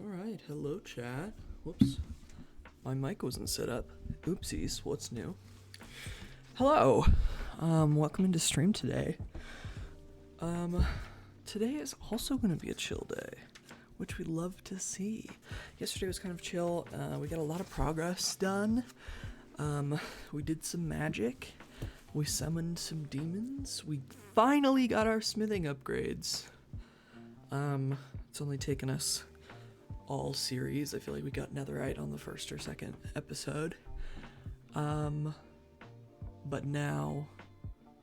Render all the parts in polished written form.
Alright, hello chat. Whoops. My mic wasn't set up. Oopsies, what's new? Hello. Welcome into stream today. Today is also gonna be a chill day, which we love to see. Yesterday was kind of chill. We got a lot of progress done. We did some magic. We summoned some demons. We finally got our smithing upgrades. It's only taken us all series. I feel like we got netherite on the first or second episode. But now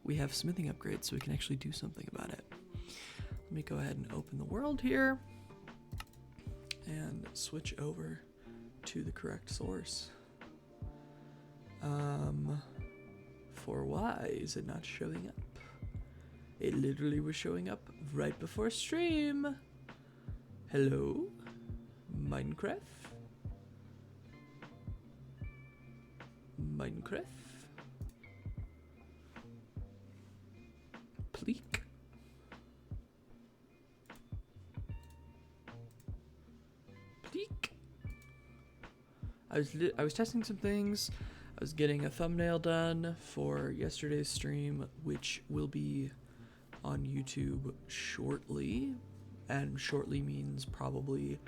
we have smithing upgrades, so we can actually do something about it. Let me go ahead and open the world here and switch over to the correct source. For why is it not showing up? It literally was showing up right before stream. Hello, Minecraft? Minecraft? Pleek? Pleek? I was testing some things. I was getting a thumbnail done for yesterday's stream, which will be on YouTube shortly, and shortly means probably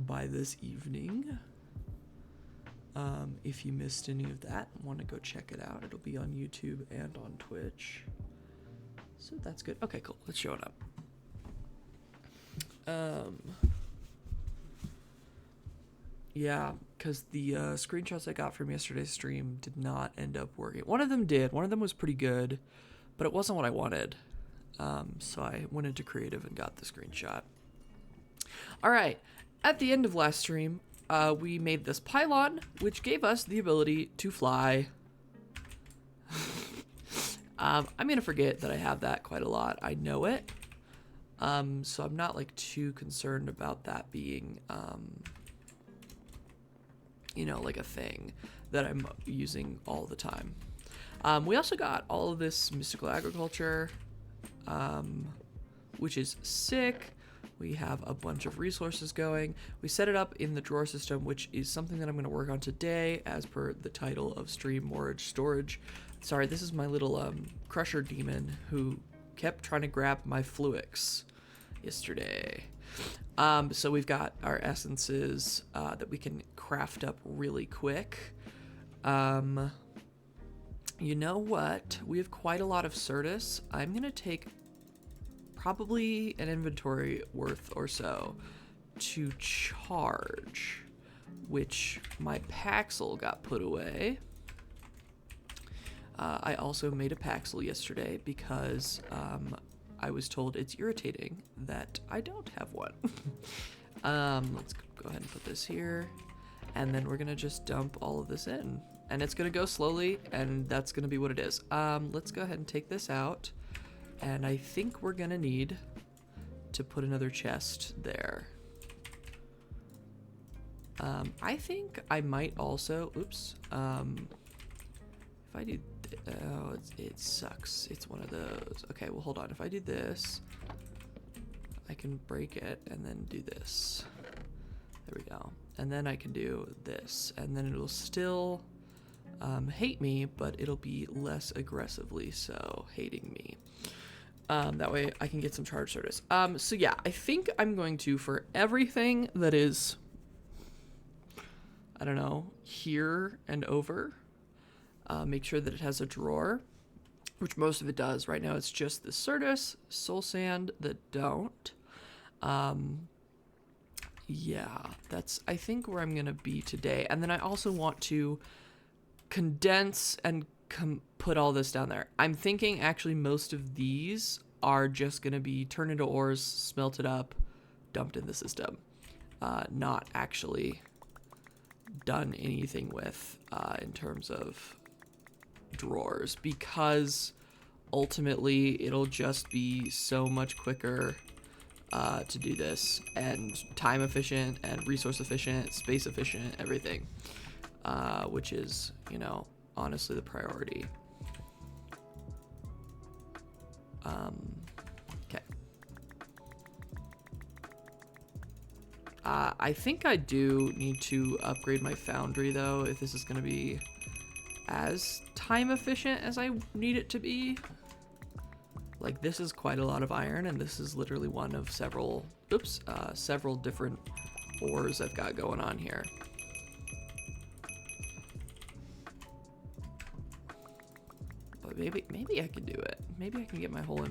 by this evening. If you missed any of that and want to go check it out, it'll be on YouTube and on Twitch. So that's good. Okay, cool. Let's show it up. Yeah, because the screenshots I got from yesterday's stream did not end up working. One of them did. One of them was pretty good, but it wasn't what I wanted. So I went into creative and got the screenshot. All right. At the end of last stream, we made this pylon, which gave us the ability to fly. I'm going to forget that I have that quite a lot. I know it. So I'm not like too concerned about that being, you know, like a thing that I'm using all the time. We also got all of this mystical agriculture, which is sick. We have a bunch of resources going. We set it up in the drawer system, which is something that I'm going to work on today as per the title of stream, Morage Storage. Sorry, this is my little crusher demon who kept trying to grab my Fluix yesterday. So we've got our essences that we can craft up really quick. You know what? We have quite a lot of Certus. I'm going to take probably an inventory worth or so to charge, which my Paxel got put away. I also made a Paxel yesterday because I was told it's irritating that I don't have one. Let's go ahead and put this here, and then we're gonna just dump all of this in, and it's gonna go slowly, and that's gonna be what it is. Let's go ahead and take this out, and I think we're gonna need to put another chest there. I think I might also, oops, if I do, oh, it sucks. It's one of those. Okay, well, hold on. If I do this, I can break it and then do this. There we go. And then I can do this, and then it'll still hate me, but it'll be less aggressively so hating me. That way I can get some charge service. So yeah, I think I'm going to, for everything that is, I don't know, here and over, make sure that it has a drawer, which most of it does. Right now it's just the Certus, soul sand that don't. Yeah, that's, I think, where I'm going to be today. And then I also want to condense and put all this down there. I'm thinking actually most of these are just going to be turned into ores, smelted up, dumped in the system. Not actually done anything with in terms of drawers, because ultimately it'll just be so much quicker to do this, and time efficient and resource efficient, space efficient, everything, which is, you know, honestly the priority. Okay. I think I do need to upgrade my foundry though, if this is going to be as time efficient as I need it to be. Like, this is quite a lot of iron, and this is literally one of several, several different ores I've got going on here. But maybe I can do it. Maybe I can get my whole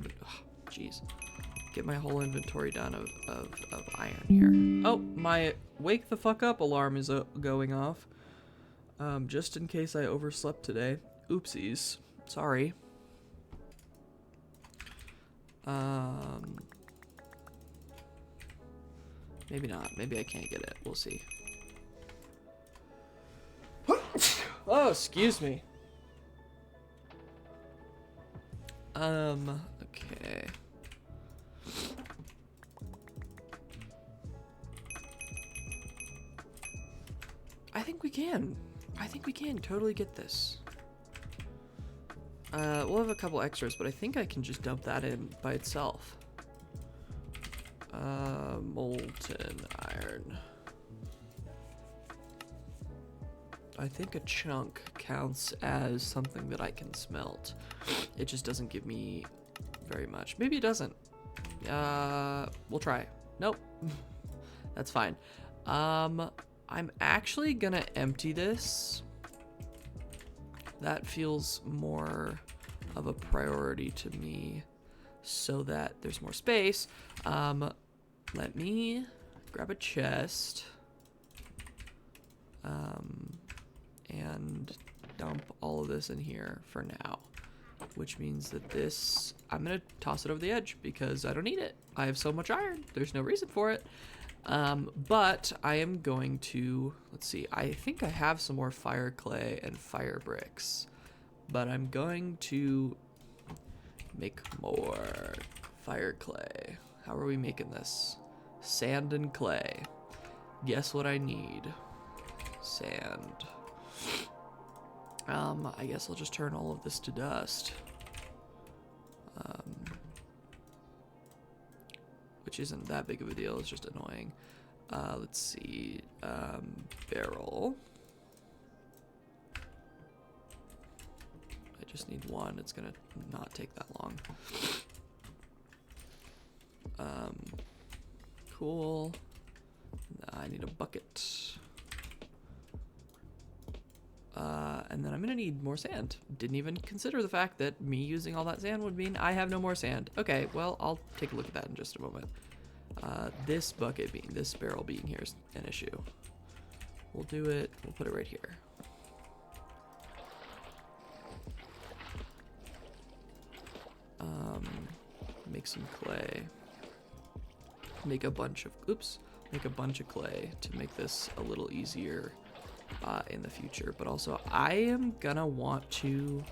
get my whole inventory done of iron here. Oh, my wake the fuck up alarm is going off. Just in case I overslept today. Oopsies. Sorry. Maybe not. Maybe I can't get it. We'll see. Oh, excuse me. Okay. I think we can. I think we can totally get this. We'll have a couple extras, but I think I can just dump that in by itself. Molten iron. I think a chunk counts as something that I can smelt. It just doesn't give me very much. Maybe it doesn't. We'll try. Nope. That's fine. I'm actually gonna empty this. That feels more of a priority to me so that there's more space. Let me grab a chest. And dump all of this in here for now, which means that this, I'm gonna toss it over the edge because I don't need it. I have so much iron. There's no reason for it. But I am going to, let's see, I think I have some more fire clay and fire bricks, but I'm going to make more fire clay. How are we making this? Sand and clay. Guess what I need? Sand. I guess I'll just turn all of this to dust. Which isn't that big of a deal, it's just annoying. Let's see, barrel. I just need one, it's gonna not take that long. Cool. I need a bucket. And then I'm gonna need more sand. Didn't even consider the fact that me using all that sand would mean I have no more sand. Okay, well, I'll take a look at that in just a moment. This barrel being here is an issue. We'll do it, we'll put it right here. Make some clay. Make a bunch of clay to make this a little easier in the future, but also I am gonna want to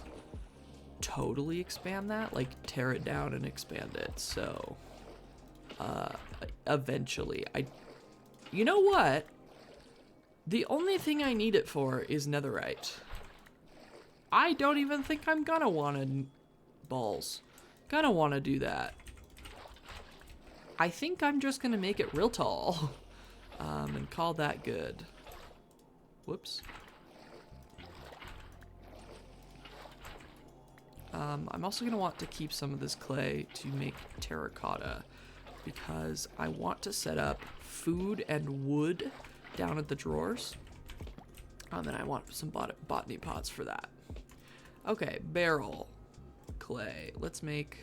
totally expand that, like tear it down and expand it. So eventually, you know what? The only thing I need it for is netherite. I don't even think I'm gonna want to do that. I think I'm just gonna make it real tall and call that good. Whoops. I'm also going to want to keep some of this clay to make terracotta because I want to set up food and wood down at the drawers. And I want some botany pots for that. Okay, barrel, clay. Let's make...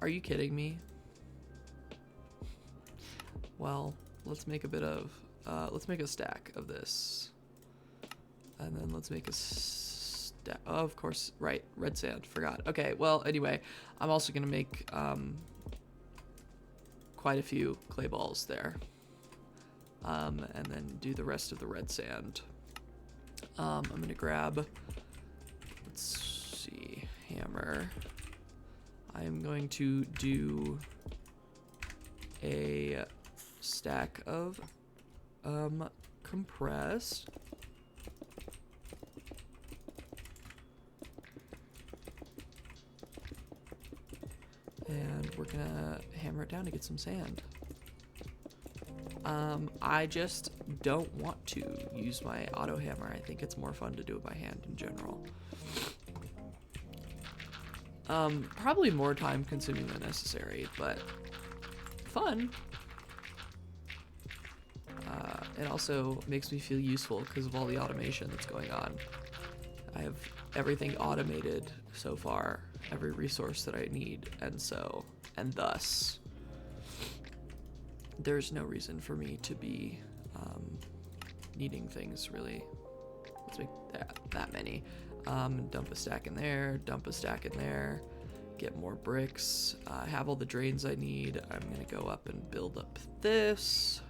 Are you kidding me? Well, let's make a bit of... let's make a stack of this. And then let's make a stack. Oh, of course, right. Red sand. Forgot. Okay, well, anyway, I'm also going to make quite a few clay balls there. And then do the rest of the red sand. I'm going to grab, let's see, hammer. I'm going to do a stack of compressed. And we're gonna hammer it down to get some sand. I just don't want to use my auto hammer. I think it's more fun to do it by hand in general. Probably more time consuming than necessary, but fun. It also makes me feel useful because of all the automation that's going on. I have everything automated so far, every resource that I need, and thus, there's no reason for me to be needing things really. Let's make that many. Dump a stack in there, dump a stack in there, get more bricks, have all the drains I need. I'm gonna go up and build up this.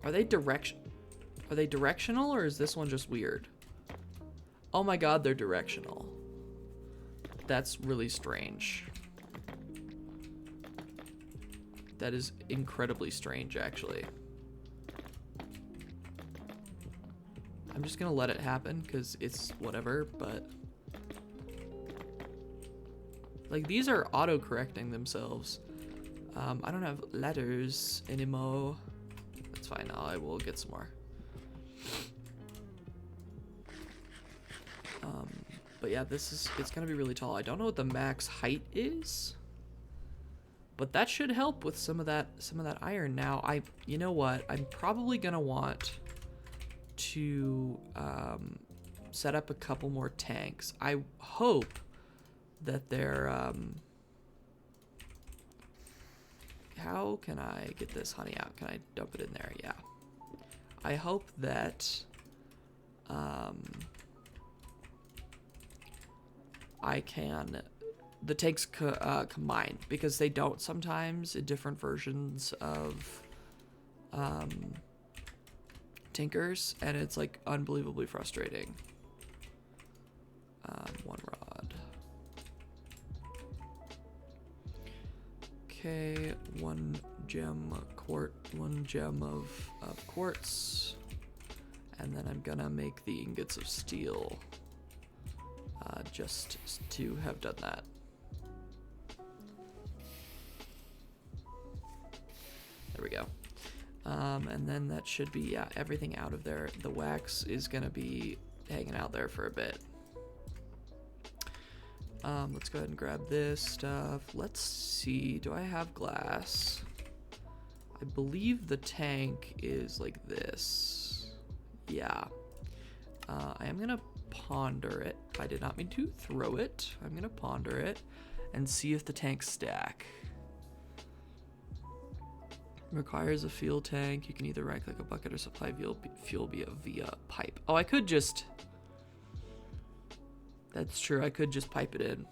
Are they directional, or is this one just weird? Oh my god, they're directional. That's really strange. That is incredibly strange, actually. I'm just gonna let it happen because it's whatever, but like these are auto-correcting themselves. I don't have letters anymore. That's fine. I will get some more. But yeah, it's gonna be really tall. I don't know what the max height is, but that should help with some of that iron. Now, you know what? I'm probably gonna want to set up a couple more tanks. I hope that they're how can I get this honey out? Can I dump it in there? Yeah. I hope that I can the tanks combine, because they don't sometimes in different versions of Tinkers, and it's like unbelievably frustrating. One rod. Okay, one gem of quartz, and then I'm gonna make the ingots of steel just to have done that. There we go. And then that should be, yeah, everything out of there. The wax is gonna be hanging out there for a bit. Let's go ahead and grab this stuff. Let's see, do I have glass? I believe the tank is like this. Yeah. I am gonna ponder it. I did not mean to throw it. I'm gonna ponder it and see if the tanks stack. Requires a fuel tank. You can either rank like a bucket or supply fuel via pipe. Oh, I could just... That's true, I could just pipe it in.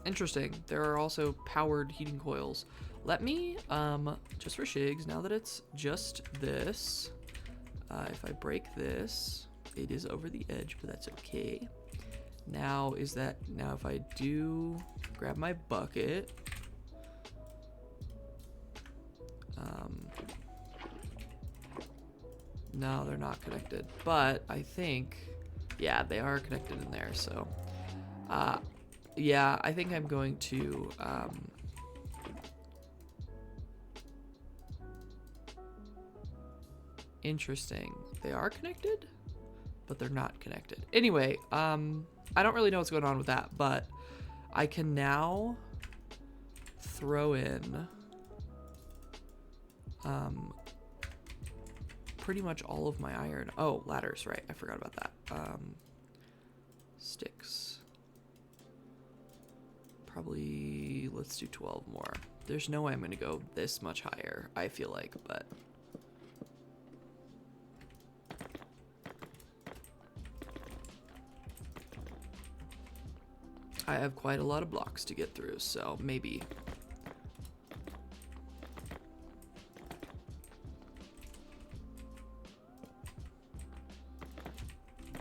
Interesting. There are also powered heating coils. Let me, just for shigs, now that it's just this, if I break this, it is over the edge, but that's okay. Now if I do grab my bucket, no, they're not connected, but I think, yeah, they are connected in there. So, yeah, I think I'm going to, interesting. They are connected, but they're not connected. Anyway, I don't really know what's going on with that, but I can now throw in pretty much all of my iron. Oh, ladders, right. I forgot about that. Sticks. Probably, let's do 12 more. There's no way I'm going to go this much higher, I feel like, but... I have quite a lot of blocks to get through, so maybe.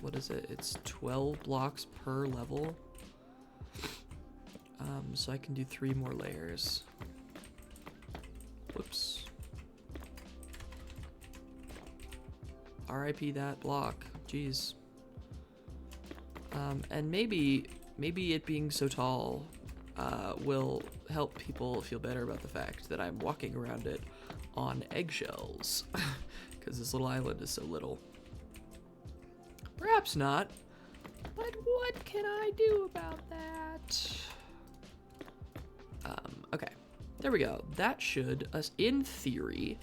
What is it? It's 12 blocks per level. So I can do 3 more layers. Whoops. RIP that block. Jeez. And maybe it being so tall will help people feel better about the fact that I'm walking around it on eggshells, because this little island is so little. Perhaps not. But what can I do about that? Okay, there we go. That should, in theory,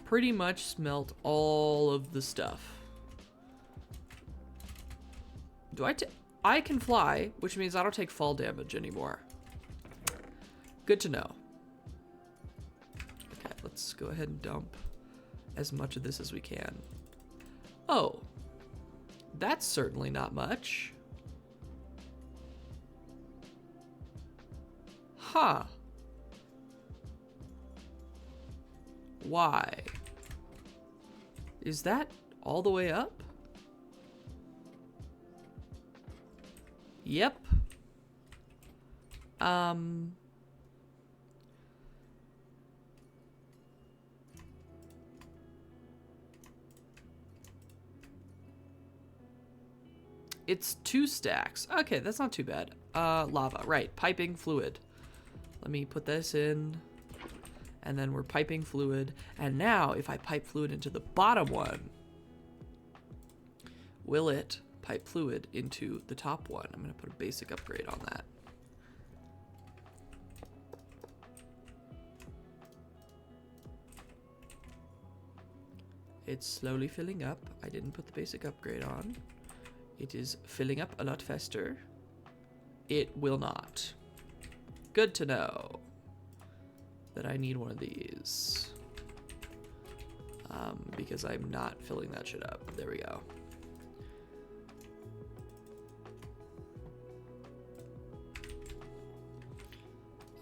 pretty much smelt all of the stuff. I can fly, which means I don't take fall damage anymore. Good to know. Okay, let's go ahead and dump as much of this as we can. Oh, that's certainly not much. Huh. Why? Is that all the way up? Yep. It's 2 stacks. Okay, that's not too bad. Lava, right. Piping fluid. Let me put this in. And then we're piping fluid. And now, if I pipe fluid into the bottom one, will it pipe fluid into the top one? I'm going to put a basic upgrade on that. It's slowly filling up. I didn't put the basic upgrade on. It is filling up a lot faster. It will not. Good to know that I need one of these. Because I'm not filling that shit up. There we go.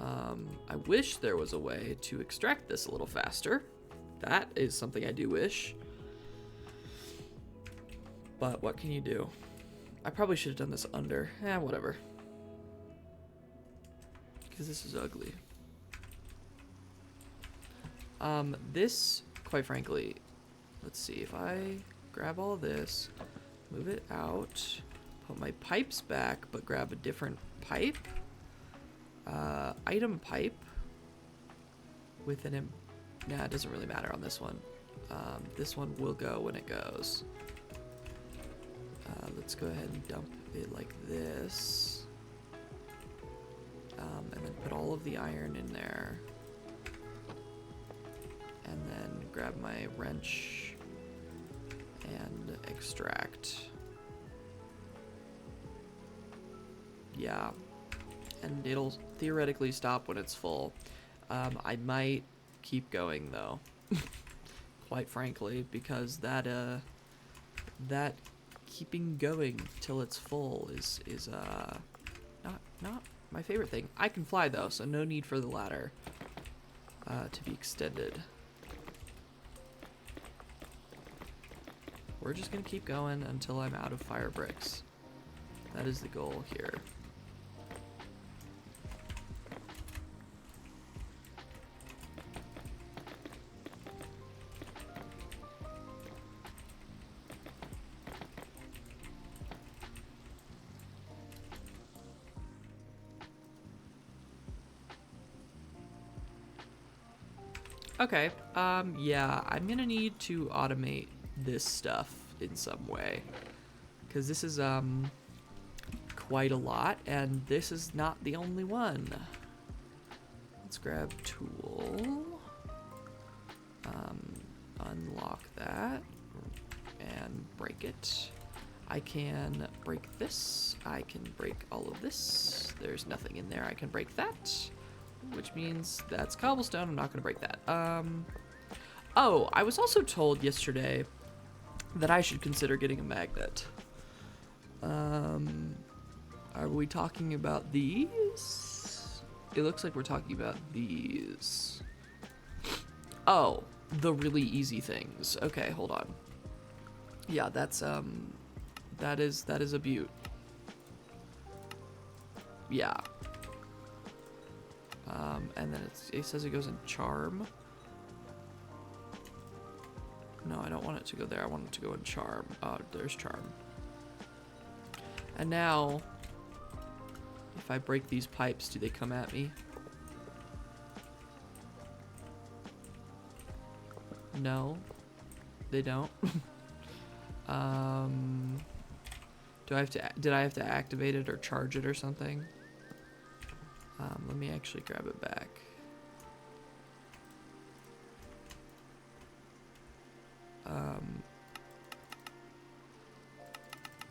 I wish there was a way to extract this a little faster. That is something I do wish. But what can you do? I probably should have done this under. Whatever. Because this is ugly. This, quite frankly, let's see. If I grab all this, move it out, put my pipes back, but grab a different pipe. Item pipe with an... Nah, it doesn't really matter on this one. This one will go when it goes. Let's go ahead and dump it like this. And then put all of the iron in there. And then grab my wrench and extract. Yeah. And it'll theoretically stop when it's full. I might keep going though. Quite frankly, because that keeping going till it's full is not my favorite thing. I can fly though, so no need for the ladder to be extended. We're just gonna keep going until I'm out of fire bricks. That is the goal here. Okay, yeah, I'm gonna need to automate this stuff in some way. Because this is, quite a lot, and this is not the only one. Let's grab tool. Unlock that, and break it. I can break this. I can break all of this. There's nothing in there. I can break that. Which means that's cobblestone. I'm not going to break that. Oh, I was also told yesterday that I should consider getting a magnet. Are we talking about these? It looks like we're talking about these. Oh, the really easy things. Okay, hold on. Yeah, that's, that is a beaut. Yeah. And then it says it goes in charm. No, I don't want it to go there. I want it to go in charm. Oh, there's charm. And now, if I break these pipes, do they come at me? No, they don't. Did I have to activate it or charge it or something? Let me actually grab it back.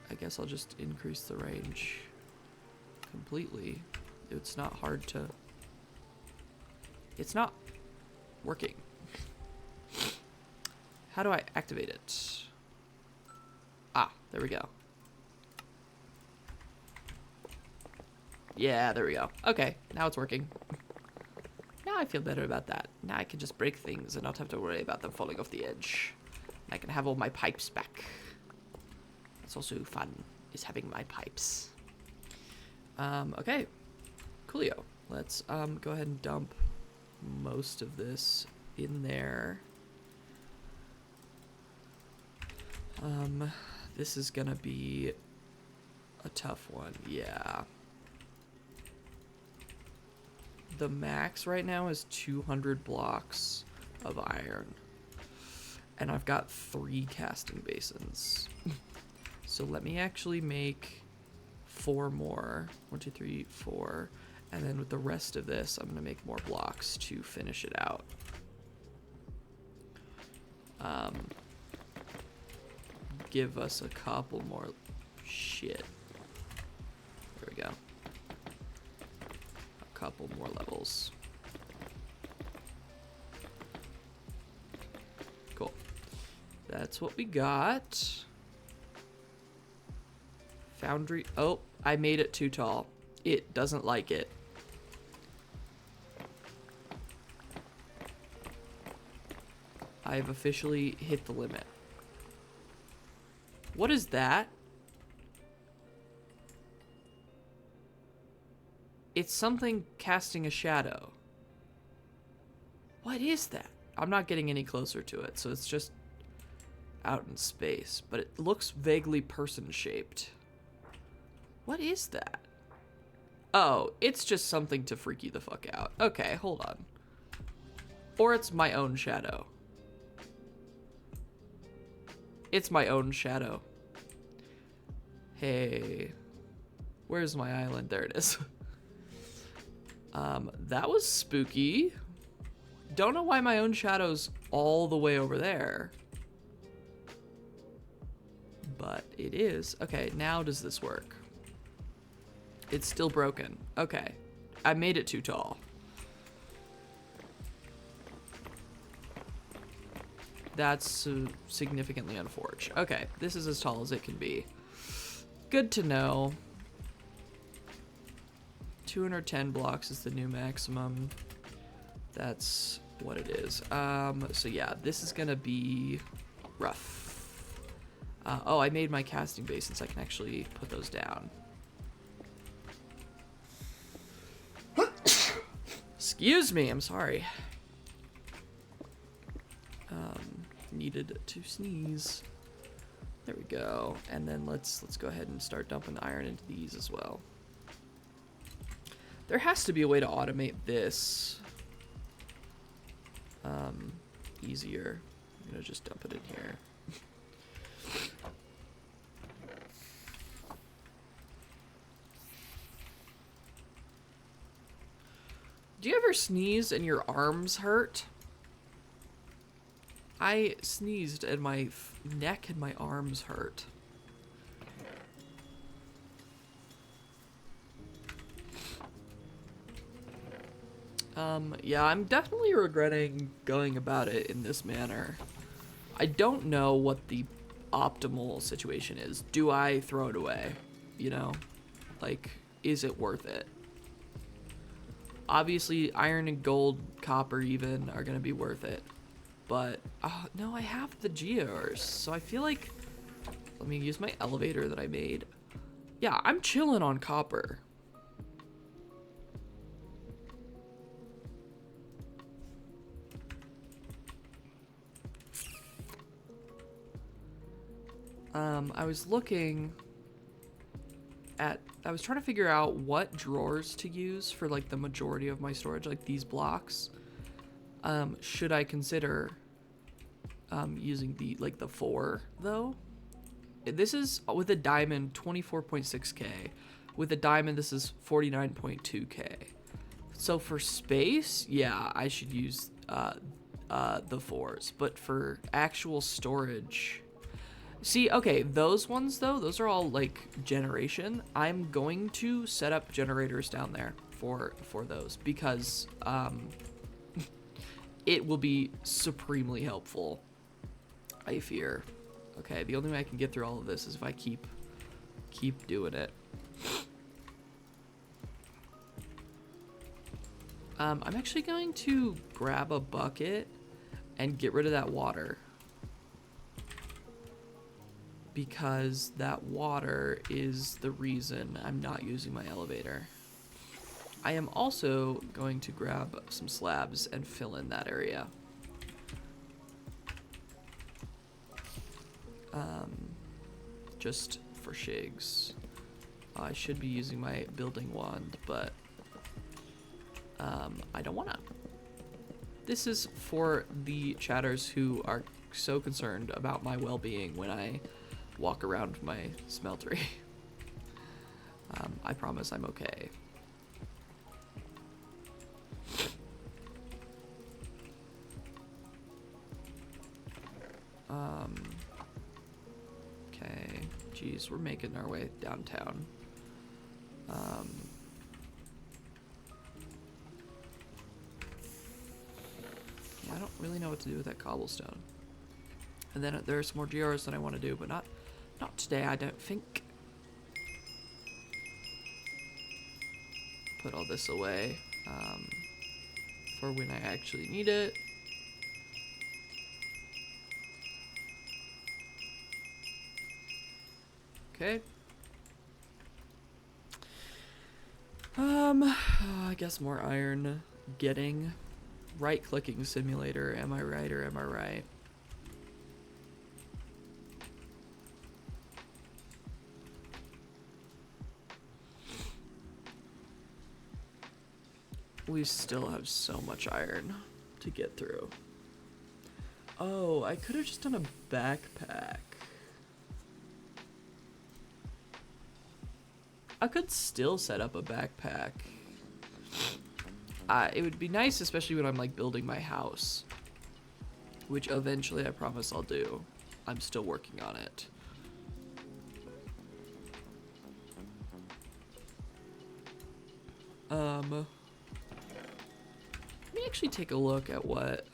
I guess I'll just increase the range completely. It's not hard to... It's not working. How do I activate it? Ah, there we go. Yeah, there we go. Okay, now it's working. Now I feel better about that. Now I can just break things and not have to worry about them falling off the edge. I can have all my pipes back. That's also fun, is having my pipes. Okay. Coolio. Let's go ahead and dump most of this in there. This is gonna be a tough one, yeah. The max right now is 200 blocks of iron. And I've got 3 casting basins. So let me actually make 4 more. 1, 2, 3, 4. And then with the rest of this, I'm going to make more blocks to finish it out. Give us a couple more... Shit. There we go. A couple more levels. Cool. That's what we got. Foundry. Oh, I made it too tall. It doesn't like it. I've officially hit the limit. What is that? It's something casting a shadow. What is that? I'm not getting any closer to it, so it's just out in space, but it looks vaguely person-shaped. What is that? Oh, it's just something to freak you the fuck out. Okay, hold on. Or it's my own shadow. It's my own shadow. Hey. Where's my island? There it is. That was spooky. Don't know why my own shadow's all the way over there. But it is. Okay, now does this work? It's still broken. Okay. I made it too tall. That's significantly unfortunate. Okay, this is as tall as it can be. Good to know. 210 blocks is the new maximum. That's what it is. So yeah, this is gonna be rough. Oh, I made my casting basins. I can actually put those down. Excuse me, I'm sorry. Needed to sneeze. There we go. And then let's go ahead and start dumping iron into these as well. There has to be a way to automate this easier. I'm gonna just dump it in here. Do you ever sneeze and your arms hurt? I sneezed and my neck and my arms hurt. Yeah, I'm definitely regretting going about it in this manner. I don't know what the optimal situation is. Do I throw it away? You know? Like, is it worth it? Obviously, iron and gold, copper even, are gonna be worth it. But, no, I have the gears, so I feel like... Let me use my elevator that I made. Yeah, I'm chilling on copper. I was looking at... I was trying to figure out what drawers to use for, like, the majority of my storage, like these blocks. Should I consider using the 4, though? this is with a diamond 24.6k. With a diamond, this is 49.2k. So for space, yeah, I should use the 4s. But for actual storage, see, okay, those ones though, those are all like generation. I'm going to set up generators down there for those because it will be supremely helpful, I fear. Okay, the only way I can get through all of this is if I keep doing it. I'm actually going to grab a bucket and get rid of that water, because that water is the reason I'm not using my elevator. I am also going to grab some slabs and fill in that area. Just for shigs. I should be using my building wand, but I don't wanna. This is for the chatters who are so concerned about my well-being when I walk around my smeltery. I promise I'm okay. Okay, geez, we're making our way downtown. Yeah, I don't really know what to do with that cobblestone. And then there's more GRs that I want to do, but not today, I don't think. Put all this away for when I actually need it. Okay. I guess more iron getting. Right-clicking simulator, am I right or am I right? We still have so much iron to get through. Oh, I could have just done a backpack. I could still set up a backpack. It would be nice, especially when I'm like building my house, which eventually I promise I'll do. I'm still working on it. Let me actually take a look at what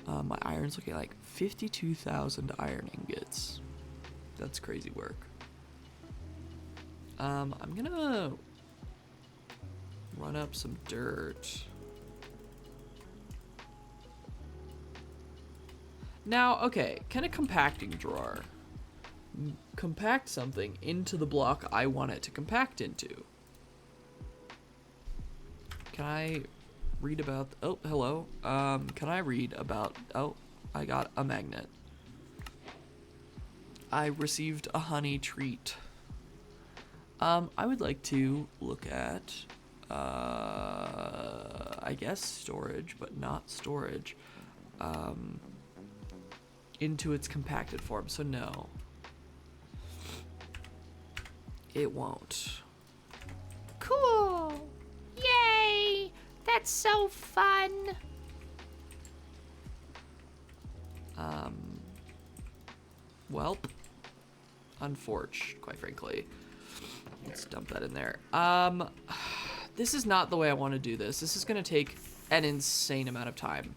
my iron's looking like. 52,000 iron ingots. That's crazy work. I'm gonna run up some dirt. Now, okay, can a compacting drawer compact something into the block I want it to compact into? Can I read about, oh, hello. Can I read about, oh, I got a magnet. I received a honey treat. I would like to look at, I guess storage, but not storage, into its compacted form, so no. It won't. Cool! Yay! That's so fun! Welp. Unfortunate, quite frankly. Let's dump that in there. This is not the way I want to do this. This is going to take an insane amount of time.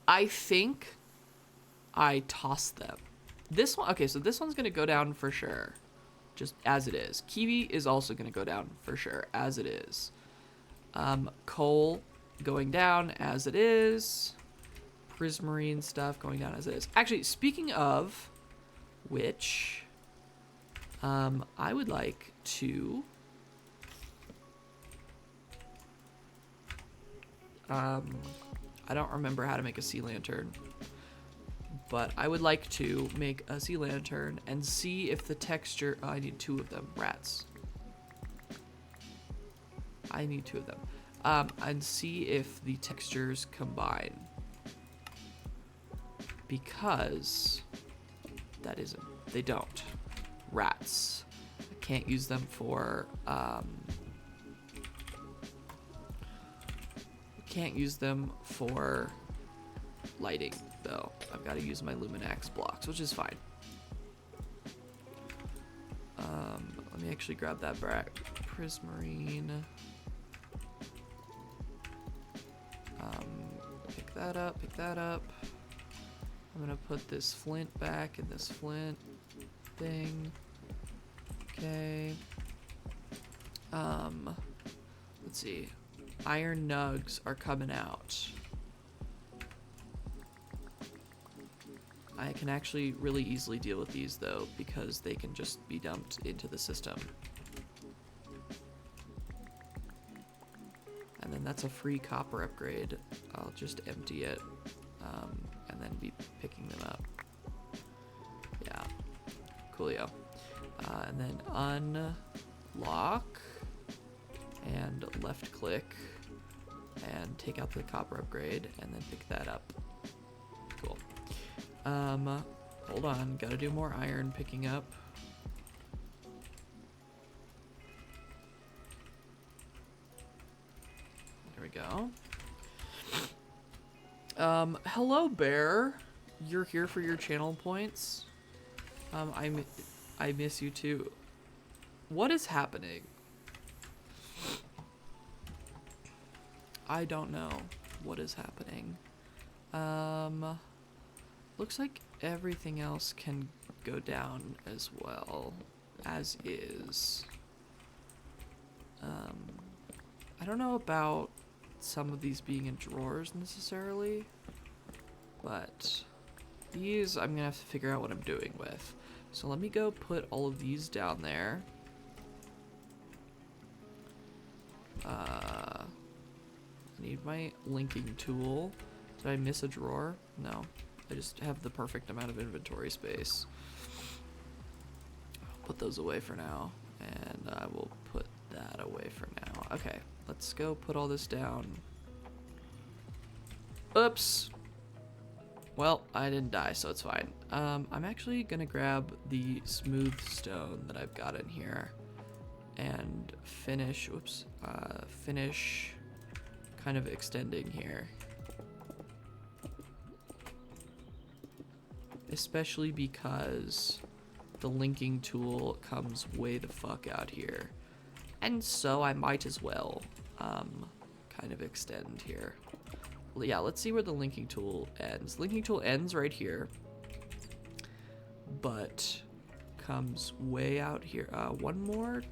I think I toss them. This one, okay, so this one's going to go down for sure, just as it is. Kiwi is also going to go down for sure, as it is. Coal going down as it is. Prismarine stuff going down as it is. Actually, speaking of which, I would like to I don't remember how to make a sea lantern, but I would like to make a sea lantern and see if the texture, oh, I need 2 of them, rats. I need 2 of them. And see if the textures combine. Because that isn't. They don't. Rats. I can't use them for, can't use them for lighting, though. I've got to use my Luminax blocks, which is fine. Let me actually grab that Prismarine. Pick that up, pick that up. I'm gonna put this flint back in this flint thing. Okay. Let's see. Iron nugs are coming out. I can actually really easily deal with these though, because they can just be dumped into the system. And then that's a free copper upgrade. I'll just empty it, and then be picking them up. Yeah, coolio. And then unlock and left click and take out the copper upgrade and then pick that up. Cool. Hold on, gotta do more iron picking up. There we go. Hello, Bear. You're here for your channel points. I miss you too. What is happening? I don't know what is happening. Looks like everything else can go down as well, as is. I don't know about some of these being in drawers necessarily, but these I'm gonna have to figure out what I'm doing with. So let me go put all of these down there. I need my linking tool. Did I miss a drawer? No. I just have the perfect amount of inventory space. I'll put those away for now, and I will put that away for now. Okay, let's go put all this down. Oops. Well, I didn't die, so it's fine. I'm actually gonna grab the smooth stone that I've got in here and finish, finish kind of extending here. Especially because the linking tool comes way the fuck out here. And so I might as well kind of extend here. Well, yeah, let's see where the linking tool ends. Linking tool ends right here, but comes way out here. One more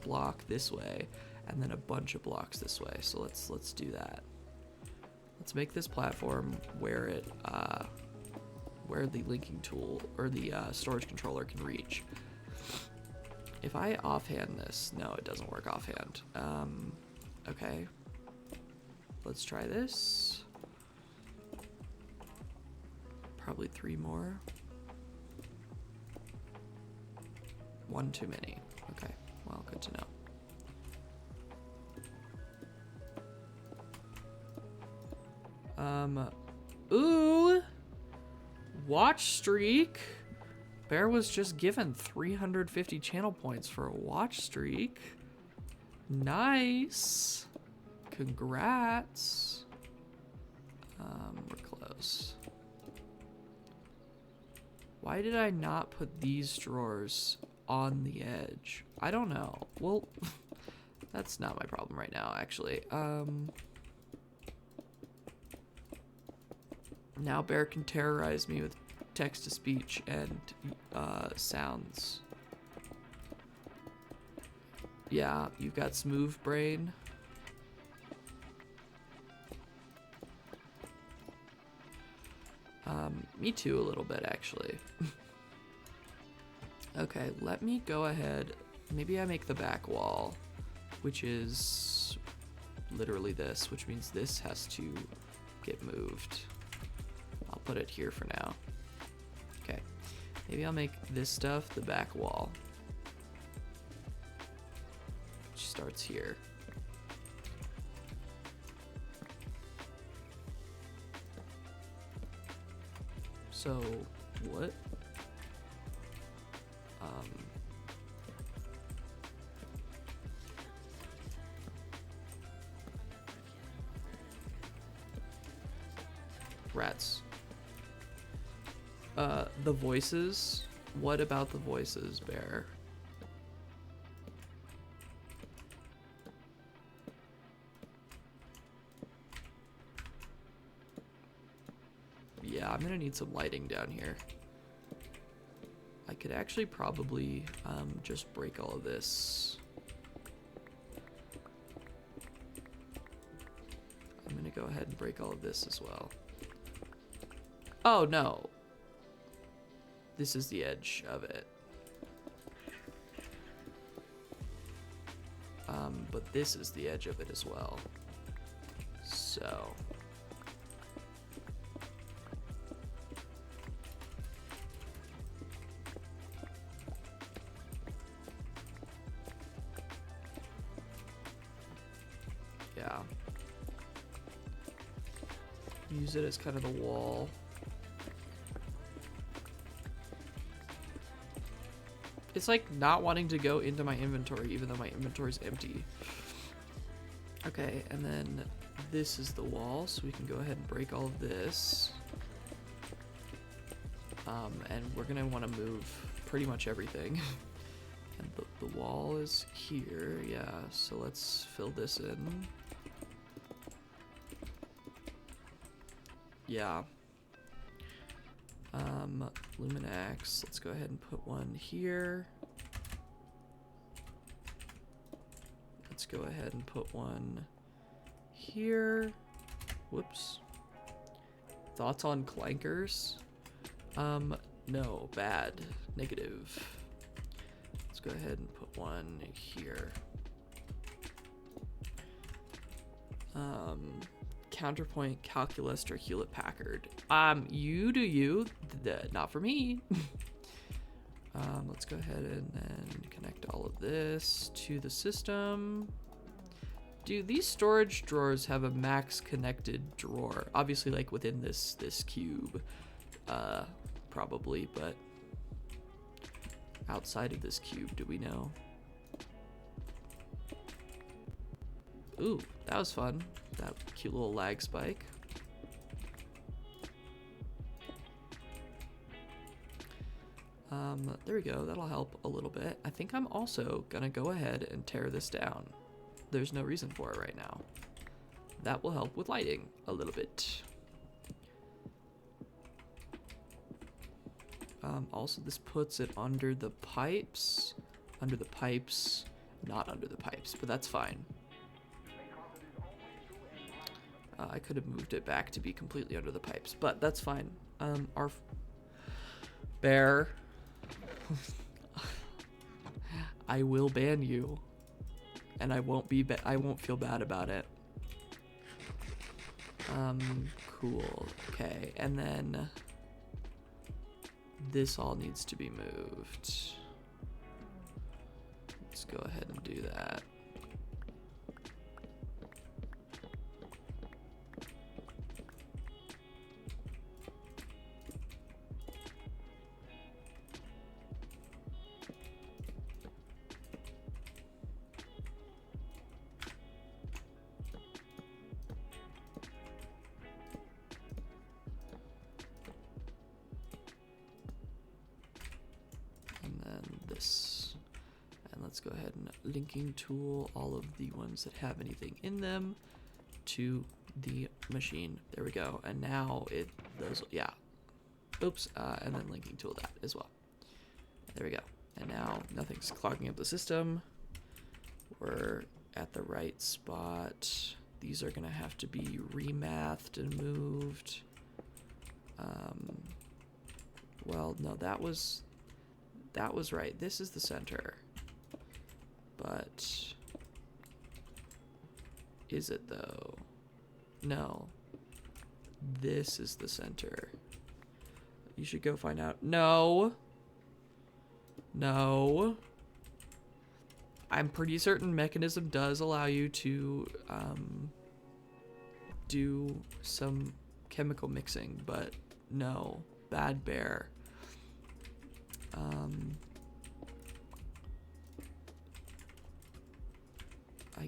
block this way, and then a bunch of blocks this way. So let's do that. Let's make this platform where it where the linking tool or the storage controller can reach. If I offhand this, no, it doesn't work offhand. Okay, let's try this. Probably 3 more. 1 too many. Okay, well, good to know. Ooh, watch streak. Bear was just given 350 channel points for a watch streak. Nice. Congrats. We're close. Why did I not put these drawers on the edge? I don't know. Well, that's not my problem right now, actually. Now Bear can terrorize me with text-to-speech and sounds. Yeah, you've got smooth brain. Me too, a little bit, actually. Okay, let me go ahead. Maybe I make the back wall, which is literally this, which means this has to get moved. I'll put it here for now. Okay, maybe I'll make this stuff the back wall, which starts here. So, what? Rats. The voices. What about the voices, Bear? Yeah, I'm gonna need some lighting down here. I could actually probably just break all of this. I'm gonna go ahead and break all of this as well. Oh no. This is the edge of it. But this is the edge of it as well. So. Yeah. Use it as kind of the wall. It's like not wanting to go into my inventory even though my inventory is empty. Okay, and then this is the wall, so we can go ahead and break all of this. And we're gonna want to move pretty much everything. And the wall is here, yeah, so let's fill this in. Yeah. Luminax, let's go ahead and put one here. Let's go ahead and put one here. Whoops. Thoughts on clankers? No, bad, negative. Let's go ahead and put one here. Counterpoint, calculus, or Hewlett Packard. You do you, not for me. Let's go ahead and then connect all of this to the system. Dude, these storage drawers have a max connected drawer. Obviously, like within this cube, probably, but outside of this cube, do we know? Ooh, that was fun. That cute little lag spike. There we go. That'll help a little bit. I think I'm also gonna go ahead and tear this down. There's no reason for it right now. That will help with lighting a little bit. Also, this puts it under the pipes. Under the pipes. Not under the pipes, but that's fine. I could have moved it back to be completely under the pipes, but that's fine. Our Bear. I will ban you, and I won't feel bad about it. Cool. Okay, and then this all needs to be moved. Let's go ahead and do that. Let's go ahead and linking tool all of the ones that have anything in them to the machine. There we go. And now yeah. Oops. And then linking tool that as well. There we go. And now nothing's clogging up the system. We're at the right spot. These are gonna have to be remathed and moved. Well, no, that was right. This is the center. But is it though? No. This is the center. You should go find out. No. No. I'm pretty certain Mechanism does allow you to do some chemical mixing, but no. Bad Bear.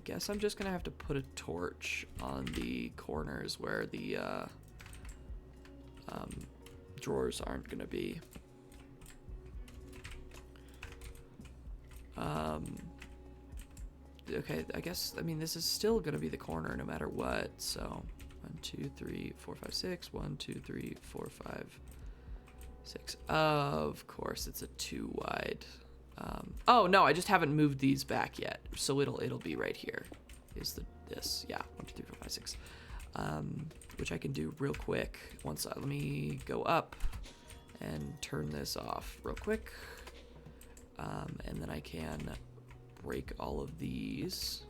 guess I'm just gonna have to put a torch on the corners where the drawers aren't gonna be. Okay, I guess, I mean, this is still gonna be the corner no matter what, so 1, 2, 3, 4, 5, 6. 1, 2, 3, 4, 5, 6. Of course, it's a 2 wide. Oh no, I just haven't moved these back yet, so it'll be right here. Is this? Yeah, 1, 2, 3, 4, 5, 6. Which I can do real quick. Let me go up and turn this off real quick, and then I can break all of these.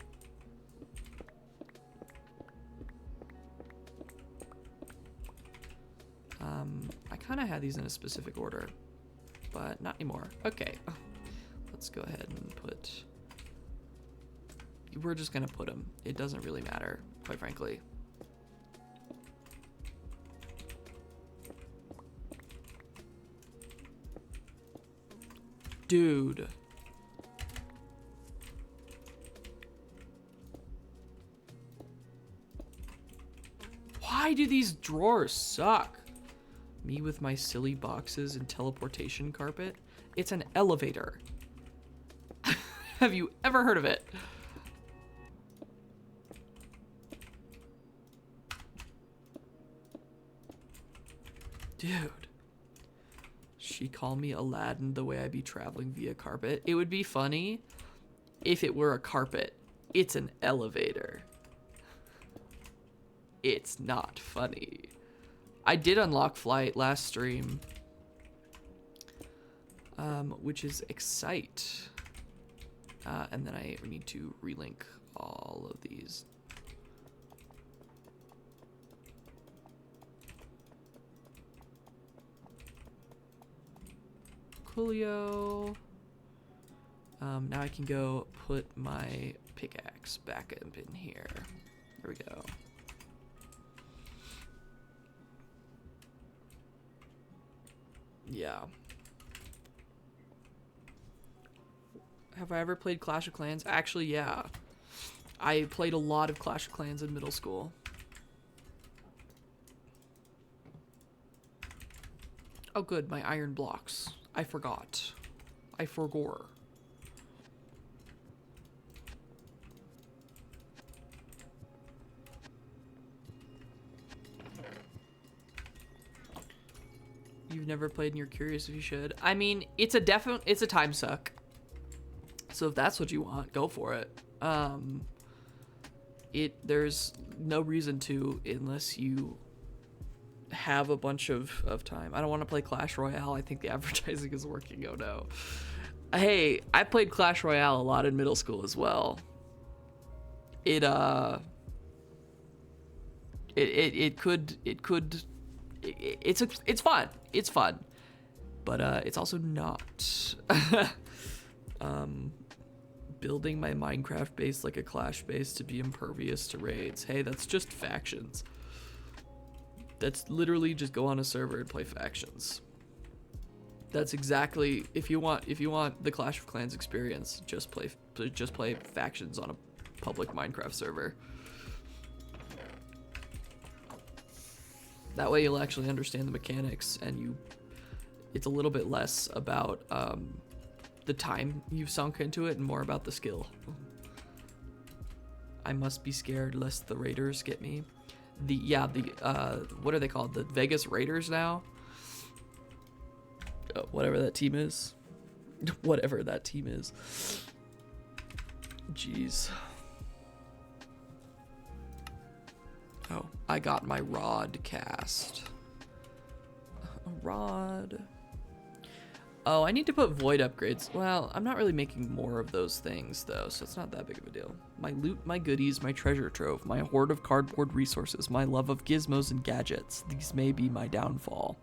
I kind of had these in a specific order, but not anymore. Okay, let's go ahead and put, we're just gonna put them. It doesn't really matter, quite frankly. Dude. Why do these drawers suck? Me with my silly boxes and teleportation carpet? It's an elevator. Have you ever heard of it? Dude. She call me Aladdin the way I be traveling via carpet. It would be funny if it were a carpet. It's an elevator. It's not funny. I did unlock flight last stream, which is Excite. And then I need to relink all of these. Coolio. Now I can go put my pickaxe back up in here. There we go. Yeah. Have I ever played Clash of Clans? Actually, yeah. I played a lot of Clash of Clans in middle school. Oh good, my iron blocks. I forgot. I forgore. You've never played and you're curious if you should. I mean, it's a time suck. So if that's what you want, go for it. There's no reason to unless you have a bunch of time. I don't want to play Clash Royale. I think the advertising is working. Oh no. Hey, I played Clash Royale a lot in middle school as well. It's fun. It's fun. But it's also not. Building my Minecraft base like a Clash base to be impervious to raids. Hey, that's just factions. That's literally just go on a server and play factions. That's exactly, if you want the Clash of Clans experience, just play factions on a public Minecraft server. That way you'll actually understand the mechanics, and it's a little bit less about the time you've sunk into it and more about the skill. I must be scared lest the raiders get me. What are they called? The Vegas Raiders now? Whatever that team is. Whatever that team is. Jeez. Oh, I got my rod cast. A rod. Oh, I need to put void upgrades. Well, I'm not really making more of those things, though, so it's not that big of a deal. My loot, my goodies, my treasure trove, my hoard of cardboard resources, my love of gizmos and gadgets. These may be my downfall.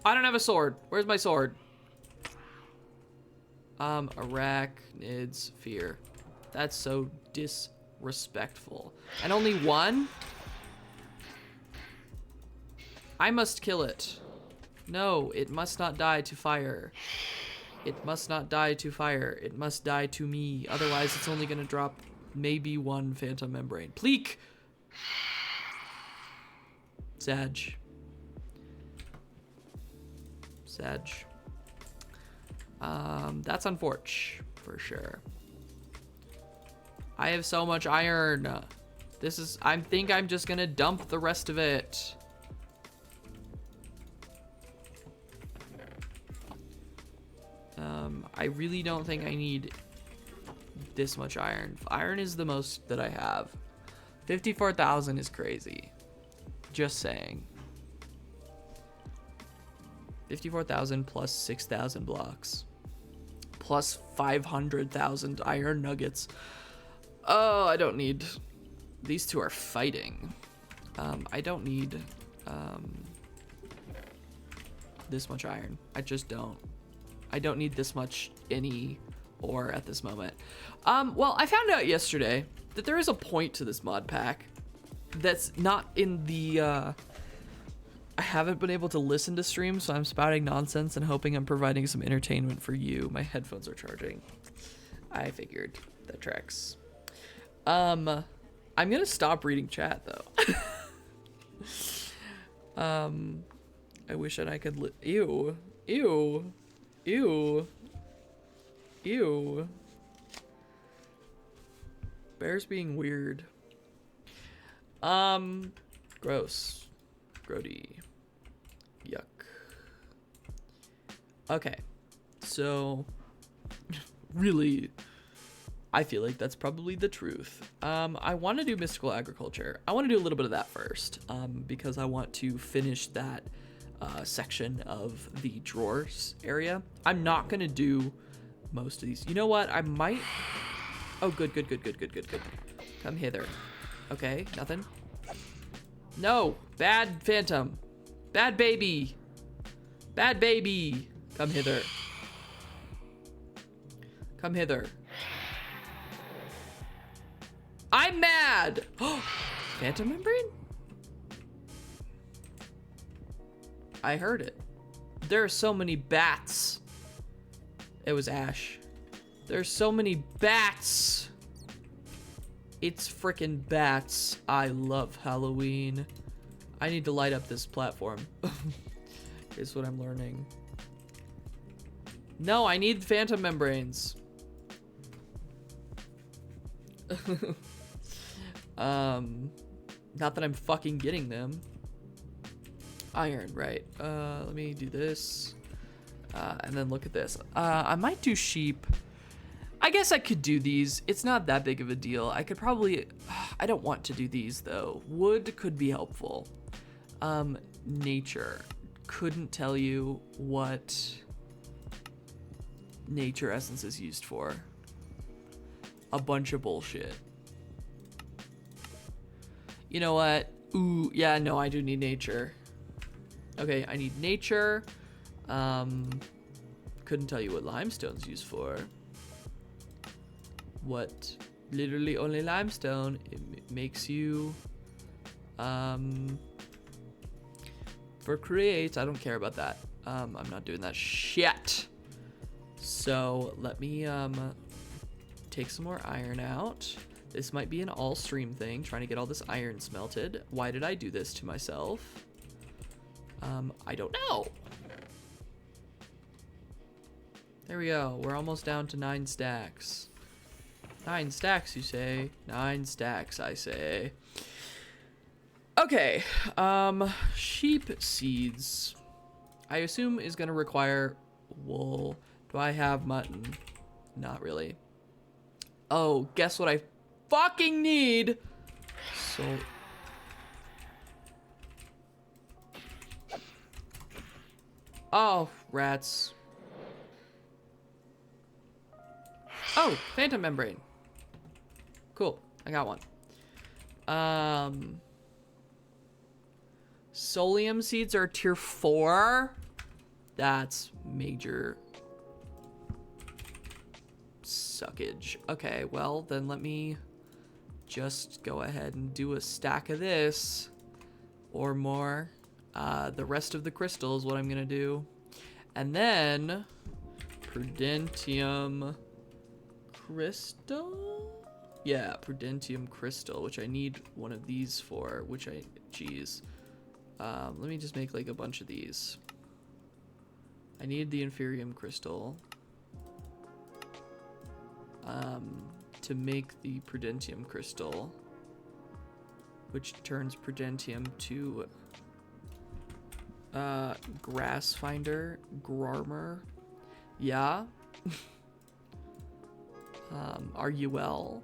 I don't have a sword. Where's my sword? Arachnids fear. That's so disrespectful. And only one? I must kill it. No, it must not die to fire. It must not die to fire. It must die to me. Otherwise, it's only gonna drop maybe one phantom membrane. Pleek! Sag. Sag. That's unfortunate, for sure. I have so much iron. I think I'm just gonna dump the rest of it. I really don't think I need this much iron. Iron is the most that I have. 54,000 is crazy. Just saying. 54,000 plus 6,000 blocks. Plus 500,000 iron nuggets. Oh, I don't need... These two are fighting. I don't need this much iron. I just don't. I don't need this much any ore at this moment. Well, I found out yesterday that there is a point to this mod pack that's not in the... I haven't been able to listen to streams, so I'm spouting nonsense and hoping I'm providing some entertainment for you. My headphones are charging. I figured that tracks. I'm gonna stop reading chat though. I wish that I could ew. Bear's being weird. Gross. Grody. Yuck. Okay. So, really, I feel like that's probably the truth. I want to do mystical agriculture. I want to do a little bit of that first, because I want to finish that section of the drawers area. I'm not going to do most of these. You know what? I might... Oh, good. Come hither. Okay, nothing. No! Bad phantom. Bad baby. Bad baby. Come hither. Come hither. I'm mad! Phantom membrane? I heard it. There are so many bats. It was Ash. There's so many bats. It's frickin' bats. I love Halloween. I need to light up this platform. Is what I'm learning. No, I need phantom membranes. Not that I'm fucking getting them. Iron, right. Let me do this. And then look at this. I might do sheep. I guess I could do these. It's not that big of a deal. I could probably... I don't want to do these, though. Wood could be helpful. Nature. Couldn't tell you what nature essence is used for. A bunch of bullshit. You know what? Ooh, yeah, no, I do need nature. Okay, I need nature. Couldn't tell you what limestone's used for. What? Literally only limestone. It makes you... For create, I don't care about that. I'm not doing that shit. So, let me, take some more iron out. This might be an all stream thing, trying to get all this iron smelted. Why did I do this to myself? I don't know. There we go. We're almost down to 9 stacks. 9 stacks, you say? 9 stacks, I say. Okay. Sheep seeds. I assume is gonna require wool. Do I have mutton? Not really. Oh, guess what I fucking need? So... Oh, rats. Oh, phantom membrane. Cool, I got one. Solium seeds are tier 4. That's major suckage. Okay, well, then let me just go ahead and do a stack of this or more. The rest of the crystal is what I'm gonna do. And then Prudentium crystal? Yeah, Prudentium crystal, which I need one of these for, geez. Let me just make like a bunch of these. I need the Inferium crystal to make the Prudentium crystal, which turns Prudentium to Grass Finder, Grarmer. Yeah. Are you well?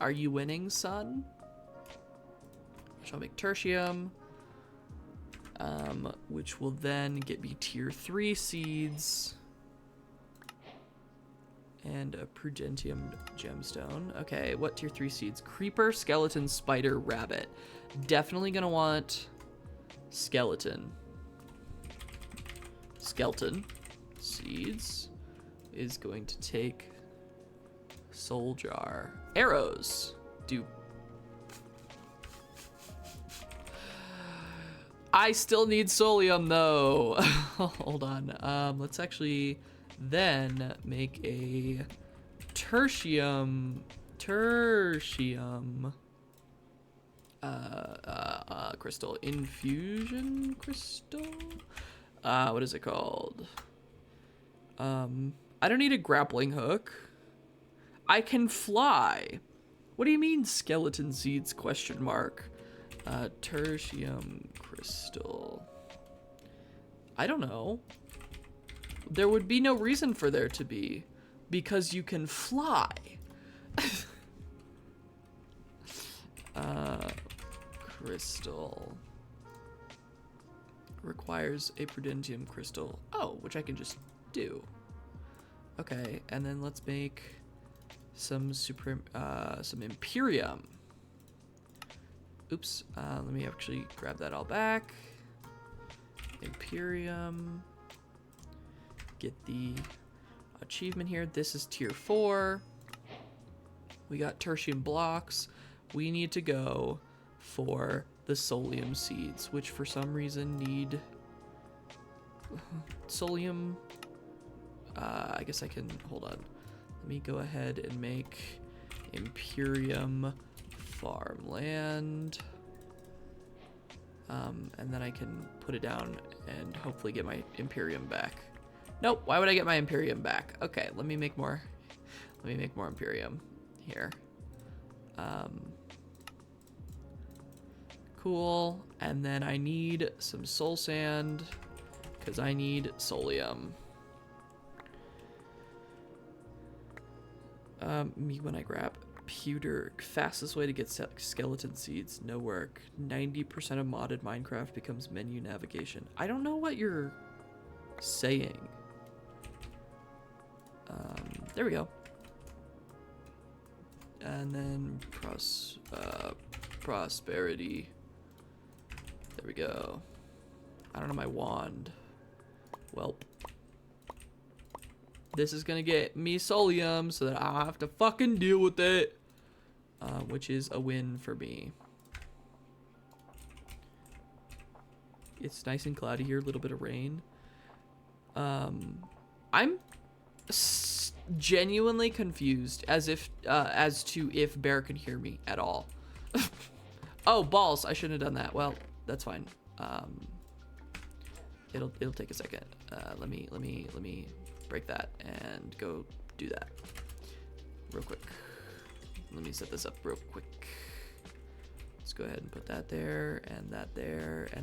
Are you winning, son? Shall make Tertium, which will then get me tier 3 seeds and a Prudentium gemstone. Okay, what tier 3 seeds? Creeper, skeleton, spider, rabbit. Definitely gonna want skeleton. Skeleton seeds is going to take soul jar. Arrows do. I still need solium though. Hold on. Let's actually then make a tertium crystal, infusion crystal. What is it called? I don't need a grappling hook. I can fly. What do you mean skeleton seeds question mark? Tertium crystal. I don't know. There would be no reason for there to be, because you can fly. Crystal requires a Prudentium crystal. Oh, which I can just do. Okay, and then let's make some Imperium. Oops, let me actually grab that all back. Imperium. Get the achievement here. This is tier 4. We got tertium blocks. We need to go for the solium seeds, which for some reason need solium. I guess I can, hold on. Let me go ahead and make Imperium farmland. And then I can put it down and hopefully get my Imperium back. Nope, why would I get my Imperium back? Okay, let me make more Imperium here. Cool, and then I need some soul sand because I need solium. Me when I grab pewter, fastest way to get skeleton seeds, no work. 90% of modded Minecraft becomes menu navigation. I don't know what you're saying. There we go. And then prosperity. There we go. I don't know my wand. Welp. This is gonna get me solium so that I don't have to fucking deal with it. Which is a win for me. It's nice and cloudy here, a little bit of rain. I'm genuinely confused as to if Bear can hear me at all. Oh, balls, I shouldn't have done that. Well, that's fine. It'll take a second. Let me break that and go do that real quick. Let me set this up real quick. Let's go ahead and put that there, and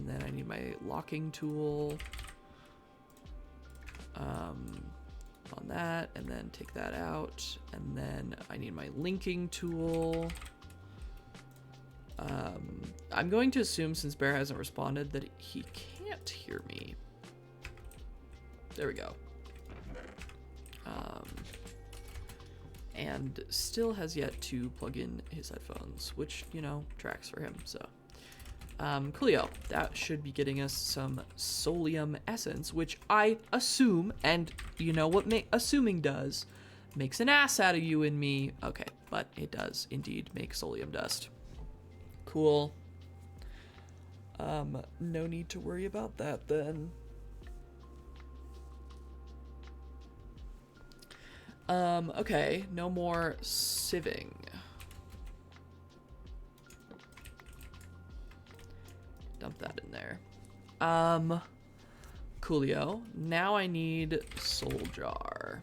then I need my locking tool on that, and then take that out, and then I need my linking tool. I'm going to assume, since Bear hasn't responded, that he can't hear me. There we go. And still has yet to plug in his headphones, which, you know, tracks for him, so. Coolio, that should be getting us some solium essence, which I assume, and you know what assuming does, makes an ass out of you and me. Okay, but it does indeed make solium dust. Cool. No need to worry about that then. Okay, no more sieving. Dump that in there. Coolio. Now I need soul jar.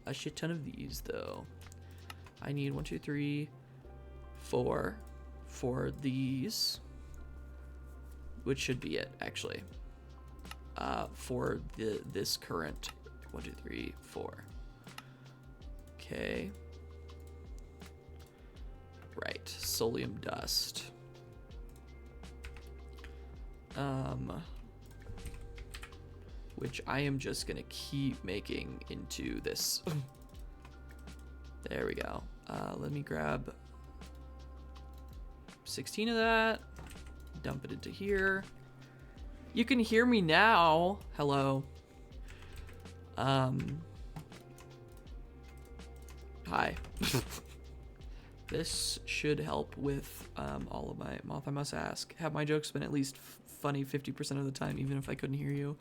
A shit ton of these, though. I need 1, 2, 3, 4 for these, which should be it, actually. For this current 1, 2, 3, 4. Okay. Right, solium dust. Which I am just gonna keep making into this. There we go. Let me grab 16 of that, dump it into here. You can hear me now. Hello. Hi. This should help with all of my Moth I Must Ask. Have my jokes been at least funny 50% of the time, even if I couldn't hear you?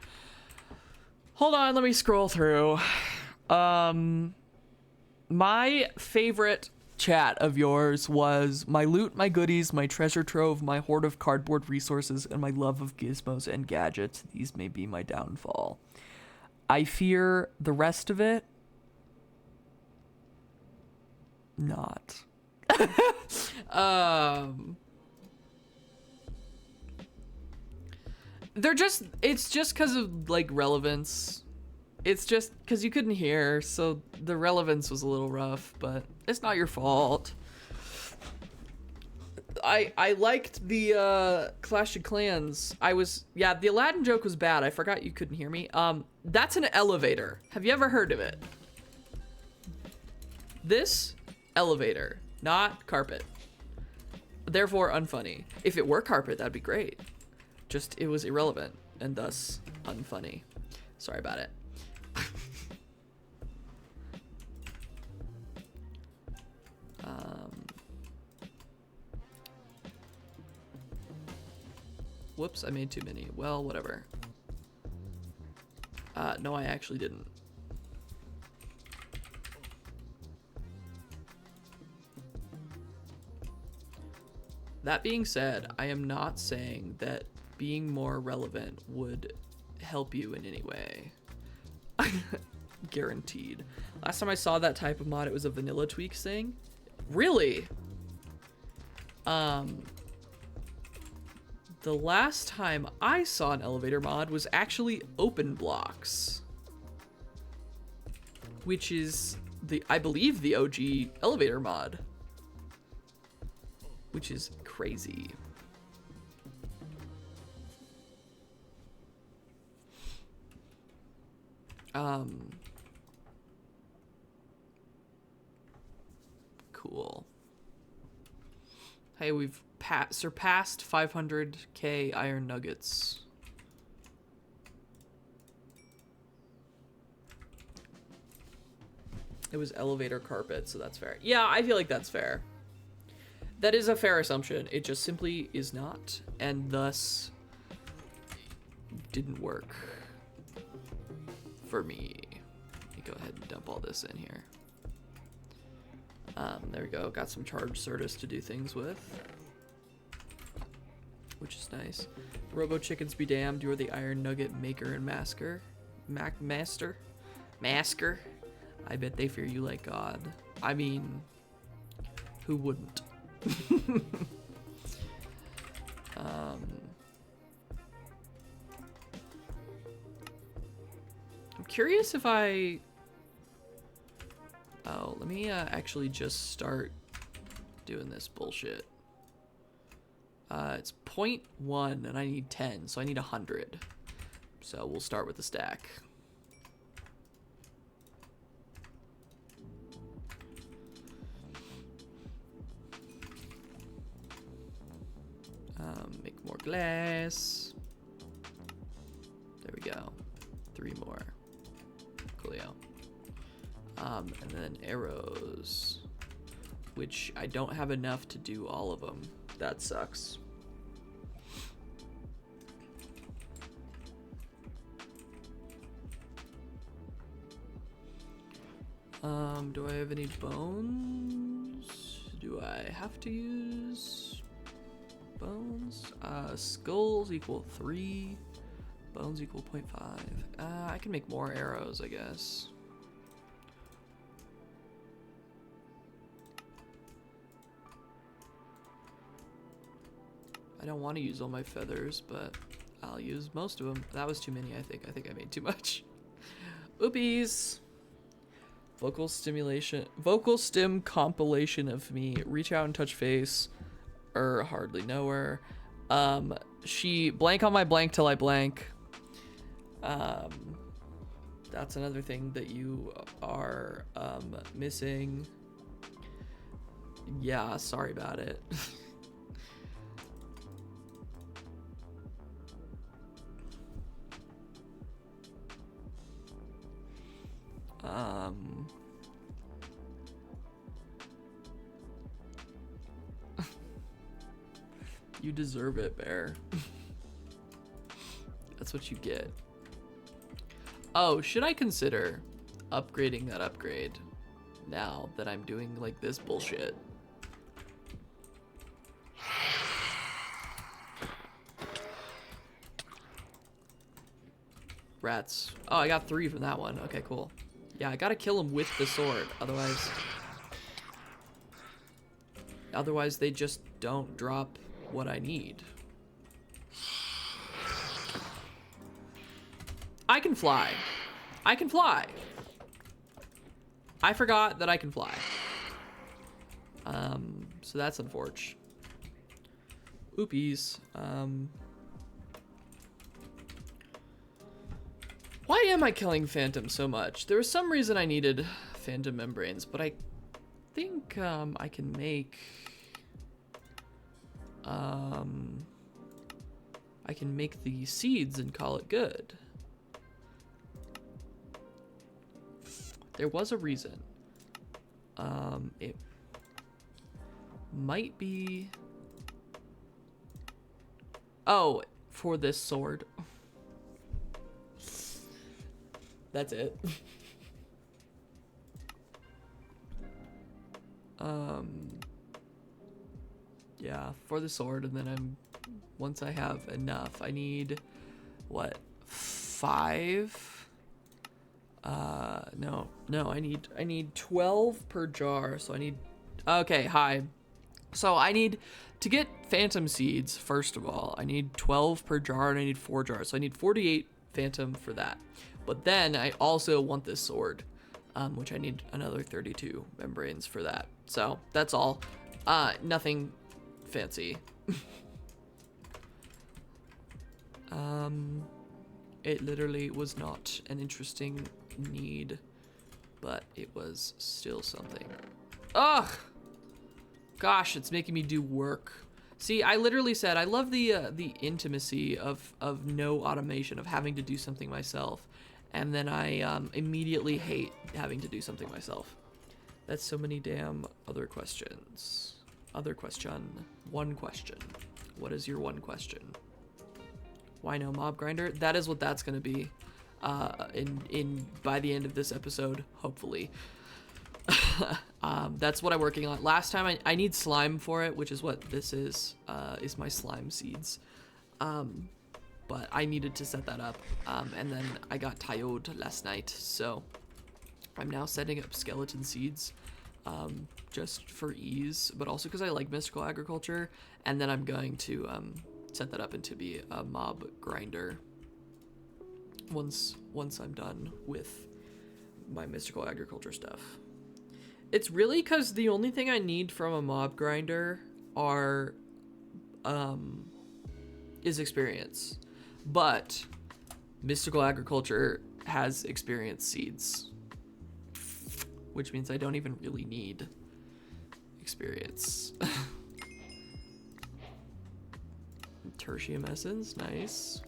Hold on, let me scroll through. My favorite chat of yours was my loot, my goodies, my treasure trove, my hoard of cardboard resources, and my love of gizmos and gadgets. These may be my downfall. I fear the rest of it not. It's just because of like relevance. It's just because you couldn't hear, so the relevance was a little rough, but it's not your fault. I liked the Clash of Clans. The Aladdin joke was bad. I forgot you couldn't hear me. That's an elevator. Have you ever heard of it? This elevator, not carpet. Therefore unfunny. If it were carpet, that'd be great. Just it was irrelevant and thus unfunny. Sorry about it. Whoops, I made too many. Well, whatever. No, I actually didn't. That being said, I am not saying that being more relevant would help you in any way. Guaranteed. Last time I saw that type of mod, it was a Vanilla Tweaks thing. Really? The last time I saw an elevator mod was actually Open Blocks, which is I believe the OG elevator mod, which is crazy. Cool. Hey, we've surpassed 500k iron nuggets. It was elevator carpet, so that's fair. Yeah, I feel like that's fair. That is a fair assumption. It just simply is not, and thus didn't work for me. Let me go ahead and dump all this in here. There we go. Got some charged Certus to do things with, which is nice. Robo chickens be damned. You are the iron nugget maker and masker. Master? I bet they fear you like God. I mean, who wouldn't? I'm curious if I... Oh, let me actually just start doing this bullshit. It's 0.1 and I need 10, so I need 100. So we'll start with the stack. Make more glass. There we go. 3 more. Coolio. And then arrows, which I don't have enough to do all of them. That sucks. Do I have any bones? Do I have to use bones? Skulls equal 3. Bones equal 0.5. I can make more arrows, I guess. I don't want to use all my feathers, but I'll use most of them. That was too many, I think. I think I made too much. Oopies. Vocal stim compilation of me. Reach out and touch face. Hardly know her. She blank on my blank till I blank. That's another thing that you are missing. Yeah, sorry about it. You deserve it, Bear. That's what you get. Oh, should I consider upgrading that upgrade now that I'm doing like this bullshit? Rats. Oh, I got 3 from that one. Okay, cool. Yeah, I gotta kill them with the sword, otherwise they just don't drop what I need. I can fly. I can fly. I forgot that I can fly. So that's unfortunate. Oopies. Why am I killing Phantom so much? There was some reason I needed Phantom membranes, but I think I can make the seeds and call it good. There was a reason. It might be... Oh, for this sword. That's it. Yeah, for the sword, and then once I have enough, I need, what, 5? No, I need 12 per jar, so I need, okay, hi. So I need, to get Phantom seeds, first of all, I need 12 per jar, and I need 4 jars, so I need 48 Phantom for that. But then I also want this sword, which I need another 32 membranes for that. So that's all. Nothing fancy. It literally was not an interesting need, but it was still something. Ugh! Gosh, it's making me do work. See, I literally said I love the intimacy of no automation, of having to do something myself. And then I immediately hate having to do something myself. That's so many damn other questions. Other question. One question. What is your one question? Why no mob grinder? That is what that's gonna be. By the end of this episode, hopefully. That's what I'm working on. Last time I need slime for it, which is what this is my slime seeds. But I needed to set that up, and then I got tired last night, so I'm now setting up skeleton seeds, just for ease, but also because I like mystical agriculture, and then I'm going to set that up and to be a mob grinder once I'm done with my mystical agriculture stuff. It's really because the only thing I need from a mob grinder is experience. But mystical agriculture has experience seeds, which means I don't even really need experience. Tertium essence, nice.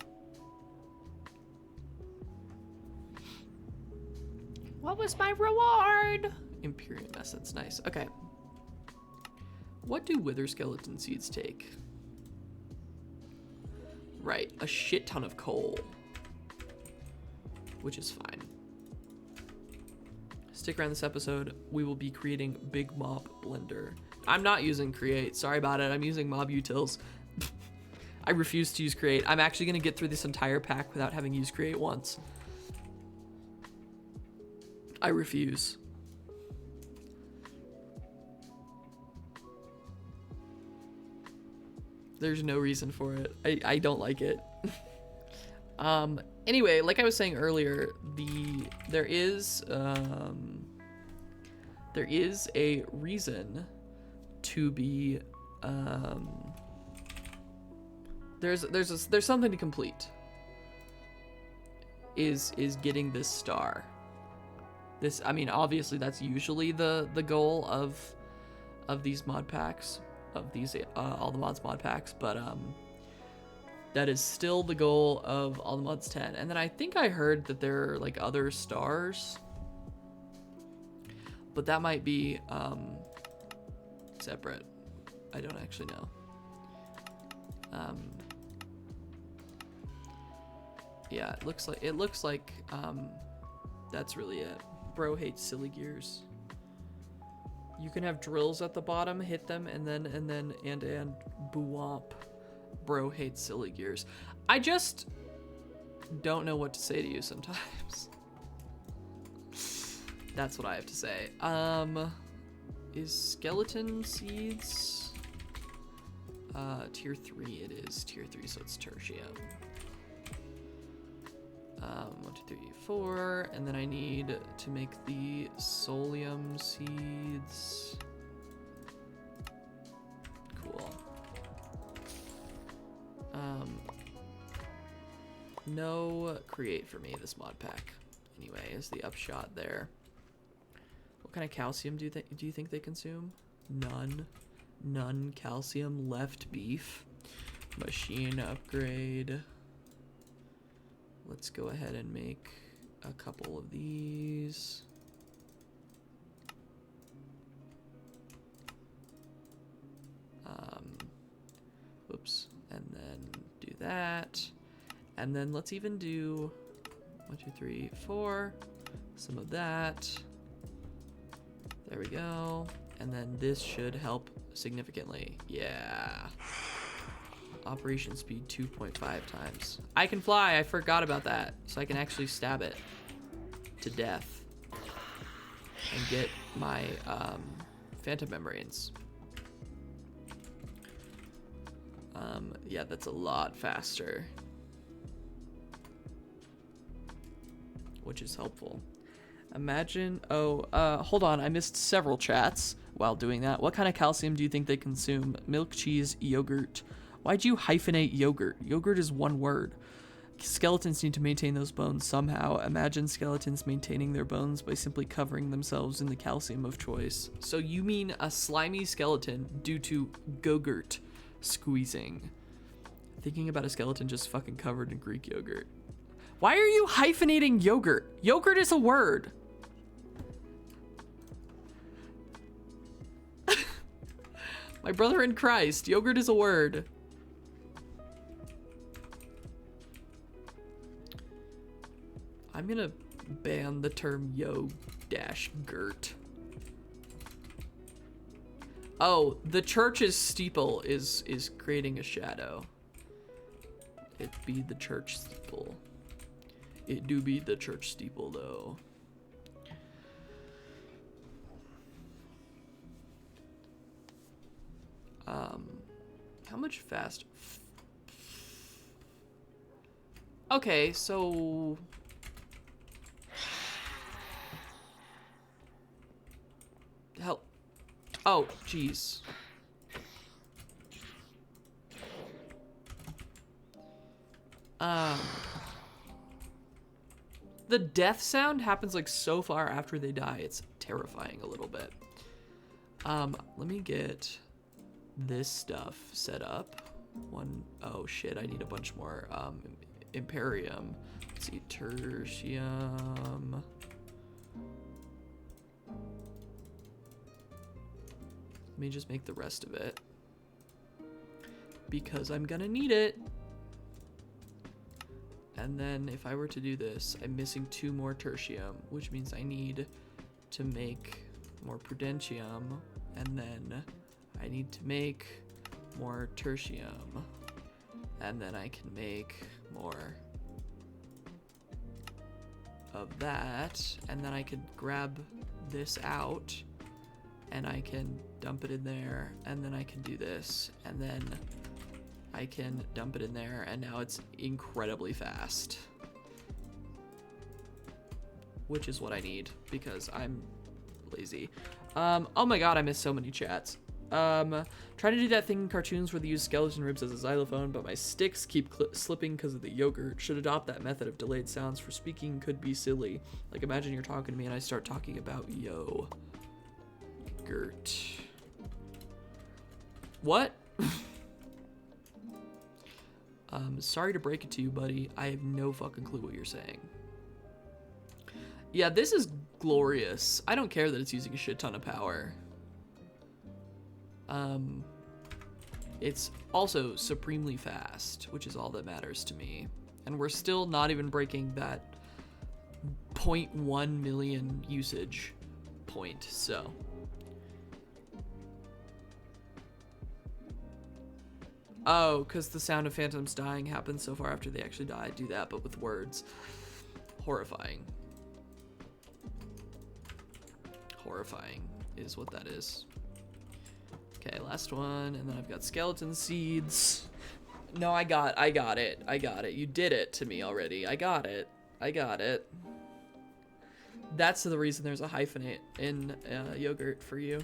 What was my reward? Imperium essence, nice. Okay. What do wither skeleton seeds take? Right, a shit ton of coal, which is fine. stick around this episode, we will be creating Big Mop Blender. I'm not using Create. Sorry about it. I'm using Mob Utils. I refuse to use Create. I'm actually going to get through this entire pack without having used Create once. I refuse. There's no reason for it. I don't like it. Anyway, like I was saying earlier, there is a reason to be there's something to complete. Is getting this star. This, I mean, obviously that's usually the goal of these mod packs, of these all the mods mod packs, but that is still the goal of All the Mods 10. And then I think I heard that there are like other stars, but that might be separate. I don't actually know. Yeah, it looks like that's really it. Bro hates silly gears. You can have drills at the bottom, hit them, and boomp. Bro hates silly gears. I just don't know what to say to you sometimes. That's what I have to say. Is skeleton seeds? Tier 3 it is. Tier 3, so it's tertium. 1, 2, 3, 4, and then I need to make the solium seeds. Cool. No create for me this mod pack. Anyway, is the upshot there. What kind of calcium do you think they consume? None calcium left beef. Machine upgrade. Let's go ahead and make a couple of these. Oops, and then do that. And then let's even do 1, 2, 3, 4. Some of that. There we go. And then this should help significantly. Yeah. Operation speed 2.5 times. I can fly. I forgot about that. So I can actually stab it to death and get my phantom membranes. Yeah, that's a lot faster, which is helpful. Imagine, hold on, I missed several chats while doing that. What kind of calcium do you think they consume? Milk, cheese, yogurt. Why'd you hyphenate yogurt? Yogurt is one word. Skeletons need to maintain those bones somehow. Imagine skeletons maintaining their bones by simply covering themselves in the calcium of choice. So you mean a slimy skeleton due to Go-Gurt squeezing. Thinking about a skeleton just fucking covered in Greek yogurt. Why are you hyphenating yogurt? Yogurt is a word. My brother in Christ, yogurt is a word. I'm gonna ban the term yo-gurt. Oh, the church's steeple is creating a shadow. It be the church steeple. It do be the church steeple though. How much fast? Okay, so help. Oh, jeez. The death sound happens like so far after they die. It's terrifying a little bit. Let me get this stuff set up. Oh shit, I need a bunch more Imperium. Let's see, tertium. Let me just make the rest of it, because I'm gonna need it. And then if I were to do this, I'm missing 2 more tertium, which means I need to make more prudentium, and then I need to make more tertium, and then I can make more of that, and then I can grab this out and I can dump it in there, and then I can do this, and then I can dump it in there, and now it's incredibly fast, which is what I need because I'm lazy. Oh my god, I missed so many chats. Trying to do that thing in cartoons where they use skeleton ribs as a xylophone, but my sticks keep slipping because of the yogurt. Should adopt that method of delayed sounds for speaking. Could be silly. Like, imagine you're talking to me and I start talking about yogurt. What? Sorry to break it to you, buddy. I have no fucking clue what you're saying. Yeah, this is glorious. I don't care that it's using a shit ton of power. It's also supremely fast, which is all that matters to me. And we're still not even breaking that 0.1 million usage point, so. Oh, because the sound of phantoms dying happens so far after they actually die. I do that, but with words. Horrifying. Horrifying is what that is. Okay, last one, and then I've got skeleton seeds. No, I got it. You did it to me already. I got it. That's the reason there's a hyphenate in yogurt for you.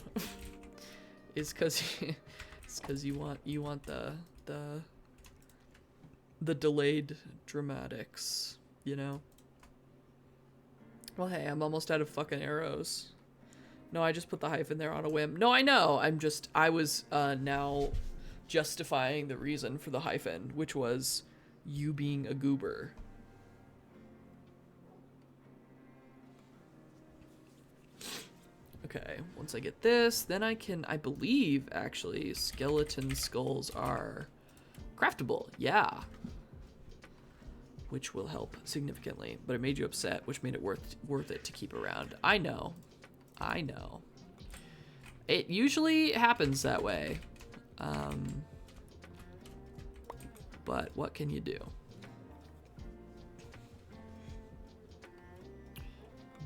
Is because you want the delayed dramatics, you know? Well, hey, I'm almost out of fucking arrows. No, I just put the hyphen there on a whim. No, I know. I was now justifying the reason for the hyphen, which was you being a goober. Okay, once I get this, then I believe, actually, skeleton skulls are craftable. Yeah. Which will help significantly, but it made you upset, which made it worth it to keep around. I know. It usually happens that way. But what can you do?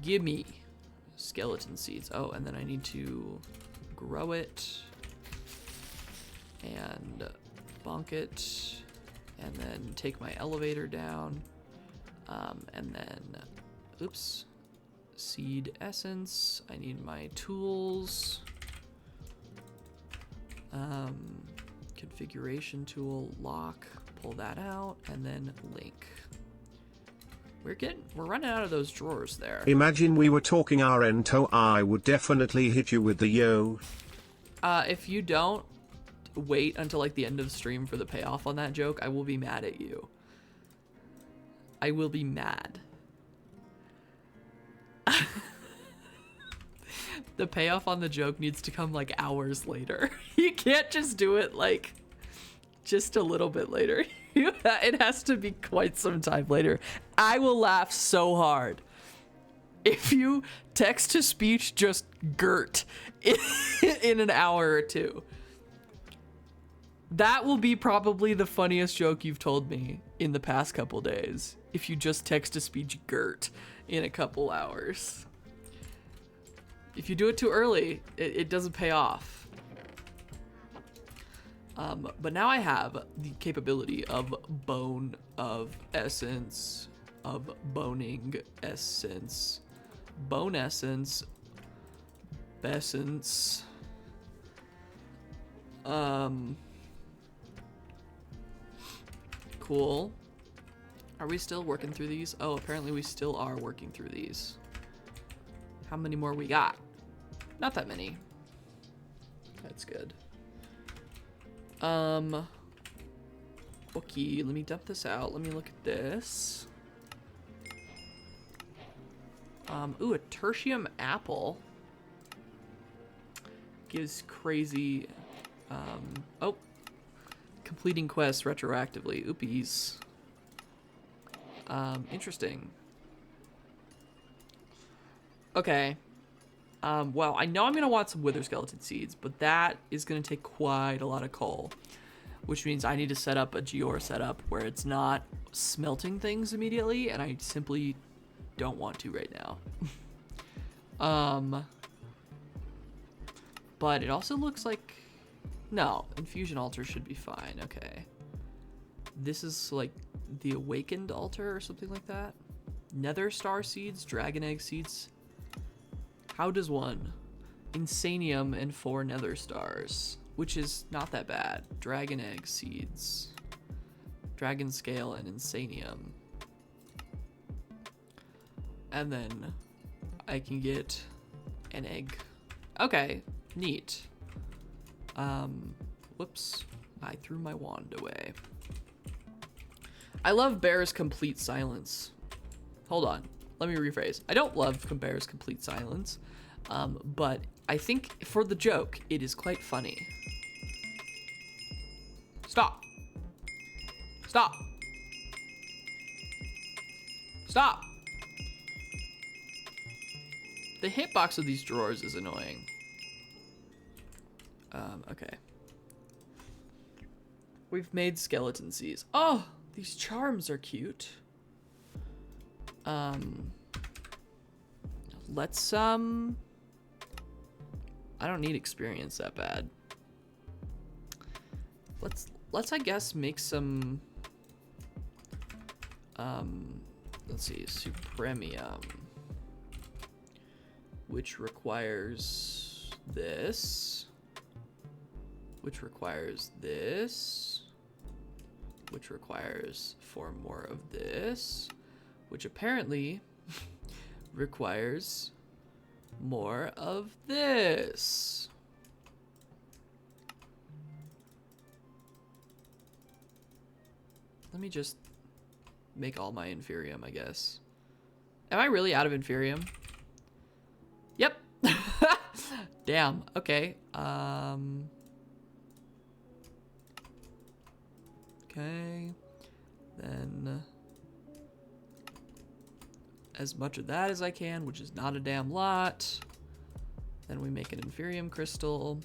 Gimme skeleton seeds. Oh, and then I need to grow it and bonk it and then take my elevator down. And then, oops. Seed essence. I need my tools. Configuration tool, lock, pull that out, and then link. We're running out of those drawers there. Imagine we were talking Arento, I would definitely hit you with the yo. If you don't wait until like the end of the stream for the payoff on that joke, I will be mad at you. I will be mad. The payoff on the joke needs to come like hours later. You can't just do it like just a little bit later. It has to be quite some time later. I will laugh so hard if you text to speech just Gert in an hour or two. That will be probably the funniest joke you've told me in the past couple days. If you just text to speech Gert in a couple hours. If you do it too early, it doesn't pay off. But now I have the capability of bone of essence, of boning essence, bone essence, essence. Cool. Are we still working through these? Oh, apparently we still are working through these. How many more we got? Not that many. That's good. Okay, let me dump this out. Let me look at this. Ooh, a tertium apple. Gives crazy, oh. Completing quests retroactively. Oopies. Interesting. Okay. Well, I know I'm going to want some wither skeleton seeds, but that is going to take quite a lot of coal, which means I need to set up a Geor setup where it's not smelting things immediately, and I simply don't want to right now. But it also looks like... No, infusion altar should be fine. Okay. This is like the awakened altar or something like that. Nether star seeds, dragon egg seeds. How does one? Insanium and 4 nether stars, which is not that bad. Dragon egg seeds, dragon scale, and insanium. And then I can get an egg. Okay, neat. Whoops, I threw my wand away. I love Bear's complete silence. Hold on, let me rephrase. I don't love Bear's complete silence, but I think for the joke, it is quite funny. Stop. Stop. Stop. The hitbox of these drawers is annoying. Okay. We've made skeleton seeds. Oh, these charms are cute. Let's, I don't need experience that bad. Let's, I guess, make some, let's see, supremium, which requires this, which requires this, which requires 4 more of this, which apparently requires more of this. Let me just make all my inferium, I guess. Am I really out of inferium? Yep. Damn. Okay. Okay. Then as much of that as I can, which is not a damn lot. Then we make an inferium crystal,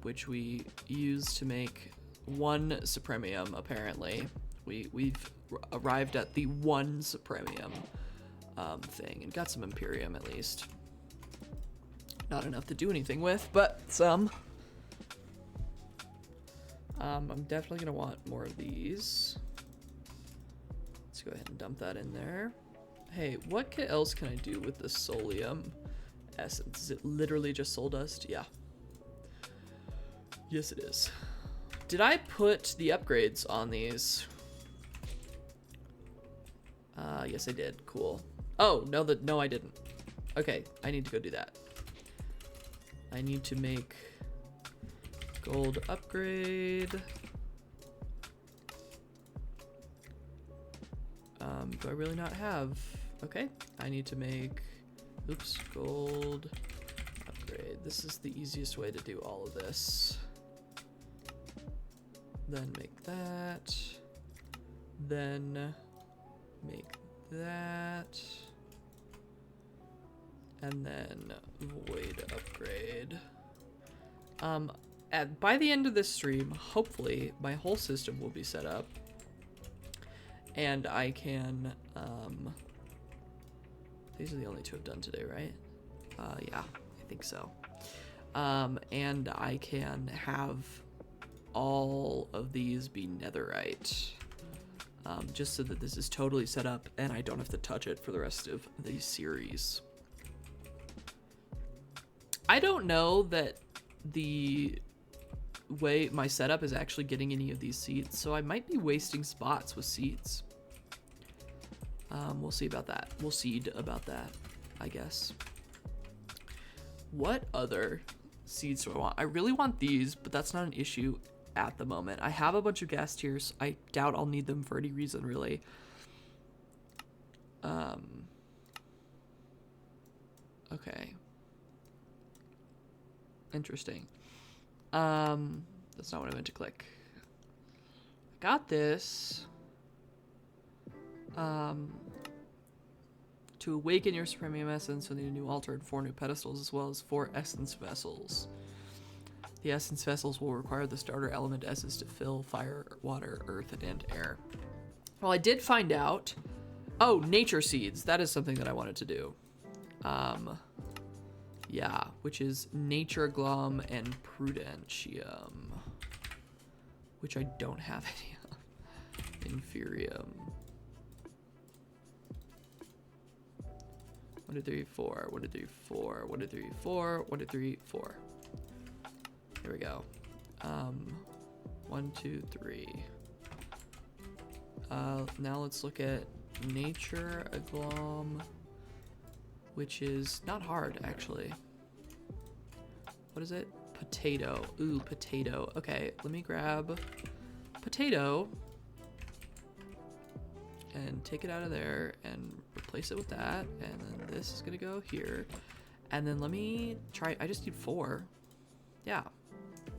which we use to make 1 supremium, apparently. We've arrived at the 1 supremium thing, and got some imperium at least. Not enough to do anything with, but some. I'm definitely gonna want more of these. Let's go ahead and dump that in there. Hey, what else can I do with the solium essence? Is it literally just soul dust? Yeah. Yes, it is. Did I put the upgrades on these? Yes, I did. Cool. Oh, no, I didn't. Okay, I need to go do that. I need to make gold upgrade. Do I really not have? Okay, I need to make, oops, gold upgrade. This is the easiest way to do all of this. Then make that. Then make that. And then void upgrade. By the end of this stream, hopefully my whole system will be set up. And I can, these are the only 2 I've done today, right? Yeah, I think so. And I can have all of these be netherite. Just so that this is totally set up and I don't have to touch it for the rest of the series. I don't know that the way my setup is actually getting any of these seeds, so I might be wasting spots with seeds. We'll see about that. We'll seed about that, I guess. What other seeds do I want? I really want these, but that's not an issue at the moment. I have a bunch of gas tiers. I doubt I'll need them for any reason, really. Okay. Interesting. That's not what I meant to click. Got this. To awaken your Supremium Essence, you'll need a new altar and 4 new pedestals, as well as 4 Essence Vessels. The Essence Vessels will require the starter element S's to fill fire, water, earth, and air. Well, I did find out... Oh, Nature Seeds. That is something that I wanted to do. Yeah, which is Nature Glom and Prudentium. Which I don't have any of. Inferium. 1, 2, 3, 4. 1, 2, 3, 4. 1, 2, 3, 4. 1, 2, 3, 4. Here we go. 1, 2, 3. Now let's look at Nature Aglom, which is not hard, actually. What is it? Potato. Ooh, potato. Okay, let me grab potato and take it out of there and replace it with that. And then this is gonna go here. And then let me try, I just need 4. Yeah,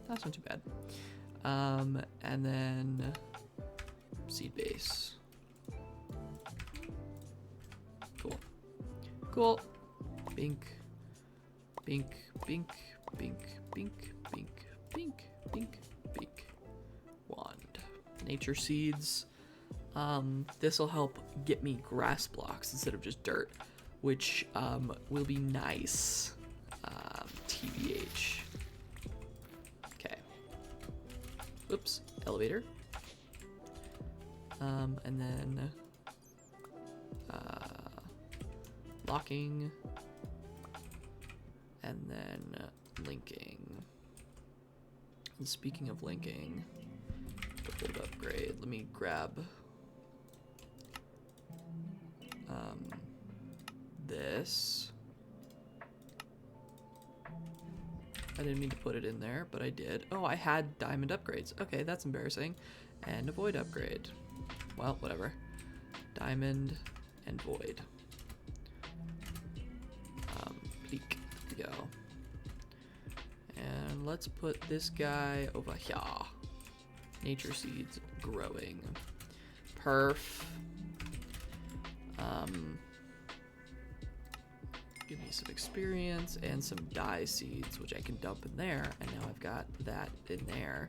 that's not too bad. And then seed base. Cool. Cool. Bink. Bink. Bink. Bink. Bink. Bink. Bink. Bink. Bink. Wand. Nature seeds. This will help get me grass blocks instead of just dirt, which will be nice. TBH. Okay. Oops. Elevator. And then locking, and then linking. And speaking of linking, build upgrade. Let me grab this. I didn't mean to put it in there, but I did. Oh, I had diamond upgrades. Okay, that's embarrassing. And a void upgrade. Well, whatever. Diamond and void. Peak. There we go. And let's put this guy over here. Nature seeds growing. Perf. Give me some experience and some dye seeds, which I can dump in there. And now I've got that in there.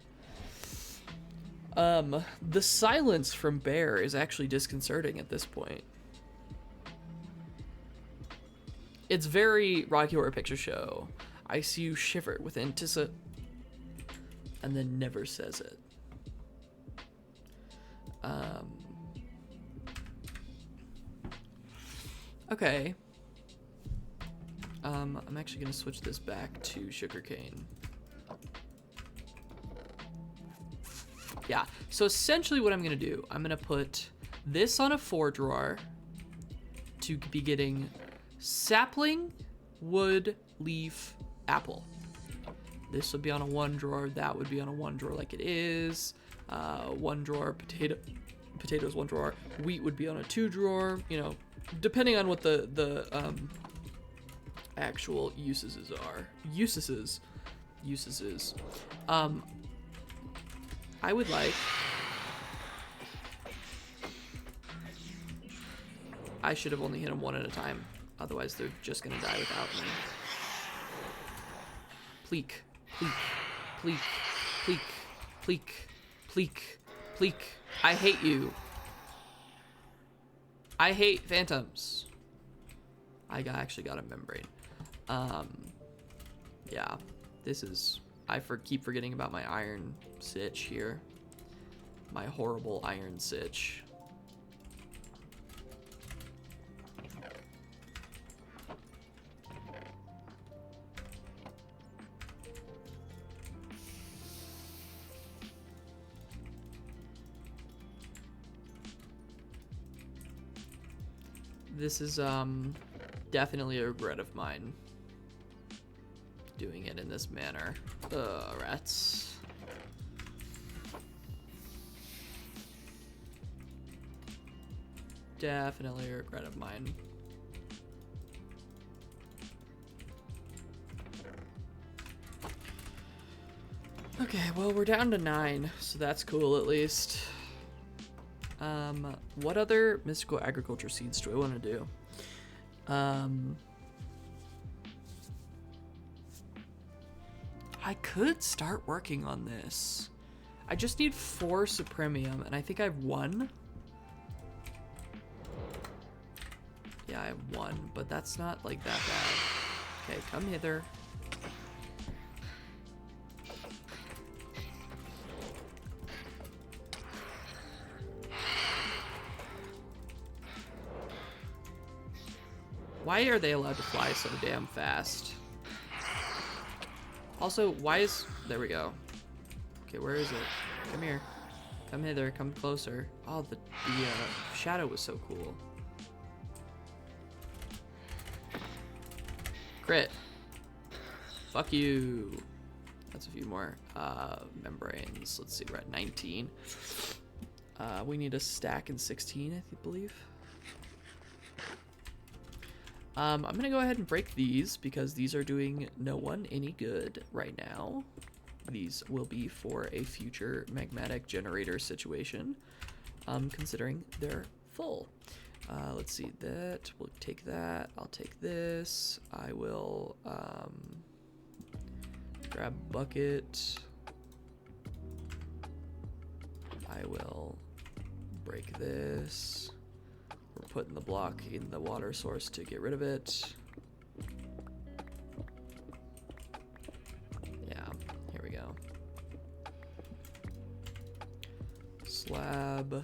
The silence from Bear is actually disconcerting at this point. It's very Rocky Horror Picture Show. I see you shiver with anticipation, and then never says it. Okay. I'm actually gonna switch this back to sugarcane. Yeah, so essentially what I'm gonna do, I'm gonna put this on a 4 drawer to be getting sapling, wood, leaf, apple. This would be on a 1 drawer, that would be on a 1 drawer like it is. 1 drawer, potatoes 1 drawer, wheat would be on a 2 drawer, you know, depending on what the actual uses are. I would like... I should have only hit them 1 at a time. Otherwise, they're just gonna die without me. Pleek. Pleek. Pleek. Pleek. Pleek. Pleek. Pleek. I hate you. I hate phantoms. I actually got a membrane. Yeah. This is... I keep forgetting about my iron sitch here. My horrible iron sitch. This is definitely a regret of mine, doing it in this manner. Rats. Definitely a regret of mine. Okay, well, we're down to 9, so that's cool at least. What other mystical agriculture seeds do I want to do? I could start working on this. I just need 4 Supremium, and I think I have 1. Yeah, I have 1, but that's not like that bad. Okay, come hither. Why are they allowed to fly so damn fast? Also, why is... There we go. Okay, where is it? Come here. Come hither. Come closer. Oh, the shadow was so cool. Crit. Fuck you. That's a few more. Membranes. Let's see, we're at 19. We need a stack in 16, I believe. I'm gonna go ahead and break these because these are doing no one any good right now. These will be for a future magmatic generator situation, considering they're full. Let's see, that, we'll take that, I'll take this, I will grab bucket, I will break this. We're putting the block in the water source to get rid of it. Yeah, here we go. Slab. There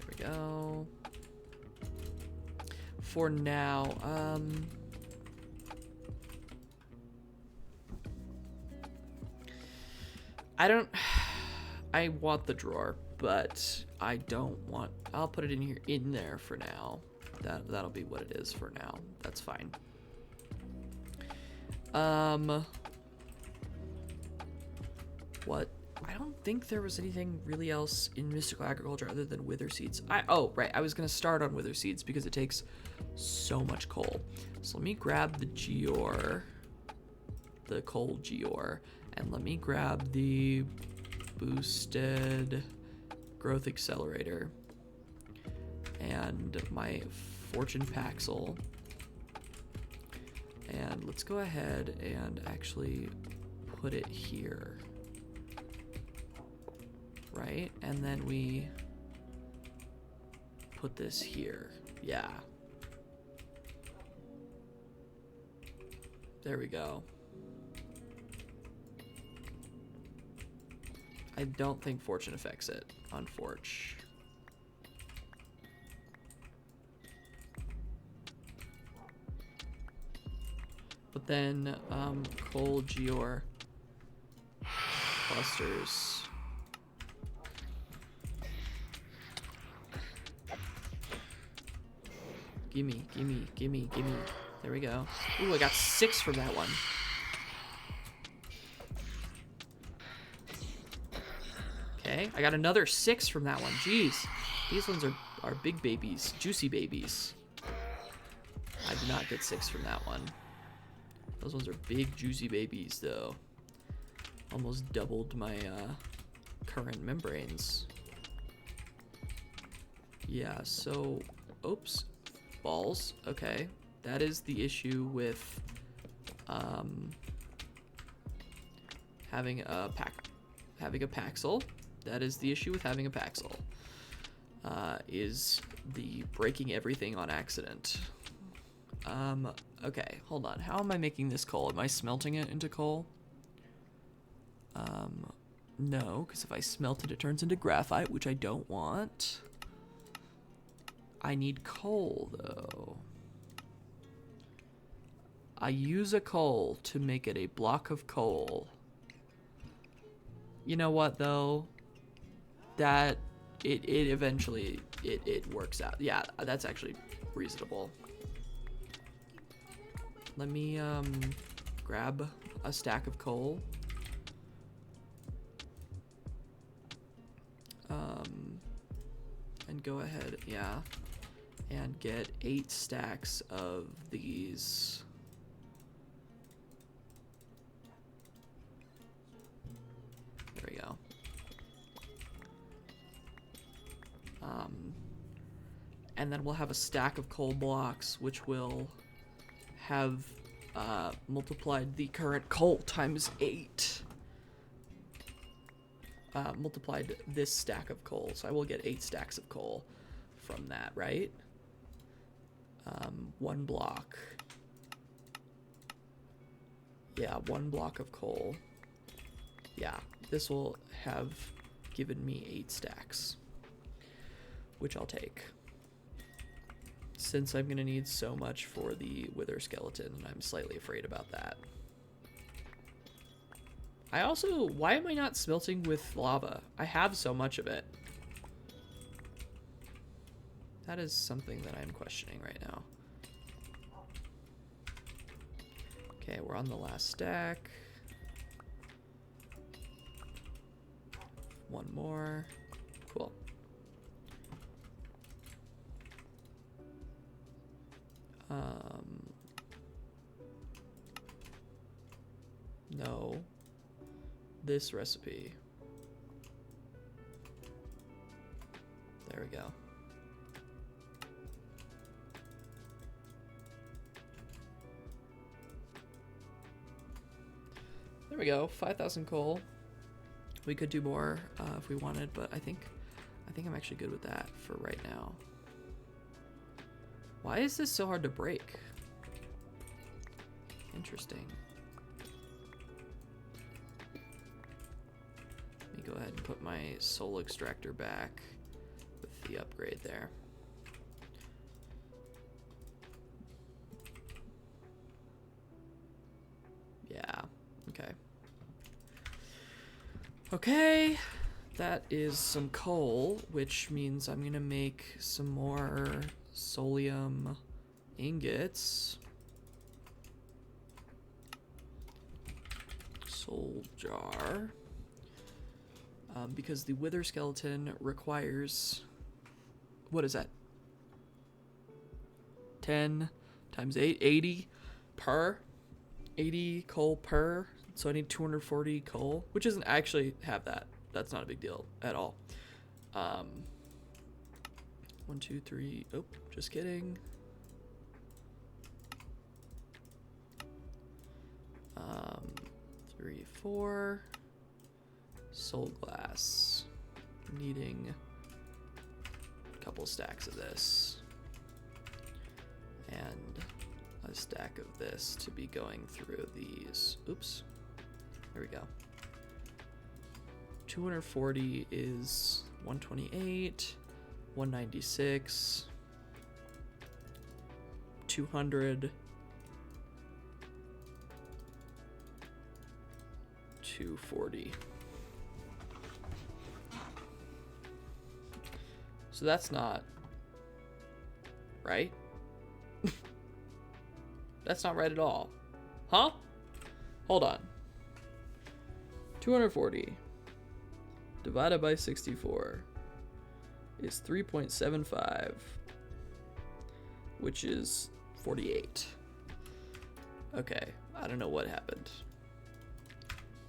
we go. For now, I want the drawer, but I don't want, I'll put it in there for now. That'll be what it is for now. That's fine. What? I don't think there was anything really else in mystical agriculture other than wither seeds. Oh, right. I was going to start on wither seeds because it takes so much coal. So let me grab the Geor, the coal Geor, and let me grab the boosted growth accelerator and my fortune paxel. And let's go ahead and actually put it here. Right? And then we put this here. Yeah. There we go. I don't think fortune affects it on Forge. But then coal Geor clusters. Gimme, gimme, gimme, gimme. There we go. Ooh, I got 6 from that one. Okay, I got another 6 from that one. Jeez. These ones are big babies. Juicy babies. I did not get 6 from that one. Those ones are big, juicy babies, though. Almost doubled my current membranes. Yeah, so... Oops. Balls. Okay. That is the issue with having a Paxel. That is the issue with having a Paxel. Is the breaking everything on accident. Okay, hold on. How am I making this coal? Am I smelting it into coal? No, because if I smelt it, it turns into graphite, which I don't want. I need coal, though. I use a coal to make it a block of coal. You know what, though? That, it eventually, it works out. Yeah, that's actually reasonable. Let me, grab a stack of coal. And go ahead, yeah. And get 8 stacks of these. There we go. And then we'll have a stack of coal blocks, which will have multiplied the current coal times 8. Multiplied this stack of coal. So I will get 8 stacks of coal from that, right? 1 block. Yeah, 1 block of coal. Yeah, this will have given me 8 stacks, which I'll take. Since I'm going to need so much for the wither skeleton, I'm slightly afraid about that. I also, why am I not smelting with lava? I have so much of it. That is something that I'm questioning right now. Okay, we're on the last stack. 1 more. Cool. No. This recipe. There we go. There we go. 5,000 coal. We could do more if we wanted, but I think I'm actually good with that for right now. Why is this so hard to break? Interesting. Let me go ahead and put my soul extractor back with the upgrade there. Yeah, okay. Okay, that is some coal, which means I'm gonna make some more solium ingots. Soul jar. Because the wither skeleton requires, what is that? 10 times 8, 80 per. 80 coal per. So I need 240 coal, which doesn't actually have that. That's not a big deal at all. 1, 2, 3. Oh, just kidding. 3, 4. Soul glass. Needing a couple stacks of this. And a stack of this to be going through these. Oops. There we go. 240 is 128, 196, 200, 240. So that's not right. That's not right at all. Huh? Hold on. 240 divided by 64 is 3.75, which is 48. Okay, I don't know what happened.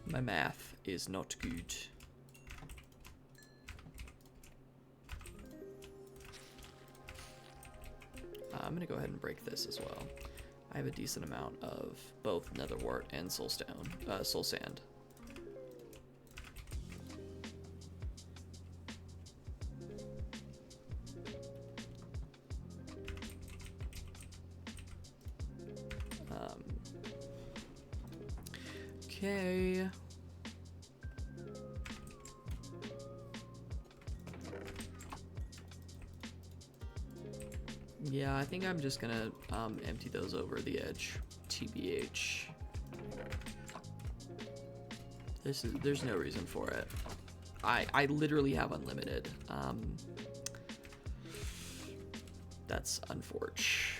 My math is not good. I'm gonna go ahead and break this as well. I have a decent amount of both nether wart and soul stone, soul sand. Okay. Yeah, I think I'm just gonna empty those over the edge. TBH. There's no reason for it. I literally have unlimited. That's unfortunate.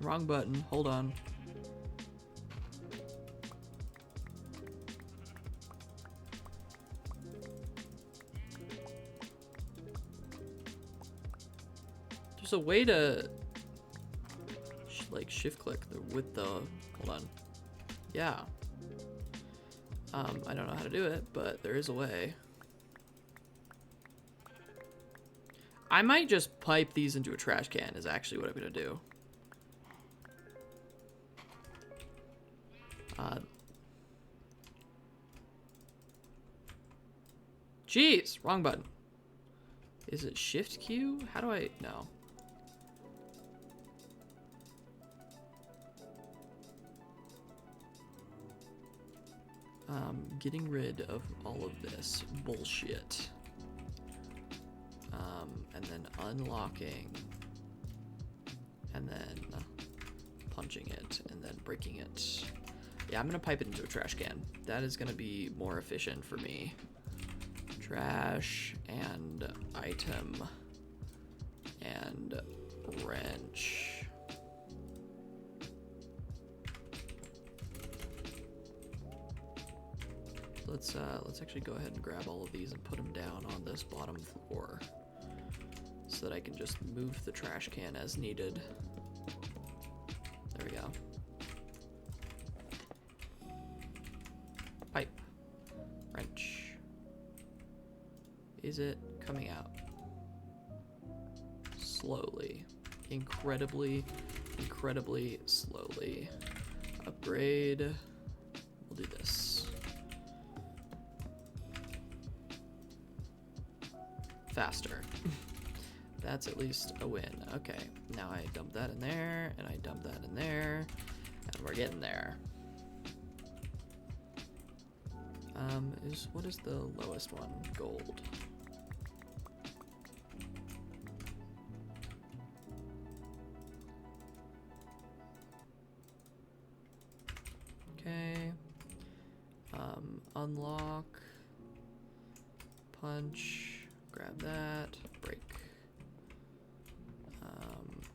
Wrong button. Hold on. There's a way to like shift click with the, hold on. Yeah. I don't know how to do it, but there is a way. I might just pipe these into a trash can is actually what I'm gonna do. Jeez, wrong button. Is it shift Q? How do I, no. Getting rid of all of this bullshit. And then unlocking. And then punching it. And then breaking it. Yeah, I'm gonna pipe it into a trash can. That is gonna be more efficient for me. Trash and item and wrench. Let's actually go ahead and grab all of these and put them down on this bottom floor so that I can just move the trash can as needed. There we go. Pipe. Wrench. Is it coming out? Slowly. Incredibly slowly. Upgrade. We'll do this. Faster. That's at least a win. Okay, now I dump that in there, and I dump that in there, and we're getting there. What is the lowest one? Gold. Okay. Unlock. Punch. Grab that. Break.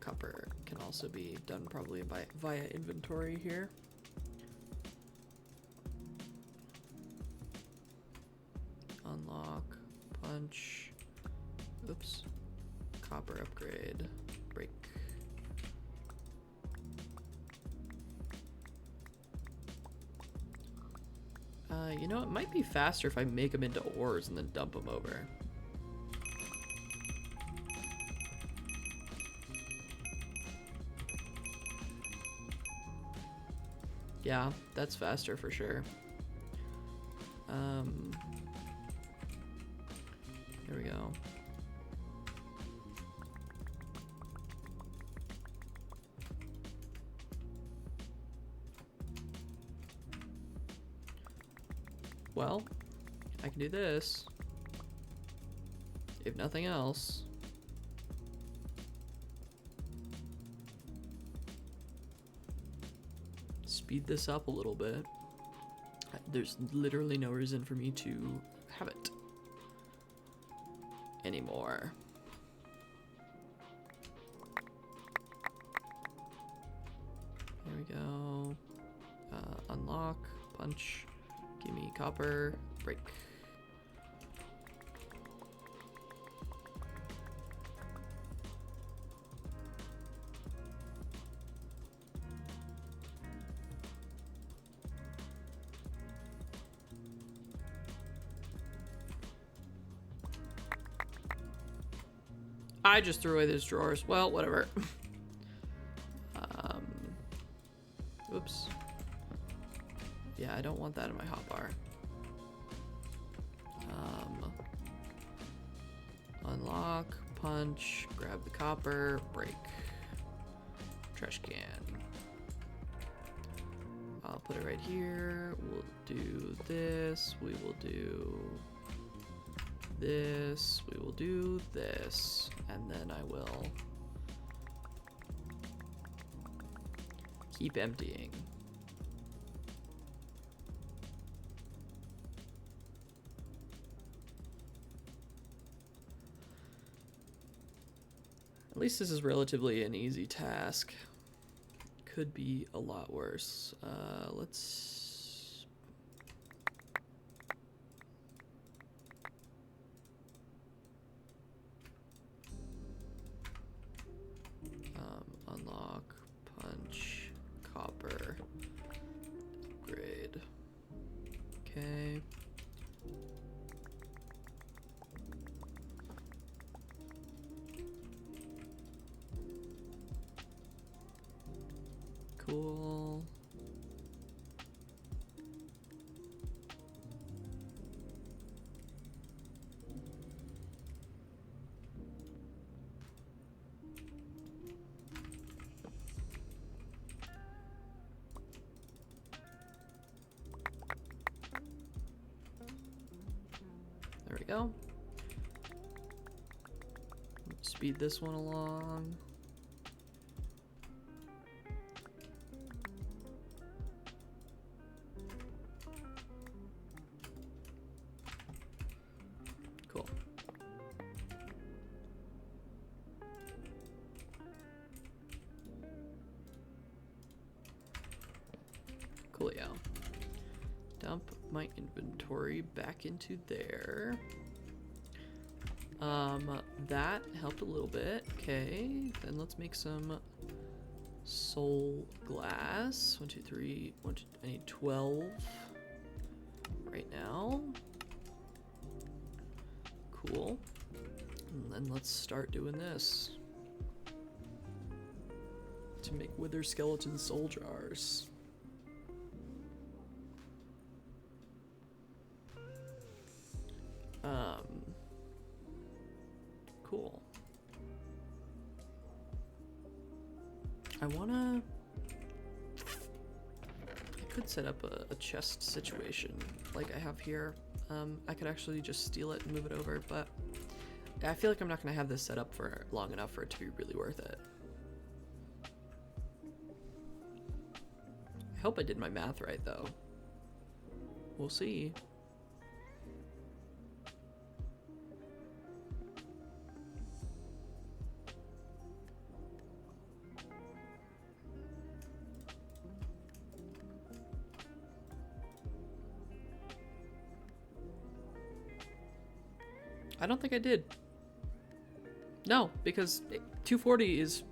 Copper can also be done probably via inventory here. Unlock. Punch. Oops. Copper upgrade. Break. You know, it might be faster if I make them into ores and then dump them over. Yeah, that's faster for sure. Here we go. Well, I can do this. If nothing else. Speed this up a little bit. There's literally no reason for me to have it anymore. There we go. Unlock, punch, give me copper, break. I just threw away those drawers. Well, whatever. Oops. Yeah, I don't want that in my hotbar. Unlock, punch, grab the copper, break. Trash can. I'll put it right here. We'll do this. We will do this. We will do this. And then I will keep emptying. At least this is relatively an easy task. could be a lot worse. Let's... unlock, punch, copper, upgrade. Okay. Cool. There we go. Speed this one along. Cool. Coolio. Dump my inventory back into there. That helped a little bit. Okay, then let's make some soul glass. 1, 2, 3. I need 12 right now. Cool. And then let's start doing this. To make wither skeleton soul jars. Cool. I could set up a chest situation like I have here. I could actually just steal it and move it over, but I feel like I'm not gonna have this set up for long enough for it to be really worth it. I hope I did my math right though. We'll see. I don't think I did. No, because 240 is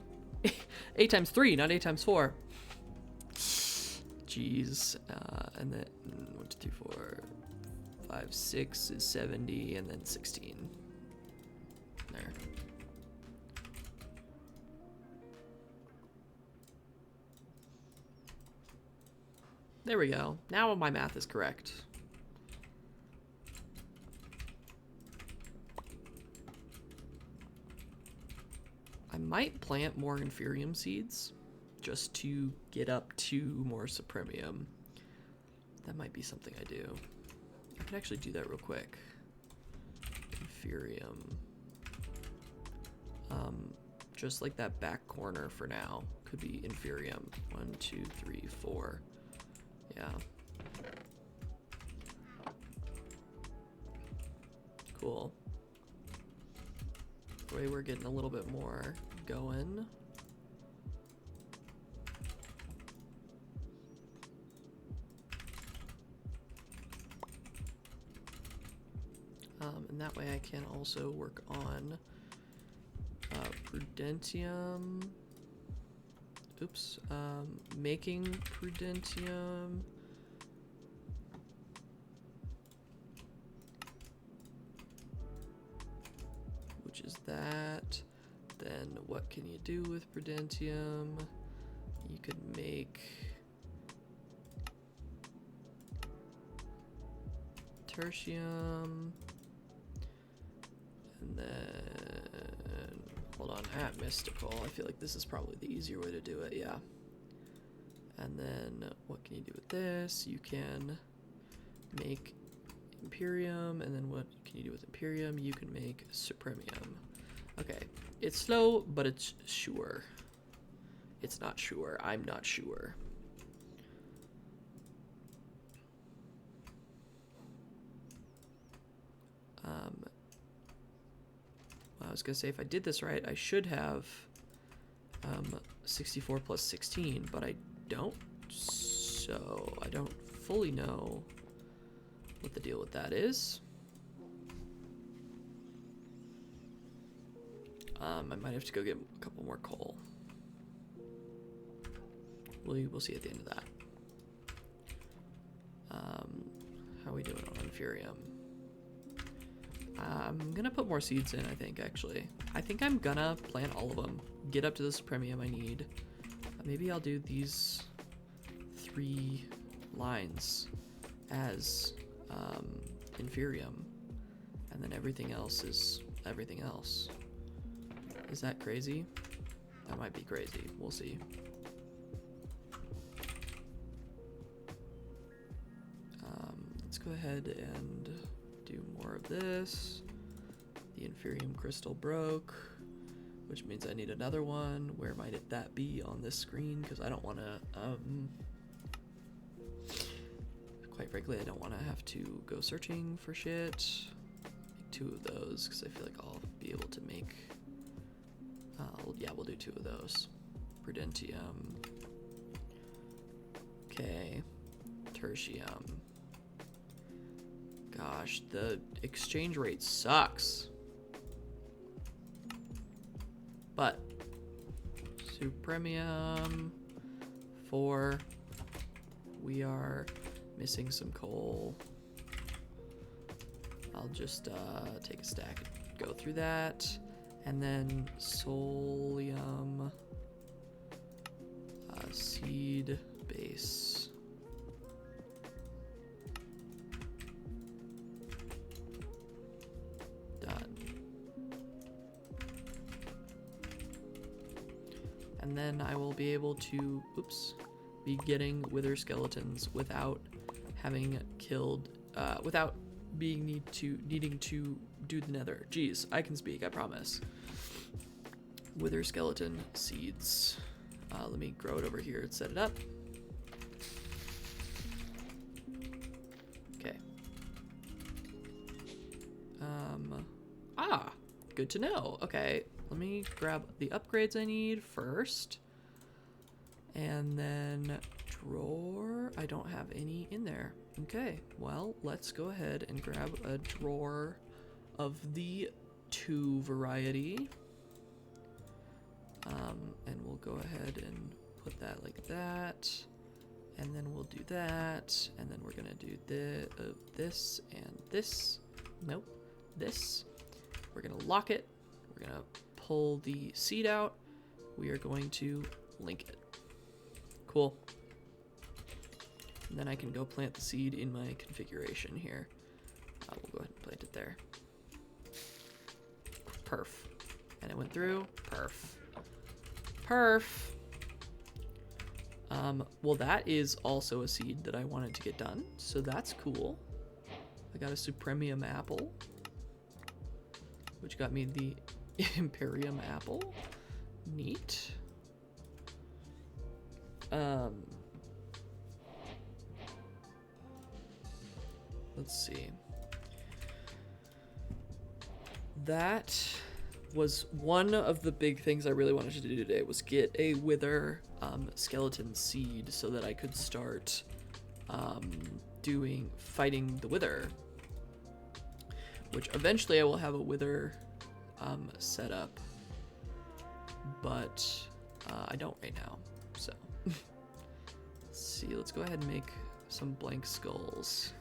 8 times 3, not 8 times 4. Jeez. And then 1, 2, 3, 4, 5, 6 is 70, and then 16. There. There we go. Now my math is correct. I might plant more Inferium seeds just to get up to more Supremium. That might be something I do. I could actually do that real quick. Inferium. Just like that back corner for now could be Inferium. 1, 2, 3, 4. Yeah. Cool. Way we're getting a little bit more going. And that way I can also work on Prudentium. Oops. Making Prudentium. Which is that. Then what can you do with Prudentium? You could make Tertium. And then, hold on, at Mystical. I feel like this is probably the easier way to do it, yeah. And then what can you do with this? You can make Imperium, and then what can you do with Imperium? You can make Supremium. Okay, it's slow, but it's sure. It's not sure. I'm not sure. I was gonna say if I did this right, I should have 64 plus 16, but I don't, so I don't fully know what the deal with that is. I might have to go get a couple more coal. We'll see at the end of that. How are we doing on Inferium? I'm gonna put more seeds in, I think, actually. I think I'm gonna plant all of them. Get up to the Supremium I need. Maybe I'll do these 3 lines as Inferium. And then everything else is everything else. Is that crazy? That might be crazy. We'll see. Let's go ahead and do more of this. The Inferium crystal broke, which means I need another one. Where might that be on this screen? Because I don't want to, quite frankly, I don't want to have to go searching for shit. Make 2 of those, because I feel like I'll be able to make, yeah, we'll do 2 of those. Prudentium. Okay. Tertium. Gosh, the exchange rate sucks. But Supremium 4. We are missing some coal. I'll just take a stack and go through that. And then Solium seed base. And then I will be able to, be getting wither skeletons without having killed, without needing to do the nether. Jeez, I can speak, I promise. Wither skeleton seeds. Let me grow it over here and set it up. Okay. Good to know. Okay. Let me grab the upgrades I need first. And then drawer. I don't have any in there. Okay, well, let's go ahead and grab a drawer of the 2 variety. And we'll go ahead and put that like that. And then we'll do that. And then we're gonna do this and this. Nope, this. We're gonna lock it. We're gonna pull the seed out. We are going to link it. Cool. And then I can go plant the seed in my configuration here. We'll go ahead and plant it there. Perf. And it went through. Perf. Perf. Well, that is also a seed that I wanted to get done, so that's cool. I got a Supremium apple, which got me the Imperium apple. Neat. Let's see. That was one of the big things I really wanted to do today, was get a wither skeleton seed so that I could start fighting the wither, which eventually I will have a wither set up, but I don't right now. So let's see, let's go ahead and make some blank skulls,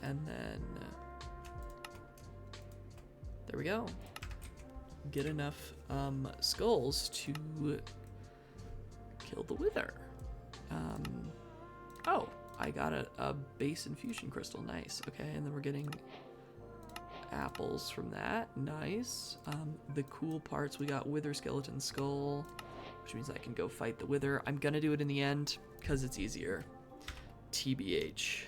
and then there we go. Get enough skulls to kill the wither. Oh, I got a base infusion crystal. Nice. Okay, and then we're getting apples from that. Nice. The cool parts, we got wither skeleton skull, which means I can go fight the wither. I'm gonna do it in the end because it's easier. TBH.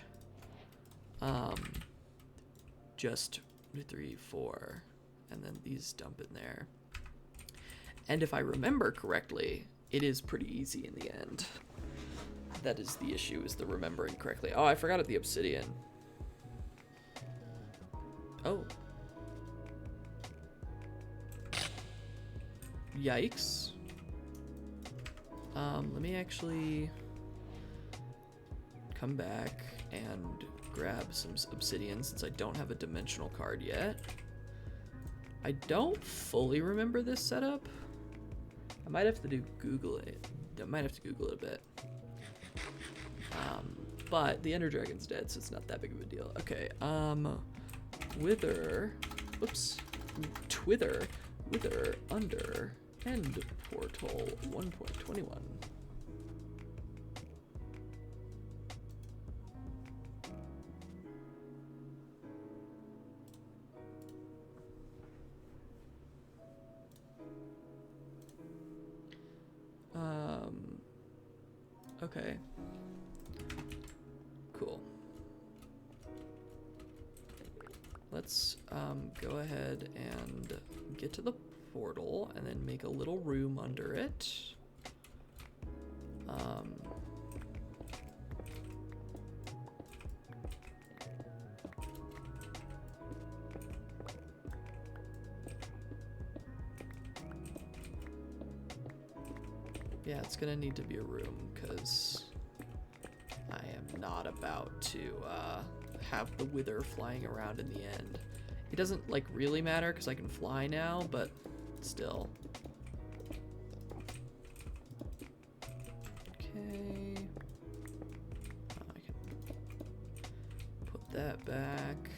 Just 3, 4, and then these dump in there. And if I remember correctly, it is pretty easy in the end. That is the issue, is the remembering correctly. Oh, I forgot the obsidian. Oh. Yikes. Let me actually come back and grab some obsidian since I don't have a dimensional card yet. I don't fully remember this setup. I might have to Google it. I might have to Google it a bit. But the Ender Dragon's dead, so it's not that big of a deal. Okay, wither under end portal 1.21. Okay. Cool. Let's go ahead and get to the portal and then make a little room under it. Yeah, it's gonna need to be a room because I am not about to have the wither flying around in the end. It doesn't like really matter because I can fly now, but still. Okay. I can put that back.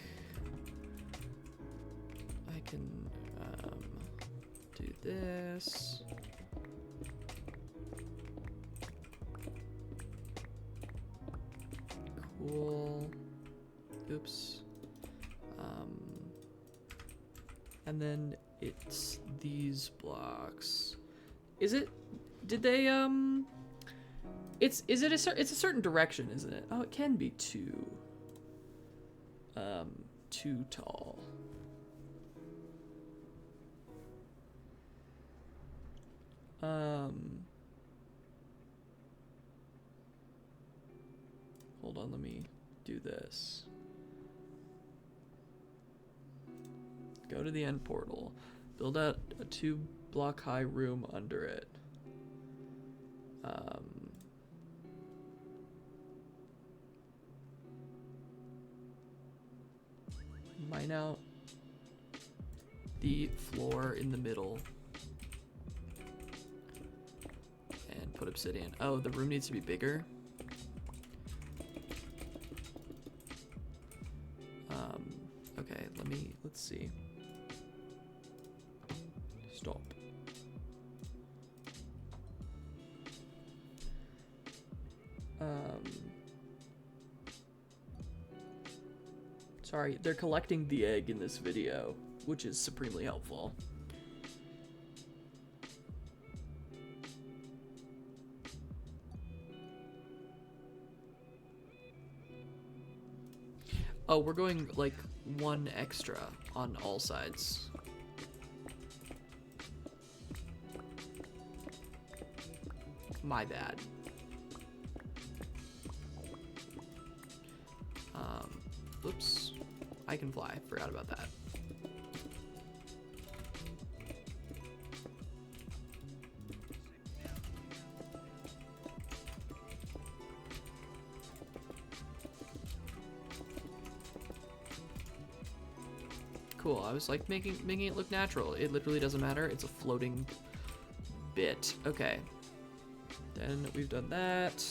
I can do this. Cool. Oops. And then it's these blocks. Is it? Did they? It's a certain direction, isn't it? Oh, it can be too tall. Hold on, let me do this. Go to the end portal. Build out a 2-block high room under it. Mine out the floor in the middle. And put obsidian. Oh, the room needs to be bigger. Okay, let's see. Stop. Sorry, they're collecting the egg in this video, which is supremely helpful. Oh, we're going like 1 extra on all sides. My bad. Oops. I can fly. Forgot about that. Cool. I was like making it look natural. It literally doesn't matter. It's a floating bit. Okay. Then we've done that.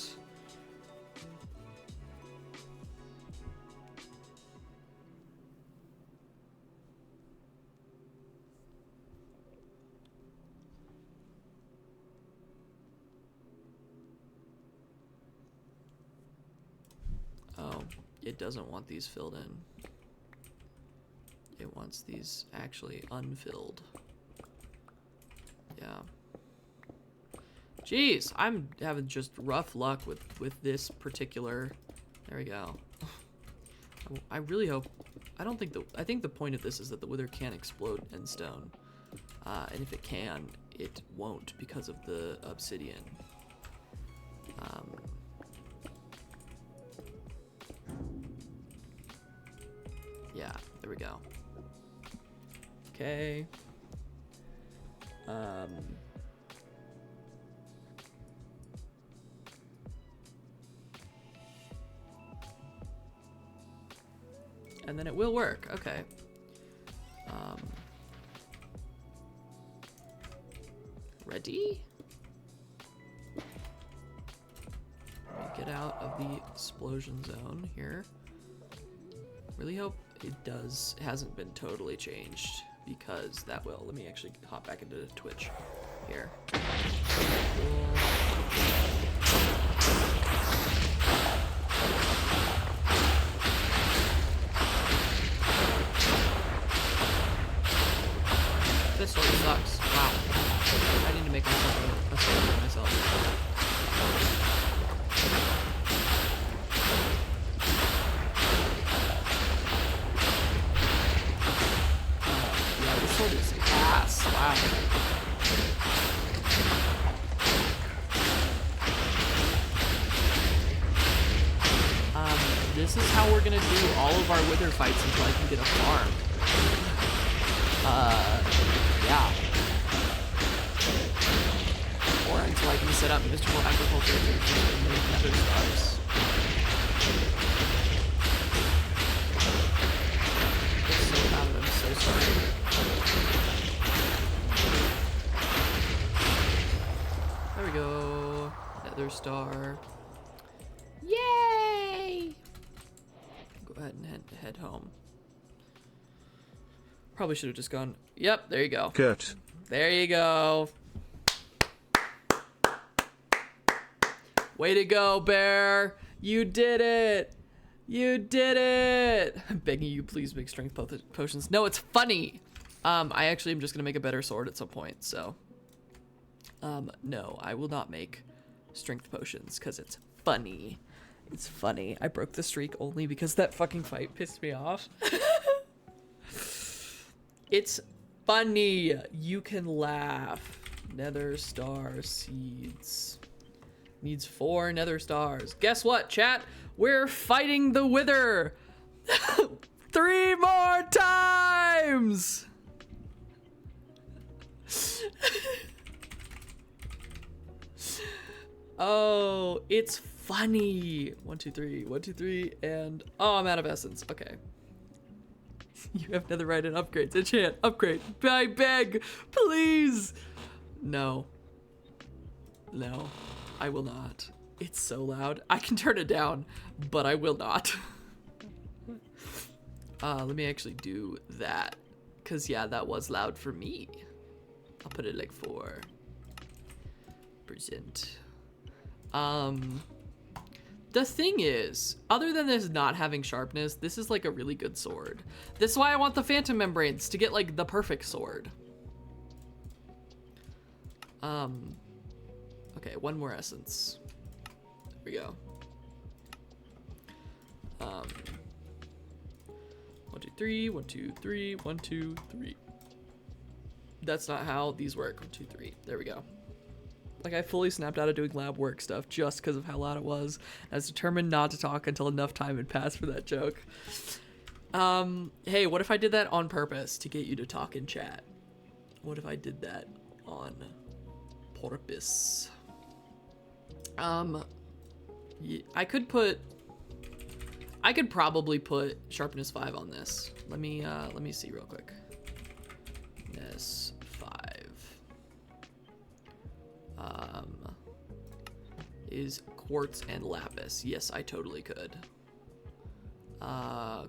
Oh, it doesn't want these filled in. It wants these actually unfilled. Yeah. Jeez, I'm having just rough luck with this particular. There we go. I really hope. I think the point of this is that the wither can't explode in stone, and if it can, it won't because of the obsidian. Yeah, there we go. Okay. And then it will work. Okay. Ready? Get out of the explosion zone here. Really hope it hasn't been totally changed, because that will. Let me actually hop back into Twitch here. This sword sucks. Wow. I need to make myself a sword for myself. Yeah, this sword is ass. Wow. This is how we're gonna do all of our wither fights until I can get a farm. Yeah. Or until I can set up mystical agriculture to make nether stars. It's so loud, I'm so sorry. There we go. Nether star. Yay! Go ahead and head home. Probably should have just gone. Yep, there you go. Kurt. There you go. Way to go, Bear. You did it. You did it. I'm begging you, please make strength potions. No, it's funny. I actually am just going to make a better sword at some point, so. No, I will not make strength potions because it's funny. It's funny. I broke the streak only because that fucking fight pissed me off. It's funny. You can laugh. Nether star seeds. Needs 4 nether stars. Guess what, chat? We're fighting the wither 3 more times. Oh, it's funny. 1, 2, 3. 1, 2, 3. And oh, I'm out of essence. Okay. You have netherite and upgrades. Enchant, upgrade. I beg, please. No. No, I will not. It's so loud. I can turn it down, but I will not. Let me actually do that. Cause yeah, that was loud for me. I'll put it like 4%. The thing is, other than this not having sharpness, this is like a really good sword. This is why I want the phantom membranes, to get like the perfect sword. Okay, 1 more essence. There we go. 1, 2, 3, 1, 2, 3, 1, 2, 3. That's not how these work. 1, 2, 3. There we go. Like, I fully snapped out of doing lab work stuff just because of how loud it was. I was determined not to talk until enough time had passed for that joke. Hey, what if I did that on purpose to get you to talk in chat? What if I did that on purpose? Yeah, I could probably put sharpness 5 on this. Let me see real quick. Ness 5. Is quartz and lapis. Yes, I totally could.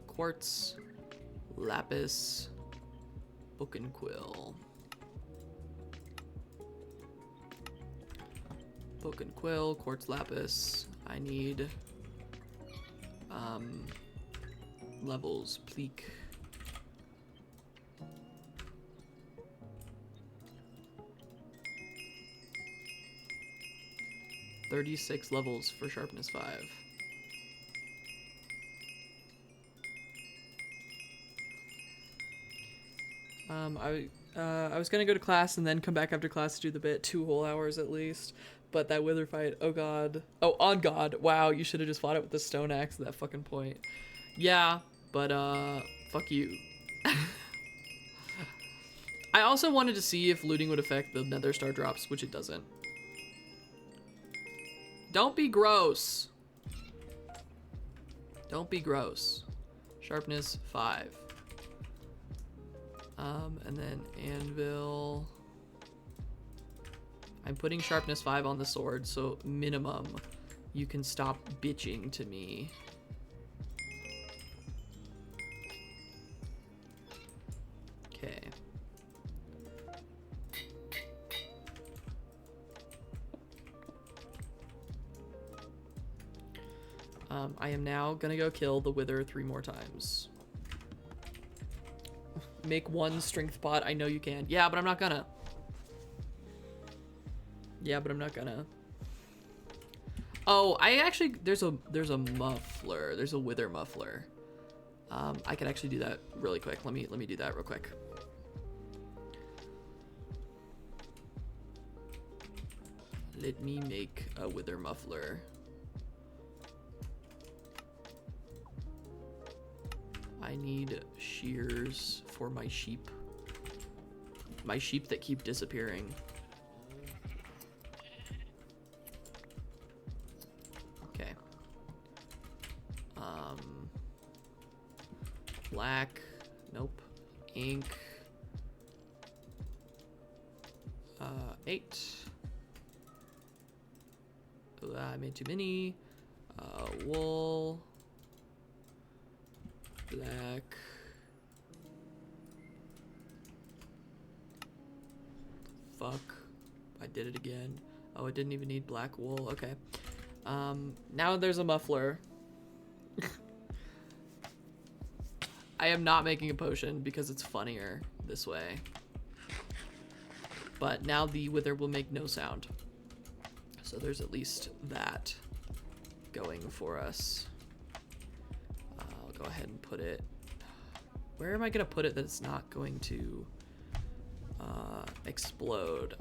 Quartz, lapis, book and quill. Book and quill, quartz, lapis. I need levels, pleek. 36 levels for sharpness 5. I was gonna go to class and then come back after class to do the bit, 2 whole hours at least. But that wither fight, oh god. Oh, on god. Wow, you should have just fought it with the stone axe at that fucking point. Yeah, but fuck you. I also wanted to see if looting would affect the nether star drops, which it doesn't. Don't be gross. Don't be gross. Sharpness 5. And then anvil. I'm putting sharpness 5 on the sword, so minimum you can stop bitching to me. Okay. I am now gonna go kill the wither 3 more times. Make 1 strength pot. I know you can. Yeah, but I'm not gonna. Yeah, but I'm not gonna. Oh, I actually there's a muffler. There's a wither muffler. I could actually do that really quick. Let me do that real quick. Let me make a wither muffler. I need shears for my sheep. My sheep that keep disappearing. Okay. Black. Nope. Ink. 8. I made too many. Wool. Black. Fuck. I did it again. Oh, it didn't even need black wool. Okay. Now there's a muffler. I am not making a potion because it's funnier this way. But now the wither will make no sound. So there's at least that going for us. I'll go ahead and put it. Where am I gonna put it that it's not going to explode?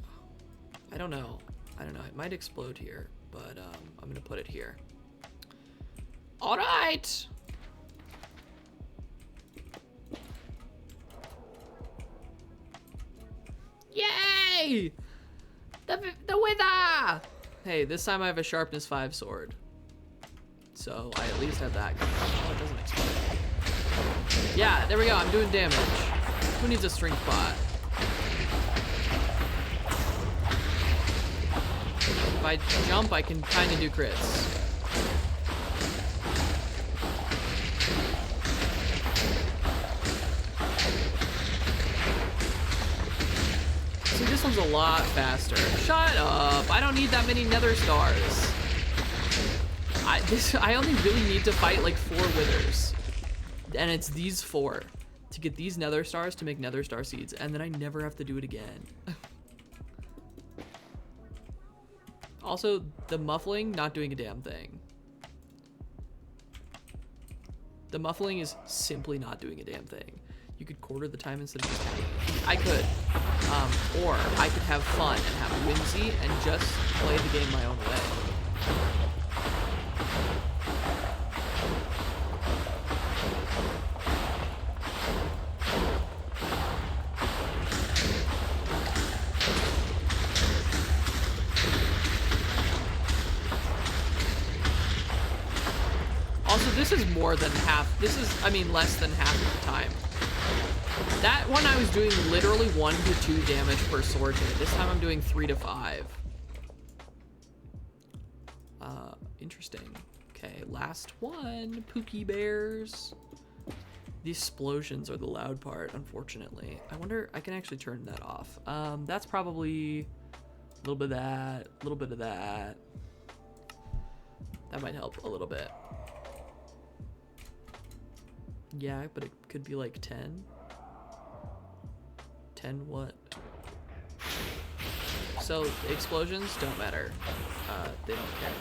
I don't know. It might explode here, but I'm gonna put it here. All right. Yay! The wither! Hey, this time I have a sharpness 5 sword. So I at least have that. Oh, it doesn't explode. Yeah, there we go. I'm doing damage. Who needs a strength pot? If I jump, I can kind of do crits. See, this one's a lot faster. Shut up. I don't need that many nether stars. I only really need to fight like 4 withers. And it's these 4 to get these nether stars to make nether star seeds, and then I never have to do it again. Also, the muffling, not doing a damn thing. The muffling is simply not doing a damn thing. You could quarter the time instead of just having it. I could. Or I could have fun and have whimsy and just play the game my own way. Also, this is more than half. This is, I mean, less than half of the time. That one I was doing literally 1 to 2 damage per sword hit. This time I'm doing 3 to 5. Interesting. Okay, last one. Pookie bears. The explosions are the loud part, unfortunately. I wonder, I can actually turn that off. That's probably a little bit of that, a little bit of that. That might help a little bit. Yeah, but it could be like 10. 10 what? So explosions don't matter. They don't care.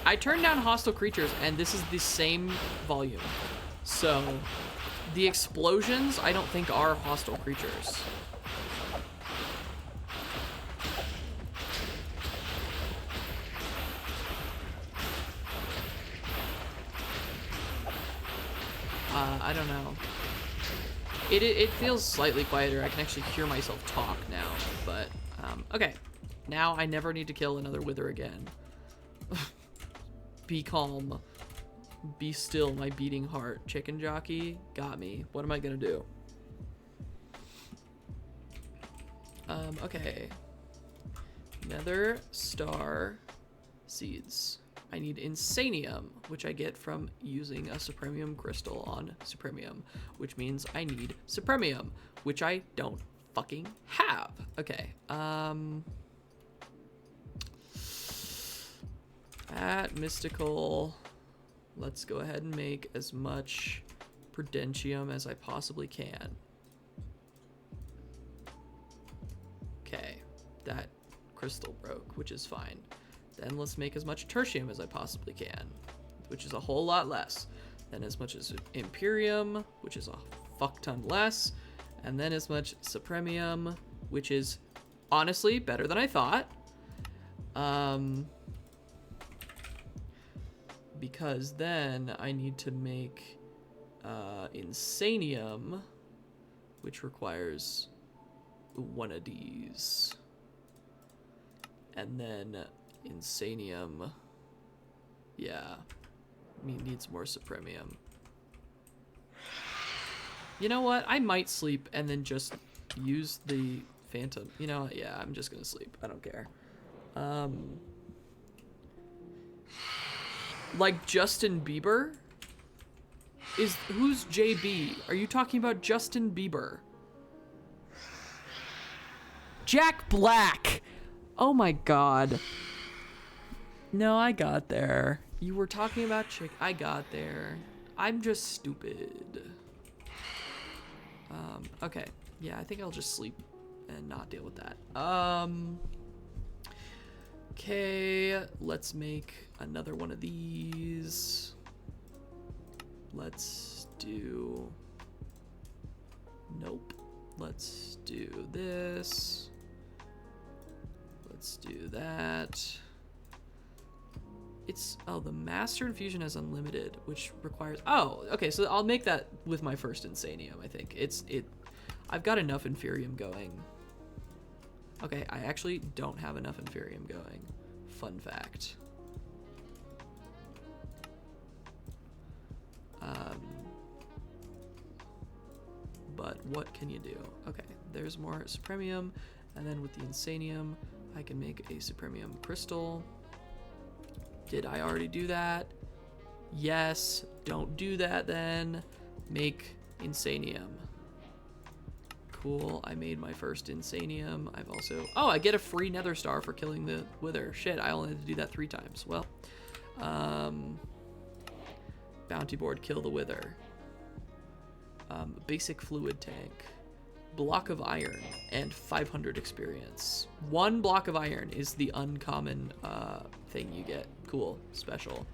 I turned down hostile creatures, and this is the same volume. So the explosions I don't think are hostile creatures. I don't know. It feels slightly quieter. I can actually hear myself talk now, but okay. Now I never need to kill another wither again. Be calm. Be still, my beating heart. Chicken jockey got me. What am I gonna do? Okay. Nether star seeds. I need insanium, which I get from using a supremium crystal on supremium, which means I need supremium, which I don't fucking have. Okay. At mystical, let's go ahead and make as much prudentium as I possibly can. Okay, that crystal broke, which is fine. Then let's make as much tertium as I possibly can, which is a whole lot less. Then as much as imperium, which is a fuck ton less. And then as much supremium, which is honestly better than I thought. Because then I need to make insanium, which requires one of these. And then insanium, yeah, needs more supremium. You know what? I might sleep and then just use the phantom. You know, yeah, I'm just gonna sleep. I don't care. Like Justin Bieber? Who's JB? Are you talking about Justin Bieber? Jack Black! Oh my god. No, I got there. You were talking about I got there. I'm just stupid. Okay. Yeah, I think I'll just sleep and not deal with that. Okay, let's make another one of these. Let's do... Nope. Let's do this. Let's do that. It's... Oh, the Master Infusion has unlimited, which requires... Oh, okay, so I'll make that with my first Insanium, I think. I've got enough Inferium going. Okay, I actually don't have enough Inferium going. Fun fact. But what can you do? Okay, there's more Supremium, and then with the Insanium, I can make a Supremium Crystal. Did I already do that? Yes, don't do that then. Make Insanium. Cool, I made my first Insanium. I've also... Oh, I get a free Nether Star for killing the Wither. Shit, I only had to do that 3 times. Well, bounty board, kill the Wither. Basic fluid tank. Block of iron and 500 experience. 1 block of iron is the uncommon thing you get. Cool, special.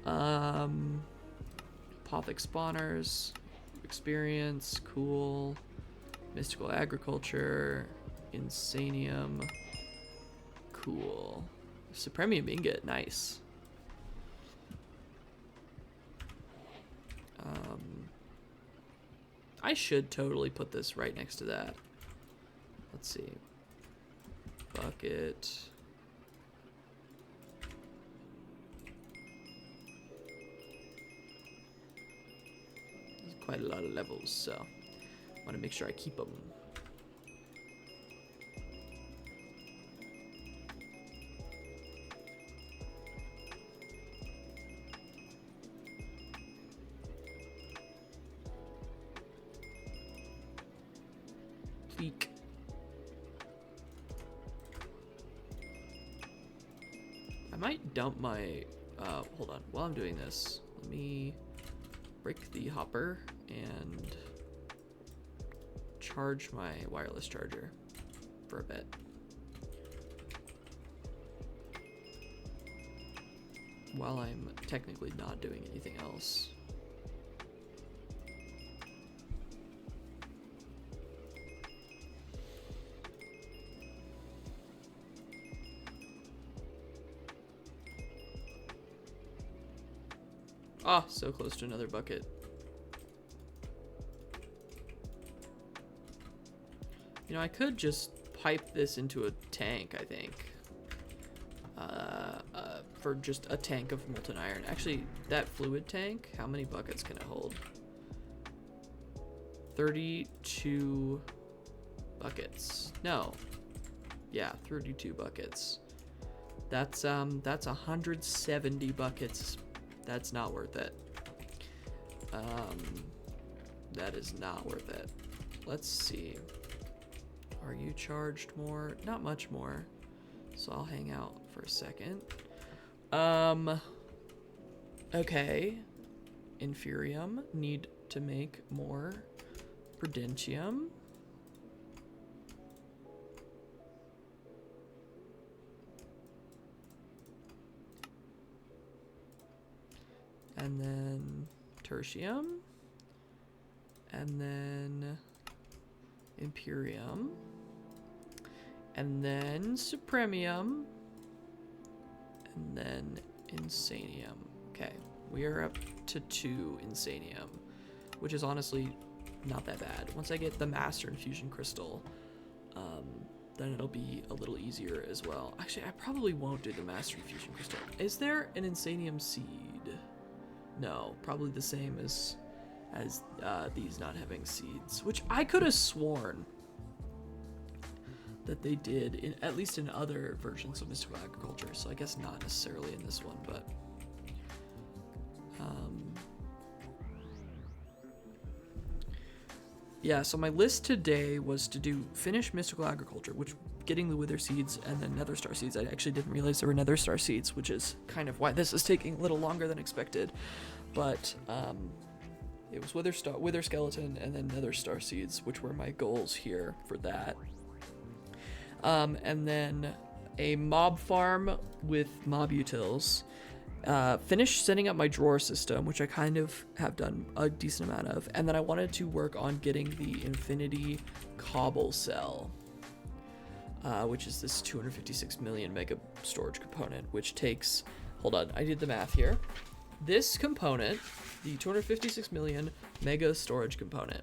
Apothic spawners, experience, cool. Mystical agriculture, insanium, cool. Supremium ingot, nice. I should totally put this right next to that. Let's see. Bucket. There's quite a lot of levels, so I want to make sure I keep them. Peek. I might dump my, hold on, while I'm doing this, let me break the hopper and charge my wireless charger for a bit. While I'm technically not doing anything else. Ah, so close to another bucket. You know, I could just pipe this into a tank, I think. For just a tank of molten iron. Actually, that fluid tank, how many buckets can it hold? 32 buckets. No. Yeah, 32 buckets. That's 170 buckets. That's not worth it. That is not worth it. Let's see. Are you charged more? Not much more. So I'll hang out for a second. Okay. Inferium. Need to make more Prudentium. And then Tertium. And then Imperium. And then Supremium. And then Insanium. Okay, we are up to 2 Insanium, which is honestly not that bad. Once I get the Master Infusion Crystal, then it'll be a little easier as well. Actually, I probably won't do the Master Infusion Crystal. Is there an Insanium seed? No, probably the same as these not having seeds, which I could have sworn that they did, at least in other versions of Mystical Agriculture, so I guess not necessarily in this one, but yeah, so my list today was to finish Mystical Agriculture, which getting the Wither Seeds and then Nether Star Seeds. I actually didn't realize there were Nether Star Seeds, which is kind of why this is taking a little longer than expected, but it was Wither Skeleton and then Nether Star Seeds, which were my goals here for that. And then a mob farm with mob utils. Finished setting up my drawer system, which I kind of have done a decent amount of. And then I wanted to work on getting the Infinity Cobble Cell, which is this 256 million mega storage component, which takes, hold on, I did the math here. This component, the 256 million mega storage component,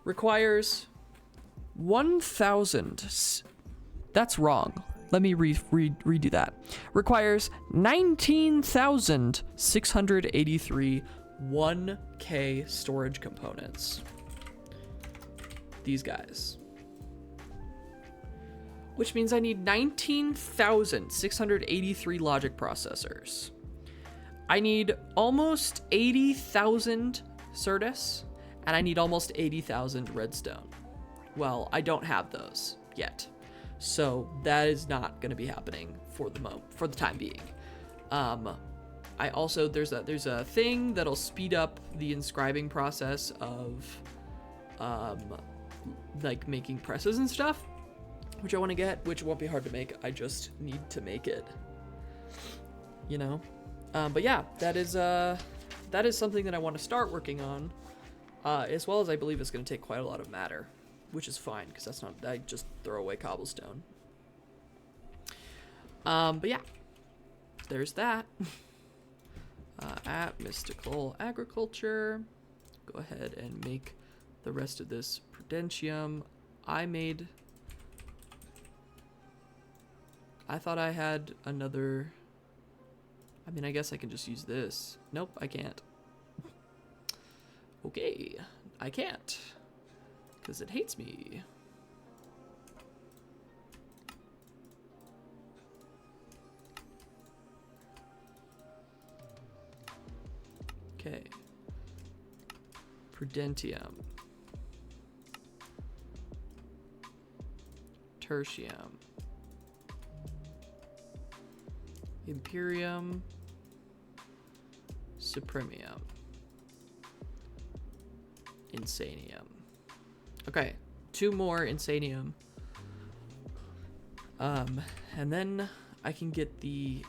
requires 1,000. That's wrong. Let me redo that. Requires 19,683 1K storage components. These guys. Which means I need 19,683 logic processors. I need almost 80,000 Certus, and I need almost 80,000 redstone. Well, I don't have those yet, so that is not going to be happening for the time being. I also there's a thing that'll speed up the inscribing process of like making presses and stuff, which I want to get, which won't be hard to make. I just need to make it, you know. But yeah, that is something that I want to start working on, as well as I believe it's going to take quite a lot of matter, which is fine, because that's not, I just throw away cobblestone. But yeah, there's that. At Mystical Agriculture, go ahead and make the rest of this Prudentium. I thought I had another, I mean, I guess I can just use this. Nope, I can't. Okay, I can't, because it hates me. Okay. Prudentium. Tertium. Imperium. Supremium. Insanium. Okay, 2 more Insanium. And then I can get the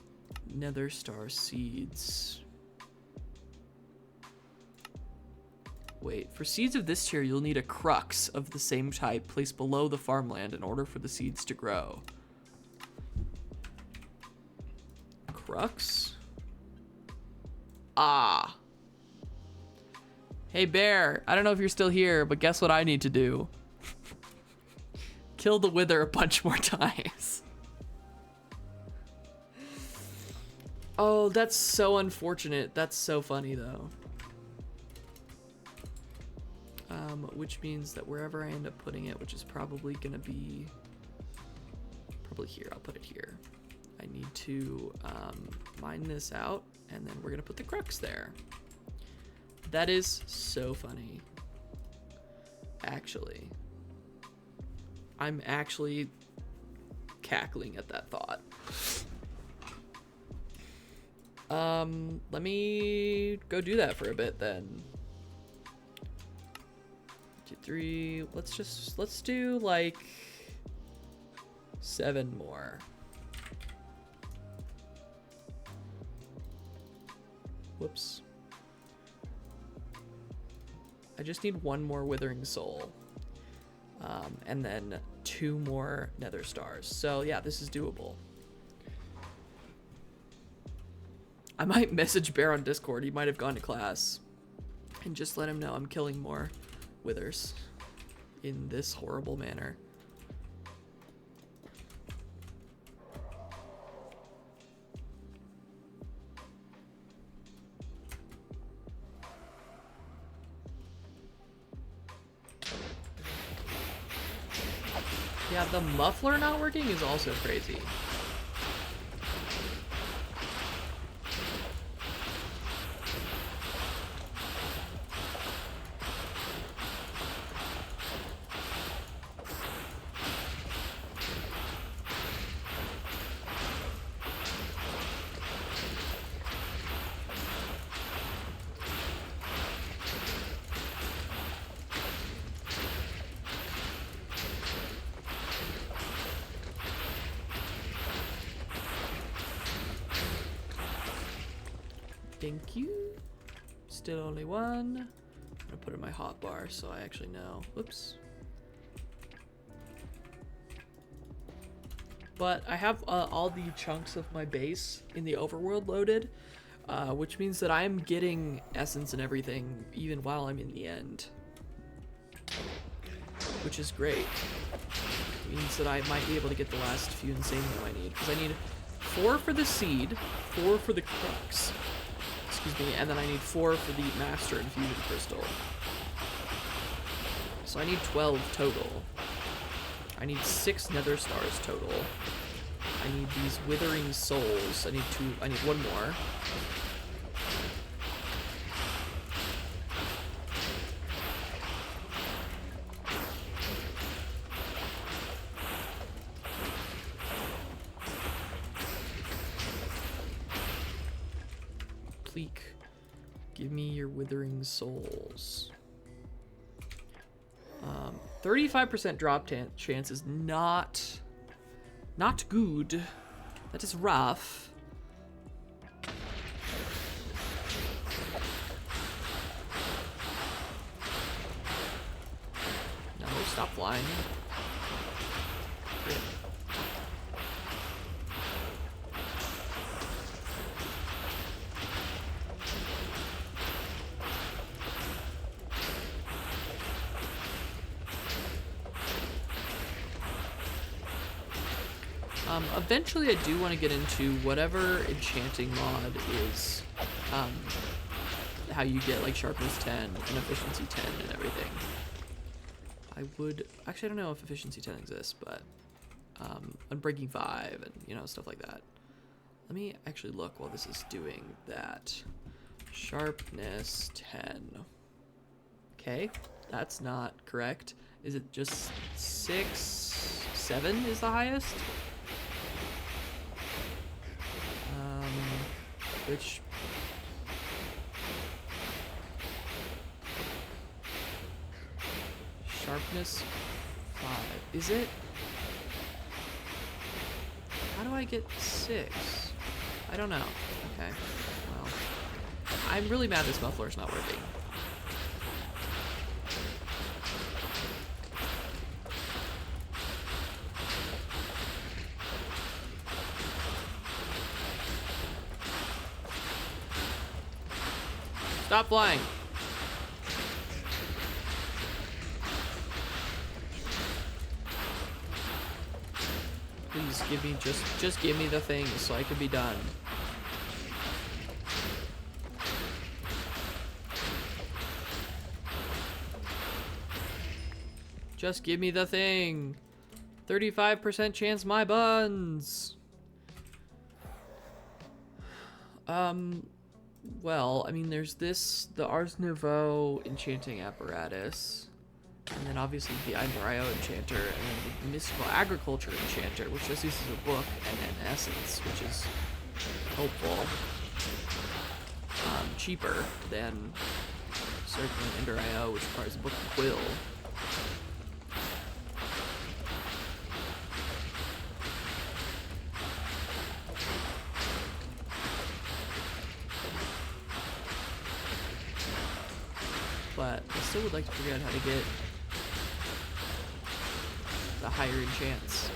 Nether Star Seeds. Wait, for seeds of this tier, you'll need a crux of the same type placed below the farmland in order for the seeds to grow. Crux? Ah. Hey, Bear, I don't know if you're still here, but guess what I need to do? kill the wither a bunch more times. Oh, that's so unfortunate. That's so funny, though. Which means that wherever I end up putting it, which is probably gonna be... probably here. I'll put it here. I need to mine this out, and then we're gonna put the crux there. That is so funny. Actually. I'm actually cackling at that thought. Let me go do that for a bit then. 2, 3, let's do like 7 more. Whoops. I just need 1 more Withering Soul. And then 2 more Nether Stars. So yeah, this is doable. I might message Bear on Discord. He might have gone to class. And just let him know I'm killing more withers in this horrible manner. Yeah, the muffler not working is also crazy. Thank you. Still only 1. I'm gonna put it in my hotbar so I actually know. Whoops. But I have all the chunks of my base in the overworld loaded, which means that I'm getting essence and everything even while I'm in the end. Which is great. It means that I might be able to get the last few insane that I need. Because I need 4 for the seed, 4 for the crux. Excuse me, and then I need 4 for the master infusion crystal. So I need 12 total. I need 6 nether stars total. I need these withering souls. I need 1 more. Pleek, give me your withering souls. 35% drop chance is not good. That is rough. No, stop flying. Great. Eventually I do want to get into whatever enchanting mod is, how you get like sharpness 10 and efficiency 10 and everything. Actually I don't know if efficiency 10 exists, but unbreaking 5 and you know, stuff like that. Let me actually look while this is doing that. Sharpness 10. Okay, that's not correct. Is it just 6, 7 is the highest? Which sharpness 5 is it? How do I get 6? I don't know. Okay, well, I'm really mad this muffler's not working. Stop flying. Please give me just give me the things so I can be done. Just give me the thing. 35% chance my buns. Well, I mean, there's this, the Ars Nouveau enchanting apparatus, and then obviously the Einbrio enchanter, and then the mystical agriculture enchanter, which just uses a book and an essence, which is helpful. Cheaper than Circling Einbrio, which requires a book and quill. But I still would like to figure out how to get the higher enchants.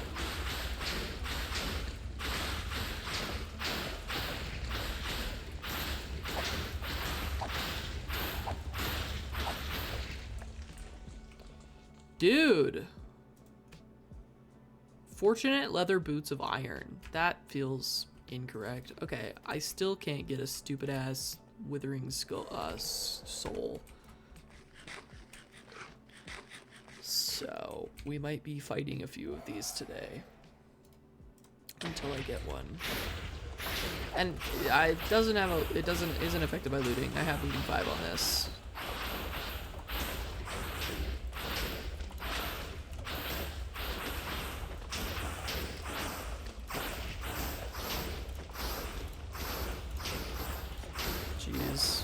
Dude! Fortunate leather boots of iron. That feels incorrect. Okay, I still can't get a stupid ass withering soul. So we might be fighting a few of these today until I get one. And it isn't affected by looting. I have looting 5 on this. Jeez.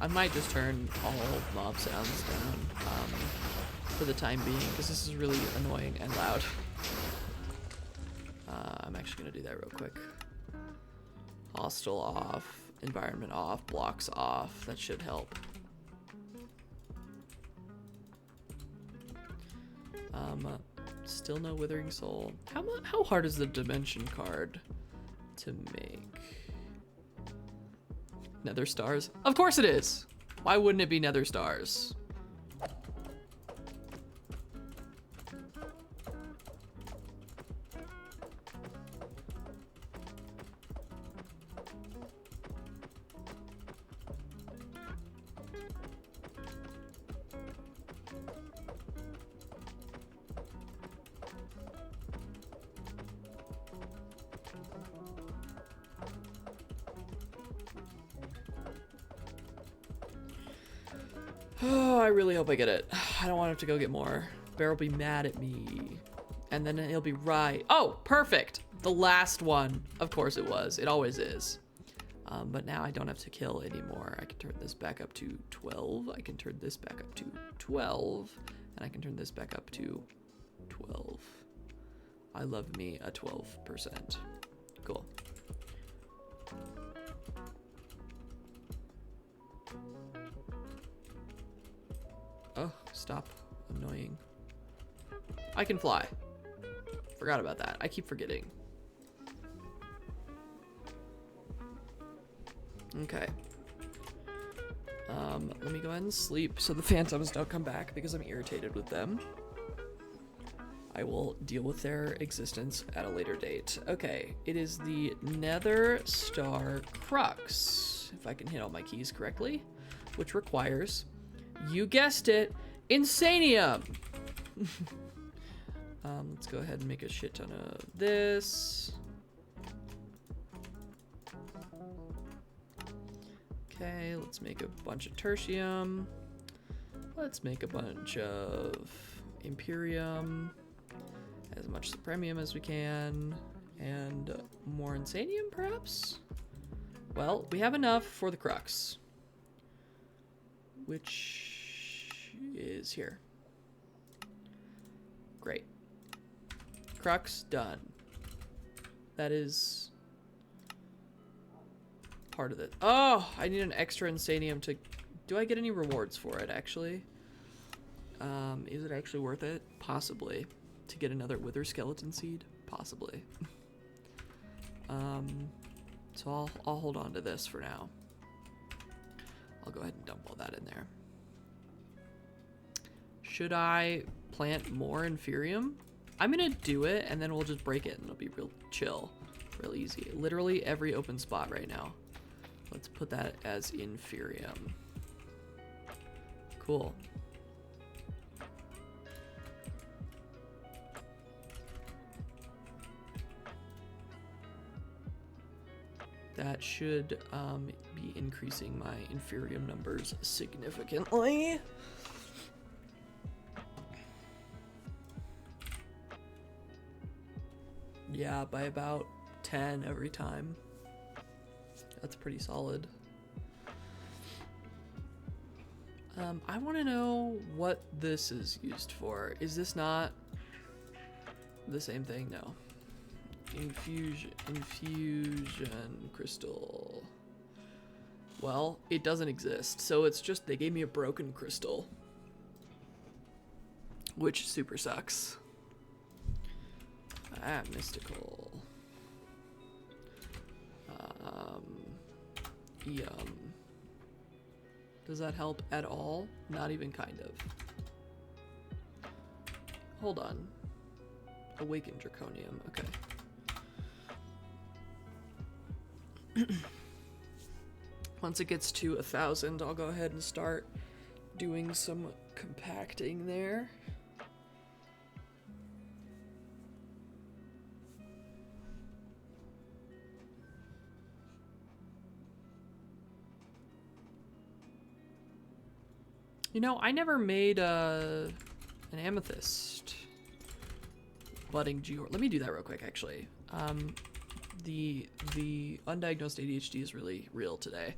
I might just turn all mob sounds down for the time being, because this is really annoying and loud. I'm actually going to do that real quick. Hostile off, environment off, blocks off. That should help. Still no Withering Soul. How hard is the Dimension card to make? Nether Stars? Of course it is! Why wouldn't it be Nether Stars? Oh, I really hope I get it. I don't want him to go get more. Bear will be mad at me. And then he'll be right. Oh, perfect! The last one. Of course it was. It always is. But now I don't have to kill anymore. I can turn this back up to 12. I can turn this back up to 12. And I can turn this back up to 12. I love me a 12%. Cool. Oh, stop. Annoying. I can fly. Forgot about that. I keep forgetting. Okay. Let me go ahead and sleep so the phantoms don't come back because I'm irritated with them. I will deal with their existence at a later date. Okay, it is the Nether Star Crux, if I can hit all my keys correctly, which requires, you guessed it, Insanium! Let's go ahead and make a shit ton of this. Okay, let's make a bunch of tertium. Let's make a bunch of Imperium. As much Supremium as we can. And more Insanium, perhaps? Well, we have enough for the Crux. Which is here. Great. Crux, done. That is part of it. Oh, I need an extra Insanium to... Do I get any rewards for it, actually? Is it actually worth it? Possibly. To get another Wither Skeleton Seed? Possibly. So I'll hold on to this for now. I'll go ahead and dump all that in there. Should I plant more Inferium? I'm gonna do it, and then we'll just break it, and it'll be real chill, real easy. Literally every open spot right now. Let's put that as Inferium. Cool. That should be increasing my Inferium numbers significantly. Yeah, by about 10 every time. That's pretty solid. I want to know what this is used for. Is this not the same thing? No. Infusion crystal. Well, it doesn't exist, so it's just they gave me a broken crystal, which super sucks. Ah, mystical. Yum. Does that help at all? Not even kind of. Hold on. Awaken Draconium. Okay. Once it gets to 1,000, I'll go ahead and start doing some compacting there. You know, I never made an amethyst budding geode. Let me do that real quick, actually. The undiagnosed ADHD is really real today.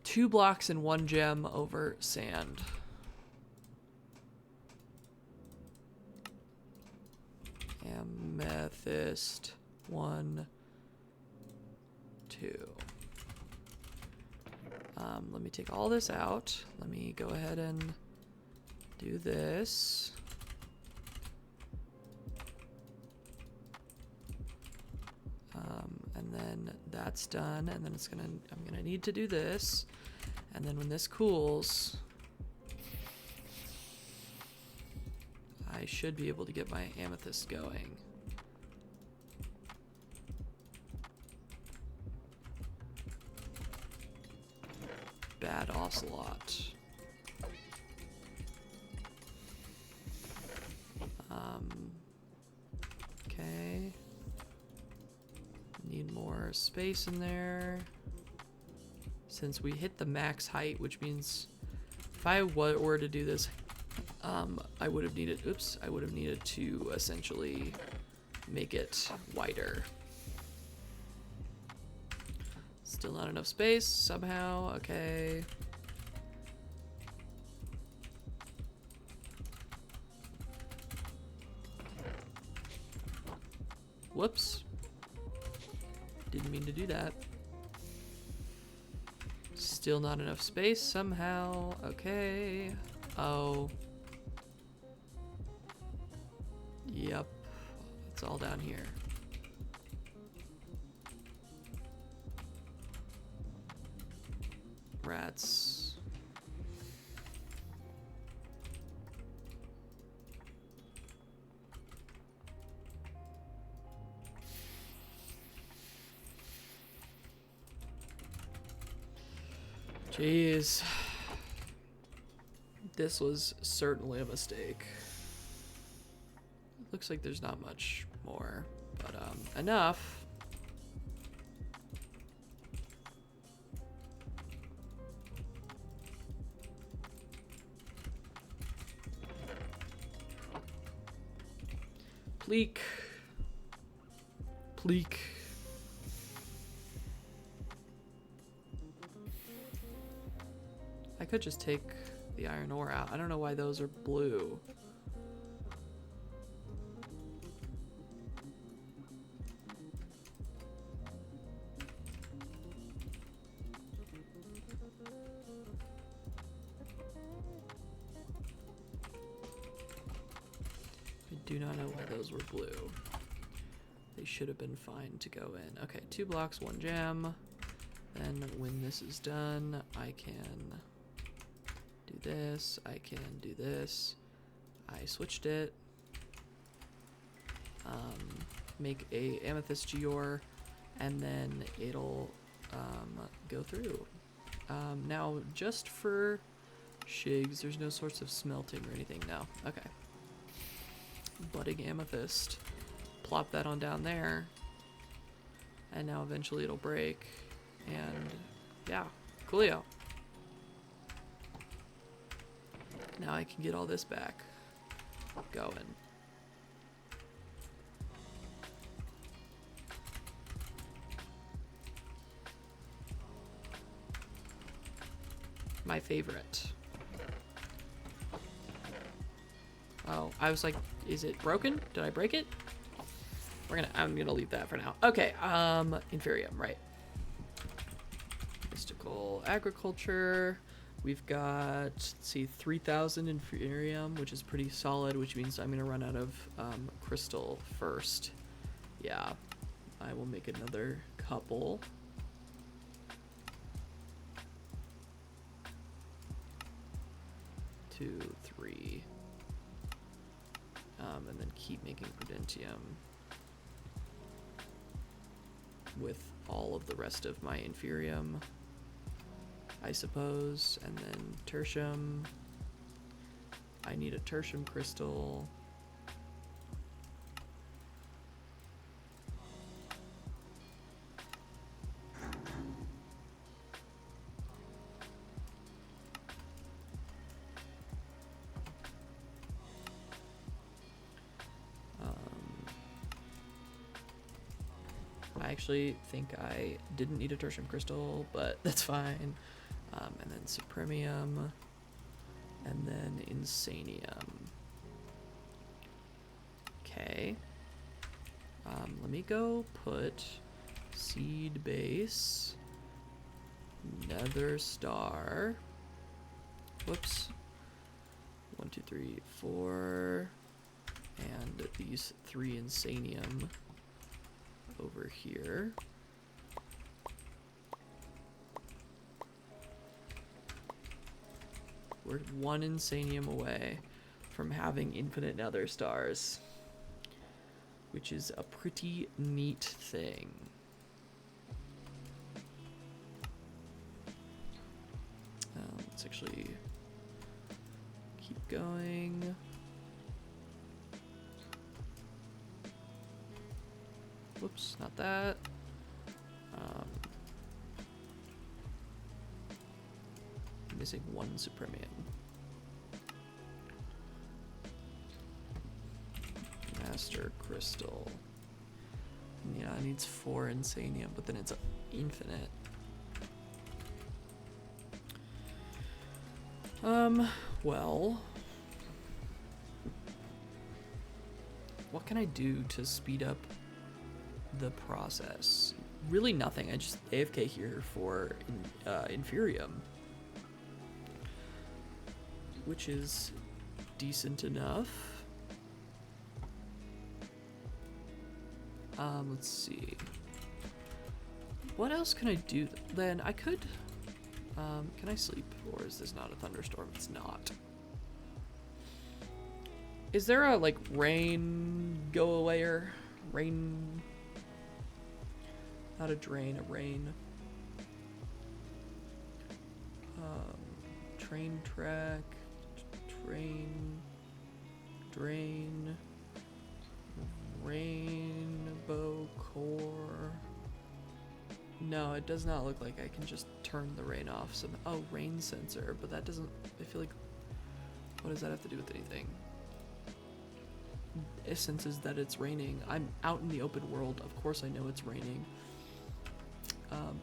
2 blocks and 1 gem over sand. Amethyst 1, 2. Let me take all this out. Let me go ahead and do this. And then that's done, and then I'm gonna need to do this, and then when this cools, I should be able to get my amethyst going. Bad ocelot. Okay. Need more space in there. Since we hit the max height, which means if I were to do this, I would have needed, I would have needed to essentially make it wider. Still not enough space somehow. Okay. Whoops. Didn't mean to do that. Still not enough space somehow. Okay. Oh. Yep. It's all down here. Rats. Jeez. This was certainly a mistake. Looks like there's not much more, but enough. Pleek. Pleek. I could just take the iron ore out. I don't know why those are blue. I do not know why those were blue. They should have been fine to go in. Okay, 2 blocks, 1 gem. Then when this is done, I can do this, I can do this. I switched it. Make a amethyst geode, and then it'll go through. Now, just for shigs, there's no sorts of smelting or anything. No. Okay. Budding amethyst. Plop that on down there. And now eventually it'll break. And yeah, coolio. Now I can get all this back going. My favorite. Oh, I was like, is it broken? Did I break it? I'm gonna leave that for now. Okay, Inferium, right. Mystical agriculture. We've got, let's see, 3,000 Inferium, which is pretty solid, which means I'm gonna run out of crystal first. Yeah, I will make another couple. Two, three. And then keep making Prudentium with all of the rest of my Inferium, I suppose. And then Tertium. I need a Tertium crystal. I actually think I didn't need a Tertium crystal, but that's fine. And then Supremium, and then Insanium. Okay. Let me go put Seed Base, Nether Star. Whoops. 1, 2, 3, 4, and these 3 Insanium over here. We're 1 Insanium away from having infinite Nether stars, which is a pretty neat thing. Let's actually keep going. Whoops, not that. Missing 1 Supremium. Master Crystal. Yeah, it needs 4 Insanium, but then it's infinite. Well, what can I do to speed up the process? Really nothing. I just AFK here for Inferium, which is decent enough. Let's see. What else can I do? Then I could. Can I sleep, or is this not a thunderstorm? It's not. Is there a like rain go awayer? Rain. Not a drain, a rain. Train track, train, drain, rainbow core. No, it does not look like I can just turn the rain off. Oh, rain sensor, but that doesn't, I feel like, what does that have to do with anything? It senses that it's raining. I'm out in the open world. Of course I know it's raining.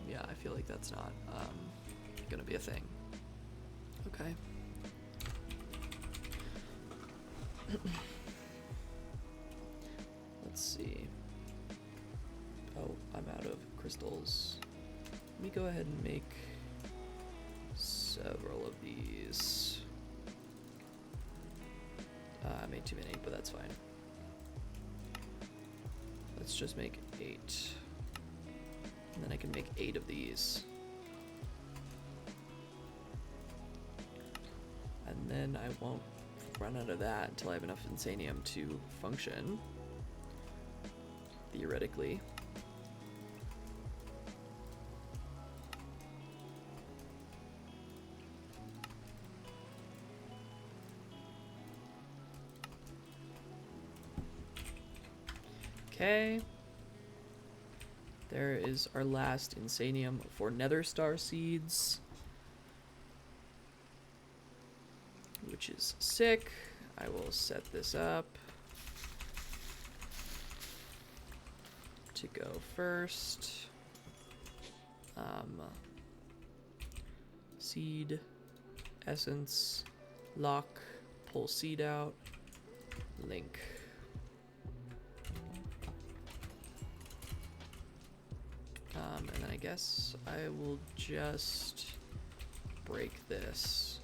Yeah, I feel like that's not gonna be a thing. Okay. Let's see. Oh, I'm out of crystals. Let me go ahead and make several of these. I made too many, but that's fine. Let's just make 8. And then I can make 8 of these. And then I won't run out of that until I have enough Insanium to function. Theoretically. Okay. There is our last Insanium for Nether Star Seeds, which is sick. I will set this up to go first. Seed, essence, lock, pull seed out, link. And then I guess I will just break this.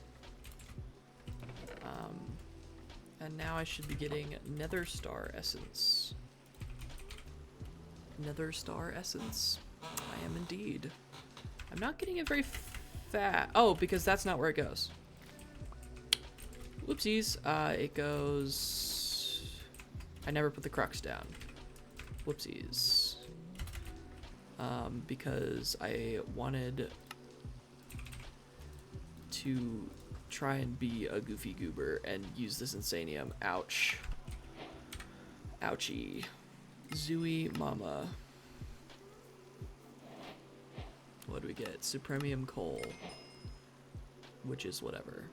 And now I should be getting Nether Star Essence. Nether Star Essence. I am indeed. I'm not getting it very fast. Oh, because that's not where it goes. Whoopsies. It goes... I never put the crux down. Whoopsies. Because I wanted to try and be a goofy goober and use this Insanium. Ouch. Ouchie. Zooey Mama. What do we get? Supremium Coal. Which is whatever.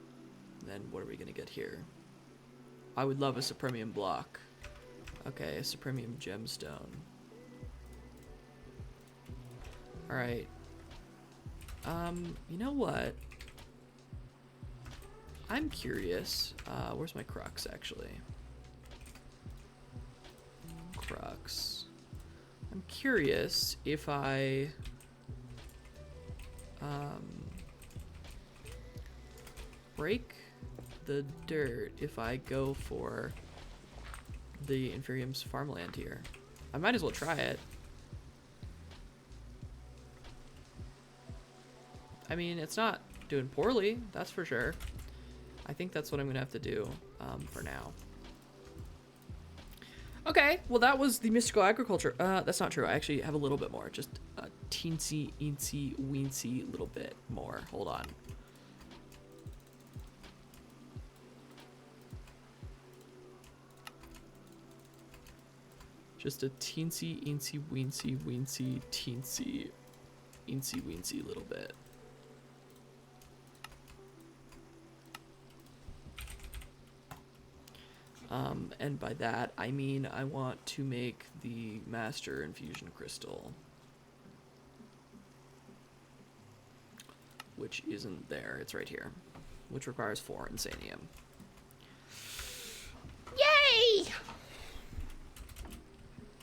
Then what are we gonna get here? I would love a Supremium Block. Okay, a Supremium Gemstone. Alright. You know what? I'm curious. Where's my crux, actually? Crux. I'm curious if I... break the dirt if I go for the Inferium's farmland here. I might as well try it. I mean, it's not doing poorly, that's for sure. I think that's what I'm gonna have to do for now. Okay, well that was the mystical agriculture. That's not true. I actually have a little bit more, just a teensy, eensy, weensy little bit more. Hold on. Just a teensy, eensy, weensy, weensy, teensy, eensy, weensy little bit. And by that, I mean I want to make the Master Infusion Crystal. Which isn't there, it's right here. Which requires 4 Insanium. Yay!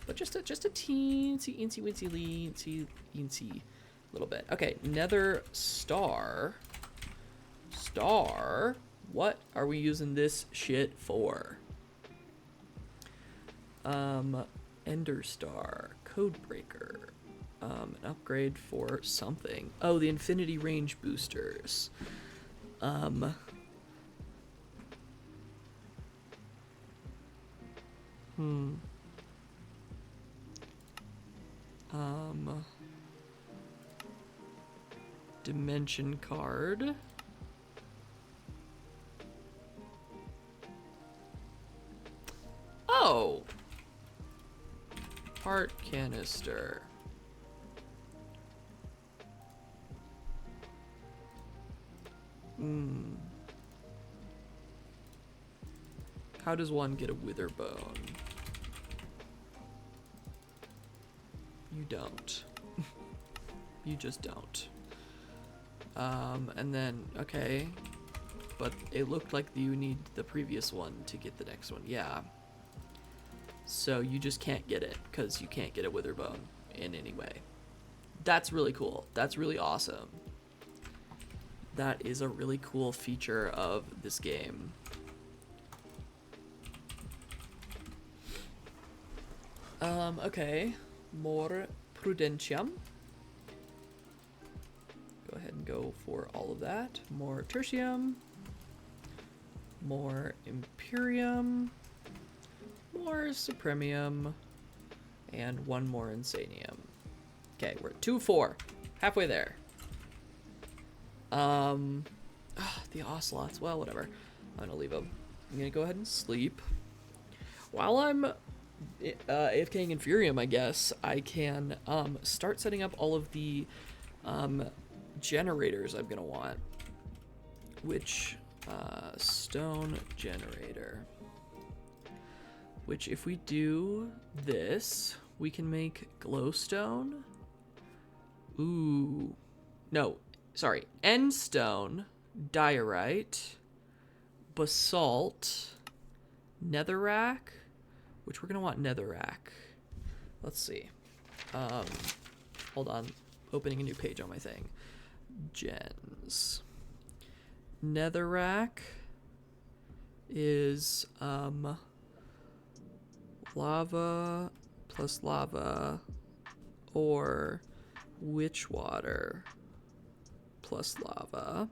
But just a teensy, eensy, weensy, leensy, eensy little bit. Okay, Nether Star. Star? What are we using this shit for? Ender Star, Codebreaker, an upgrade for something. Oh, the Infinity Range boosters. Dimension card. Oh! Heart canister. How does one get a wither bone? You don't. You just don't. And then, okay. But it looked like you need the previous one to get the next one. Yeah. So you just can't get it because you can't get a wither bone in any way. That's really cool. That's really awesome. That is a really cool feature of this game. Okay. More Prudentium. Go ahead and go for all of that. More Tertium. more Imperium, more Supremium, and one more Insanium. Okay, we're at 2-4. Halfway there. The Ocelots. Well, whatever. I'm gonna leave them. I'm gonna go ahead and sleep. While I'm AFKing Infurium, I guess, I can start setting up all of the generators I'm gonna want. Which, stone generator. Which, if we do this, we can make glowstone. Ooh. No, sorry. Endstone, diorite, basalt, netherrack, which we're gonna want netherrack. Let's see. Hold on. Opening a new page on my thing. Gens. Netherrack is lava plus lava or witch water plus lava.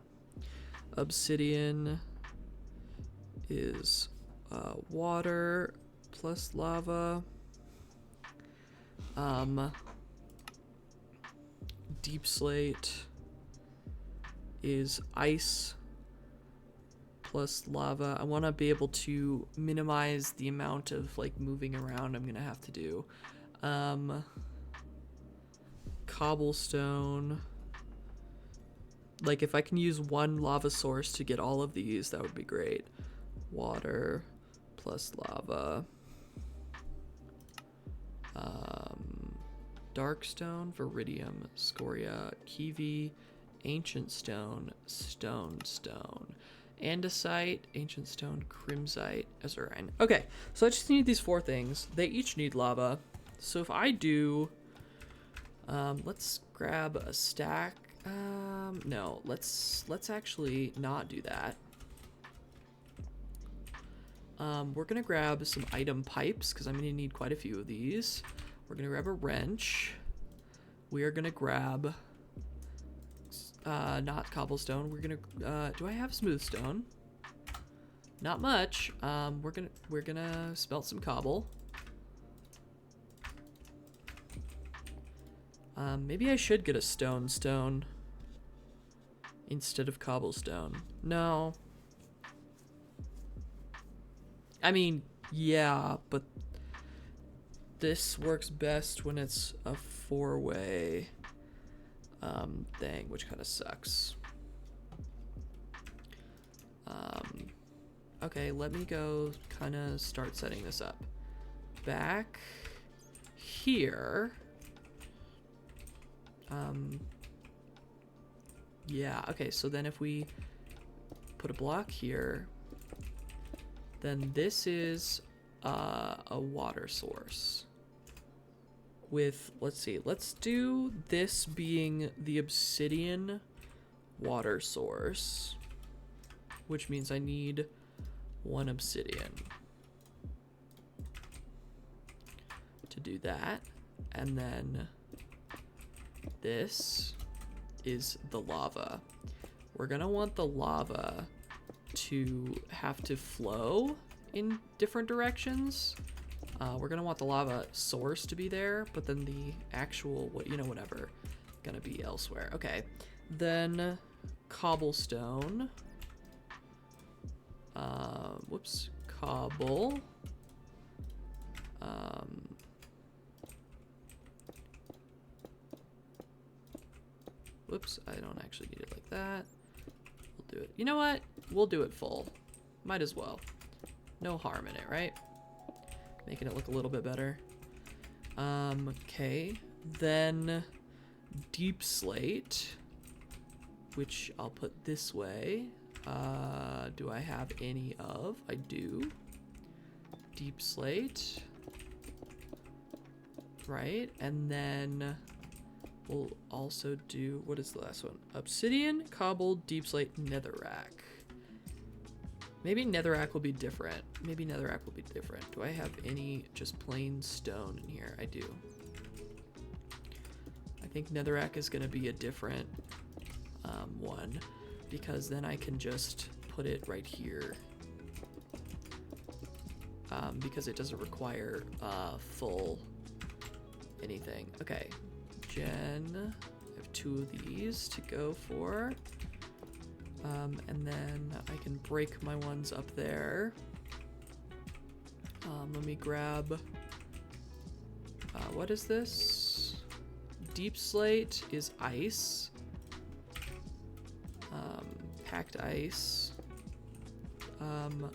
Obsidian is water plus lava. Deep slate is ice plus lava. I want to be able to minimize the amount of like moving around I'm gonna have to do. Cobblestone. Like if I can use one lava source to get all of these, that would be great. Water plus lava. Darkstone, Viridium, Scoria, Kiwi, Ancient Stone, Stone, Andesite, Ancient Stone, Crimsite, Azurine. Okay, so I just need these 4 things. They each need lava. So if I do, let's grab a stack. No, let's actually not do that. We're gonna grab some item pipes because I'm gonna need quite a few of these. We're gonna grab a wrench. We are gonna grab not cobblestone. We're gonna do I have smooth stone? Not much. We're gonna smelt some cobble. Maybe I should get a stone instead of cobblestone. No. I mean, yeah, but this works best when it's a 4-way thing, which kind of sucks. Okay, let me go kind of start setting this up. Back here. Yeah, okay, so then if we put a block here, then this is a water source with, let's see, let's do this being the obsidian water source, which means I need 1 obsidian to do that. And then this is the lava. We're gonna want the lava to have to flow in different directions. We're gonna want the lava source to be there, but then the actual, whatever, gonna be elsewhere. Okay, then cobblestone. Whoops, cobble. Whoops, I don't actually need it like that. We'll do it. You know what? We'll do it full. Might as well. No harm in it, right? Making it look a little bit better. Okay. Then deep slate, which I'll put this way. Do I have any of? I do. Deep slate. Right, and then we'll also do, what is the last one? Obsidian, cobble, deep slate, netherrack. Maybe netherrack will be different. Maybe netherrack will be different. Do I have any just plain stone in here? I do. I think netherrack is going to be a different one, because then I can just put it right here because it doesn't require full anything. Okay, Jen, I have 2 of these to go for. And then I can break my ones up there. Let me grab, what is this? Deep slate is ice. Packed ice.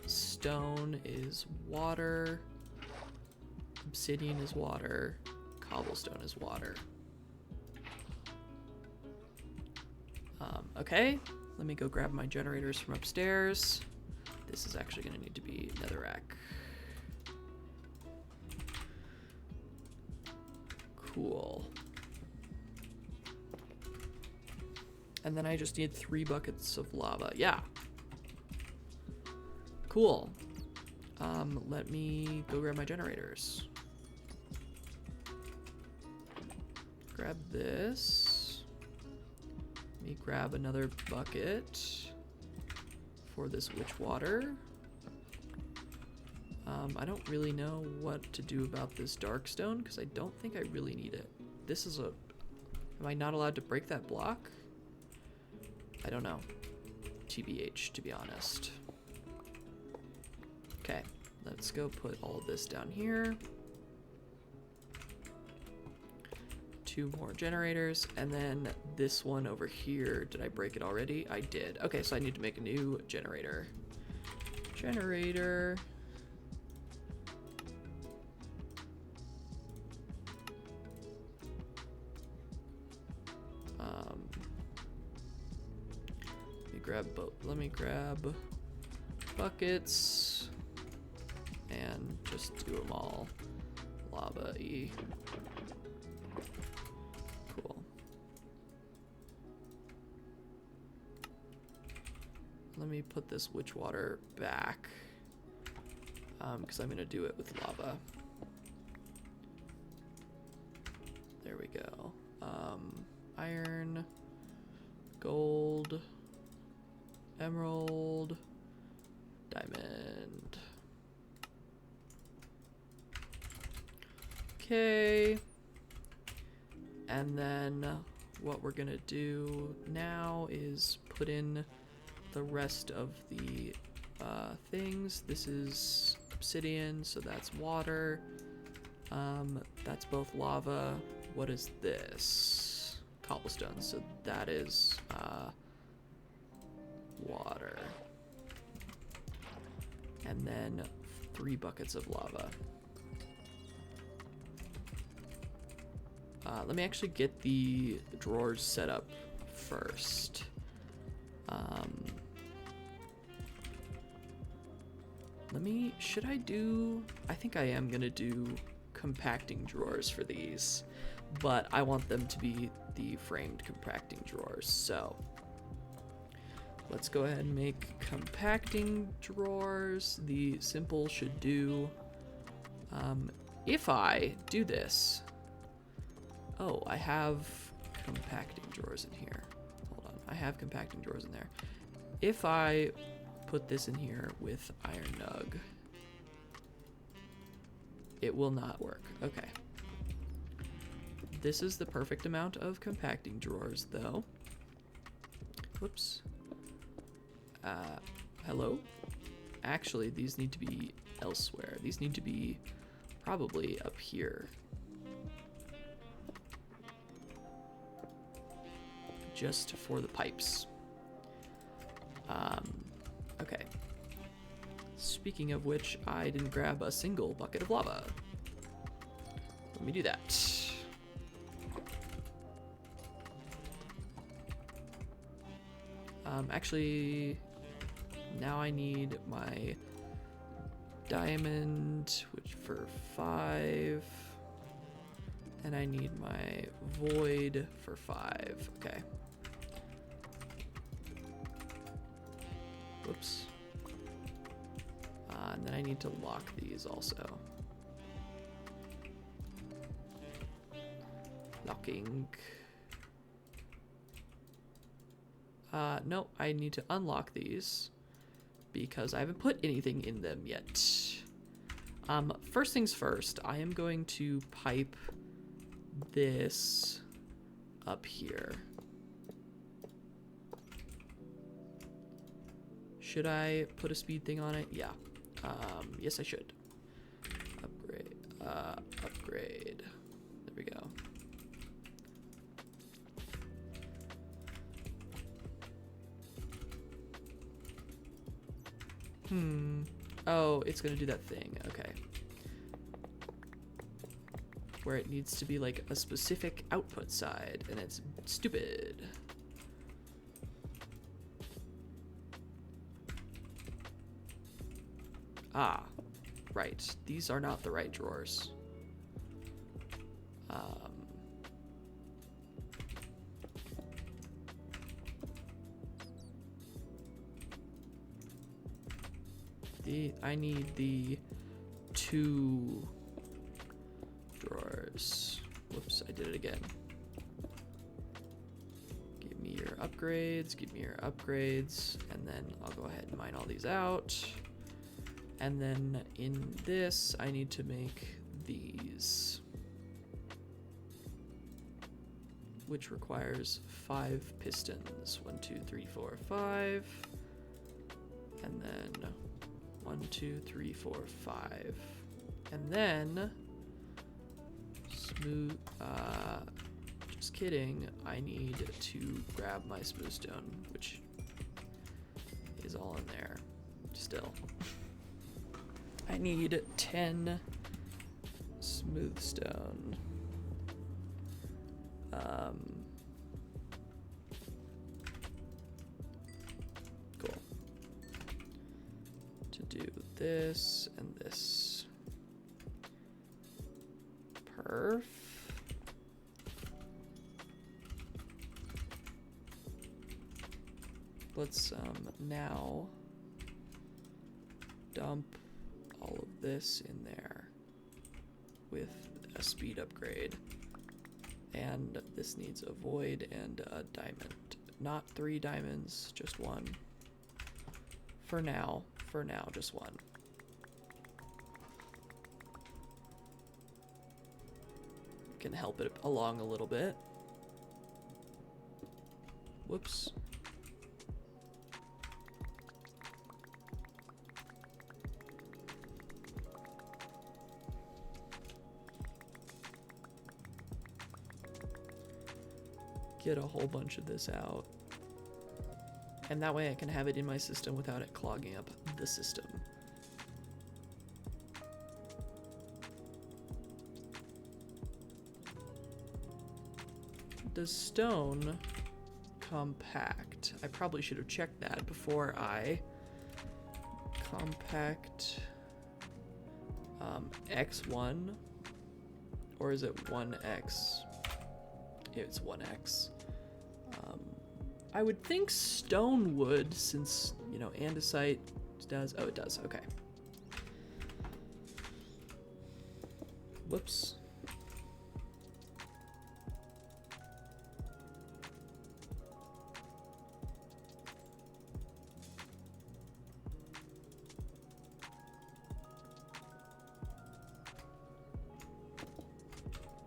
Stone is water. Obsidian is water. Cobblestone is water. Okay, let me go grab my generators from upstairs. This is actually going to need to be netherrack. Cool. And then I just need 3 buckets of lava. Yeah. Cool. Let me go grab my generators. Grab this. Let me grab another bucket for this witch water. I don't really know what to do about this dark stone because I don't think I really need it. This is a... Am I not allowed to break that block? I don't know. TBH, to be honest. Okay, let's go put all of this down here. 2 more generators, and then this one over here. Did I break it already? I did. Okay, so I need to make a new generator. Generator. Let me grab buckets and just do them all lava-y. Cool. Let me put this witch water back because I'm gonna do it with lava. There we go. Iron, gold, emerald, diamond. Okay. And then what we're gonna do now is put in the rest of the things. This is obsidian, so that's water. That's both lava. What is this? Cobblestone, so that is water. And then 3 buckets of lava. Let me actually get the drawers set up first. Should I do, I think I am gonna do compacting drawers for these, but I want them to be the framed compacting drawers, so let's go ahead and make compacting drawers. The simple should do. If I do this, oh, I have compacting drawers in here. Hold on, I have compacting drawers in there. If I put this in here with iron nug, it will not work. Okay. This is the perfect amount of compacting drawers, though. Whoops. Hello? Actually, these need to be elsewhere. These need to be probably up here. Just for the pipes. Okay. Speaking of which, I didn't grab a single bucket of lava. Let me do that. Actually, now I need my diamond, which for 5, and I need my void for 5. Okay. Whoops. And then I need to lock these also. Locking. No, I need to unlock these because I haven't put anything in them yet. First things first, I am going to pipe this up here. Should I put a speed thing on it? Yeah. Yes, I should. Upgrade. Upgrade. There we go. Oh, it's gonna do that thing. Okay. Where it needs to be like a specific output side, and it's stupid. Ah, right. These are not the right drawers. I need the 2 drawers. Whoops, I did it again. Give me your upgrades, give me your upgrades, and then I'll go ahead and mine all these out. And then in this, I need to make these, which requires 5 pistons. 1, 2, 3, 4, 5. And then 1, 2, 3, 4, 5. And then smooth, just kidding, I need to grab my smooth stone, which is all in there still. I need 10 smooth stone. Cool. To do this and this. Perf. Let's now dump all of this in there with a speed upgrade. And this needs a void and a diamond. Not 3 diamonds, just 1. For now, just 1. Can help it along a little bit. Whoops. Get a whole bunch of this out. And that way I can have it in my system without it clogging up the system. Does stone compact? I probably should have checked that before I compact X1, or is it 1X? It's 1X. I would think stone would, since, you know, andesite does. Oh, it does. Okay. Whoops.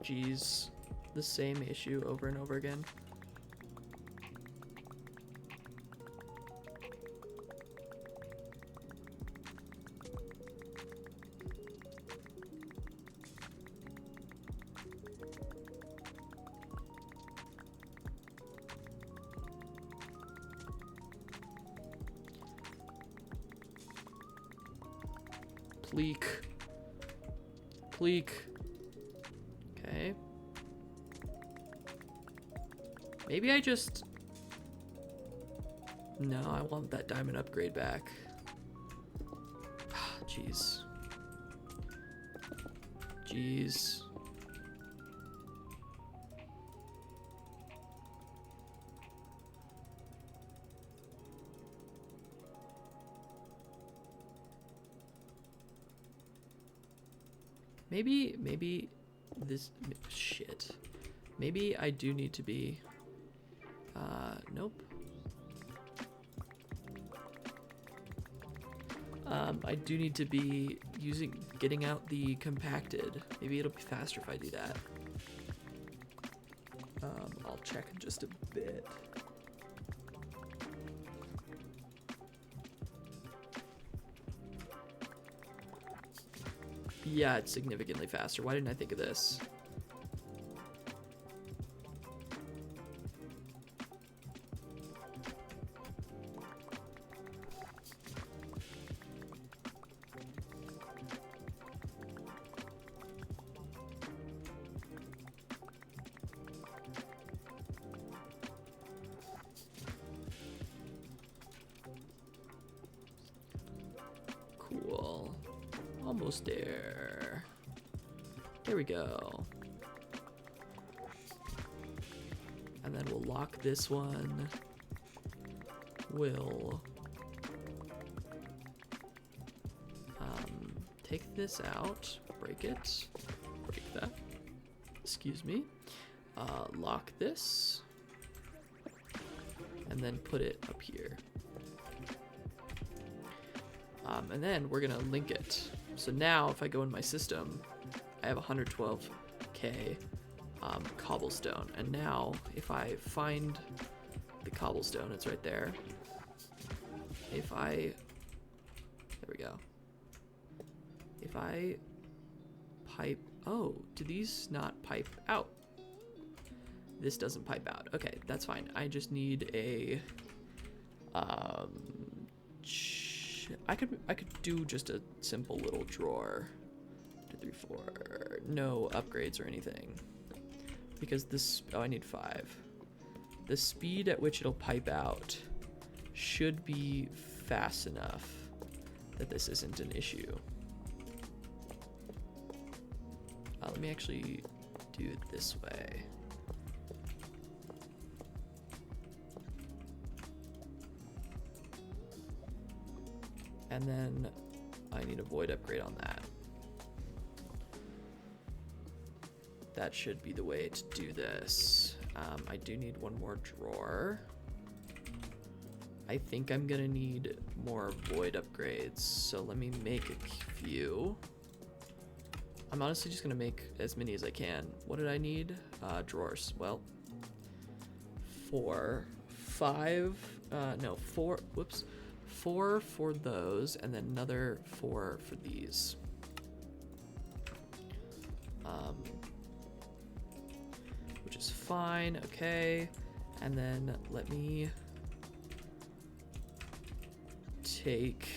Jeez. The same issue over and over again. Pleek. Pleek. Okay. Maybe I just... No, I want that diamond upgrade back. Jeez. Jeez. Maybe this... Shit. Maybe I do need to be... Nope. I do need to be getting out the compacted. Maybe it'll be faster if I do that. I'll check in just a bit. Yeah, it's significantly faster. Why didn't I think of this? Cool. Almost there. There we go. And then we'll lock this one. We'll take this out, break it, break that, excuse me, lock this, and then put it up here. And then we're gonna link it. So now if I go in my system, I have 112K cobblestone. And now if I find the cobblestone, it's right there. If I, there we go. If I pipe, oh, do these not pipe out? This doesn't pipe out. Okay, that's fine. I just need a, I could do just a simple little drawer. 2, 3, 4. No upgrades or anything. Because this, oh, I need 5. The speed at which it'll pipe out should be fast enough that this isn't an issue. Let me actually do it this way. And then I need a void upgrade on that. That should be the way to do this. I do need one more drawer. I think I'm gonna need more void upgrades, so let me make a few. I'm honestly just gonna make as many as I can. What did I need? Drawers. Well, 4, 5, no, 4, whoops. 4 for those, and then another 4 for these. Which is fine, okay. And then let me take,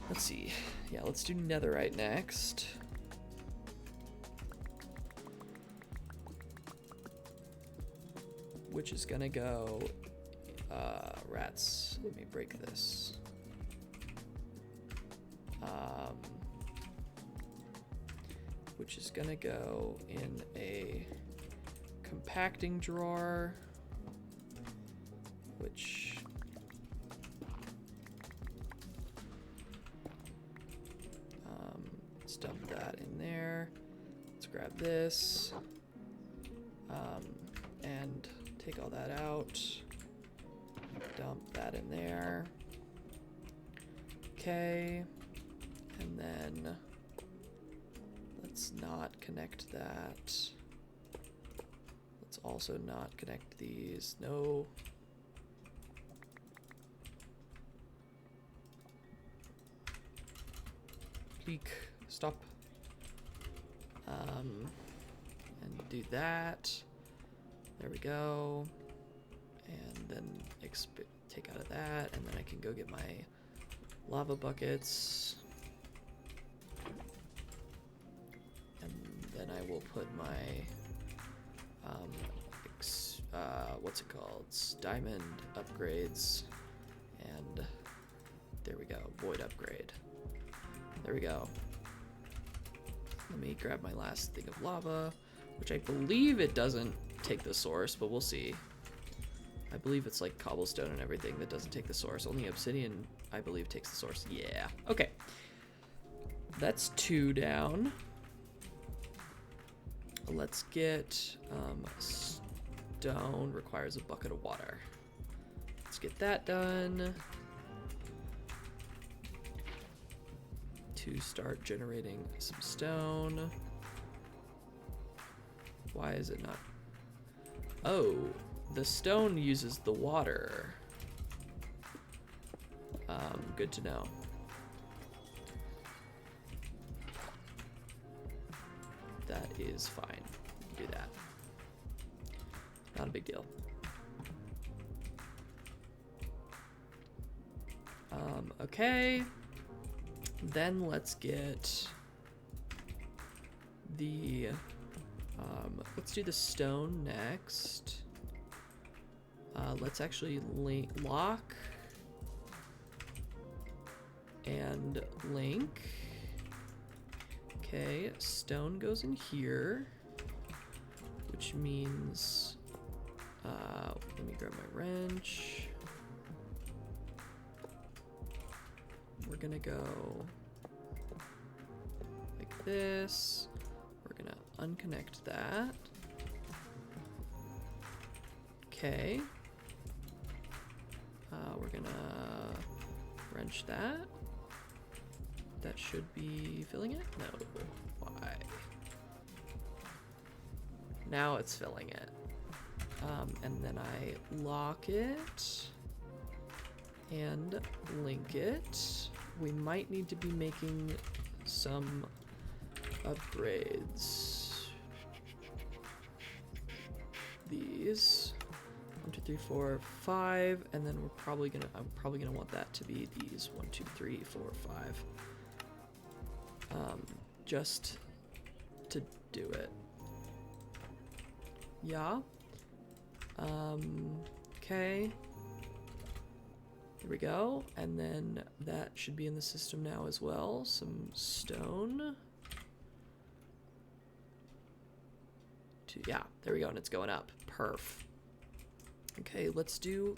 let's see. Yeah, let's do netherite next. Which is gonna go, rats, let me break this. Which is gonna go in a compacting drawer, which let's dump that in there. Let's grab this and take all that out. Dump that in there. Okay, and then let's not connect that. Let's also not connect these. No. Click. Stop. And do that. There we go. And then take out of that, and then I can go get my lava buckets. And then I will put my what's it called? Diamond upgrades. And there we go. Void upgrade. There we go. Let me grab my last thing of lava, which I believe it doesn't take the source, but we'll see. I believe it's like cobblestone and everything that doesn't take the source. Only obsidian, I believe, takes the source. Yeah. Okay. That's 2 down. Let's get stone requires a bucket of water. Let's get that done. to start generating some stone. Why is it not? Oh, the stone uses the water. Good to know. That is fine. Do that. Not a big deal. Okay. Then let's get the let's do the stone next. Let's actually lock and link. Okay, stone goes in here, which means let me grab my wrench. We're gonna go like this. We're gonna unconnect that. Okay. We're gonna wrench that. That should be filling it? No. Why? Now it's filling it. And then I lock it and link it. We might need to be making some upgrades. These 1, 2, 3, 4, 5, and then I'm probably gonna want that to be these 1, 2, 3, 4, 5. Just to do it. Yeah. Okay. Here we go, and then that should be in the system now as well. Some stone. Yeah, there we go, and it's going up. Perf. Okay, let's do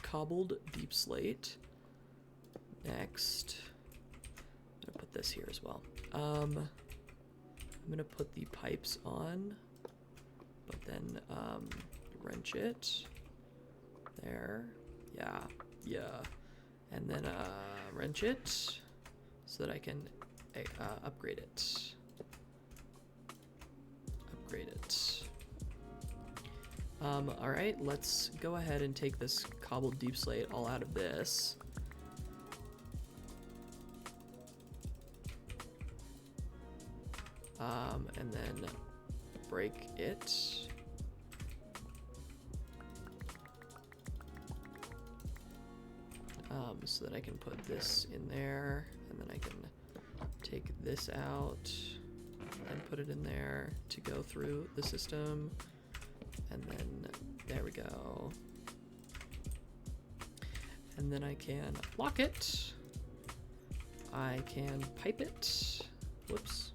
cobbled deep slate. Next. I'm gonna put this here as well. I'm gonna put the pipes on, but then wrench it. There. Yeah. And then wrench it so that I can upgrade it. All right, let's go ahead and take this cobbled deep slate all out of this. And then break it. So that I can put this in there, and then I can take this out and put it in there to go through the system, and then there we go. And then I can lock it. I can pipe it. Whoops.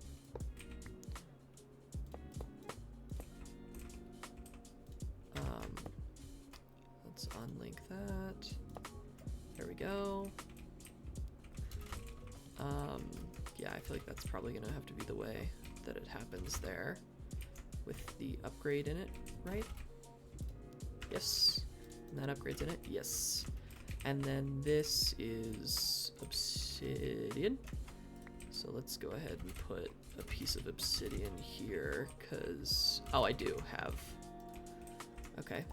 Let's unlink that. There we go. Yeah, I feel like that's probably gonna have to be the way that it happens there with the upgrade in it, right? Yes. And that upgrade's in it? Yes. And then this is obsidian. So let's go ahead and put a piece of obsidian here, because... Oh, I do have... Okay.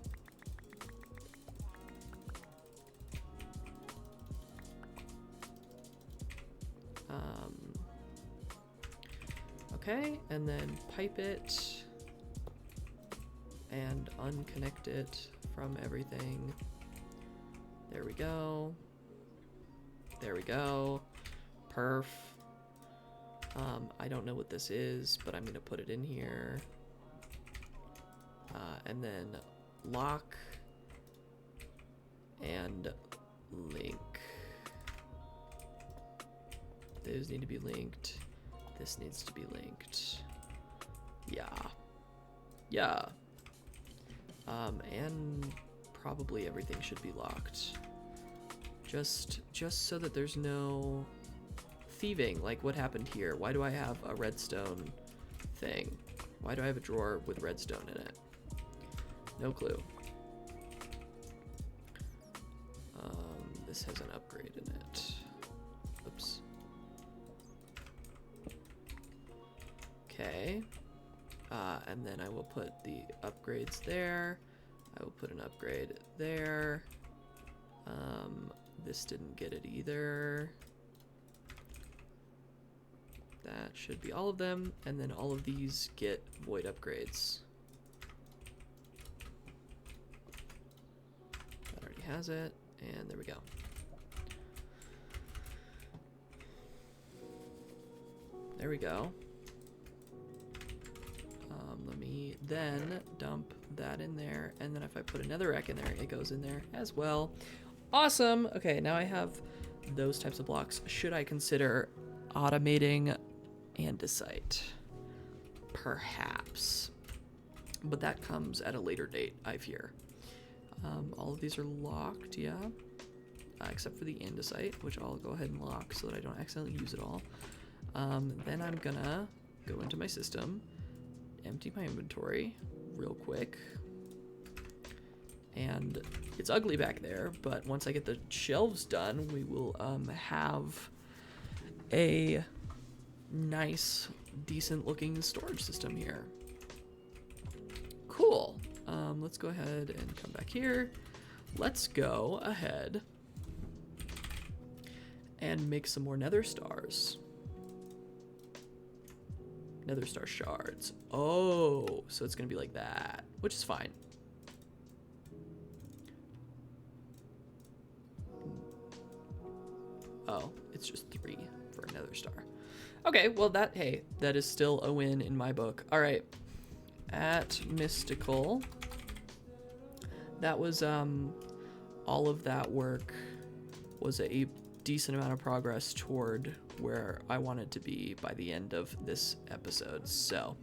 Okay, and then pipe it and unconnect it from everything. There we go. There we go. Perf. I don't know what this is, but I'm gonna put it in here. And then lock and link. Those need to be linked. This needs to be linked. Yeah. And probably everything should be locked. Just so that there's no thieving, like what happened here. Why do I have a redstone thing? Why do I have a drawer with redstone in it? No clue. This has an upgrade in it. Oops. Okay. And then I will put the upgrades there. I will put an upgrade there. This didn't get it either. That should be all of them. And then all of these get void upgrades. That already has it. And there we go. There we go. Let me then dump that in there, and then if I put another rack in there, it goes in there as well. Awesome. Okay, now I have those types of blocks. Should I consider automating andesite? Perhaps. But that comes at a later date, I fear. All of these are locked, yeah. Except for the andesite, which I'll go ahead and lock so that I don't accidentally use it all. Then I'm gonna go into my system, empty my inventory real quick. And it's ugly back there, but once I get the shelves done, we will have a nice, decent looking storage system here. Cool. Let's go ahead and come back here. Let's go ahead and make some more nether stars. Nether star shards. Oh, so it's gonna be like that, which is fine. Oh, it's just 3 for a nether star. Okay, well that is still a win in my book. All right, at Mystical, that was all of that work was a decent amount of progress toward where I wanted to be by the end of this episode. So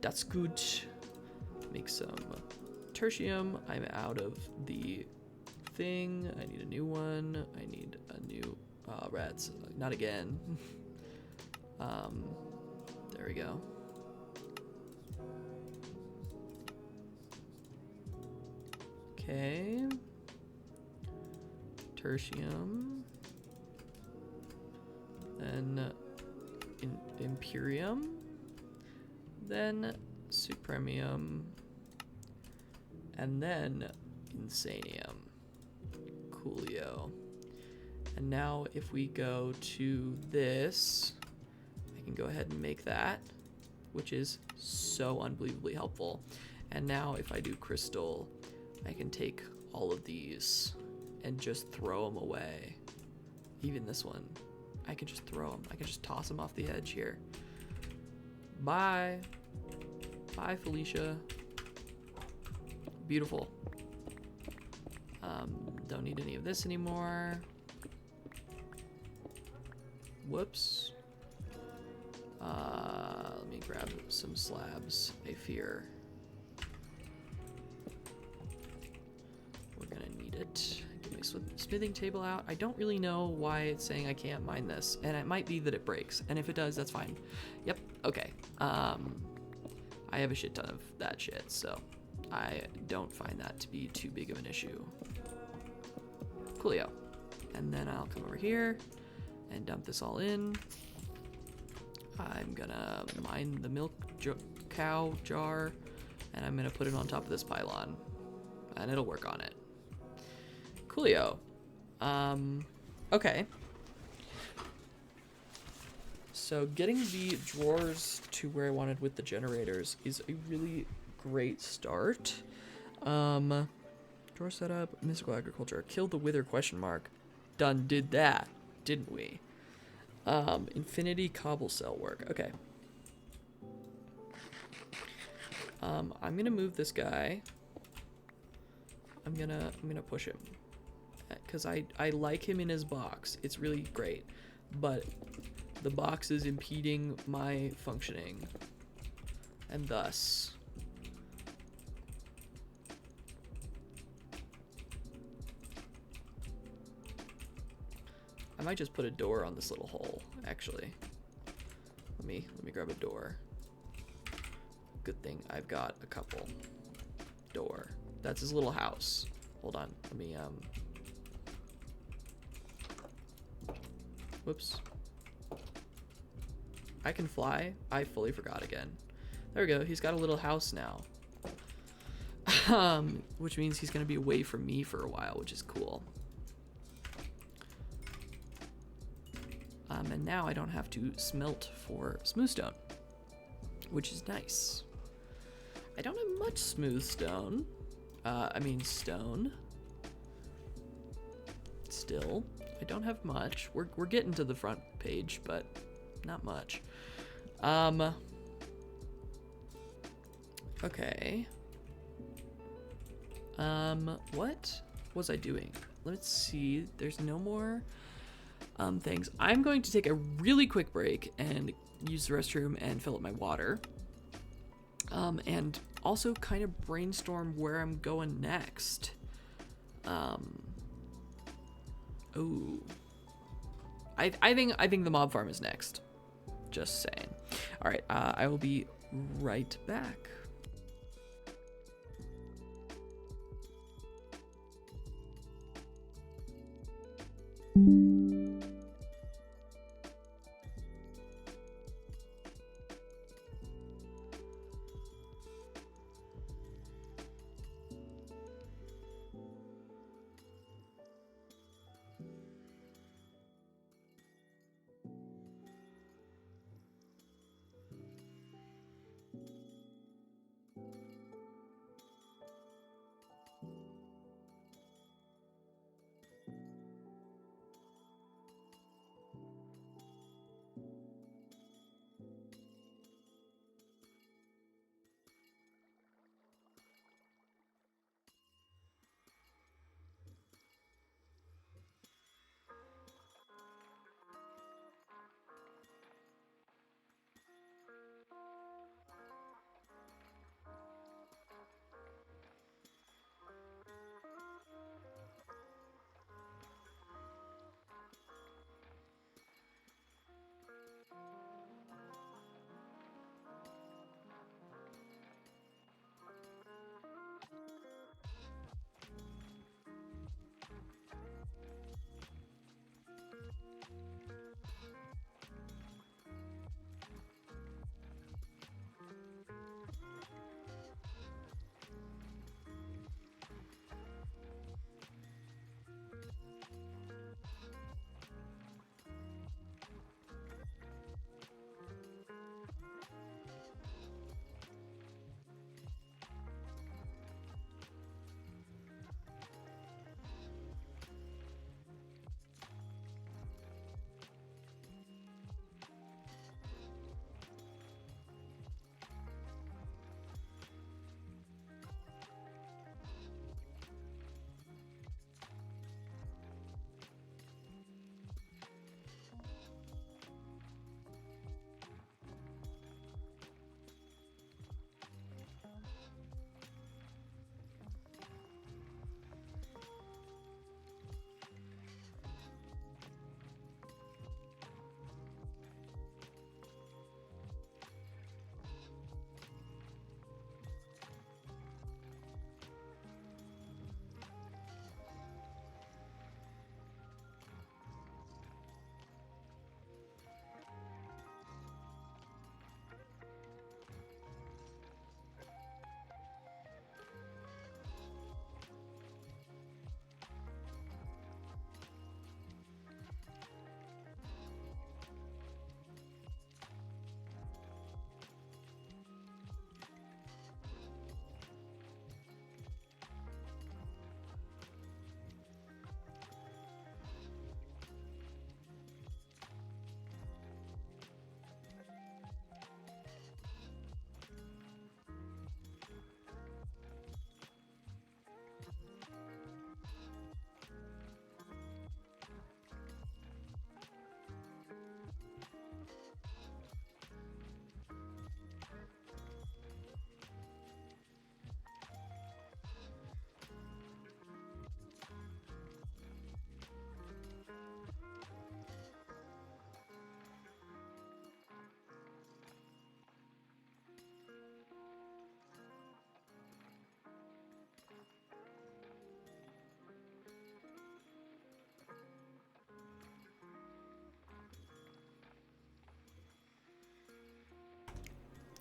that's good. Make some tertium. I'm out of the thing. I need a new one. I need a new rats. Not again. There we go. Okay. Tertium. Then Imperium, then Supremium, and then Insanium. Coolio. And now if we go to this, I can go ahead and make that, which is so unbelievably helpful. And now if I do crystal, I can take all of these and just throw them away. Even this one. I can just throw them. I can just toss them off the edge here. Bye. Bye, Felicia. Beautiful. Don't need any of this anymore. Whoops. Let me grab some slabs, I fear. We're gonna need it. Get my smithing table out. I don't really know why it's saying I can't mine this, and it might be that it breaks, and if it does, that's fine. Yep, okay. I have a shit ton of that shit, so I don't find that to be too big of an issue. Coolio. And then I'll come over here and dump this all in. I'm gonna mine the milk cow jar, and I'm gonna put it on top of this pylon, and it'll work on it. Coolio. Okay. So getting the drawers to where I wanted with the generators is a really great start. Drawer setup, mystical agriculture, killed the wither ? Done did that, didn't we? Infinity cobble cell work. Okay. I'm gonna move this guy. I'm gonna push him because I like him in his box. It's really great, but the box is impeding my functioning, and thus I might just put a door on this little hole, actually. Let me grab a door. Good thing I've got a couple. Door. That's his little house. Hold on. Let me whoops. I can fly. I fully forgot again. There we go. He's got a little house now. Which means he's going to be away from me for a while, which is cool. And now I don't have to smelt for smooth stone, which is nice. I don't have much smooth stone. Stone. Still, I don't have much. We're getting to the front page, but not much. Okay. What was I doing? Let's see. There's no more things. I'm going to take a really quick break and use the restroom and fill up my water. And also kind of brainstorm where I'm going next. Oh. I think the mob farm is next. Just saying. All right, I will be right back.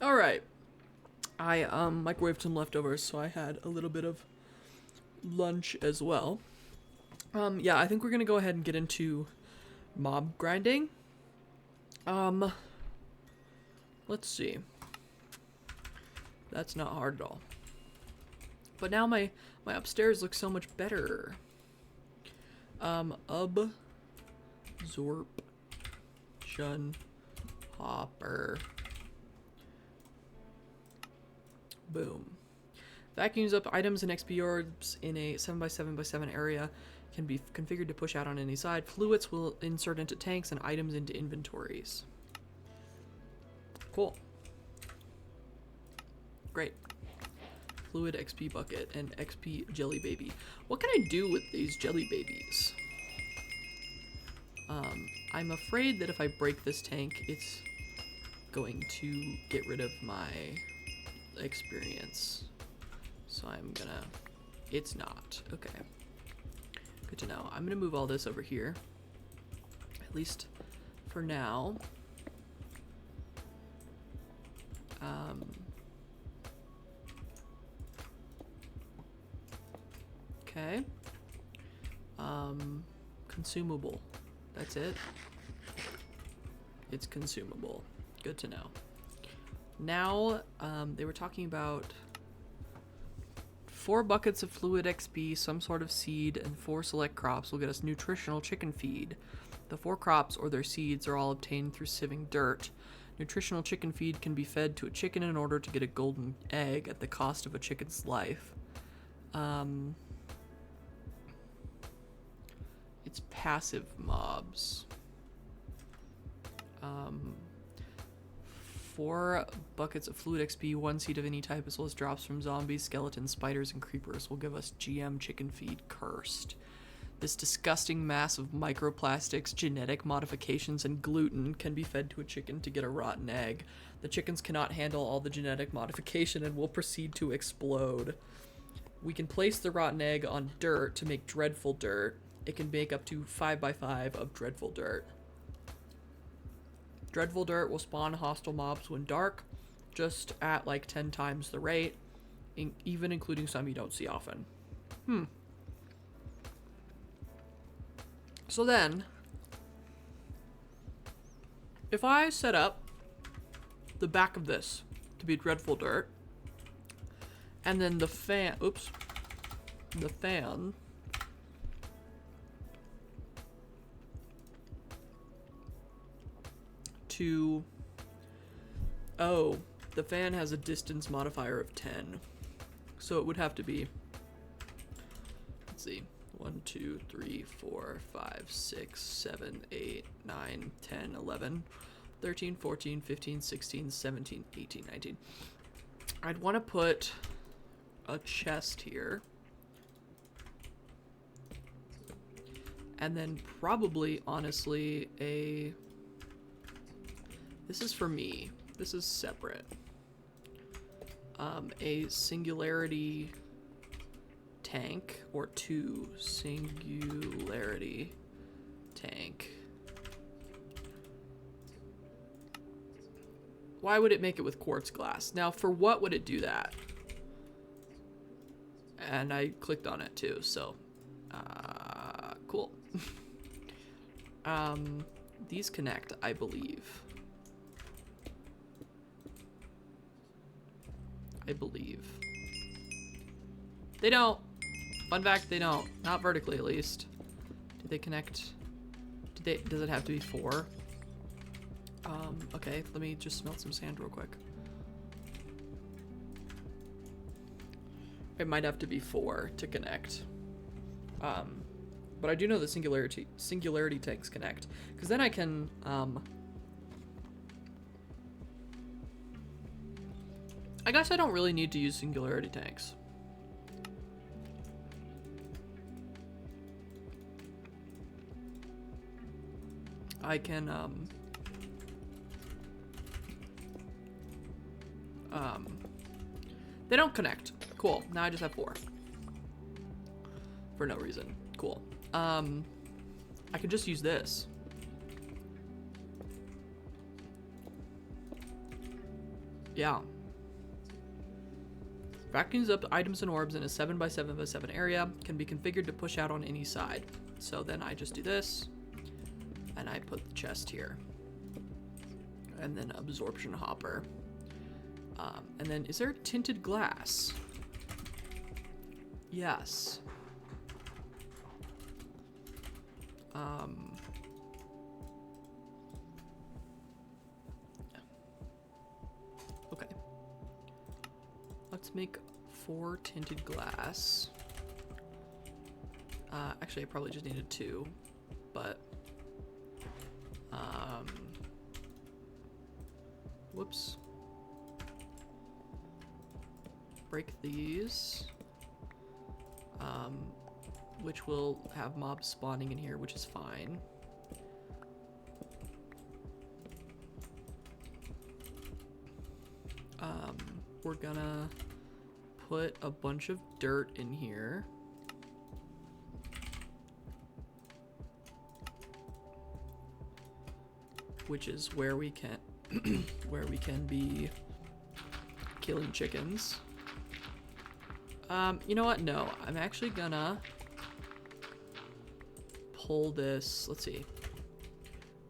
All right. I microwaved some leftovers, so I had a little bit of lunch as well. Yeah, I think we're gonna go ahead and get into mob grinding. Let's see. That's not hard at all. But now my upstairs looks so much better. Absorption hopper. Boom. Vacuums up items and XP orbs in a 7x7x7 area. Can be configured to push out on any side. Fluids will insert into tanks and items into inventories. Cool. Great. Fluid XP bucket and XP jelly baby. What can I do with these jelly babies? I'm afraid that if I break this tank, it's going to get rid of my experience. So I'm gonna... It's not. Okay. Good to know. I'm gonna move all this over here. At least for now. Okay. Consumable. That's it. It's consumable. Good to know. Now, they were talking about 4 buckets of fluid XP, some sort of seed, and 4 select crops will get us nutritional chicken feed. The 4 crops or their seeds are all obtained through sieving dirt. Nutritional chicken feed can be fed to a chicken in order to get a golden egg at the cost of a chicken's life. It's passive mobs. 4 buckets of fluid XP, 1 seed of any type, as well as drops from zombies, skeletons, spiders, and creepers will give us GM chicken feed cursed. This disgusting mass of microplastics, genetic modifications, and gluten can be fed to a chicken to get a rotten egg. The chickens cannot handle all the genetic modification and will proceed to explode. We can place the rotten egg on dirt to make dreadful dirt. It can make up to 5x5 of dreadful dirt. Dreadful dirt will spawn hostile mobs when dark, just at like 10 times the rate, even including some you don't see often. So then, if I set up the back of this to be dreadful dirt, and then the fan, the fan to, the fan has a distance modifier of 10, so it would have to be, let's see, 1, 2, 3, 4, 5, 6, 7, 8, 9, 10, 11, 13, 14, 15, 16, 17, 18, 19. I'd want to put a chest here. And then probably, honestly, this is for me. This is separate. A singularity tank, or 2 singularity tank. Why would it make it with quartz glass? Now, for what would it do that? And I clicked on it too, so cool. These connect, I believe. They don't. Fun fact, they don't. Not vertically, at least. Do they connect? Does it have to be 4? Okay, let me just smelt some sand real quick. It might have to be 4 to connect. But I do know the singularity tanks connect, because then I can I guess I don't really need to use singularity tanks. I can they don't connect. Cool. Now I just have 4 for no reason. Cool. I could just use this. Yeah. Vacuums up items and orbs in a 7x7x7 area, can be configured to push out on any side. So then I just do this, and I put the chest here. And then absorption hopper. And then, is there tinted glass? Yes. Okay. Let's make 4 tinted glass. Actually, I probably just needed 2, but whoops. Break these, which will have mobs spawning in here, which is fine. We're gonna put a bunch of dirt in here. Which is where we can where we can be killing chickens. You know what? No, I'm actually gonna pull this. Let's see.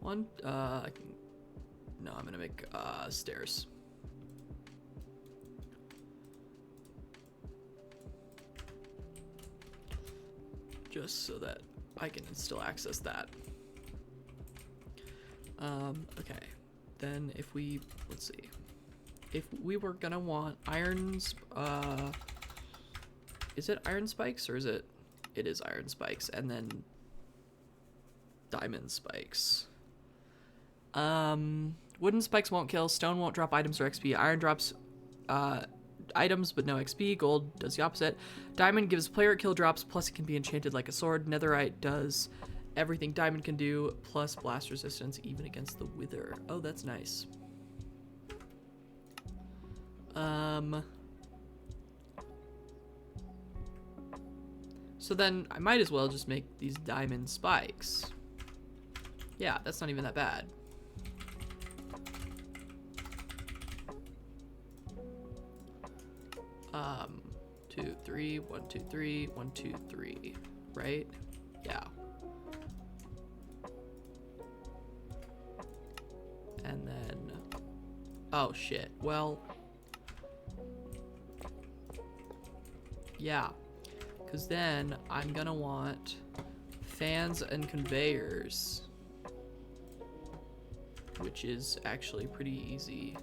No, I'm gonna make stairs. Just so that I can still access that. Okay. Then if we, let's see. If we were gonna want irons, is it iron spikes or is it? It is iron spikes, and then diamond spikes. Wooden spikes won't kill, stone won't drop items or XP, iron drops items but no XP, gold does the opposite. Diamond gives player kill drops, plus it can be enchanted like a sword. Netherite does everything diamond can do, plus blast resistance even against the wither. Oh, that's nice. So then I might as well just make these diamond spikes. Yeah, that's not even that bad. Two, three, 1, 2, 3, 1, 2, 3, right? Yeah. And then, oh shit, well, yeah, because then I'm gonna want fans and conveyors, which is actually pretty easy.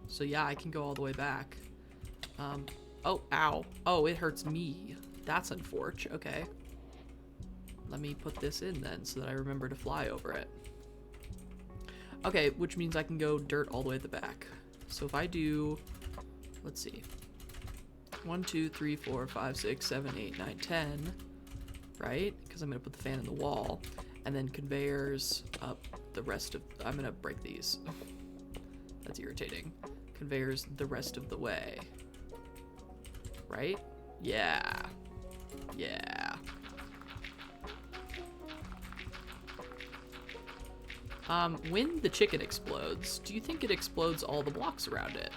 So yeah, I can go all the way back. Oh, ow. Oh, it hurts me. That's unfortunate. Okay. Let me put this in then so that I remember to fly over it. Okay, which means I can go dirt all the way at the back. So if I do, let's see. 1, 2, 3, 4, 5, 6, 7, 8, 9, 10, right? Because I'm gonna put the fan in the wall, and then conveyors up the rest of, I'm gonna break these. That's irritating. Conveyors the rest of the way. Right? Yeah. Yeah. When the chicken explodes, do you think it explodes all the blocks around it?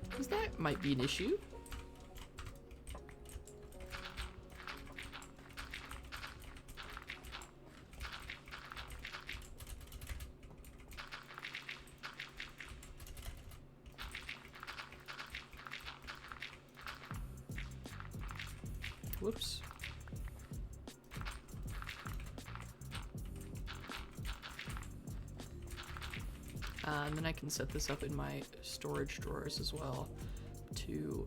Because that might be an issue. Whoops. And then I can set this up in my storage drawers as well to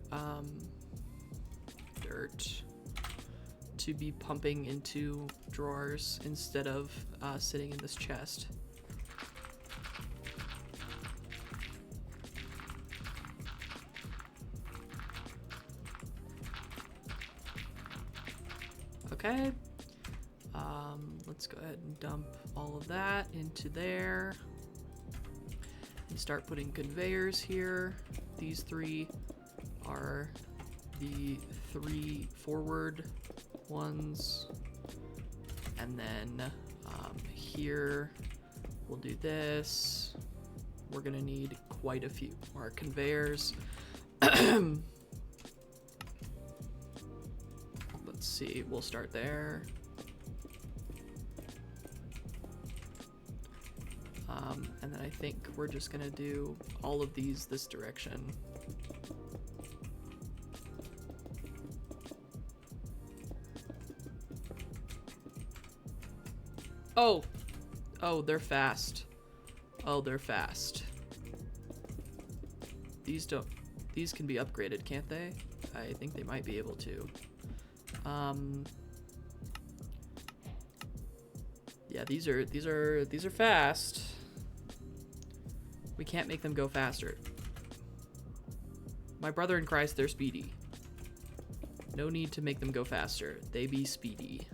dirt to be pumping into drawers instead of sitting in this chest. Okay, let's go ahead and dump all of that into there and start putting conveyors here. These 3 are the 3 forward ones, and then here we'll do this, we're gonna need quite a few more conveyors. Let's see, we'll start there. And then I think we're just gonna do all of these this direction. Oh! Oh, they're fast. Oh, they're fast. These can be upgraded, can't they? I think they might be able to. Yeah, these are fast. We can't make them go faster. My brother in Christ, they're speedy. No need to make them go faster. They be speedy.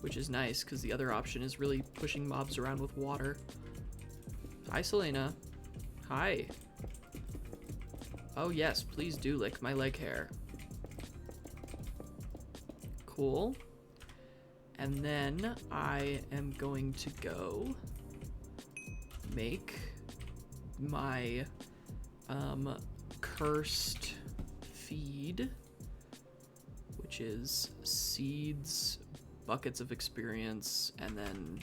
Which is nice, because the other option is really pushing mobs around with water. Hi, Selena. Hi. Oh yes, please do lick my leg hair. Cool. And then I am going to go make my cursed feed, which is seeds, buckets of experience, and then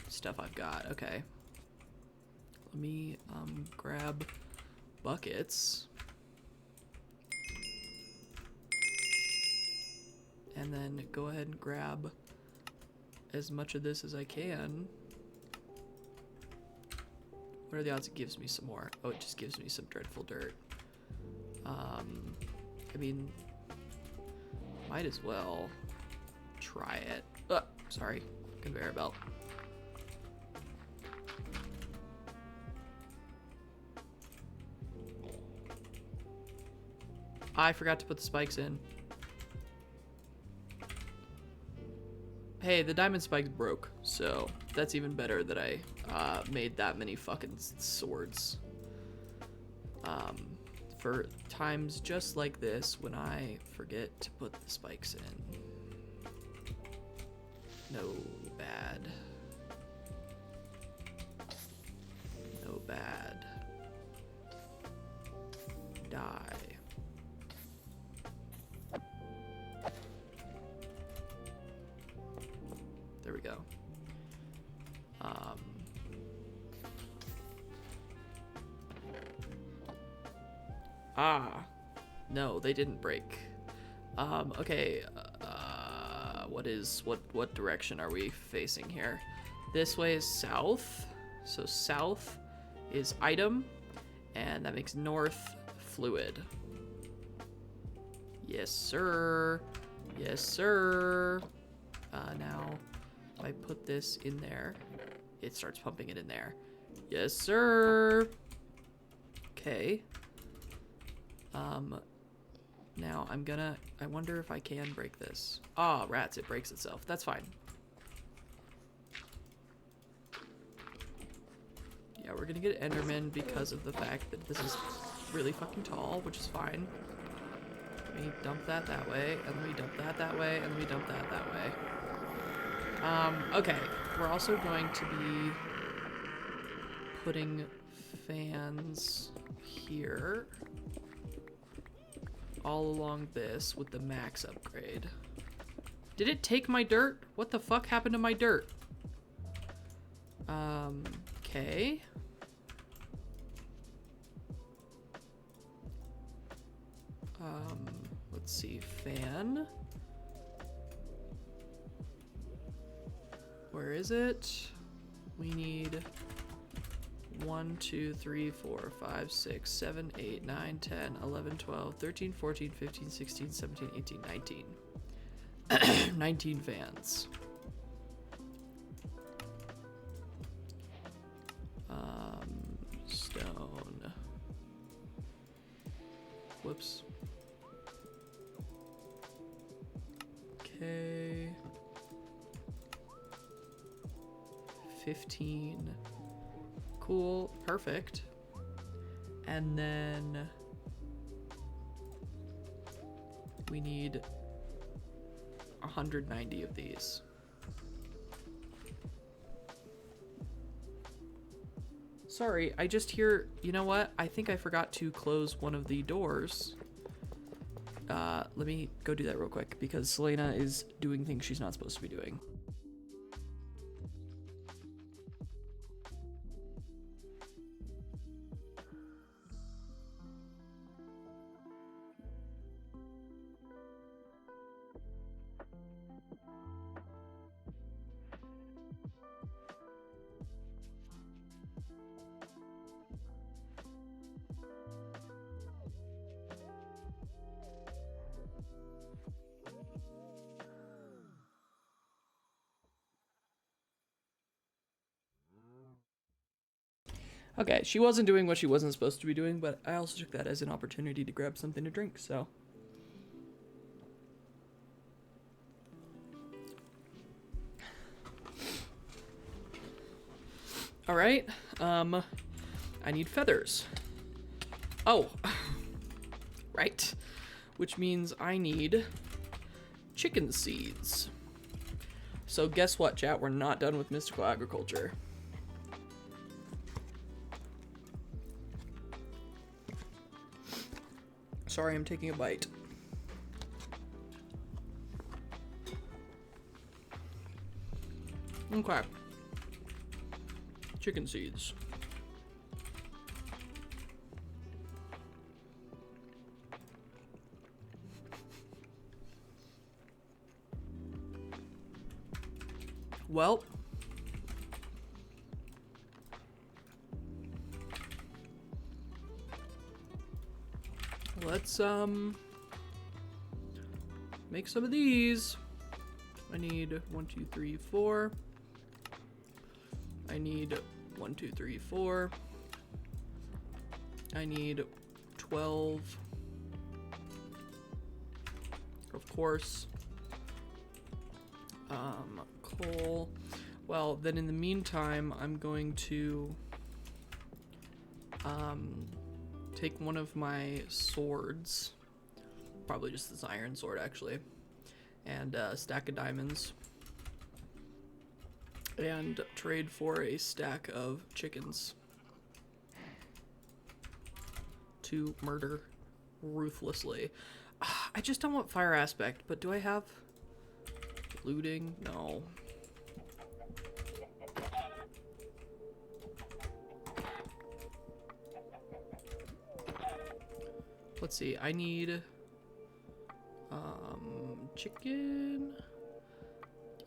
stuff I've got. Okay. Let me grab buckets. And then go ahead and grab as much of this as I can. What are the odds it gives me some more? Oh, it just gives me some dreadful dirt. I mean, might as well try it. Sorry, conveyor belt. I forgot to put the spikes in. Hey, the diamond spikes broke, so that's even better that I made that many fucking swords. For times just like this when I forget to put the spikes in. No bad. No bad. Die. There we go. No, they didn't break. Okay, what direction are we facing here? This way is south, so south is item, and that makes north fluid. Yes, sir. Yes, sir. Now, if I put this in there, it starts pumping it in there. Yes, sir. Okay. Now I wonder if I can break this. Ah, rats, it breaks itself. That's fine. Yeah, we're gonna get Enderman because of the fact that this is really fucking tall, which is fine. Let me dump that way, and let me dump that way, and let me dump that way. Okay, we're also going to be putting fans here all along this with the max upgrade. Did it take my dirt? What the fuck happened to my dirt? Okay. Let's see, fan. Where is it? We need 1, 2, 3, 4, 5, 6, 7, 8, 9, 10, 11, 12, 13, 14, 15, 16, 17, 18, 19. 19 fans. Stone. Whoops. Okay. 15. Cool, perfect. And then we need 190 of these. Sorry, I just hear, you know what? I think I forgot to close one of the doors. Let me go do that real quick because Selena is doing things she's not supposed to be doing. Okay, she wasn't doing what she wasn't supposed to be doing, but I also took that as an opportunity to grab something to drink, so. Alright, I need feathers. Oh, right. Which means I need chicken seeds. So guess what, chat? We're not done with mystical agriculture. Sorry, I'm taking a bite. Okay. Chicken seeds. Well, let's make some of these. I need 1, 2, 3, 4. I need 1, 2, 3, 4. I need 12. Of course. Coal. Well, then in the meantime, I'm going to take one of my swords, probably just this iron sword actually, and a stack of diamonds, and trade for a stack of chickens to murder ruthlessly. I just don't want fire aspect, but do I have looting? No. Let's see, I need chicken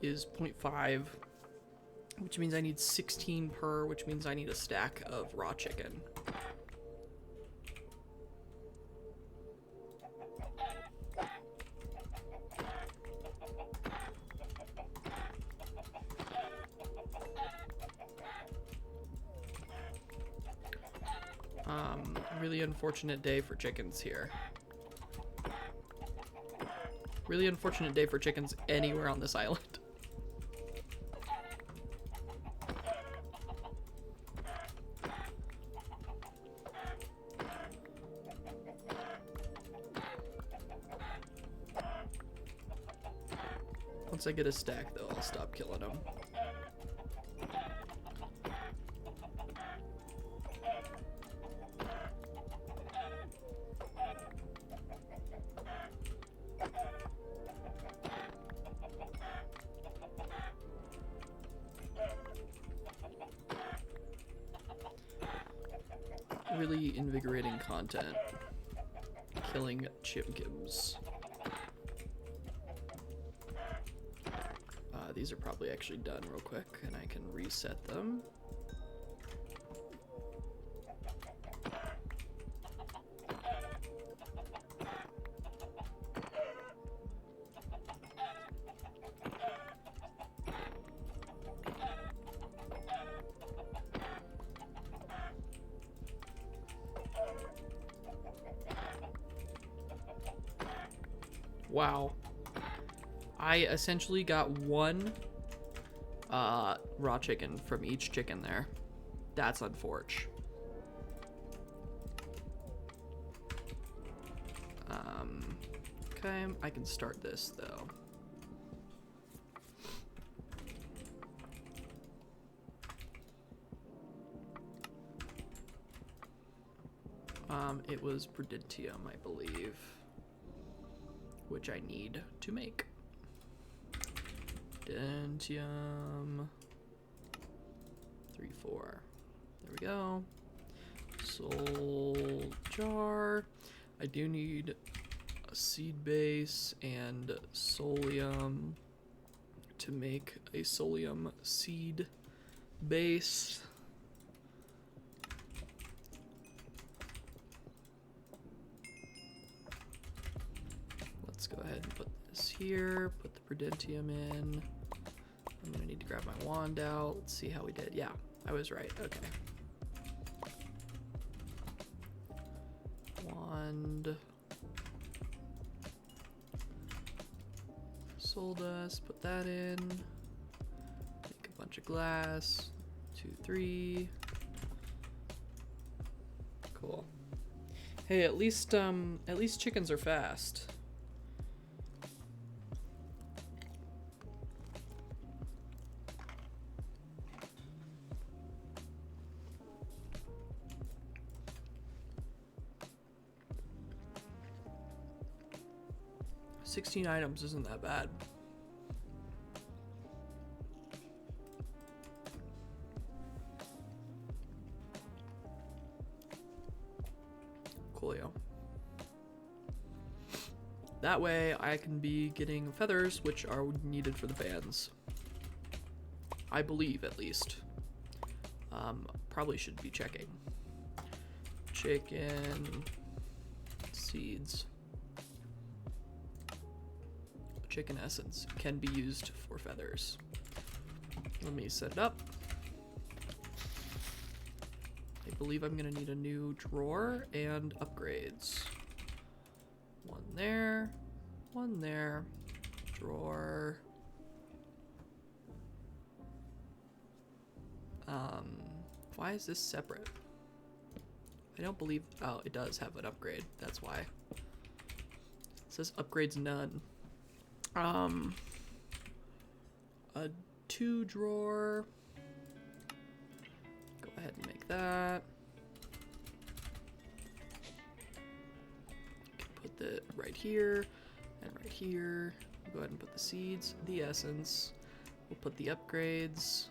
is 0.5, which means I need 16 per, which means I need a stack of raw chicken. Really unfortunate day for chickens here. Really unfortunate day for chickens anywhere on this island. Once I get a stack though, I'll stop killing them. Really invigorating content. Killing chimkims. These are probably actually done real quick, and I can reset them. Wow. I essentially got one raw chicken from each chicken there. That's unfortunate. Okay, I can start this though. It was Prudentium, I believe, which I need to make. Prudentium 3, 4. There we go. Soul jar. I do need a seed base and solium to make a solium seed base. Let's go ahead and put this here, put the Prudentium in. I'm gonna need to grab my wand out. Let's see how we did. Yeah, I was right. Okay. Wand. Soul dust, put that in. Make a bunch of glass. 2, 3. Cool. Hey, at least chickens are fast. $16 items isn't that bad. Coolio. That way I can be getting feathers, which are needed for the bands. I believe, at least. Probably should be checking. Chicken seeds. Chicken essence can be used for feathers. Let me set it up. I believe I'm gonna need a new drawer and upgrades. One there, drawer. Why is this separate? I don't believe, oh, it does have an upgrade, that's why. It says upgrades none. A 2 drawer. Go ahead and make that. Put the right here and right here. Go ahead and put the seeds, the essence. We'll put the upgrades.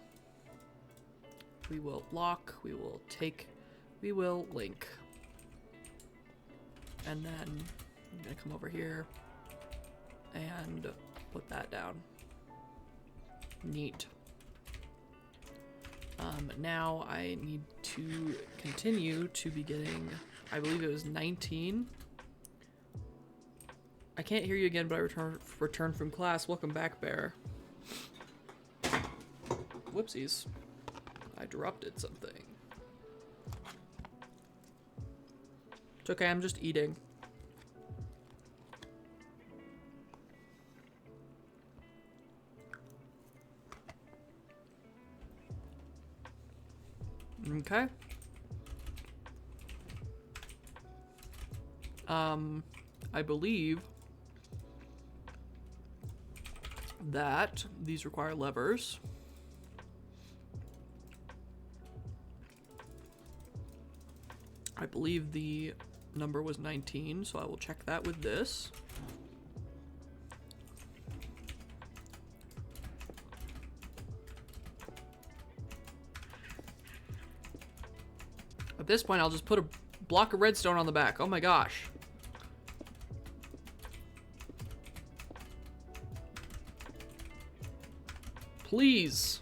We will lock, we will take, we will link. And then I'm gonna come over here and put that down. Neat. Now I need to continue to be getting, I believe it was 19. I can't hear you again, but I returned from class. Welcome back, Bear. Whoopsies. I dropped something. It's okay, I'm just eating. Okay. I believe that these require levers. I believe the number was 19, so I will check that with this. At this point, I'll just put a block of redstone on the back. Oh my gosh. Please.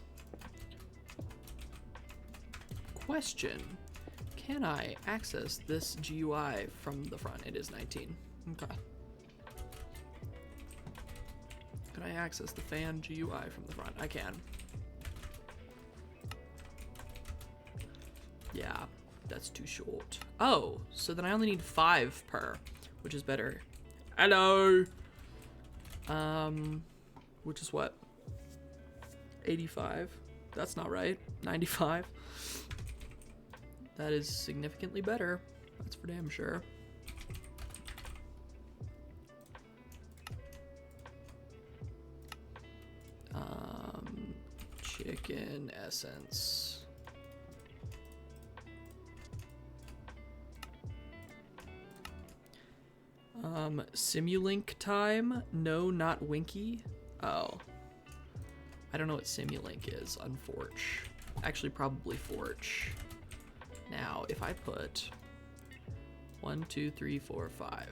Question. Can I access this GUI from the front? It is 19. Okay. Can I access the fan GUI from the front? I can. Yeah, that's too short. Oh, so then I only need 5 per, which is better. Hello. Which is what? 85. That's not right. 95. That is significantly better. That's for damn sure. Chicken essence. Simulink time? No, not Winky. Oh. I don't know what Simulink is on Forge. Actually, probably Forge. Now, if I put 1, 2, 3, 4, 5,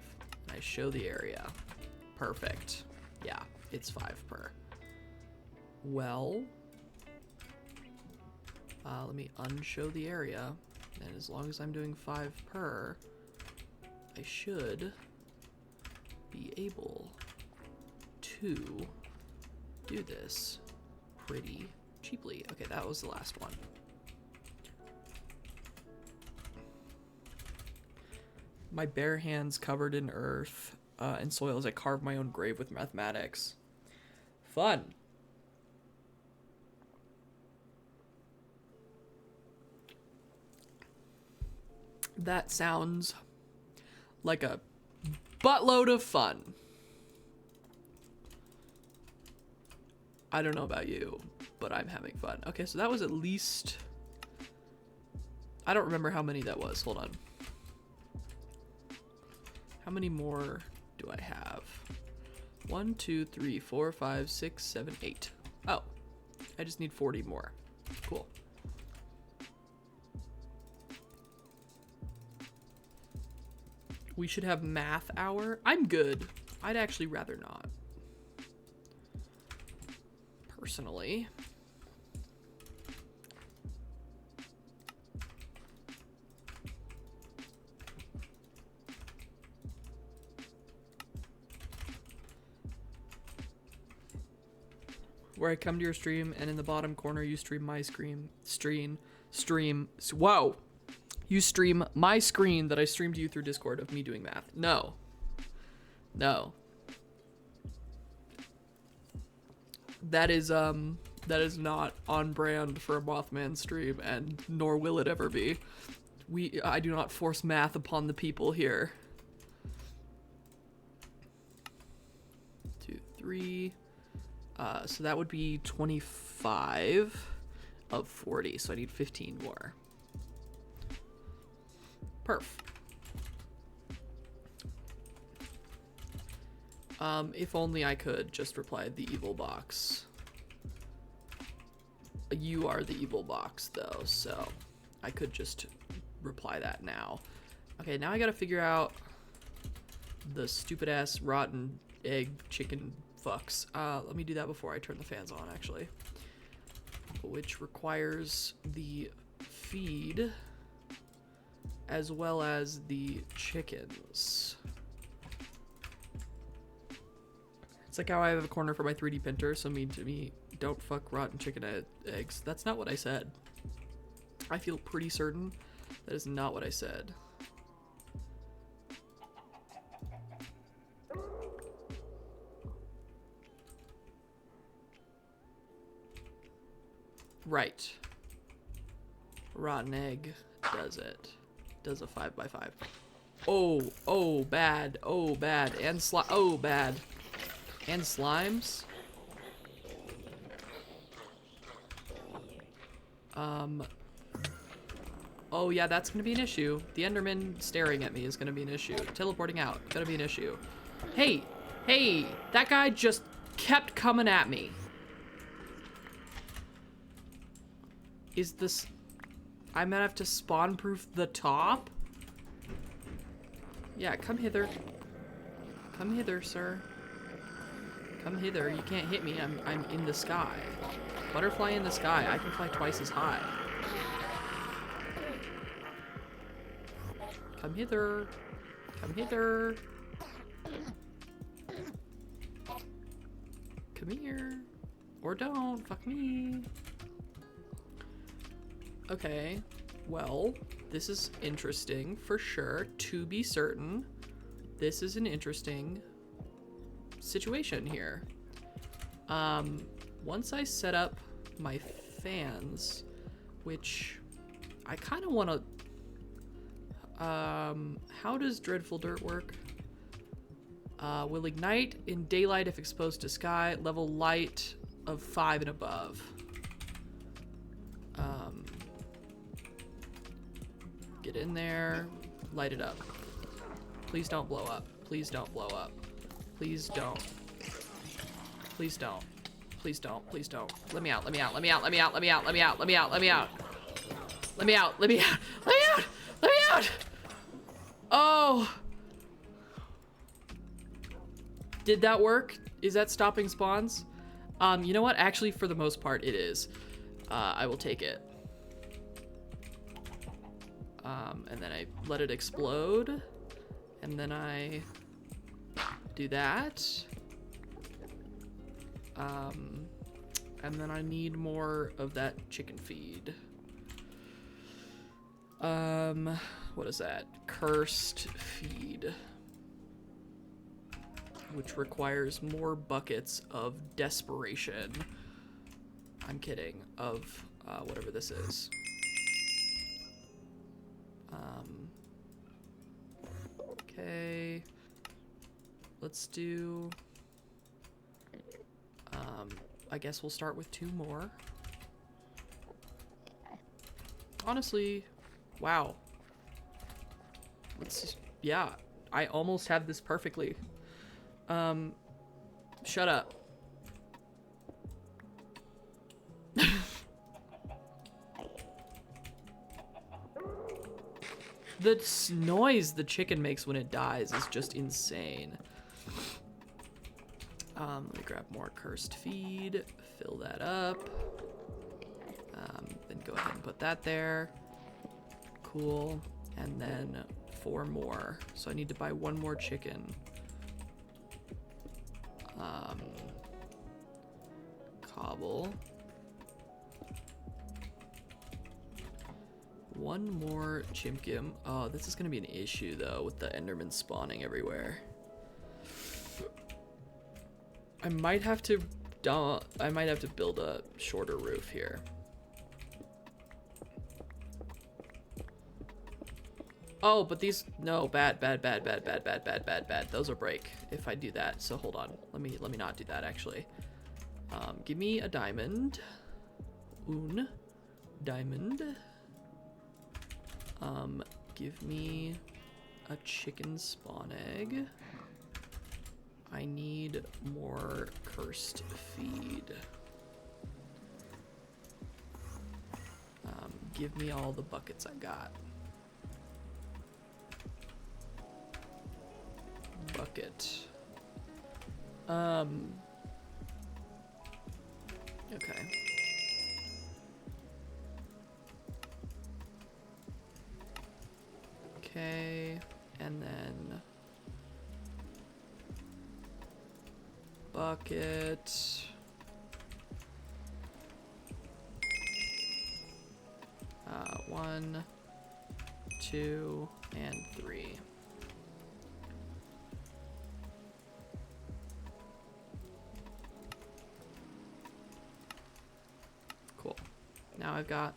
and I show the area. Perfect. Yeah, it's 5 per. Well, let me unshow the area, and as long as I'm doing 5 per, I should be able to do this pretty cheaply. Okay, that was the last one. My bare hands covered in earth and soil as I carve my own grave with mathematics. Fun. That sounds like a buttload of fun. I don't know about you, but I'm having fun. Okay, so that was at least... I don't remember how many that was. Hold on. How many more do I have? 1, 2, 3, 4, 5, 6, 7, 8. Oh, I just need 40 more. Cool. We should have math hour. I'm good. I'd actually rather not. Personally. Where I come to your stream and in the bottom corner you stream my whoa! You stream my screen that I stream to you through Discord of me doing math. No. No. That is not on brand for a Mothman stream, and nor will it ever be. I do not force math upon the people here. 2, 3. So that would be 25 of 40, so I need 15 more. Perf. If only I could just reply the evil box. You are the evil box, though, so I could just reply that now. Okay, now I gotta figure out the stupid-ass rotten egg chicken fucks. Let me do that before I turn the fans on, actually. Which requires the feed as well as the chickens. It's like how I have a corner for my 3D printer, so to me, don't fuck rotten chicken eggs. That's not what I said. I feel pretty certain that is not what I said. Right. Rotten egg does it. Does a 5x5. Oh, bad. Oh, bad. And oh, bad. And slimes. Oh yeah, that's gonna be an issue. The Enderman staring at me is gonna be an issue. Teleporting out, gonna be an issue. Hey, that guy just kept coming at me. Is this... I'm gonna have to spawn-proof the top? Yeah, come hither. Come hither, sir. Come hither. You can't hit me. I'm in the sky. Butterfly in the sky. I can fly twice as high. Come hither. Come hither. Come here. Or don't. Fuck me. Okay. Well, this is interesting for sure. To be certain, this is an interesting situation here. Once I set up my fans, which I kind of want to... how does Dreadful Dirt work? Will ignite in daylight if exposed to sky, level light of 5 and above. Get in there, light it up. Please don't blow up. Please don't blow up. Please don't. Please don't. Please don't. Please don't. Let me out. Let me out. Let me out. Let me out. Let me out. Let me out. Let me out. Let me out. Let me out. Let me out. Let me out. Let me out. Oh. Did that work? Is that stopping spawns? You know what? Actually, for the most part, it is. I will take it. And then I let it explode. And then I do that. And then I need more of that chicken feed. What is that? Cursed feed. Which requires more buckets of desperation. I'm kidding. Of, whatever this is. Okay. Let's do... I guess we'll start with 2 more. Honestly, wow. Yeah, I almost have this perfectly. Shut up. The noise the chicken makes when it dies is just insane. Let me grab more cursed feed, fill that up. Then go ahead and put that there. Cool. And then 4 more. So I need to buy 1 more chicken. Cobble. 1 more chimkim. Oh, this is gonna be an issue though with the Enderman spawning everywhere. I might have to build a shorter roof here. Oh, but these, no, bad. Those will break if I do that. So hold on, let me not do that actually. Give me a diamond. Diamond. Give me a chicken spawn egg. I need more cursed feed. Give me all the buckets I got. Bucket. Okay. Okay, and then bucket. 1, 2, and 3. Cool. Now I've got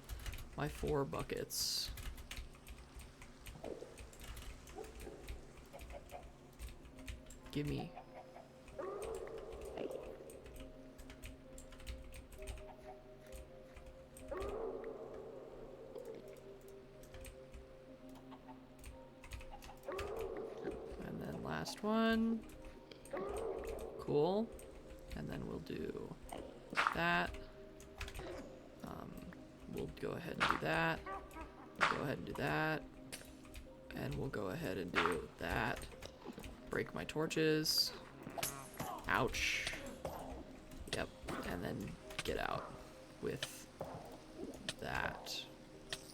my 4 buckets. Give me. And then last one. Cool. And then we'll do that. We'll go ahead and do that. Go ahead and do that. And we'll go ahead and do that. Break my torches. Ouch. Yep. And then get out with that.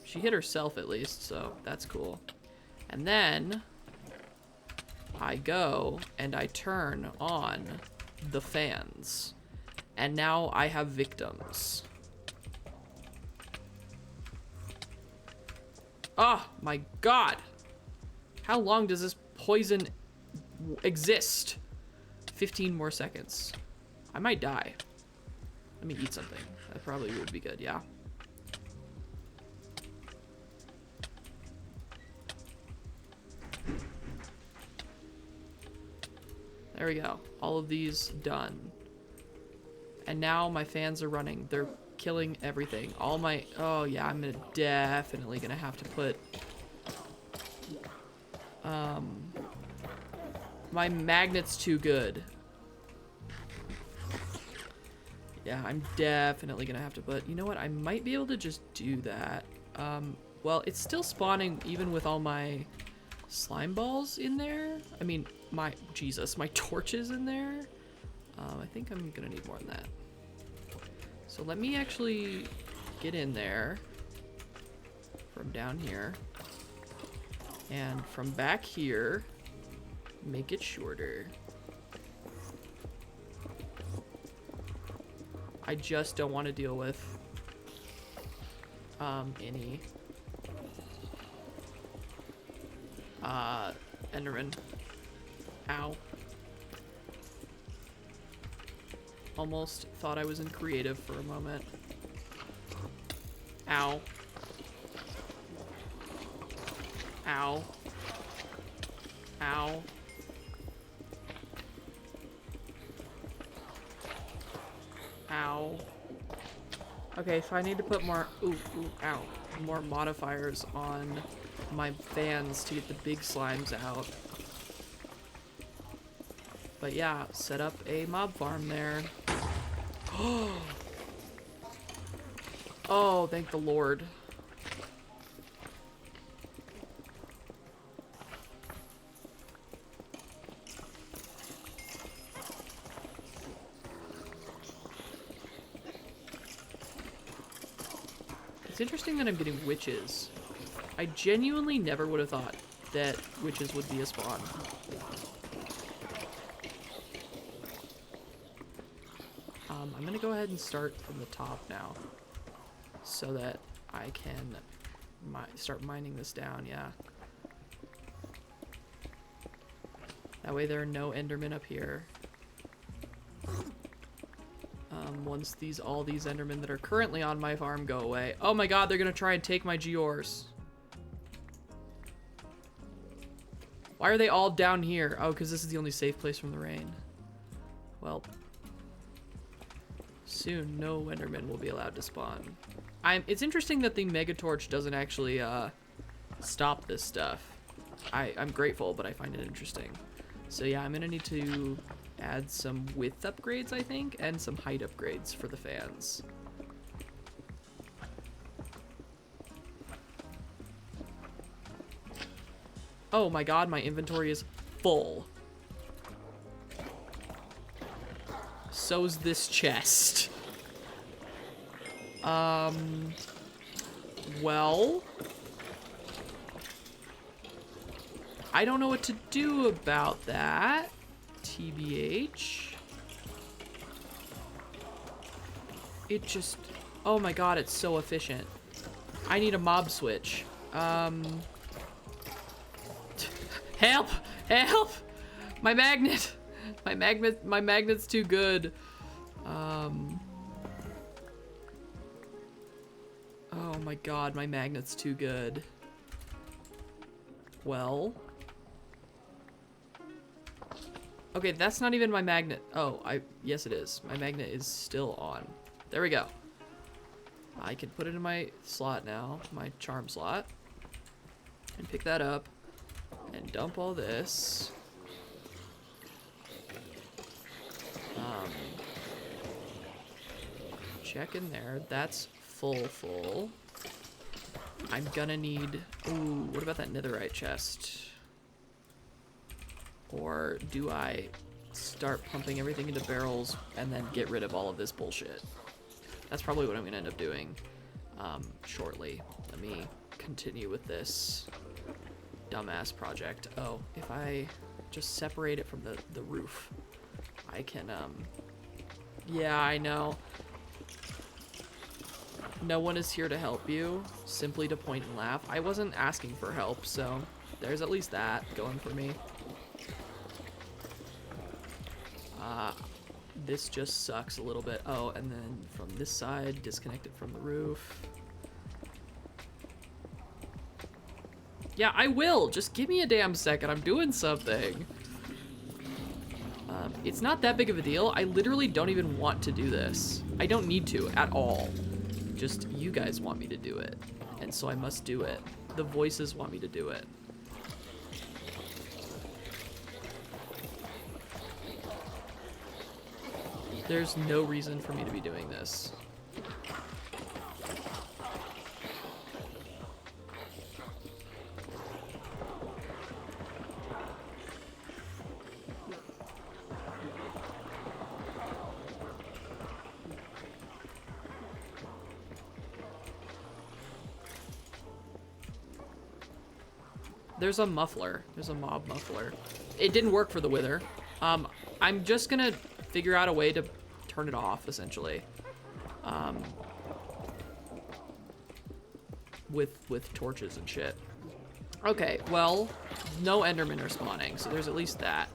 She hit herself at least, so that's cool. And then I go and I turn on the fans. And now I have victims. Oh my god. How long does this poison exist? 15 more seconds. I might die. Let me eat something. That probably would be good, yeah. There we go. All of these done. And now my fans are running. They're killing everything. All my... Oh, yeah, I'm definitely gonna have to put... My magnet's too good. Yeah, I'm definitely gonna have to, but you know what? I might be able to just do that. Well, it's still spawning even with all my slime balls in there. I mean, my torches in there. I think I'm gonna need more than that. So let me actually get in there from down here. And from back here, make it shorter. I just don't want to deal with any Enderman. Ow. Almost thought I was in creative for a moment. Ow. Ow. Ow. Ow. Okay, so I need to put more, ow, more modifiers on my fans to get the big slimes out. But yeah, set up a mob farm there. Oh, thank the Lord. It's interesting that I'm getting witches. I genuinely never would have thought that witches would be a spawn. I'm gonna go ahead and start from the top now, so that I can start mining this down, yeah. That way there are no Endermen up here. Once all these Endermen that are currently on my farm go away. Oh my god, they're gonna try and take my Geors. Why are they all down here? Oh, because this is the only safe place from the rain. Well, soon no Enderman will be allowed to spawn. It's interesting that the Mega Torch doesn't actually stop this stuff. I'm grateful, but I find it interesting. So yeah, I'm gonna need to add some width upgrades, I think, and some height upgrades for the fans. Oh my god, my inventory is full. So's this chest. Well, I don't know what to do about that. TBH. It just, oh my god, it's so efficient. I need a mob switch. Help! Help! My magnet! My magnet's too good. Oh my god, my magnet's too good. Well. Okay, that's not even my magnet. Oh, yes it is. My magnet is still on. There we go. I can put it in my slot now, my charm slot. And pick that up. And dump all this. Check in there. That's full. I'm gonna need... Ooh, what about that netherite chest? Or do I start pumping everything into barrels and then get rid of all of this bullshit? That's probably what I'm gonna end up doing shortly. Let me continue with this dumbass project. Oh, if I just separate it from the roof, I can, yeah, I know. No one is here to help you, simply to point and laugh. I wasn't asking for help, so there's at least that going for me. This just sucks a little bit. Oh, and then from this side, disconnect it from the roof. Yeah, I will. Just give me a damn second. I'm doing something. It's not that big of a deal. I literally don't even want to do this. I don't need to at all. Just you guys want me to do it. And so I must do it. The voices want me to do it. There's no reason for me to be doing this. There's a muffler. There's a mob muffler. It didn't work for the wither. I'm just gonna figure out a way to turn it off, essentially. With torches and shit. Okay, well, no Endermen are spawning, so there's at least that.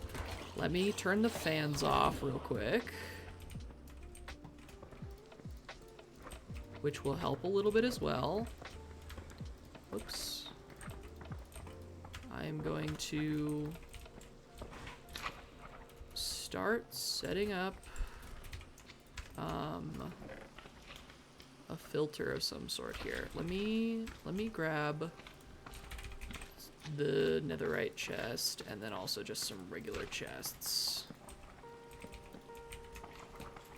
Let me turn the fans off real quick. Which will help a little bit as well. Oops. I'm going to start setting up a filter of some sort here. Let me grab the netherite chest and then also just some regular chests.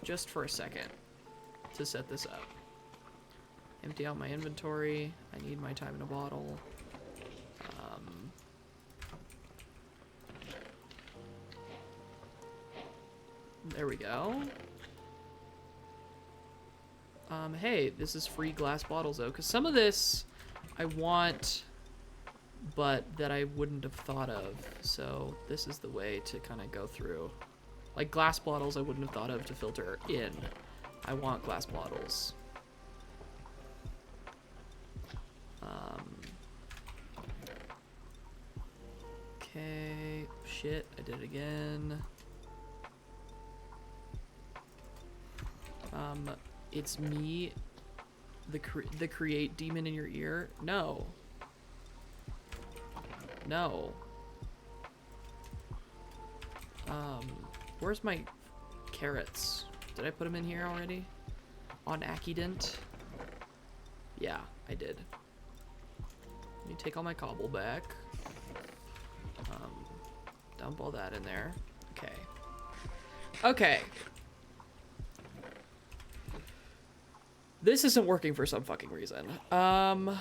Just for a second to set this up. Empty out my inventory. I need my time in a bottle. There we go. Hey, this is free glass bottles though, because some of this I want, but that I wouldn't have thought of. So this is the way to kind of go through. Like glass bottles I wouldn't have thought of to filter in. I want glass bottles. Okay, shit, I did it again. It's me, the create demon in your ear. No. No. Where's my carrots? Did I put them in here already? On Accident? Yeah, I did. Let me take all my cobble back. Dump all that in there. Okay. Okay. This isn't working for some fucking reason. The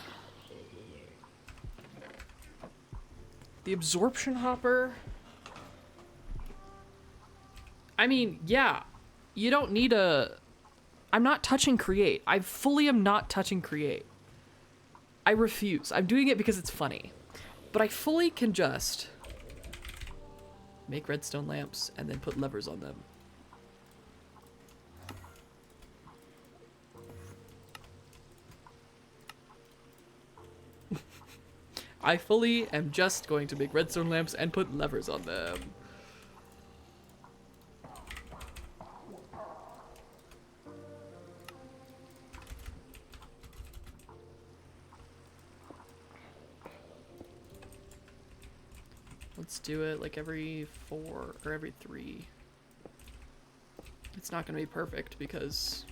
absorption hopper. I mean, yeah, you don't need a... I'm not touching create. I fully am not touching create. I refuse. I'm doing it because it's funny. But I fully can just make redstone lamps and then put levers on them. I fully am just going to make redstone lamps and put levers on them. Let's do it like every 4 or every 3. It's not going to be perfect because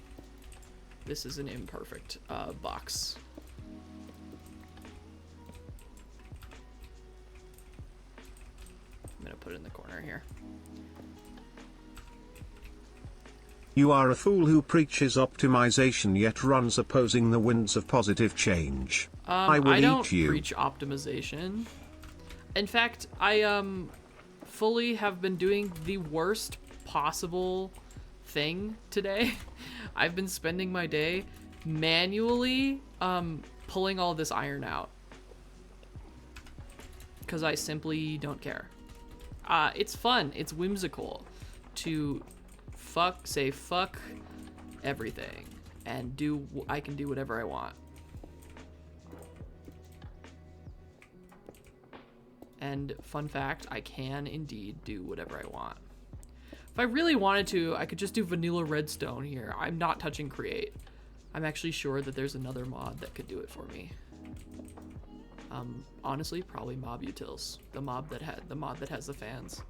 this is an imperfect box. I'm going to put it in the corner here. You are a fool who preaches optimization yet runs opposing the winds of positive change. I will don't eat you. preach optimization. In fact, I fully have been doing the worst possible thing today. I've been spending my day manually pulling all this iron out because I simply don't care. It's fun. It's whimsical to say fuck everything and I can do whatever I want. And fun fact, I can indeed do whatever I want. If I really wanted to, I could just do vanilla redstone here. I'm not touching create. I'm actually sure that there's another mod that could do it for me. Honestly, probably mob utils. The mod that has the fans.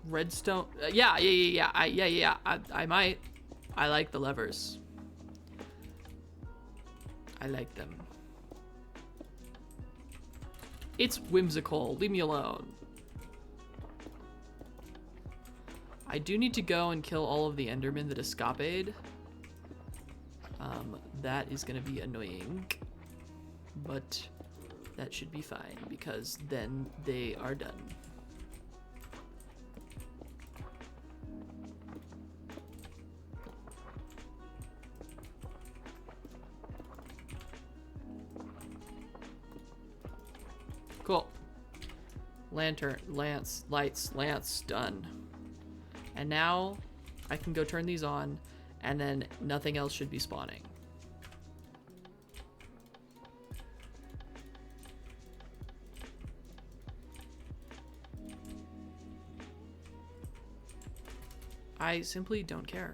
Redstone. Yeah. I might. I like the levers. I like them. It's whimsical. Leave me alone. I do need to go and kill all of the Endermen that escaped. That is going to be annoying. But that should be fine because then they are done. Cool. Lights, done. And now I can go turn these on, and then nothing else should be spawning. I simply don't care.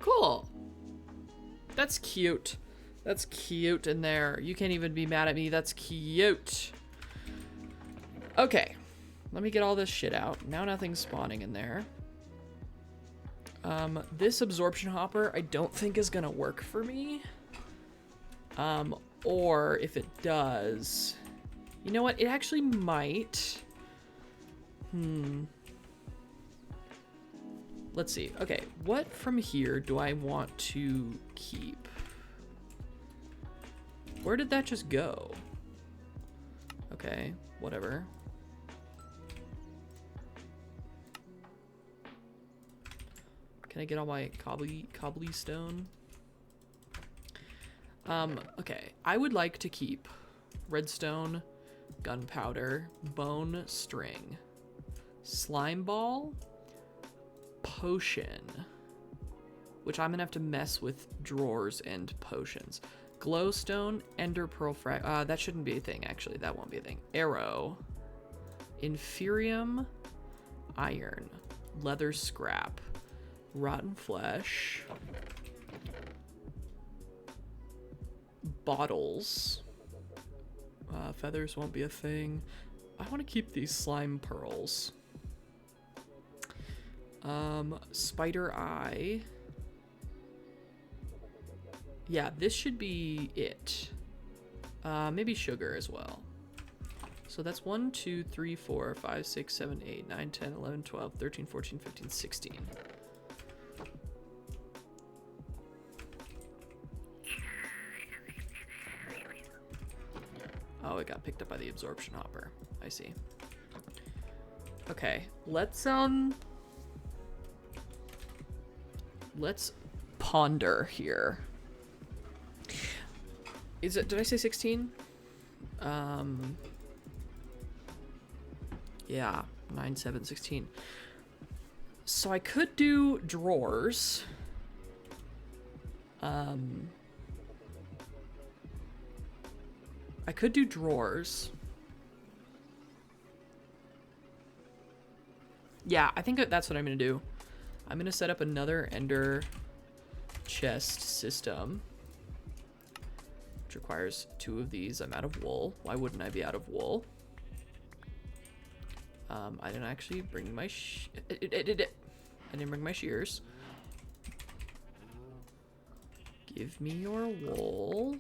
Cool. That's cute. That's cute in there. You can't even be mad at me. That's cute. Okay. Let me get all this shit out. Now nothing's spawning in there. This absorption hopper I don't think is gonna work for me. Or if it does... You know what? It actually might. Let's see. Okay, what from here do I want to keep? Where did that just go? Okay, whatever. Can I get all my cobbly stone? Okay. I would like to keep redstone, gunpowder, bone string, slime ball, potion, which I'm gonna have to mess with drawers and potions. Glowstone, ender pearl frag. That shouldn't be a thing, actually. That won't be a thing. Arrow, inferium, iron, leather scrap, rotten flesh, bottles, feathers won't be a thing. I want to keep these slime pearls. Spider eye. Yeah, this should be it. Maybe sugar as well. So that's 1, 2, 3, 4, 5, 6, 7, 8, 9, 10, 11, 12, 13, 14, 15, 16. Oh, it got picked up by the absorption hopper. I see. Okay, let's ponder here. Is it, did I say 16? Yeah, 9, 7, 16. So I could do drawers. I could do drawers. Yeah, I think that's what I'm gonna do. I'm gonna set up another ender chest system, which requires 2 of these. I'm out of wool. Why wouldn't I be out of wool? I didn't actually bring my I didn't bring my shears. Give me your wool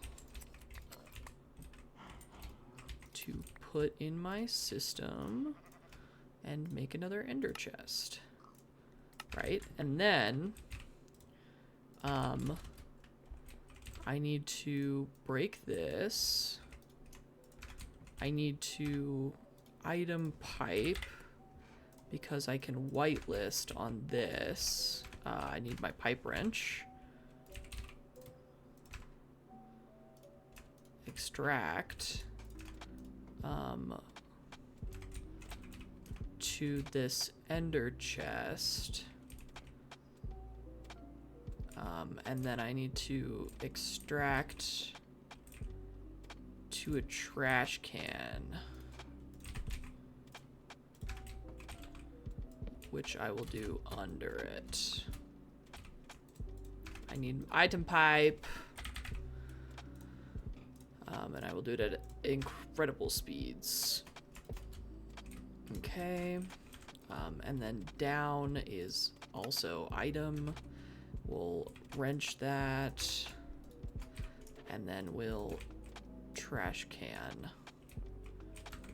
to put in my system and make another ender chest. Right? And then I need to break this. I need to item pipe because I can whitelist on this. I need my pipe wrench. Extract to this ender chest. And then I need to extract to a trash can, which I will do under it. I need item pipe, and I will do it at incredible speeds. Okay, and then down is also item. We'll wrench that, and then we'll trash can.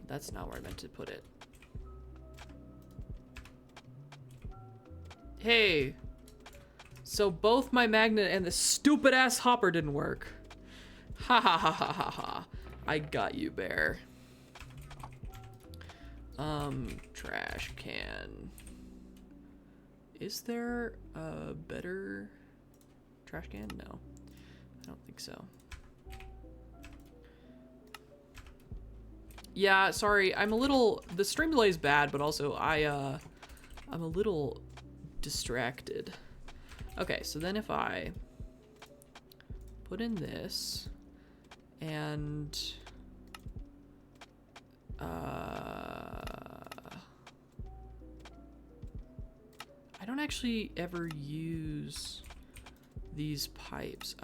That's not where I meant to put it. Hey. So both my magnet and the stupid ass hopper didn't work. Ha ha ha ha ha ha. I got you, bear. Trash can. Is there a better trash can? No. I don't think so. Yeah, sorry. I'm a little, the stream delay is bad, but also I'm a little distracted. Okay, so then if I put in this and I don't actually ever use these pipes.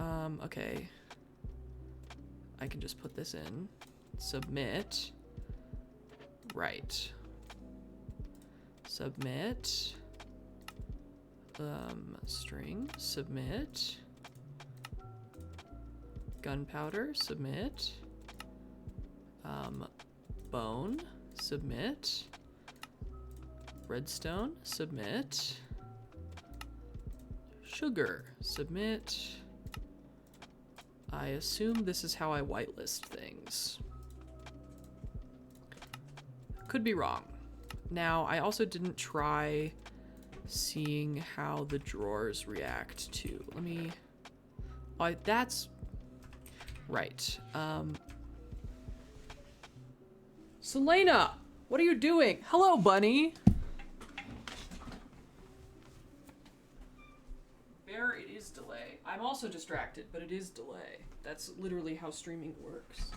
Okay. I can just put this in. Submit. Right. Submit. String. Submit. Gunpowder. Submit. Bone. Submit. Redstone. Submit. Sugar. Submit. I assume this is how I whitelist things. Could be wrong. Now, I also didn't try seeing how the drawers react to. Let me... Oh, that's... Right. Selena! What are you doing? Hello, bunny! Bear, it is delay. I'm also distracted, but it is delay. That's literally how streaming works.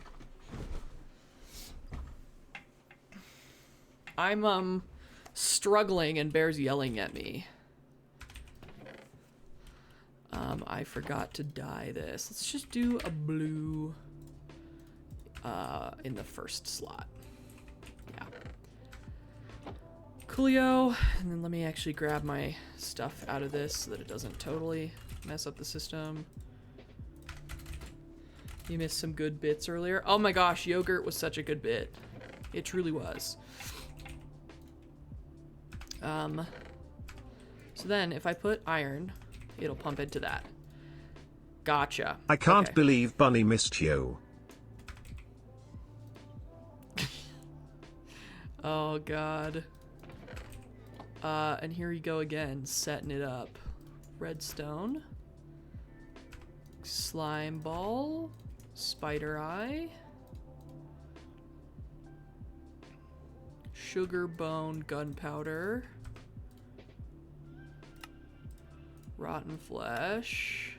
I'm, struggling and Bear's yelling at me. I forgot to dye this. Let's just do a blue, in the first slot. Yeah. Coolio. And then let me actually grab my stuff out of this so that it doesn't totally mess up the system. You missed some good bits earlier. Oh my gosh, yogurt was such a good bit. It truly was. So then if I put iron, it'll pump into that. Gotcha. I can't Okay. believe Bunny missed you. Oh god. And here you go again, setting it up. Redstone. Slime ball. Spider eye. Sugar bone gunpowder. Rotten flesh.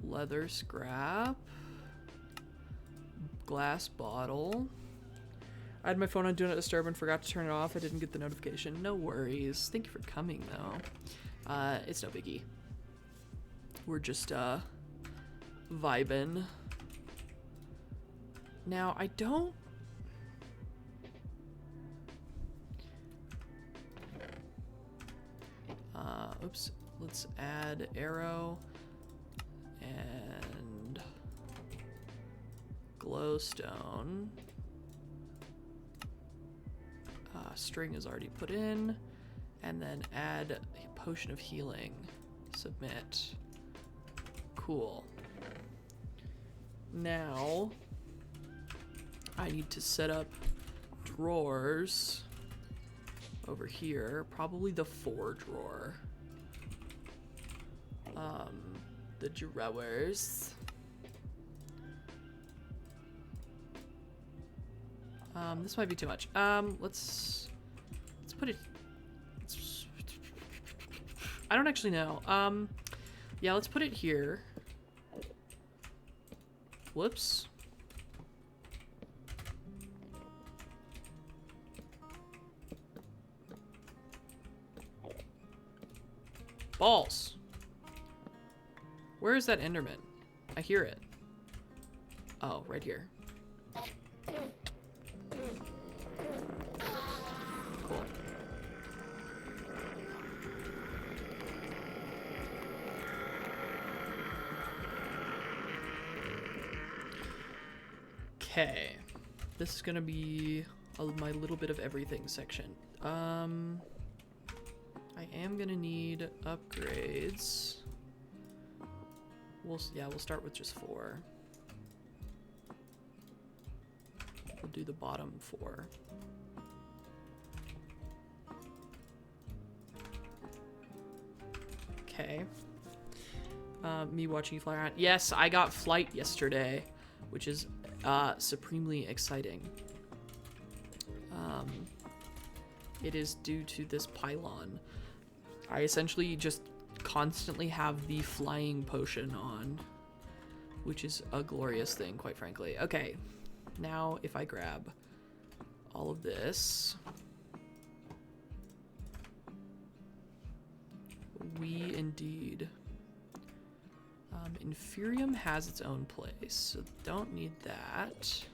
Leather scrap. Glass bottle. I had my phone on Do Not Disturb and forgot to turn it off. I didn't get the notification. No worries. Thank you for coming, though. It's no biggie. We're just, vibing. Now, I don't... Oops. Let's add arrow and glowstone. String is already put in, and then add a potion of healing. Submit. Cool. Now I need to set up drawers over here, probably the 4 drawer. The drawers. This might be too much. Let's put it. I don't actually know. Yeah, let's put it here. Whoops. Balls. Where is that Enderman? I hear it. Oh, right here. Cool. Okay. this is gonna be my little bit of everything section. I am gonna need upgrades. We'll start with just 4. We'll do the bottom 4. Okay. Me watching you fly around. Yes, I got flight yesterday, which is supremely exciting. It is due to this pylon. I essentially just constantly have the flying potion on, which is a glorious thing, quite frankly. Okay, now if I grab all of this, we indeed. Inferium has its own place, so don't need that.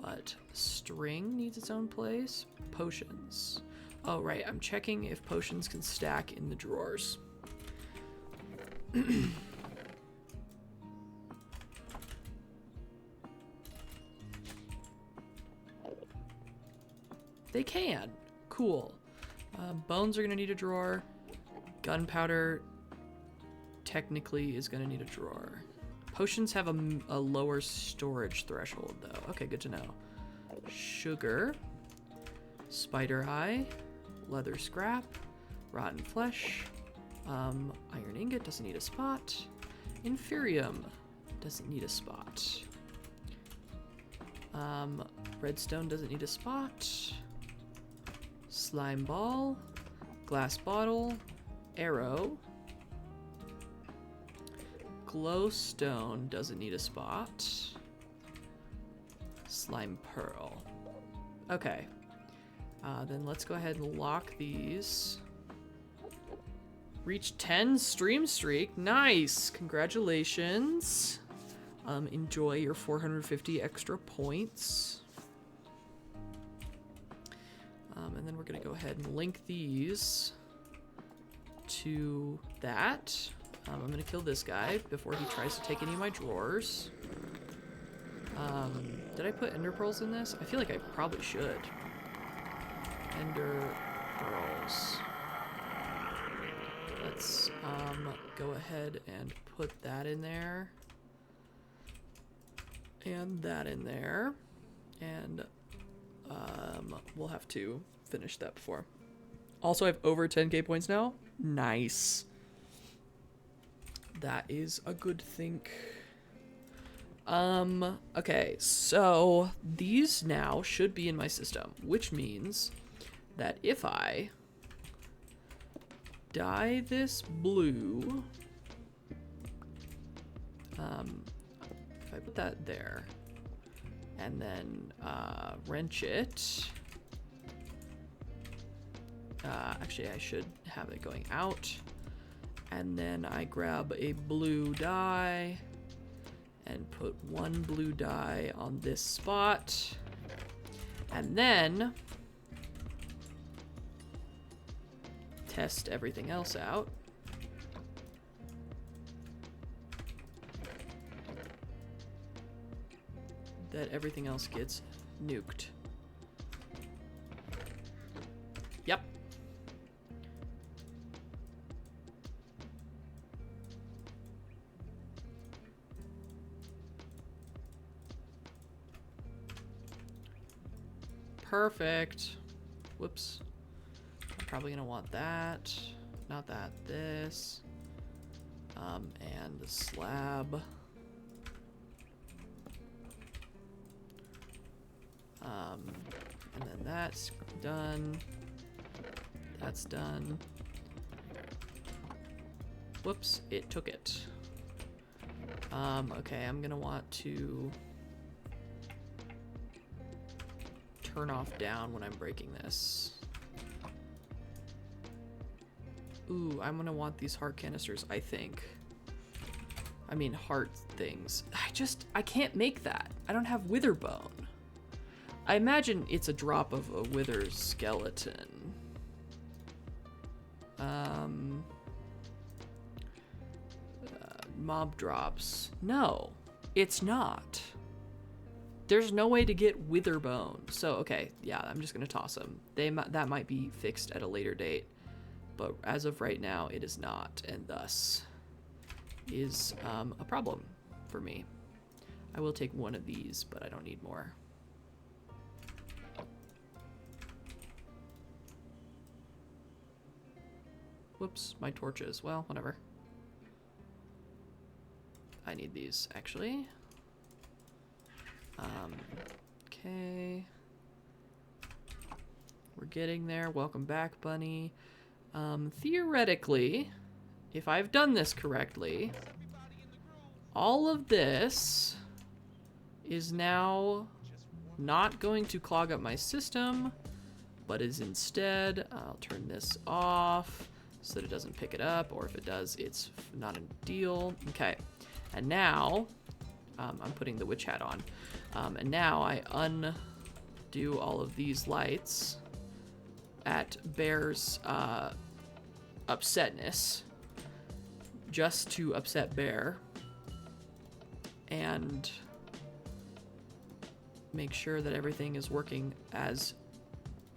But string needs its own place. Potions. Oh, right, I'm checking if potions can stack in the drawers. They can. Cool. Bones are gonna need a drawer. Gunpowder technically is gonna need a drawer. Potions have a lower storage threshold though. Okay, good to know. Sugar, spider eye, leather scrap, rotten flesh, iron ingot doesn't need a spot. Inferium doesn't need a spot. Redstone doesn't need a spot. Slime ball, glass bottle, arrow. Glowstone doesn't need a spot. Slime pearl. Okay. Then let's go ahead and lock these. Reach 10 stream streak. Nice. Congratulations. Enjoy your 450 extra points. And then we're going to go ahead and link these to that. I'm going to kill this guy before he tries to take any of my drawers. Did I put ender pearls in this? I feel like I probably should. Ender pearls. Let's go ahead and put that in there. And that in there. And we'll have to finish that before. Also, I have over 10k points now. Nice. That is a good thing. Okay, so these now should be in my system, which means that if I dye this blue, if I put that there, and then wrench it, actually I should have it going out, and then I grab a blue dye and put one blue dye on this spot, and then test everything else out. That everything else gets nuked. Yep. Perfect. Whoops. I'm probably gonna want that. Not that, this. And the slab. And then that's done. That's done. Whoops, it took it. Okay, I'm gonna want to turn off down when I'm breaking this. Ooh, I'm gonna want these heart canisters, I think. I mean, heart things. I can't make that. I don't have wither bone. I imagine it's a drop of a wither skeleton. Mob drops. No, it's not. There's no way to get Witherbone. So, okay, yeah, I'm just going to toss them. That might be fixed at a later date. But as of right now, it is not. And thus is a problem for me. I will take one of these, but I don't need more. Whoops, my torches. Well, whatever. I need these, actually. Okay. We're getting there. Welcome back, Bunny. Theoretically, if I've done this correctly, all of this is now not going to clog up my system, but is instead, I'll turn this off so that it doesn't pick it up, or if it does, it's not a deal. Okay, and now, I'm putting the witch hat on, and now I undo all of these lights at Bear's upsetness, just to upset Bear, and make sure that everything is working as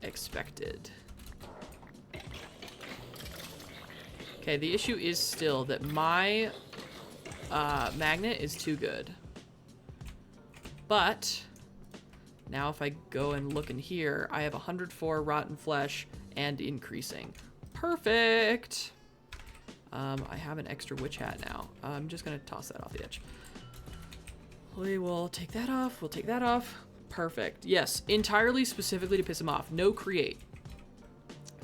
expected. Okay, the issue is still that my magnet is too good. But now if I go and look in here, I have 104 rotten flesh and increasing. Perfect! I have an extra witch hat now. I'm just gonna toss that off the edge. We will take that off, we'll take that off. Perfect. Yes, entirely specifically to piss him off. No create.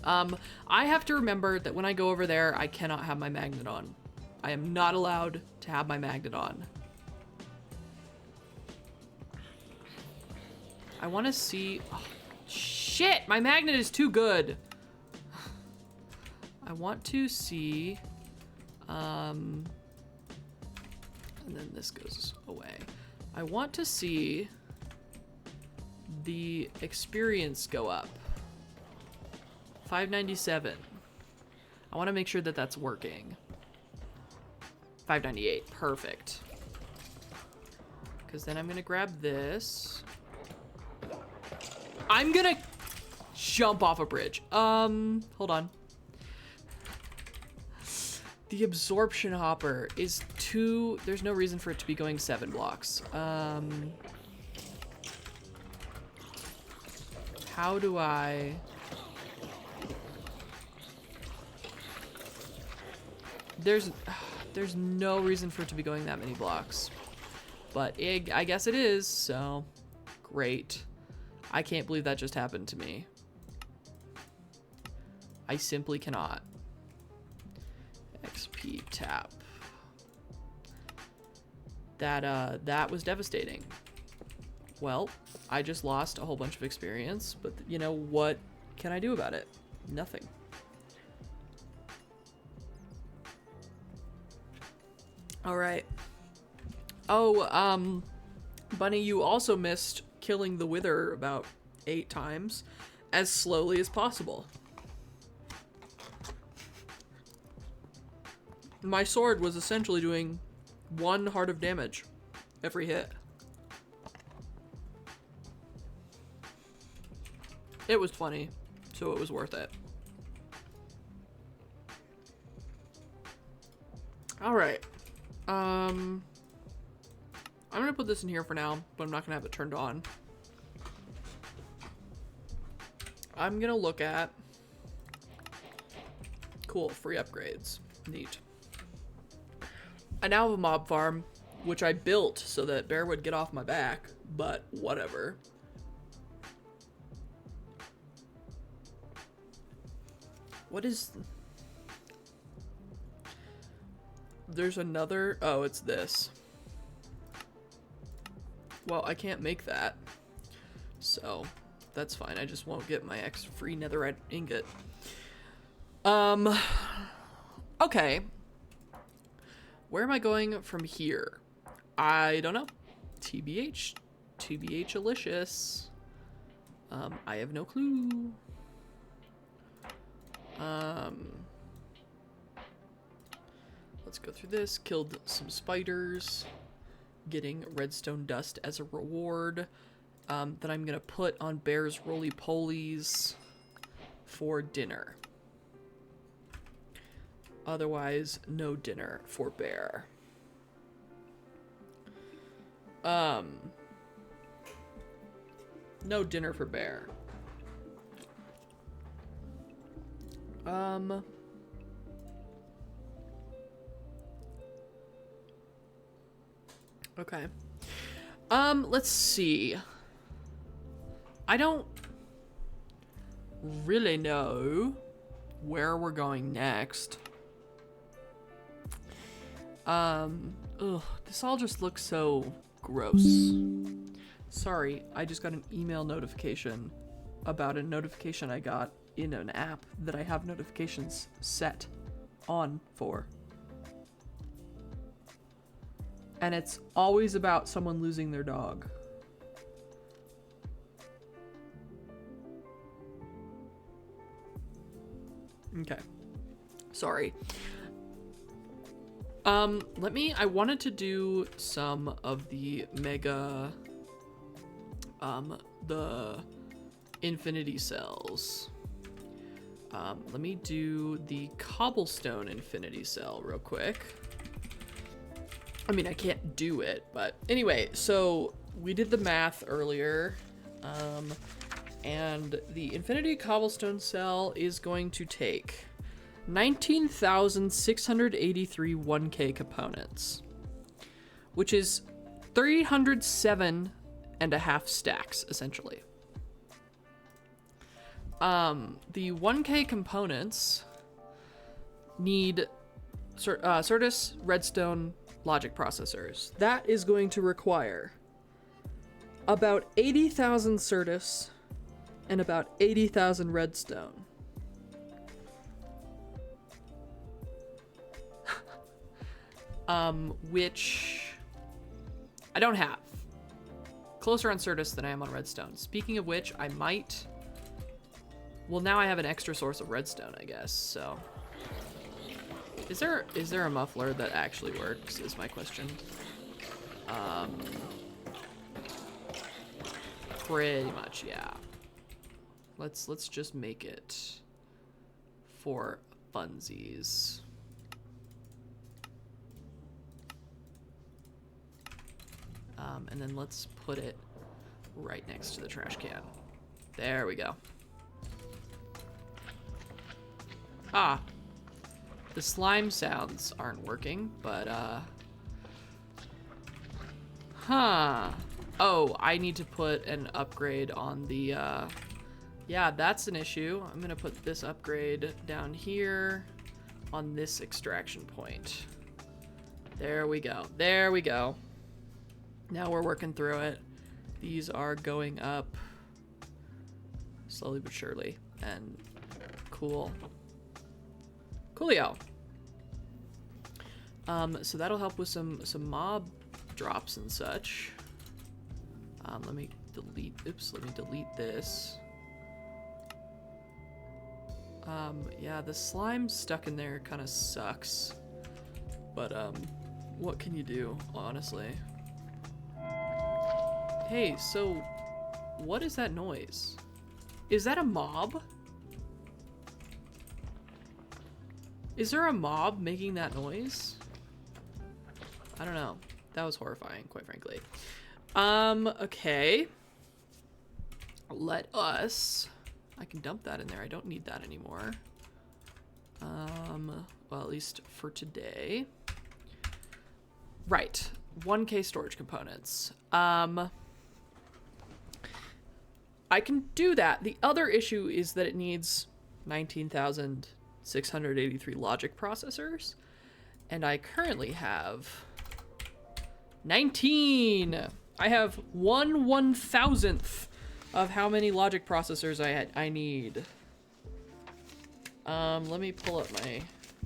I have to remember that when I go over there, I cannot have my magnet on. I am not allowed to have my magnet on. I want to see... Oh, shit! My magnet is too good! I want to see... and then this goes away. I want to see the experience go up. 597. I want to make sure that that's working. 598. Perfect. Because then I'm going to grab this. I'm going to jump off a bridge. Hold on. The absorption hopper is too... There's no reason for it to be going 7 blocks. How do I... There's no reason for it to be going that many blocks. But I guess it is, so great. I can't believe that just happened to me. I simply cannot. XP tap. That was devastating. Well, I just lost a whole bunch of experience, but you know, what can I do about it? Nothing. All right. Oh, Bunny, you also missed killing the Wither about 8 times as slowly as possible. My sword was essentially doing 1 heart of damage every hit. It was funny, so it was worth it. All right. I'm gonna put this in here for now, but I'm not gonna have it turned on. I'm gonna look at... Cool, free upgrades. Neat. I now have a mob farm, which I built so that Bear would get off my back, but whatever. What is... There's another... Oh, it's this. Well, I can't make that. So, that's fine. I just won't get my free netherite ingot. Okay. Where am I going from here? I don't know. TBH. TBH-alicious. I have no clue. Let's go through this. Killed some spiders. getting redstone dust as a reward that I'm gonna put on Bear's roly-polies for dinner. Otherwise, no dinner for Bear. No dinner for Bear. Okay. Let's see. I don't really know where we're going next. This all just looks so gross. Sorry, I just got an email notification about a notification I got in an app that I have notifications set on for. And it's always about someone losing their dog. Okay. Sorry. I wanted to do some of the mega, the infinity cells. Let me do the cobblestone infinity cell real quick. I mean, I can't do it, but anyway, so we did the math earlier, and the infinity cobblestone cell is going to take 19,683 1K components, which is 307 and a half stacks, essentially. The 1K components need Certus Redstone logic processors. That is going to require about 80,000 Certus and about 80,000 Redstone. Which I don't have. Closer on Certus than I am on Redstone. Speaking of which, I might... Well, now I have an extra source of Redstone, I guess, so... Is there a muffler that actually works, is my question. Pretty much, yeah. Let's just make it for funsies. And then let's put it right next to the trash can. There we go. Ah, the slime sounds aren't working, but, huh. Oh, I need to put an upgrade on the, yeah, that's an issue. I'm gonna put this upgrade down here on this extraction point. There we go. There we go. Now we're working through it. These are going up slowly but surely, and cool. Coolio. So that'll help with some mob drops and such. Let me delete this. Yeah, the slime stuck in there kind of sucks, but what can you do, honestly? Hey, so what is that noise? Is that a mob? Is there a mob making that noise? I don't know. That was horrifying, quite frankly. Okay. Let us... I can dump that in there. I don't need that anymore. Well, at least for today. Right. 1K storage components. I can do that. The other issue is that it needs 19,683 logic processors, and I currently have 19. I have 1/1000th of how many logic processors I need. Let me pull up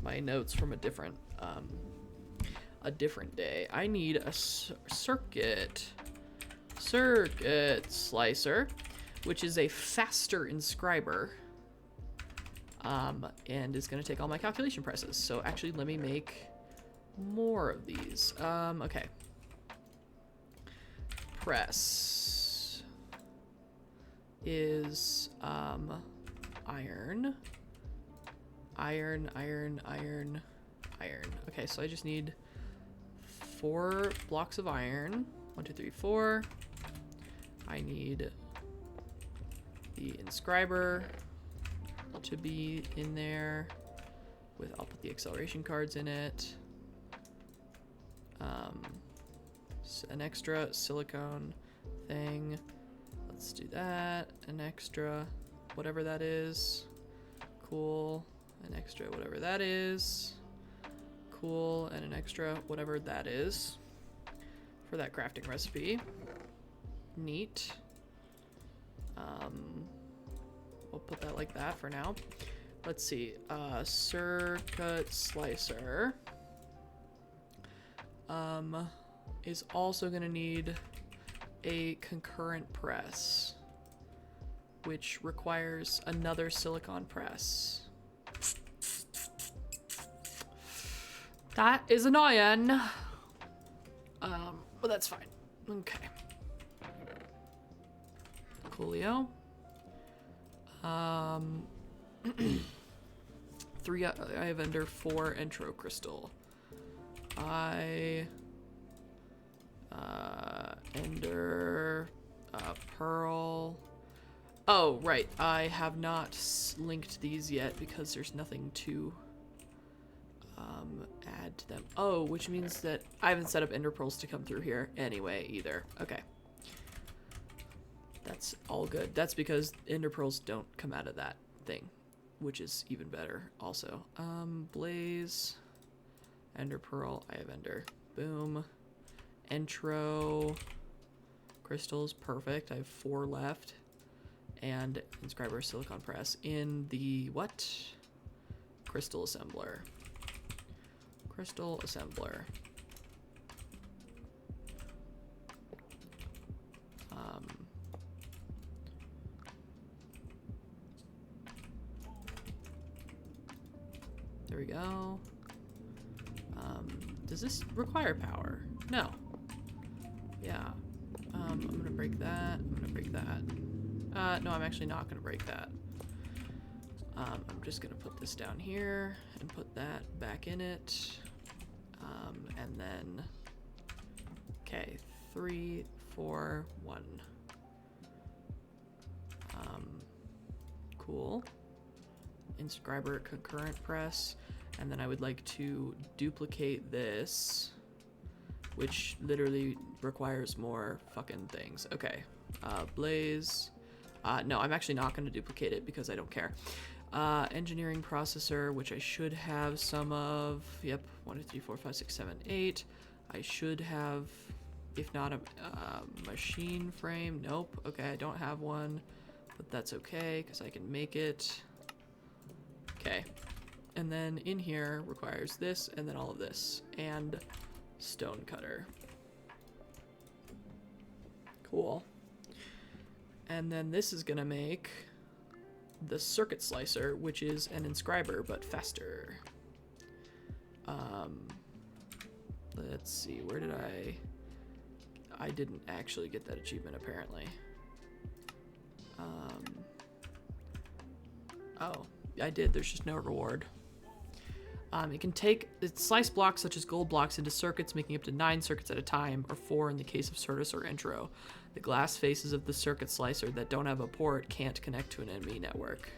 my notes from a different day. I need a circuit slicer, which is a faster inscriber, and is going to take all my calculation presses. So actually, let me make more of these. Okay. press is iron. Iron. Okay, so I just need 4 blocks of iron. 1, 2, 3, 4. I need the inscriber to be in there with, I'll put the acceleration cards in it. An extra silicone thing. Let's do that. An extra, whatever that is. Cool. An extra, whatever that is. Cool. And an extra, whatever that is. For that crafting recipe. Neat. We'll put that like that for now. Let's see. Circuit slicer. Is also gonna need a concurrent press, which requires another silicon press. That is annoying. But that's fine. Okay. Coolio. 3 I have under 4 intro crystal. Ender, pearl. Oh, right. I have not linked these yet because there's nothing to add to them. Oh, which means that I haven't set up ender pearls to come through here anyway either. Okay. That's all good. That's because ender pearls don't come out of that thing, which is even better also. Blaze, ender pearl, I have ender. Boom. Intro crystals, perfect. I have 4 left. And inscriber silicon press in the what? Crystal assembler. Crystal assembler. There we go. Does this require power? No. Yeah. I'm gonna break that. I'm gonna break that. No, I'm actually not gonna break that. I'm just gonna put this down here and put that back in it. And then, okay, 3, 4, 1. Cool. Inscriber concurrent press. And then I would like to duplicate this, which literally requires more fucking things. Okay, Blaze. No, I'm actually not going to duplicate it because I don't care. Engineering processor, which I should have some of. Yep, 1, 2, 3, 4, 5, 6, 7, 8. I should have, if not a machine frame. Nope. Okay, I don't have one, but that's okay because I can make it. Okay. And then in here requires this and then all of this and stone cutter. Cool. And then this is gonna make the circuit slicer, which is an inscriber but faster. Let's see, where did I didn't actually get that achievement apparently. Oh, I did, there's just no reward. It can take slice blocks such as gold blocks into circuits, making up to 9 circuits at a time, or 4 in the case of Certus or Intro. The glass faces of the circuit slicer that don't have a port can't connect to an NME network.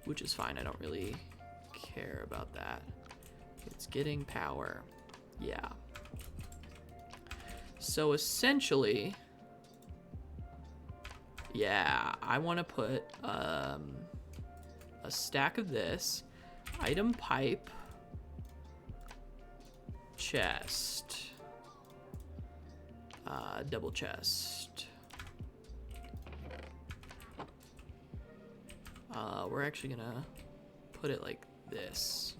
Which is fine, I don't really care about that. It's getting power. Yeah. So essentially, yeah, I want to put a stack of this. Item pipe, chest, double chest. We're actually gonna put it like this.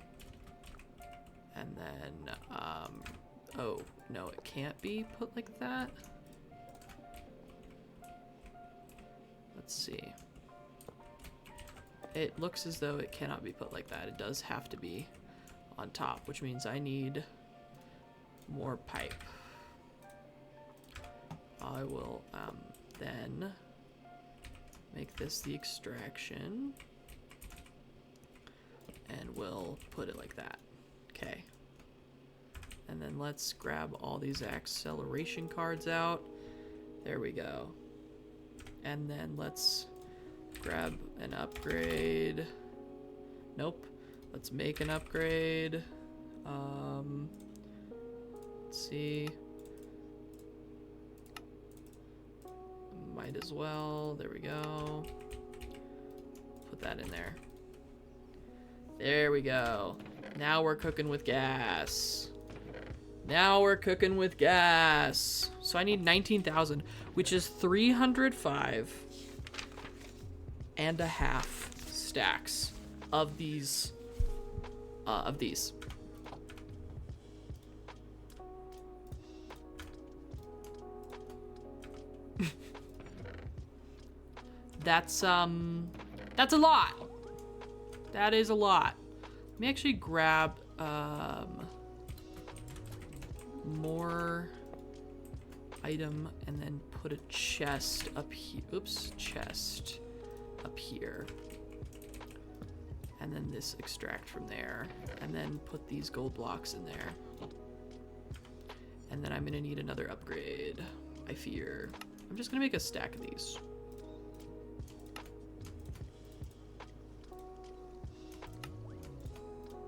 And then, oh, no, it can't be put like that. Let's see. It looks as though it cannot be put like that. It does have to be on top, which means I need more pipe. I will then make this the extraction. And we'll put it like that. Okay. And then let's grab all these acceleration cards out. There we go. And then let's grab an upgrade. Nope. Let's make an upgrade. Let's see. Might as well. There we go. Put that in there. There we go. Now we're cooking with gas. Now we're cooking with gas. So I need 19,000, which is 305 and a half stacks of these. That's a lot. That is a lot. Let me actually grab more item and then put a chest up here. Oops, chest up here. And then this extract from there. And then put these gold blocks in there. And then I'm gonna need another upgrade, I fear. I'm just gonna make a stack of these.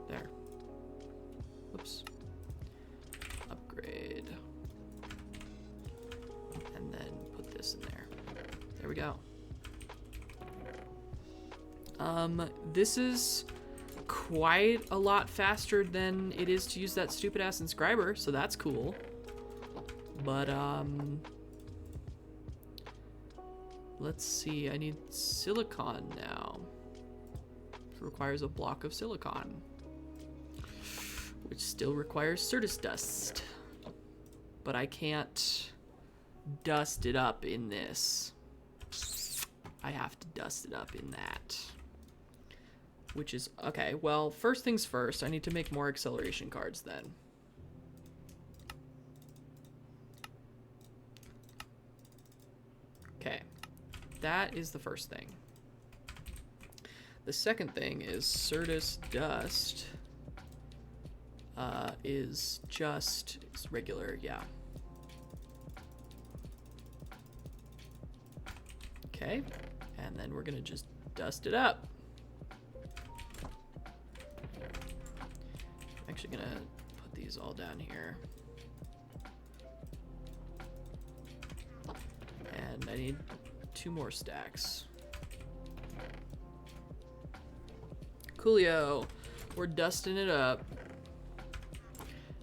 There. Whoops. Upgrade. And then put this in there. There we go. This is quite a lot faster than it is to use that stupid ass inscriber, so that's cool. But, let's see, I need silicon now. It requires a block of silicon, which still requires Certus dust. But I can't dust it up in this. I have to dust it up in that. Which is, okay, well, first things first, I need to make more acceleration cards then. Okay, that is the first thing. The second thing is Certus dust is just it's regular, yeah. Okay, and then we're gonna just dust it up. I'm actually gonna put these all down here. And I need 2 more stacks. Coolio, we're dusting it up.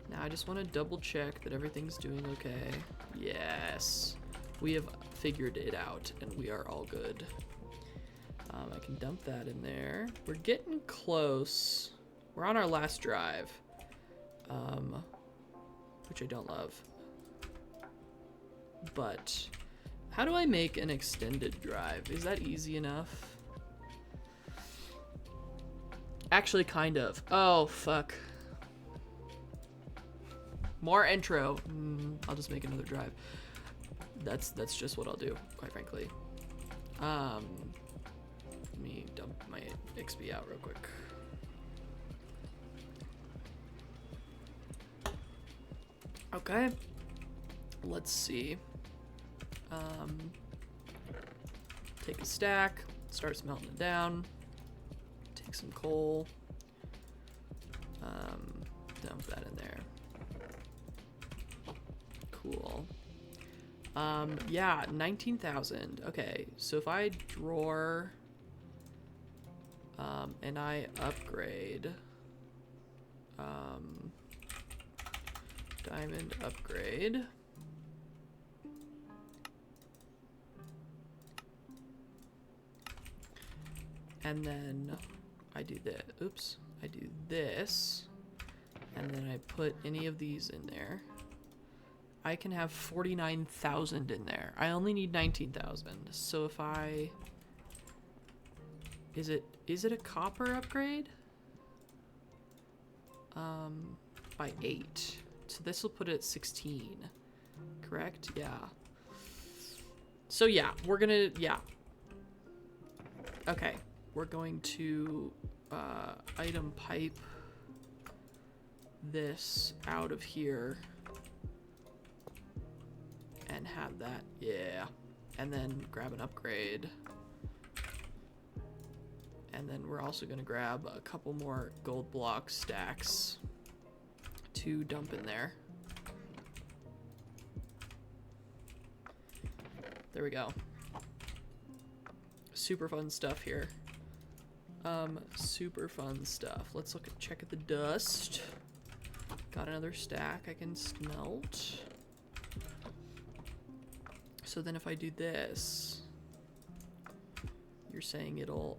Now I just want to double check that everything's doing okay. Yes, we have figured it out and we are all good. I can dump that in there. We're getting close. We're on our last drive, which I don't love. But how do I make an extended drive? Is that easy enough? Actually, kind of. Oh, fuck. More intro. I'll just make another drive. That's just what I'll do, quite frankly. Let me dump my XP out real quick. Okay. Let's see. Take a stack, start smelting it down. Take some coal. Dump that in there. Cool. Yeah, 19,000. Okay, so if I draw and I upgrade diamond upgrade. And then I do this. Oops. I do this. And then I put any of these in there. I can have 49,000 in there. I only need 19,000. So if I... Is it a copper upgrade? By 8. So this will put it at 16. Correct? Yeah. So yeah, we're gonna, yeah. Okay, we're going to item pipe this out of here and have that, yeah. And then grab an upgrade. And then we're also gonna grab a couple more gold block stacks to dump in there. There we go. Super fun stuff here. Super fun stuff. Let's check at the dust. Got another stack I can smelt. So then if I do this, you're saying it'll,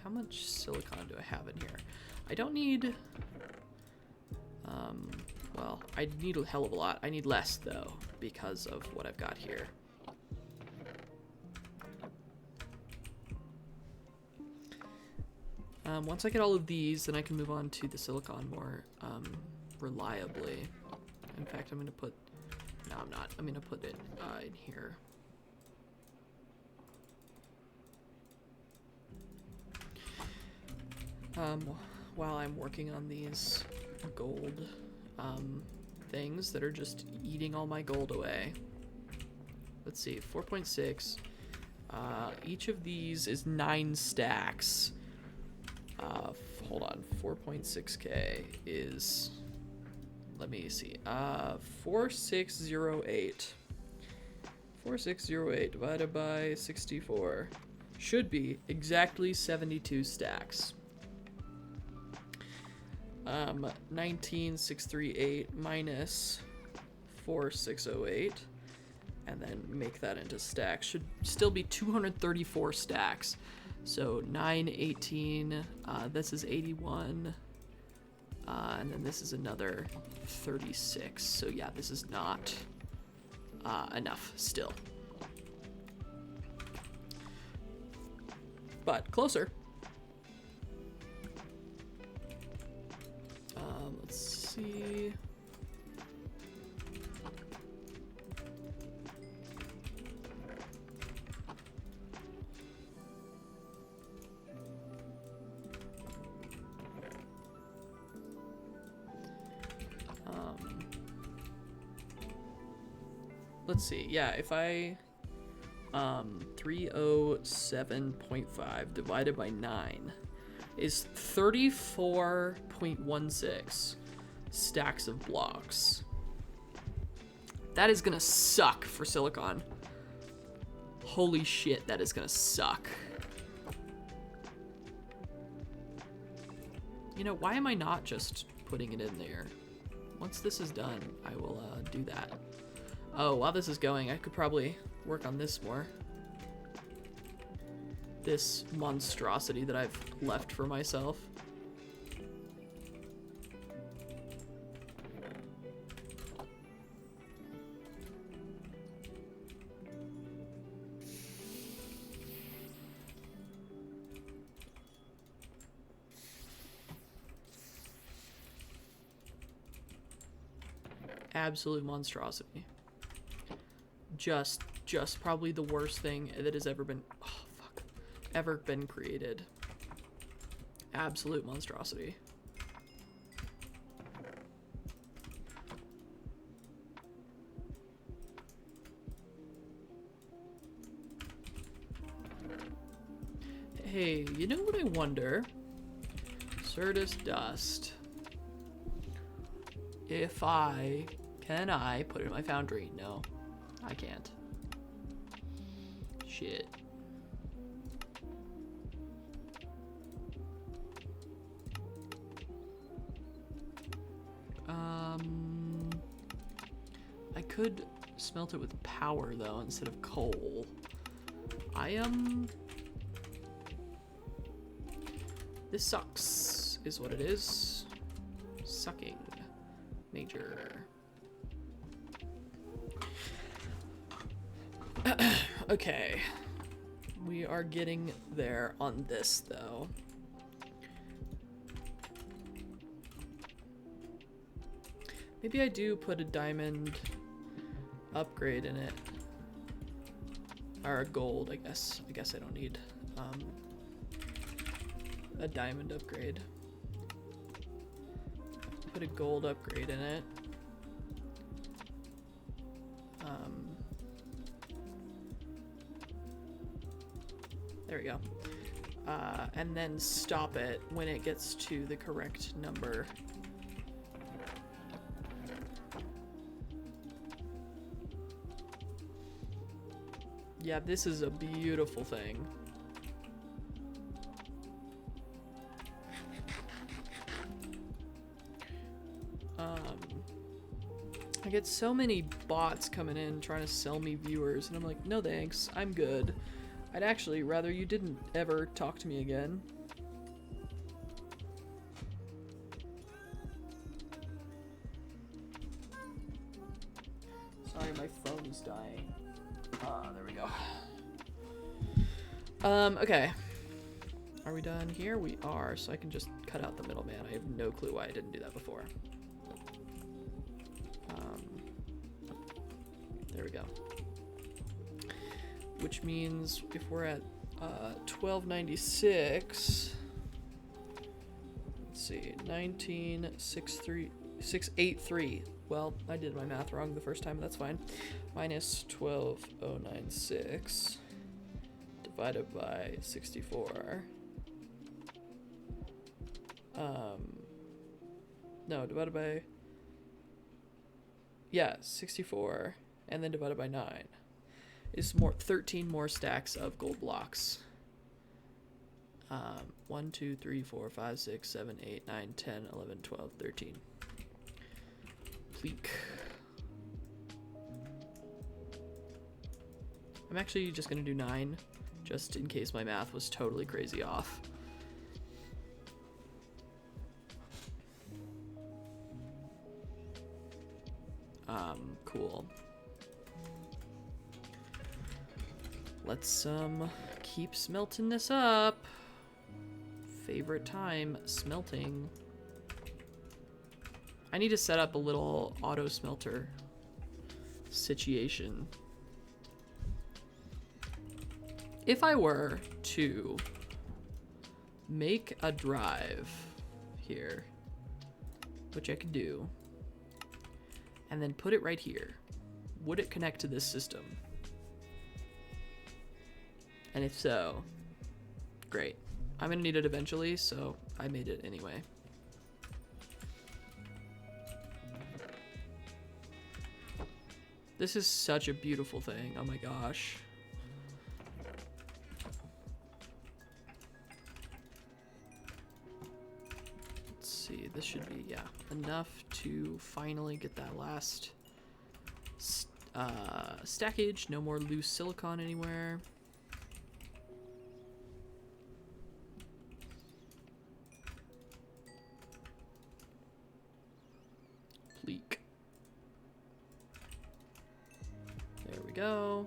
how much silicon do I have in here? I don't need, well, I need a hell of a lot. I need less though, because of what I've got here. Once I get all of these, then I can move on to the silicon more reliably. In fact, I'm going to put, no, I'm not. I'm going to put it in here. While I'm working on these gold things that are just eating all my gold away. Let's see, 4.6. Each of these is 9 stacks. Hold on, 4.6k is, let me see, 4608. 4608 divided by 64 should be exactly 72 stacks. 19638 minus 4608, and then make that into stacks. Should still be 234 stacks. So 918, this is 81, and then this is another 36. So yeah, this is not enough still. But closer. Let's see. Let's see. Yeah, if I 307.5 divided by 9 is 34.16 stacks of blocks. That is gonna suck for silicon. Holy shit, that is gonna suck. You know, why am I not just putting it in there? Once this is done, I will do that. Oh, while this is going, I could probably work on this more. This monstrosity that I've left for myself. Absolute monstrosity. Just probably the worst thing that has ever been, ever been created. Absolute monstrosity. Hey, you know what I wonder? Certus dust. Can I put it in my foundry? No, I can't. Shit. I could smelt it with power though instead of coal. This sucks, is what it is. Sucking. Major. Okay. We are getting there on this though. Maybe I do put a diamond upgrade in it. or a gold, I guess. I guess I don't need a diamond upgrade. Put a gold upgrade in it. There we go. And then stop it when it gets to the correct number. Yeah, this is a beautiful thing. I get so many bots coming in trying to sell me viewers, and I'm like, no thanks, I'm good. I'd actually rather you didn't ever talk to me again. Sorry, my phone is dying. There we go. Okay. Are we done here? We are, so I can just cut out the middleman. I have no clue why I didn't do that before. There we go. Which means if we're at 1296, let's see, 1963683. Well, I did my math wrong the first time, but that's fine. Minus 12096 divided by 64. No, divided by, yeah, 64, and then divided by 9 is 13 more stacks of gold blocks. 1, 2, 3, 4, 5, 6, 7, 8, 9, 10, 11, 12, 13. Pleek. I'm actually just gonna do 9, just in case my math was totally crazy off. Cool. Let's keep smelting this up. Favorite time, smelting. I need to set up a little auto smelter situation. If I were to make a drive here, which I could do, and then put it right here, would it connect to this system? And if so, great. I'm gonna need it eventually, so I made it anyway. This is such a beautiful thing, oh my gosh. Let's see, this should be, yeah, enough to finally get that last stackage. No more loose silicon anywhere. Leak. There we go.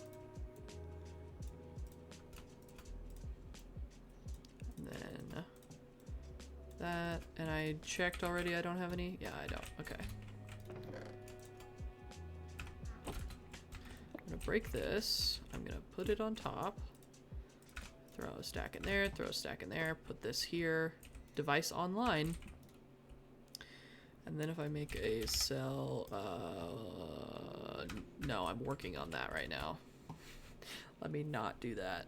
And then that, and I checked already, I don't have any? Yeah, I don't, okay. I'm gonna break this, I'm gonna put it on top, throw a stack in there, throw a stack in there, put this here, device online. And then if I make a cell, no, I'm working on that right now. Let me not do that.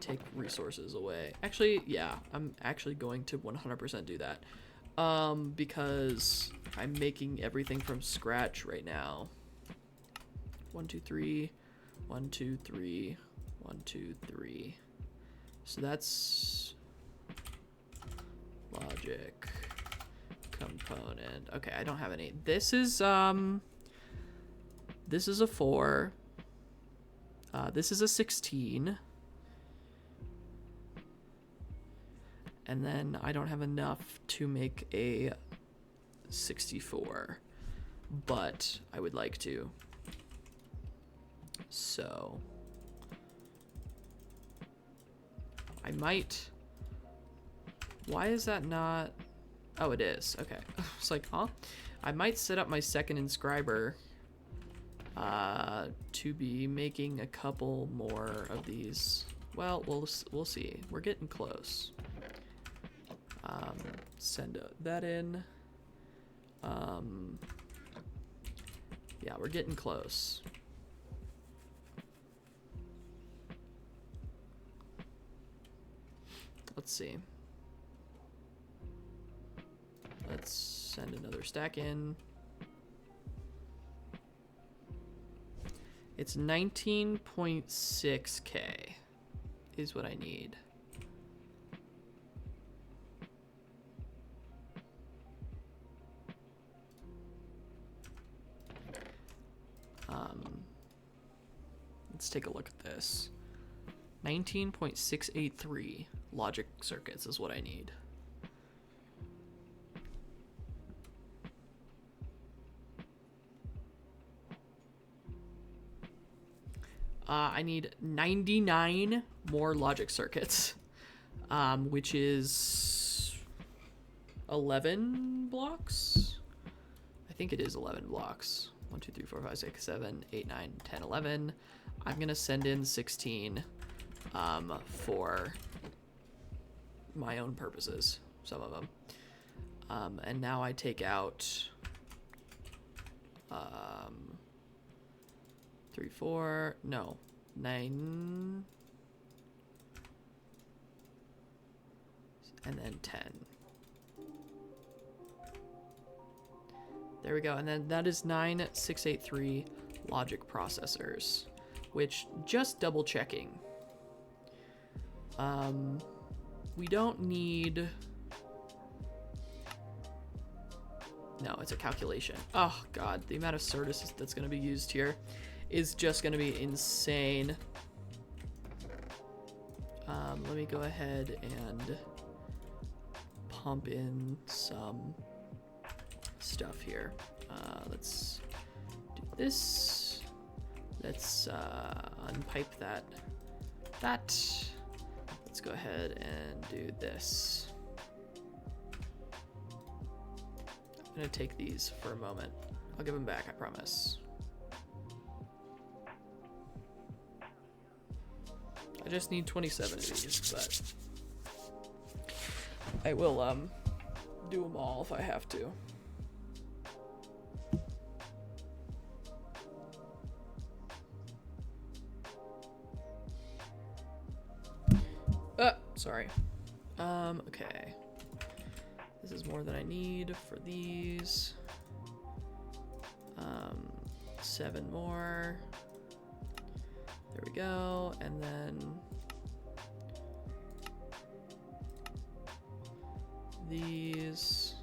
Take resources away. Actually, yeah, I'm actually going to 100% do that. Because I'm making everything from scratch right now. 1, 2, 3, 1, 2, 3, 1, 2, 3. So that's logic. Component. Okay, I don't have any. This is a 4. This is a 16. And then I don't have enough to make a 64, but I would like to. So I might. Why is that not? Oh, it is. Okay. It's like, huh? I might set up my second inscriber to be making a couple more of these. Well, we'll see. We're getting close. Send that in. Yeah, we're getting close. Let's see. Let's send another stack in. It's 19.6K is what I need. Let's take a look at this. 19.683 logic circuits is what I need. I need 99 more logic circuits, which is 11 blocks. I think it is 11 blocks. 1, 2, 3, 4, 5, 6, 7, 8, 9, 10, 11. I'm gonna send in 16 for my own purposes, some of them. And now I take out 3, 4, no, 9, and then 10. There we go, and then that is 9683 logic processors, which, just double checking, we don't need, no, it's a calculation. Oh god, the amount of Certus that's going to be used here is just going to be insane. Let me go ahead and pump in some stuff here. Let's do this. Let's unpipe that. Let's go ahead and do this. I'm gonna take these for a moment. I'll give them back, I promise. I just need 27 of these, but I will do them all if I have to. Sorry. Okay. This is more than I need for these. 7 more. There we go. And then these.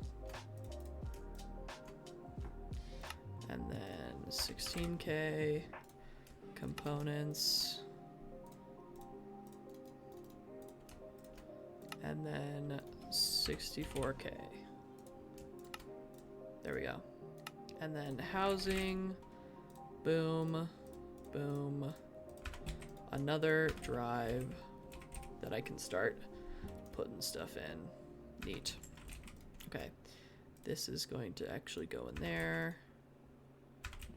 And then 16K components. And then 64K. There we go. And then housing, boom, boom. Another drive that I can start putting stuff in. Neat. Okay. This is going to actually go in there.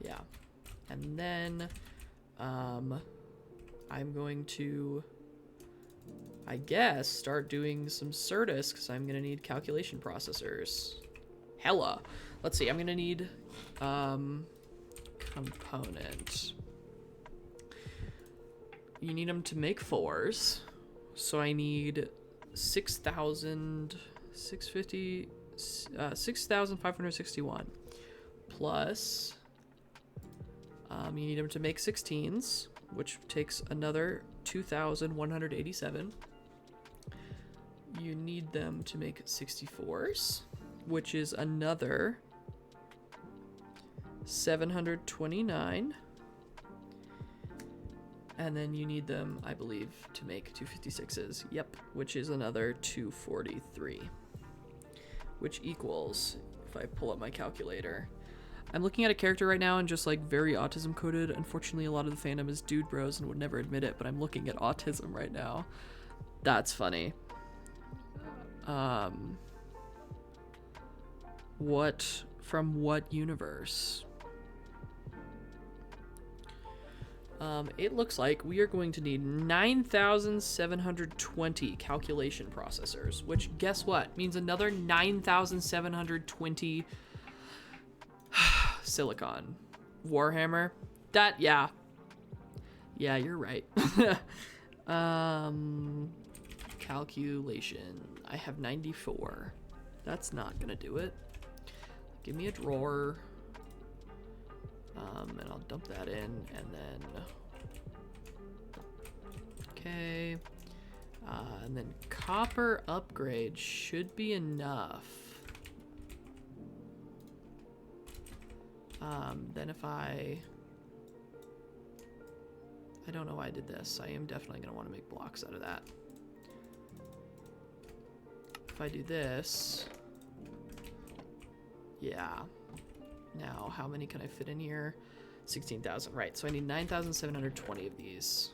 Yeah. And then I'm going to, I guess, start doing some Certus, because I'm gonna need calculation processors. Hella. Let's see, I'm gonna need component. You need them to make 4s, so I need 6,561 plus you need them to make 16s, which takes another 2,187. You need them to make 64s, which is another 729. And then you need them, I believe, to make 256s. Yep, which is another 243. Which equals, if I pull up my calculator, I'm looking at a character right now and just like very autism coded. Unfortunately, a lot of the fandom is dude bros and would never admit it, but I'm looking at autism right now. That's funny. What, from what universe? It looks like we are going to need 9,720 calculation processors, which, guess what, means another 9,720 silicon. Warhammer. Yeah, you're right. Calculation. I have 94. That's not gonna do it. Give me a drawer. And I'll dump that in, and then... Okay. And then copper upgrade should be enough. Then if I don't know why I did this. I am definitely going to want to make blocks out of that. If I do this... Yeah. Now, how many can I fit in here? 16,000, right. So I need 9,720 of these.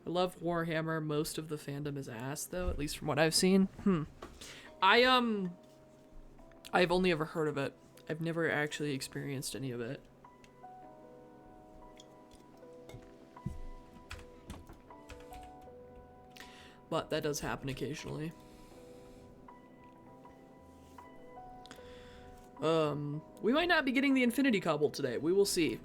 I love Warhammer. Most of the fandom is ass, though, at least from what I've seen. I've only ever heard of it. I've never actually experienced any of it. But that does happen occasionally. We might not be getting the Infinity Cobble today. We will see.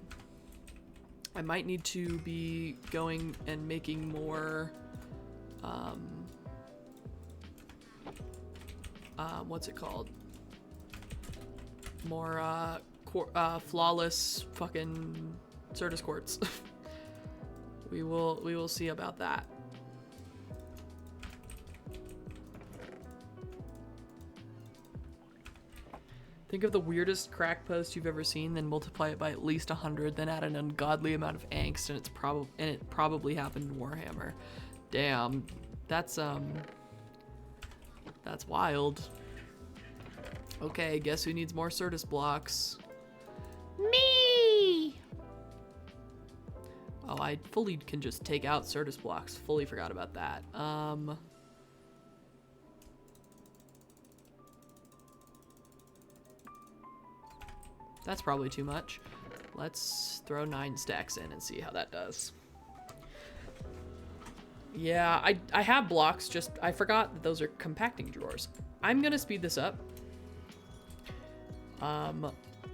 I might need to be going and making more, what's it called? More, flawless fucking Certus quartz. We will see about that. Think of the weirdest crack post you've ever seen, then multiply it by at least 100, then add an ungodly amount of angst, and it probably happened in Warhammer. Damn, that's wild. Okay, guess who needs more Certus blocks? Me! Oh, I fully can just take out Certus blocks. Fully forgot about that. That's probably too much. Let's throw 9 stacks in and see how that does. Yeah, I have blocks, just I forgot that those are compacting drawers. I'm gonna speed this up.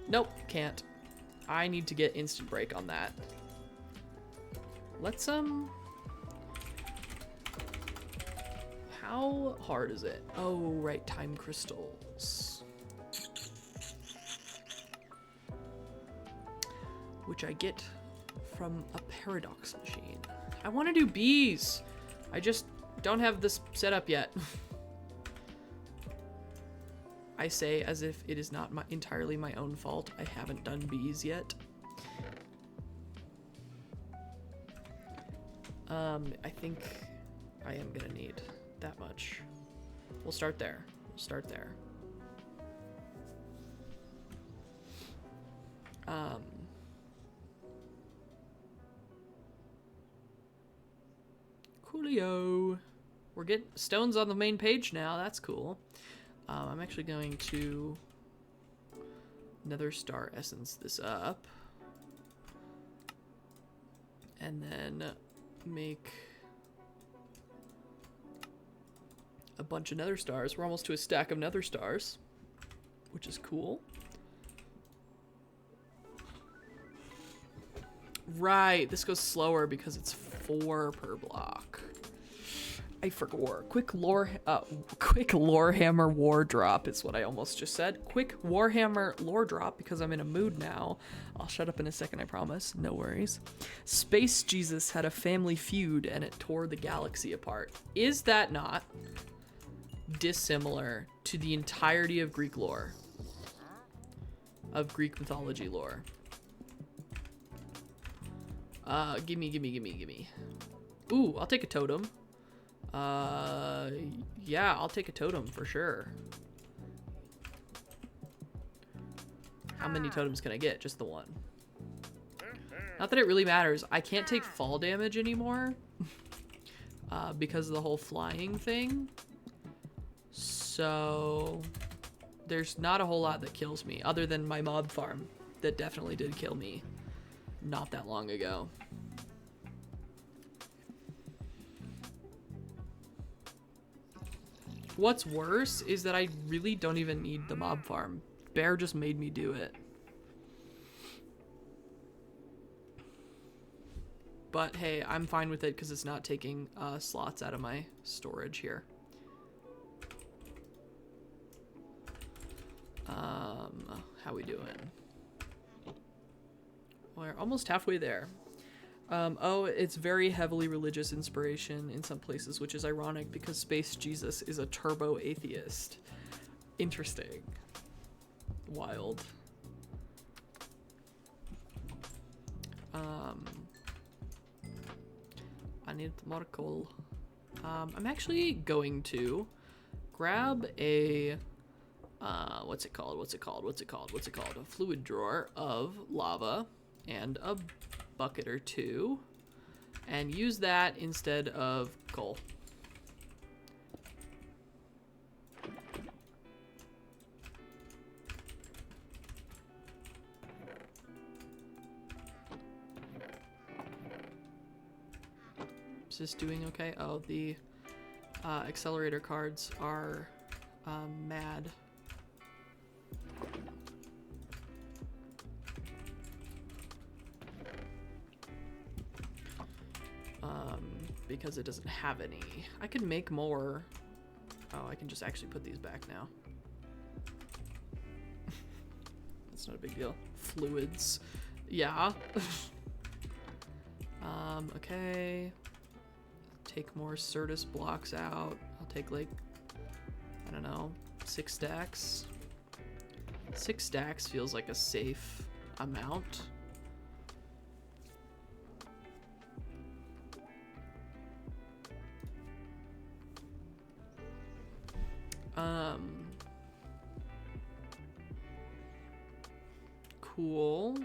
Nope, can't. I need to get instant break on that. Let's, how hard is it? Oh, right, time crystals. Which I get from a paradox machine. I want to do bees. I just don't have this set up yet. I say as if it is not entirely my own fault. I haven't done bees yet. I think I am gonna need that much. We'll start there. We'll start there. Coolio. We're getting stones on the main page now. That's cool. I'm actually going to Nether Star Essence this up. And then make a bunch of Nether Stars. We're almost to a stack of Nether Stars, which is cool. Right, this goes slower because it's 4 per block. I forgot. Quick Lorehammer War Drop is what I almost just said. Quick Warhammer Lore Drop because I'm in a mood now. I'll shut up in a second, I promise. No worries. Space Jesus had a family feud and it tore the galaxy apart. Is that not dissimilar to the entirety of Greek lore? Of Greek mythology lore? Gimme. Ooh, I'll take a totem. Yeah, I'll take a totem for sure. How many totems can I get? Just the one. Not that it really matters. I can't take fall damage anymore. Because of the whole flying thing. So there's not a whole lot that kills me other than my mob farm that definitely did kill me. not that long ago. What's worse is that I really don't even need the mob farm. Bear just made me do it. But hey, I'm fine with it because it's not taking slots out of my storage here. How we doing? We're almost halfway there. Oh, it's very heavily religious inspiration in some places, which is ironic because Space Jesus is a turbo atheist. Interesting. Wild. I need more coal. I'm actually going to grab a what's it called? A fluid drawer of lava and a bucket or two, and use that instead of coal. Is this doing okay? Oh, the accelerator cards are mad. Because it doesn't have any. I could make more. Oh, I can just actually put these back now. That's not a big deal. Fluids. Yeah. Okay. Take more Certus blocks out. I'll take like, I don't know, 6 stacks. 6 stacks feels like a safe amount. Cool.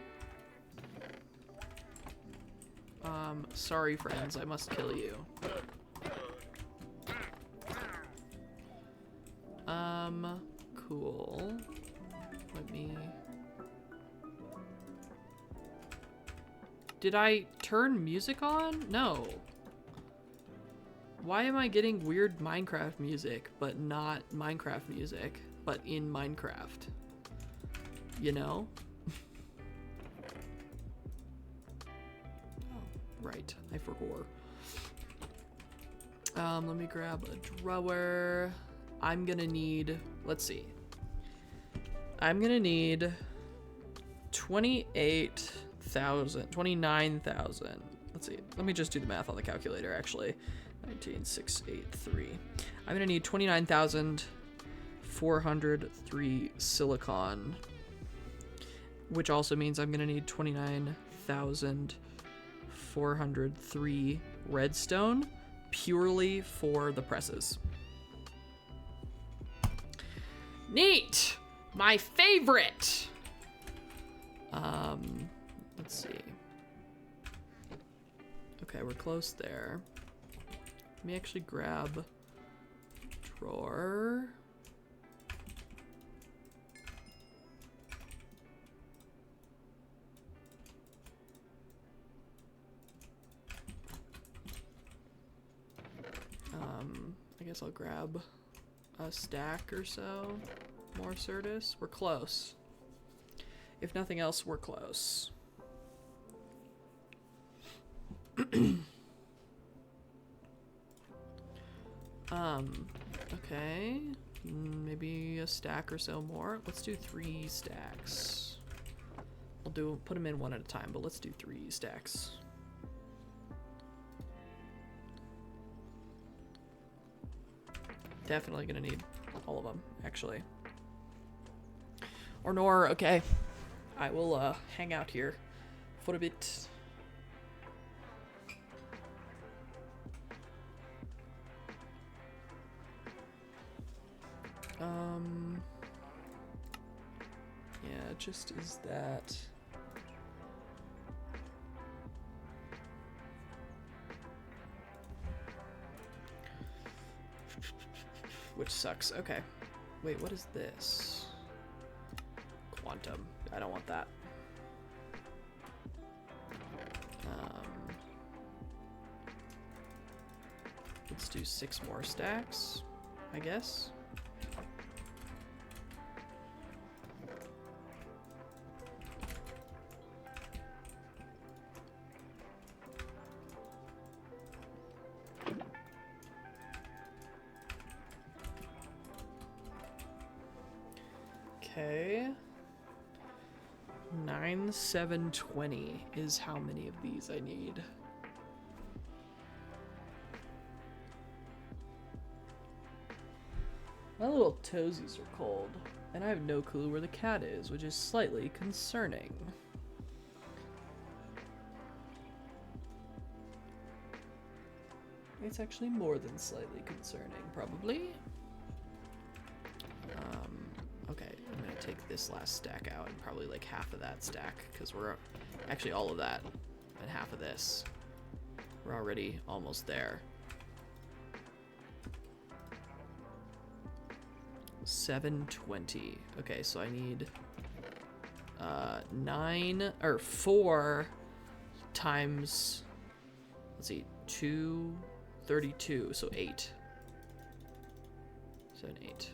Sorry friends, I must kill you. Cool. Let me... Did I turn music on? No. Why am I getting weird Minecraft music, but not Minecraft music, but in Minecraft? You know? Right, I forgot. Let me grab a drawer. I'm gonna need, let's see. I'm gonna need 29,000. Let's see, let me just do the math on the calculator actually. 19,683. I'm gonna need 29,403 silicon, which also means I'm gonna need 29,403 redstone purely for the presses. Neat! My favorite! Let's see. Okay, we're close there. Let me actually grab drawer. I guess I'll grab a stack or so. More Certus. We're close. If nothing else, we're close. Okay. Maybe a stack or so more. Let's do 3 stacks. We'll put them in one at a time, but let's do 3 stacks. Definitely gonna need all of them, actually. Or nor, okay. I will hang out here for a bit. Yeah, just is that. Which sucks. Okay. Wait, what is this? Quantum. I don't want that. Let's do 6 more stacks, I guess. Okay. 9, 7, 20 is how many of these I need. My little toesies are cold, and I have no clue where the cat is, which is slightly concerning. It's actually more than slightly concerning, probably. Okay, I'm gonna take this last stack out and probably like half of that stack, because we're actually all of that and half of this. We're already almost there. 720. Okay, so I need 4 times, let's see, 2, 32, so 8. 7, 8.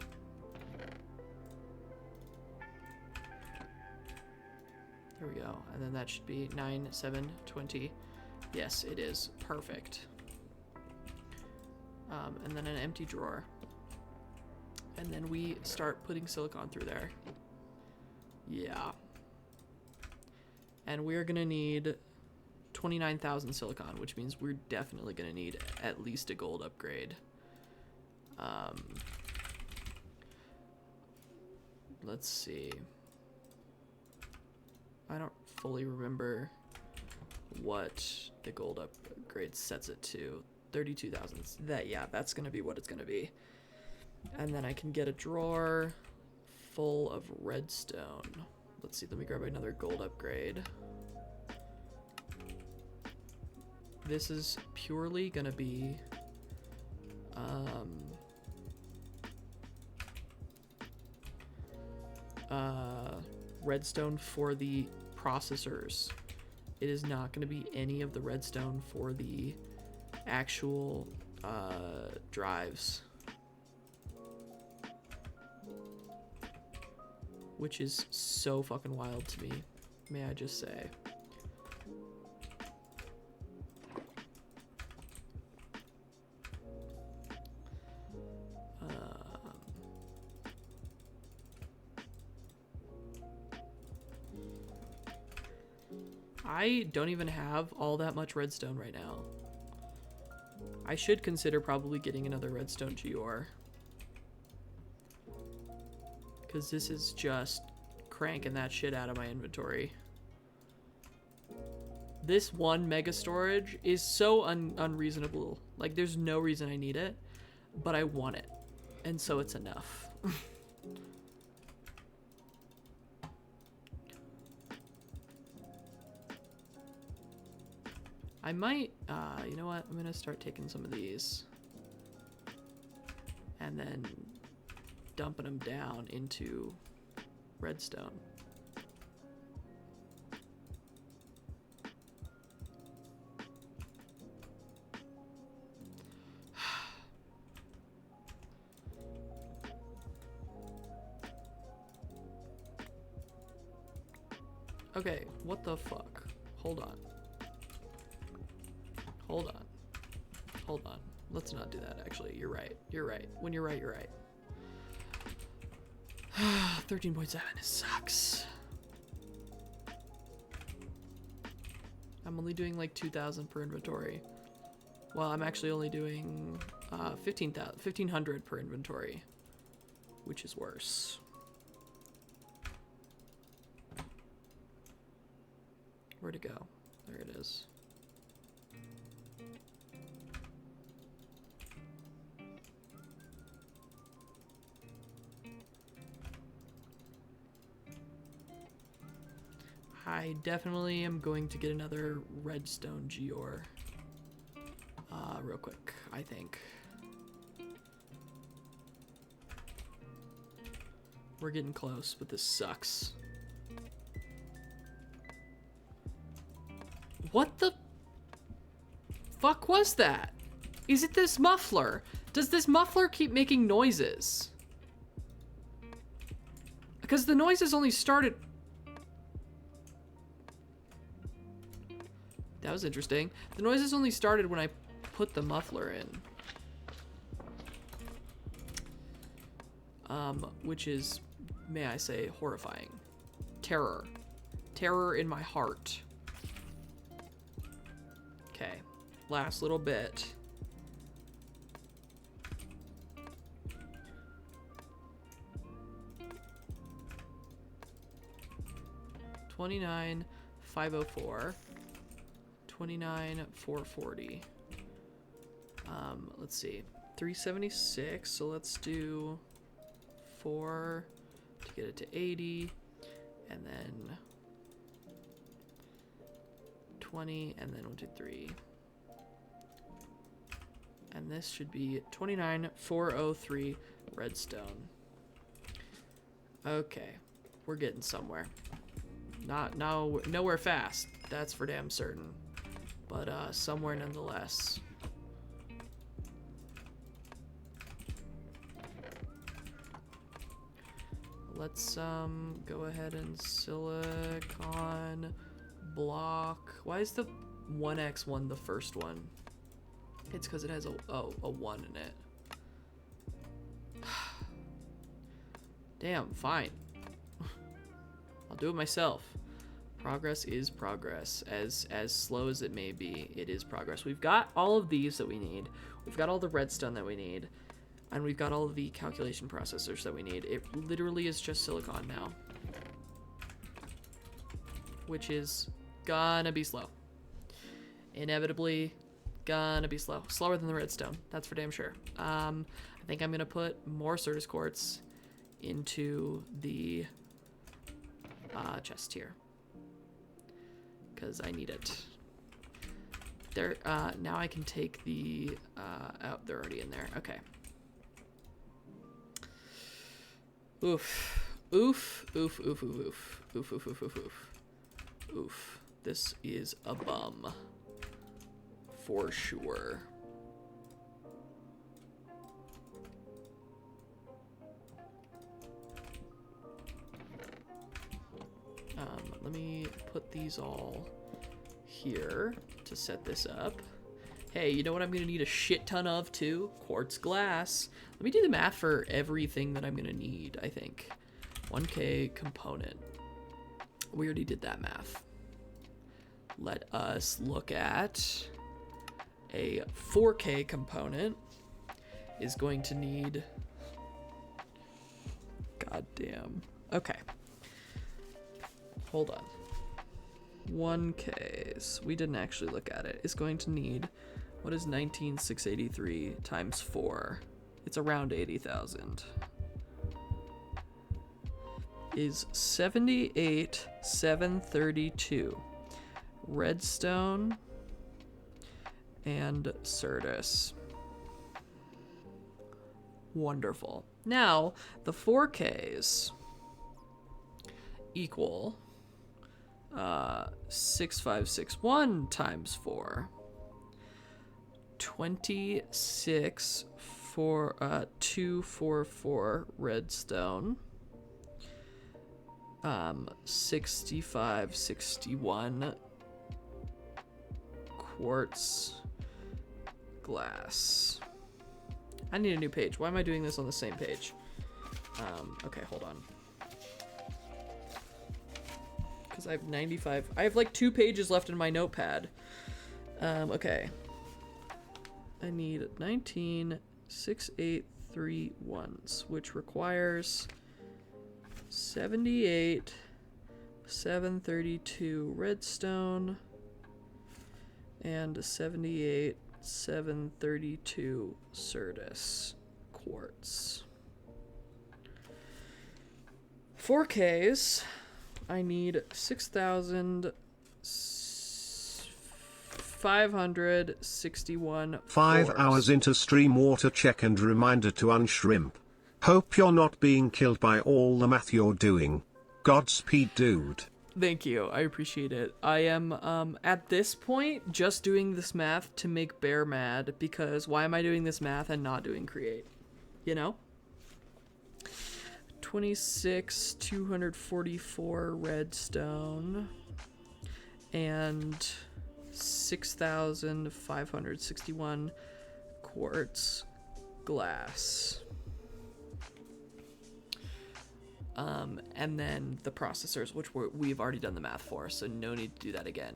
There we go. And then that should be 9, 7, 20. Yes, it is. Perfect. And then an empty drawer. And then we start putting silicon through there. Yeah. And we're gonna need 29,000 silicon, which means we're definitely gonna need at least a gold upgrade. Let's see. I don't fully remember what the gold upgrade sets it to. 32,000. Yeah, that's gonna be what it's gonna be. And then I can get a drawer full of redstone. Let's see, let me grab another gold upgrade. This is purely gonna be redstone for the processors. It is not gonna be any of the redstone for the actual drives. Which is so fucking wild to me, may I just say. I don't even have all that much redstone right now. I should consider probably getting another redstone geode. Because this is just cranking that shit out of my inventory. This 1 mega storage is so unreasonable. Like, there's no reason I need it, but I want it. And so it's enough. I might, you know what? I'm gonna start taking some of these. And then dumping them down into redstone. Okay, what the fuck? Hold on. Hold on. Hold on. Let's not do that, actually. You're right. You're right. When you're right, you're right. 13.7 sucks. I'm only doing like 2,000 per inventory. Well, I'm actually only doing 1,500 per inventory, which is worse. Where'd it go? There it is. I definitely am going to get another redstone geode real quick, I think. We're getting close, but this sucks. What the fuck was that? Is it this muffler? Does this muffler keep making noises? Because the noises only started... That was interesting. The noises only started when I put the muffler in. Which is, may I say, horrifying. Terror. Terror in my heart. Okay. Last little bit. $29,504. $29,440. Let's see. 376. So let's do 4 to get it to 80, and then 20, and then 1, 2, 3. And this should be 29,403 redstone. Okay, we're getting somewhere. Nowhere fast. That's for damn certain. But somewhere nonetheless. Let's go ahead and silicon block. Why is the 1x one the first one? It's because it has a 1 in it. Damn, fine. I'll do it myself. Progress is progress. As slow as it may be, it is progress. We've got all of these that we need. We've got all the redstone that we need. And we've got all of the calculation processors that we need. It literally is just silicon now. Which is gonna be slow. Inevitably gonna be slow. Slower than the redstone. That's for damn sure. I think I'm gonna put more Certus quartz into the chest here. Because I need it. There. Now I can take the... oh, they're already in there. Okay. Oof. Oof. Oof. Oof. Oof. Oof. Oof. Oof. Oof. Oof. Oof. Oof. This is a bum. For sure. Let me put these all here to set this up. Hey, you know what I'm gonna need a shit ton of too? Quartz glass. Let me do the math for everything that I'm gonna need, I think. 1K component. We already did that math. Let us look at a 4K component is going to need... Goddamn. Okay. Hold on. 1Ks. We didn't actually look at it. Is going to need... What is 19,683 times 4? It's around 80,000. Is 78,732. Redstone and Certus. Wonderful. Now, the 4Ks equal 6561 times 4. 244 redstone. 6561 quartz glass. I need a new page. Why am I doing this on the same page? Okay, hold on. Because I have 95. I have like 2 pages left in my notepad. Okay. I need 19,683 which requires 78,732 redstone and 78,732 Certus quartz. 4Ks, I need 6,561 5 cores. hours into stream water check and reminder to unshrimp. Hope you're not being killed by all the math you're doing. Godspeed, dude. Thank you. I appreciate it. I am at this point just doing this math to make Bear mad, because why am I doing this math and not doing create? You know? 26 244 redstone and 6,561 quartz glass. And then the processors, which we've already done the math for, so no need to do that again.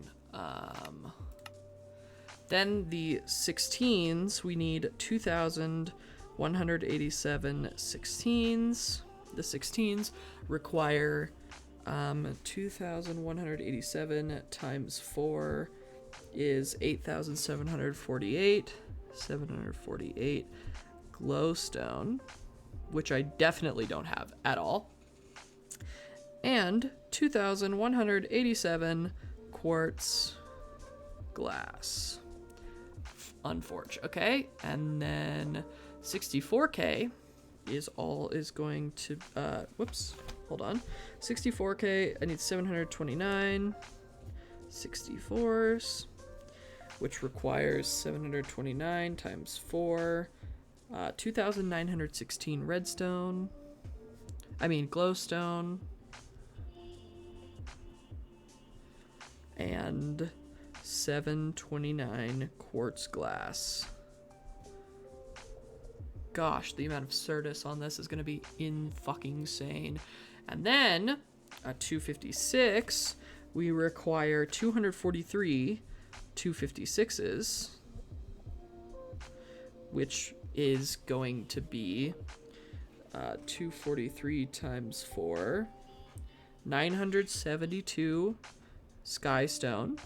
Then the 16s, we need 2,187 16s. The 16s require 2,187 times 4 is 8,748. 748 glowstone, which I definitely don't have at all. And 2,187 quartz glass. Unforge. Okay, and then 64K is going to whoops, hold on. 64K, I need 729 64s, which requires 729 times 4, 2,916 redstone. I mean glowstone. And 729 quartz glass. Gosh, the amount of Certus on this is going to be in-fucking-sane. And then, at 256, we require 243 256s, which is going to be 243 times 4, 972 skystone,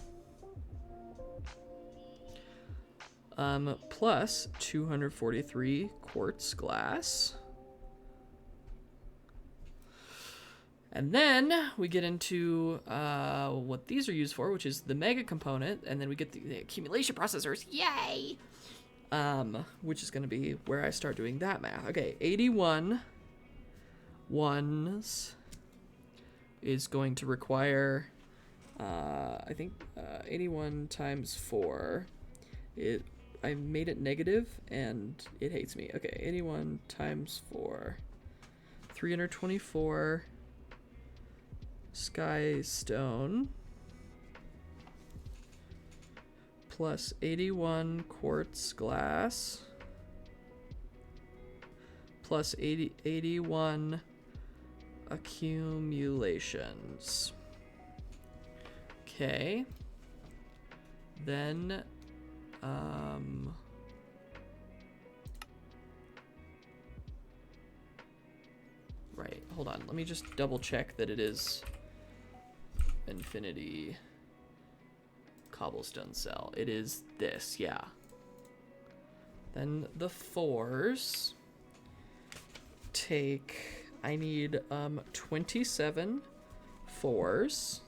plus 243 quartz glass. And then we get into what these are used for, which is the mega component, and then we get the accumulation processors. Yay! Which is going to be where I start doing that math. Okay, 81 ones is going to require, I think, 81 times 4. I made it negative, and it hates me. Okay, 81 times 4. 324 skystone plus 81 quartz glass plus 81 accumulations. Okay. Then right, hold on. Let me just double check that it is infinity cobblestone cell. It is this, yeah. Then the 4s take, I need 27 4s.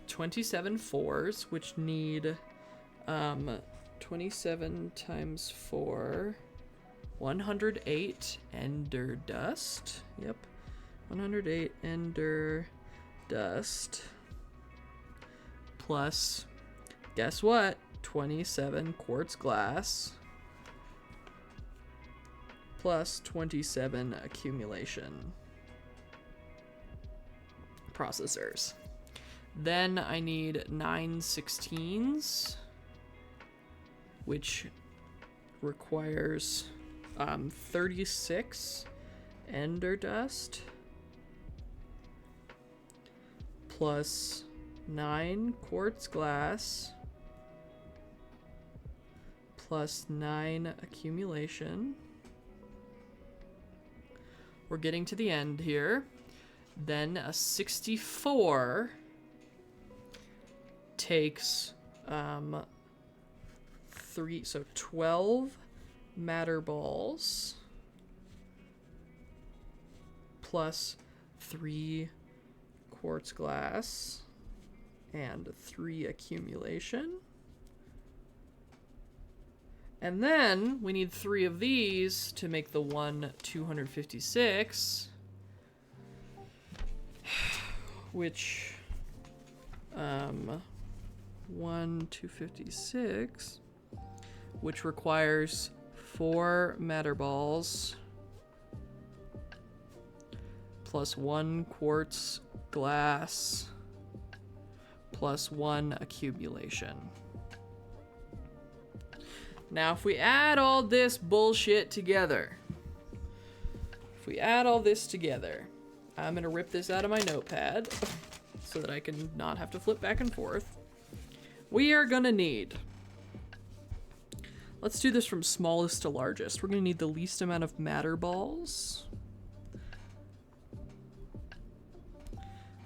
27 4s, which need 27 times 4, 108 ender dust. Yep, 108 ender dust plus, guess what, 27 quartz glass plus 27 accumulation processors. Then I need 9 16s, which requires 36 ender dust plus 9 quartz glass plus 9 accumulation. We're getting to the end here. Then a 64 takes 12 matter balls plus 3 quartz glass and 3 accumulation. And then we need 3 of these to make the one 256. Which, 1 256, which requires 4 matter balls plus 1 quartz glass plus 1 accumulation. Now, if we add all this bullshit together, I'm gonna rip this out of my notepad so that I can not have to flip back and forth. We are gonna need, let's do this from smallest to largest. We're gonna need the least amount of matter balls.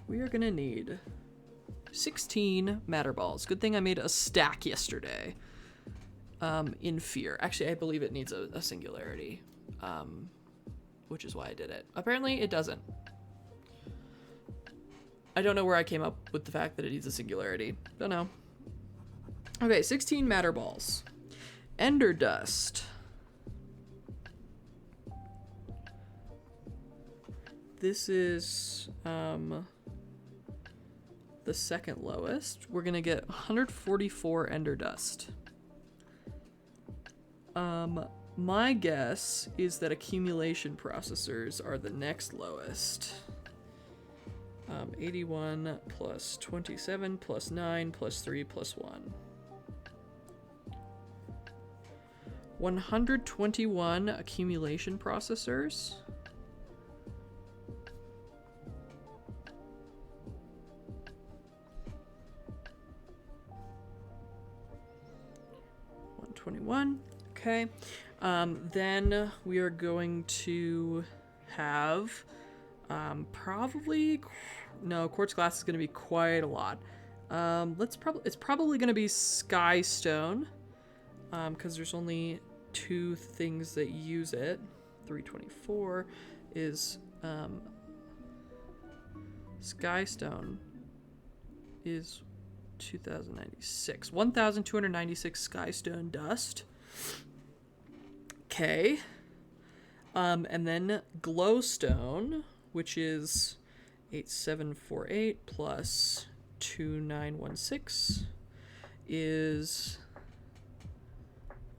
We are gonna need 16 matter balls. Good thing I made a stack yesterday. In fear. Actually, I believe it needs a singularity, which is why I did it. Apparently, it doesn't. I don't know where I came up with the fact that it needs a singularity. Don't know. Okay, 16 matter balls. Ender dust. This is the second lowest. We're gonna get 144 ender dust. My guess is that accumulation processors are the next lowest. 81 plus 27 plus 9 plus 3 plus 1. 121 accumulation processors. Okay. Then we are going to have probably no quartz glass is going to be quite a lot. It's probably going to be sky stone because there's only 2 things that use it. 324 is sky stone is 2096. 1296 sky stone dust. Okay. And then glowstone, which is 8748 plus 2916 is,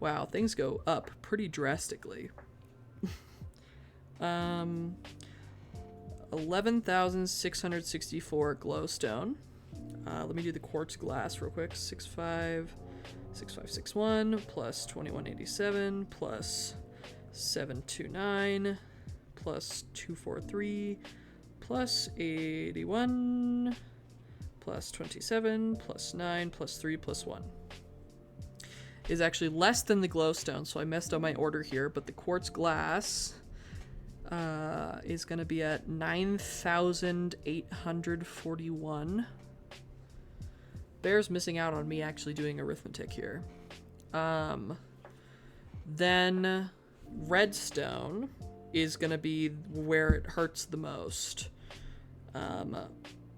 wow, things go up pretty drastically. 11,664 glowstone. Let me do the quartz glass real quick. 6561 plus 2187 plus 729 plus 243 plus 81 plus 27 plus 9 plus 3 plus 1 is actually less than the glowstone, so I messed up my order here, but the quartz glass is going to be at 9,841. Bear's missing out on me actually doing arithmetic here. Then redstone is going to be where it hurts the most.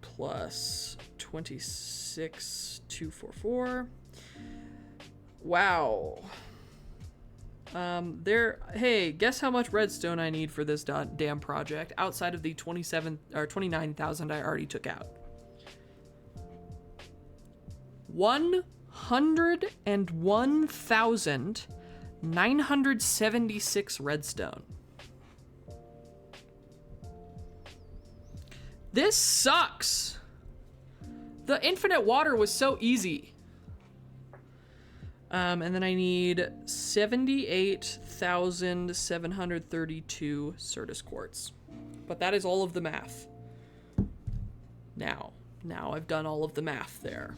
Plus 26,244. Wow. Hey, guess how much redstone I need for this damn project outside of the 29,000 I already took out. 101,976 redstone. This sucks. The infinite water was so easy. And then I need 78,732 Certus quartz. But that is all of the math. Now I've done all of the math there.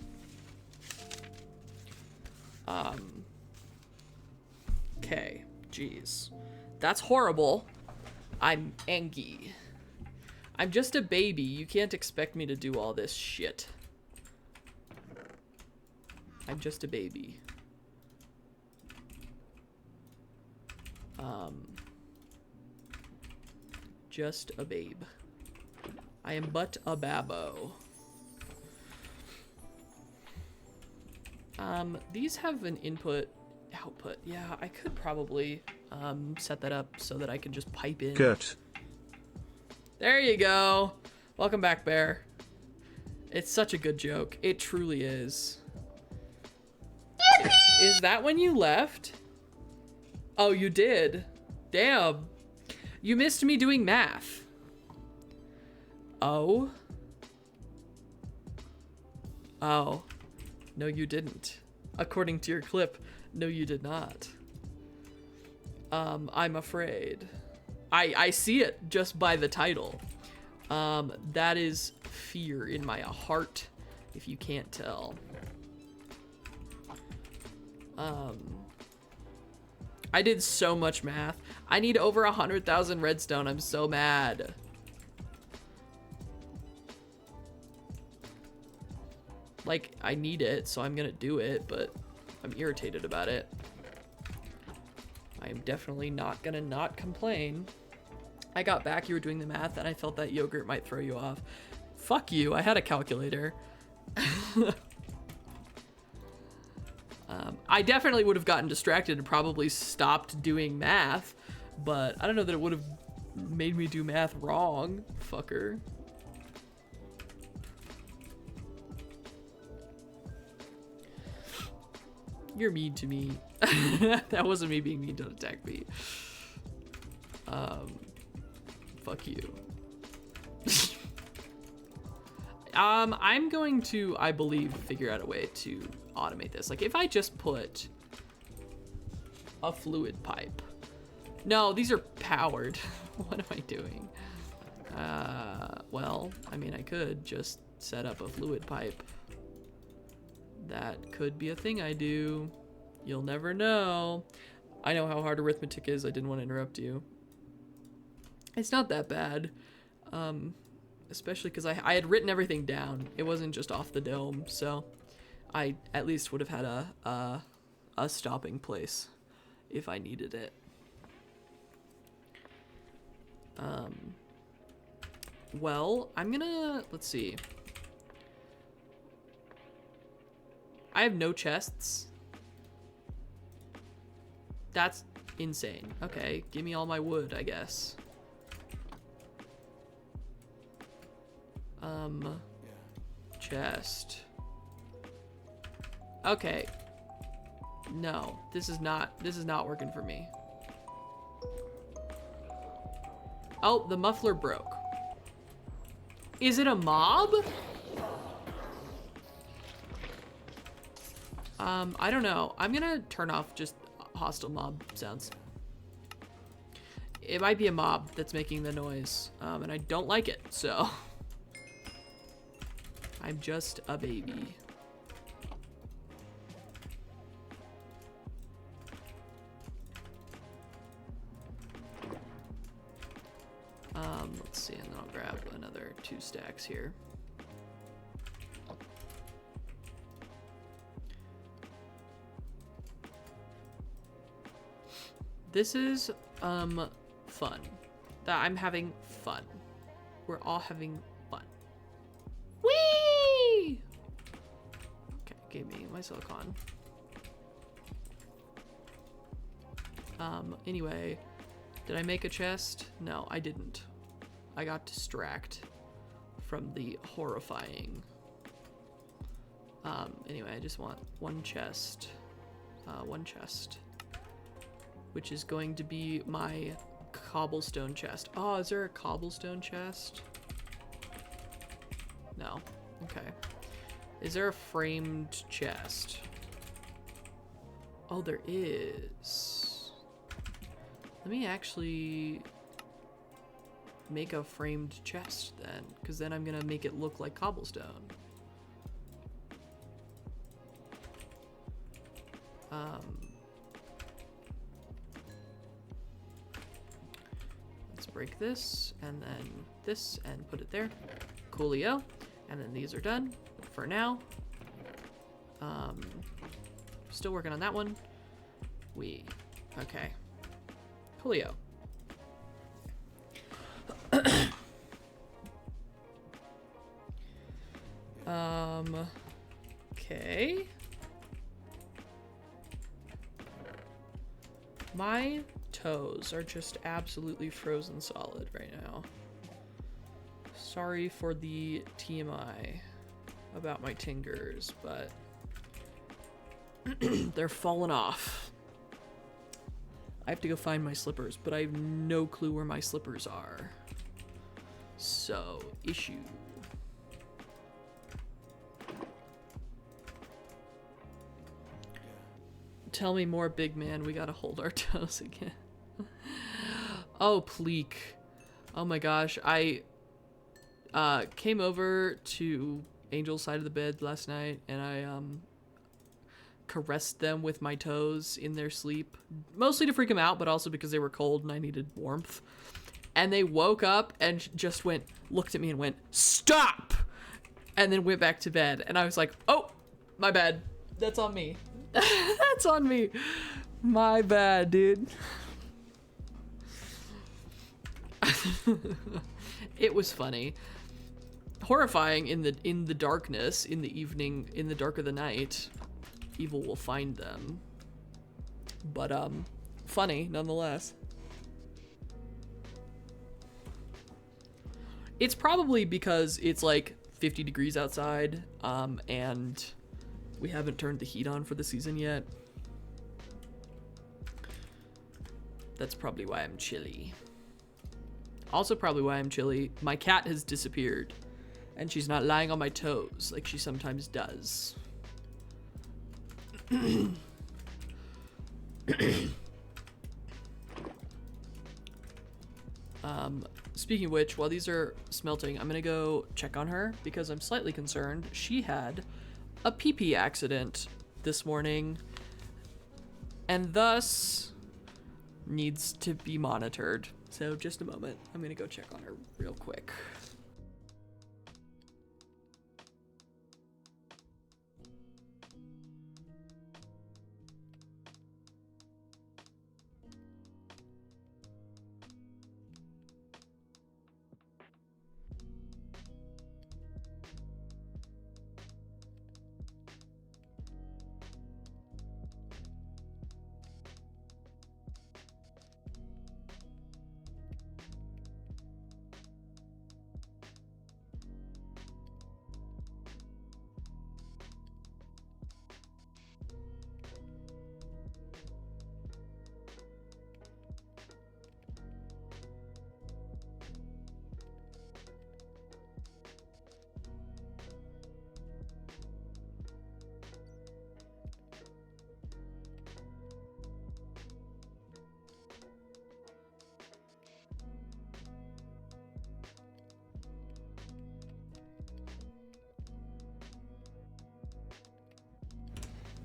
Okay, jeez. That's horrible. I'm angry. I'm just a baby. You can't expect me to do all this shit. I'm just a baby. Just a babe. I am but a babbo. These have an input output. Yeah, I could probably set that up so that I can just pipe in. Kurt. There you go. Welcome back, Bear. It's such a good joke. It truly is. Is that when you left? Oh, you did. Damn. You missed me doing math. Oh. Oh. No, you didn't. According to your clip, no, you did not. I'm afraid. I see it just by the title. That is fear in my heart, if you can't tell. I did so much math. I need over 100,000 redstone. I'm so mad. Like, I need it, so I'm gonna do it, but I'm irritated about it. I am definitely not gonna not complain. I got back, you were doing the math, and I felt that yogurt might throw you off. Fuck you, I had a calculator. I definitely would have gotten distracted and probably stopped doing math, but I don't know that it would have made me do math wrong, fucker. You're mean to me. That wasn't me being mean, don't attack me. Fuck you. I'm going to, I believe, figure out a way to automate this. Like, if I just put a fluid pipe. No, these are powered. What am I doing? Well, I mean, I could just set up a fluid pipe. That could be a thing I do. You'll never know. I know how hard arithmetic is. I didn't want to interrupt you. It's not that bad. Especially because I had written everything down. It wasn't just off the dome, so I at least would have had a stopping place if I needed it. Well, I'm gonna, let's see. I have no chests. That's insane. Okay, give me all my wood, I guess. Chest. Okay. No, this is not working for me. Oh, the muffler broke. Is it a mob? I don't know. I'm gonna turn off just hostile mob sounds. It might be a mob that's making the noise, and I don't like it, so. I'm just a baby. Let's see, and then I'll grab another 2 stacks here. This is, fun. I'm having fun. We're all having fun. Whee! Okay, gave me my silicon. Anyway, did I make a chest? No, I didn't. I got distracted from the horrifying. Anyway, I just want one chest, which is going to be my cobblestone chest. Oh, is there a cobblestone chest? No. Okay. Is there a framed chest? Oh, there is. Let me actually make a framed chest then, because then I'm gonna make it look like cobblestone. Let's break this, and then this, and put it there. Coolio. And then these are done for now. Still working on that one. Okay. Coolio. Okay. toes are just absolutely frozen solid right now. Sorry for the TMI about my tingers, but they're falling off. I have to go find my slippers, but I have no clue where my slippers are. So, issue. Tell me more, big man. We gotta hold our toes again. Oh, Pleek. Oh my gosh. I came over to Angel's side of the bed last night, and I caressed them with my toes in their sleep. Mostly to freak them out, but also because they were cold and I needed warmth. And they woke up and just looked at me and went, "Stop!" And then went back to bed. And I was like, oh, my bad. That's on me. That's on me. My bad, dude. It was funny. Horrifying in the darkness, in the evening, in the dark of the night. Evil will find them. But funny nonetheless. It's probably because it's like 50 degrees outside, and we haven't turned the heat on for the season yet. That's probably why I'm chilly. Also probably why I'm chilly, my cat has disappeared, and she's not lying on my toes like she sometimes does. Speaking of which, while these are smelting, I'm gonna go check on her because I'm slightly concerned. She had a pee-pee accident this morning and thus needs to be monitored. So just a moment, I'm gonna go check on her real quick.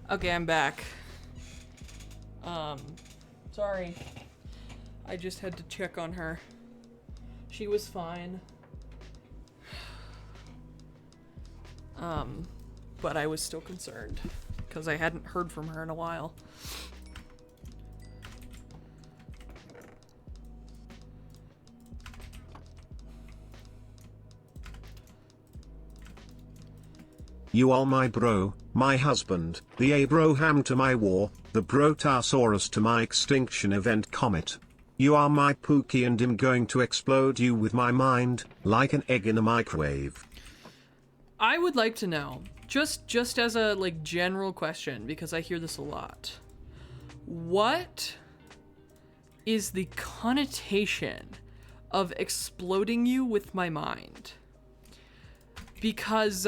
Okay, I'm back. Sorry. I just had to check on her. She was fine. But I was still concerned because I hadn't heard from her in a while. You are my bro, my husband, the Abraham to my war, the Brotasaurus to my extinction event comet. You are my Pookie and I'm going to explode you with my mind, like an egg in a microwave. I would like to know, just as a like general question, because I hear this a lot. What is the connotation of exploding you with my mind? Because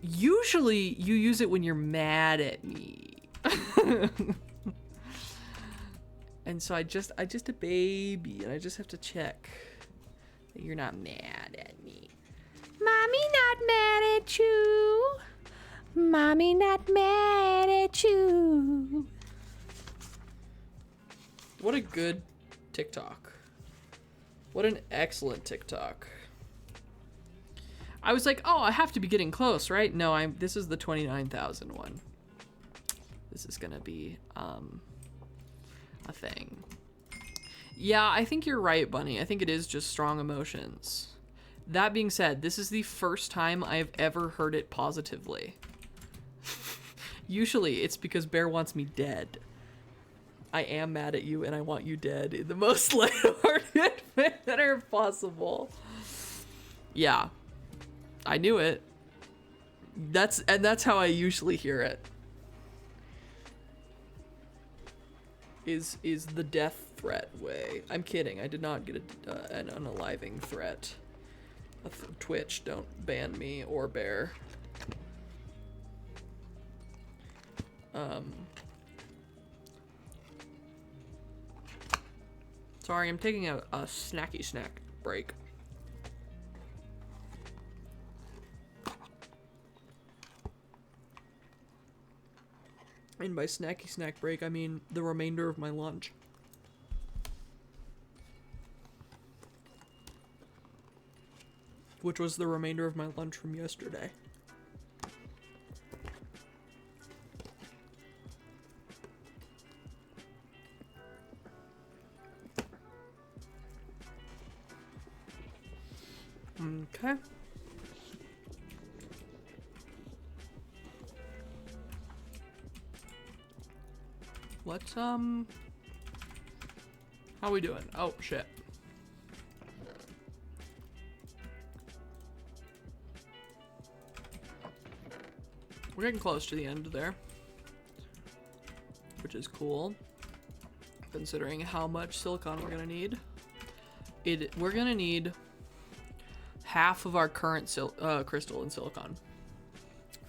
usually you use it when you're mad at me. And so I just a baby, and I just have to check that you're not mad at me. Mommy not mad at you. Mommy not mad at you. What a good TikTok. What an excellent TikTok. I was like, oh, I have to be getting close, right? No, this is the 29,000 one. This is gonna be a thing. Yeah, I think you're right, Bunny. I think it is just strong emotions. That being said, this is the first time I've ever heard it positively. Usually it's because Bear wants me dead. I am mad at you and I want you dead in the most lighthearted manner possible. Yeah. I knew it. That's how I usually hear it. Is the death threat way. I'm kidding. I did not get an unaliving threat. Twitch, don't ban me or Bear. Sorry, I'm taking a snacky snack break. And by snacky snack break, I mean the remainder of my lunch. Which was the remainder of my lunch from yesterday. Okay. Let's, how we doing? Oh, shit. We're getting close to the end there. Which is cool. Considering how much silicon we're gonna need. We're gonna need half of our current crystal in silicon.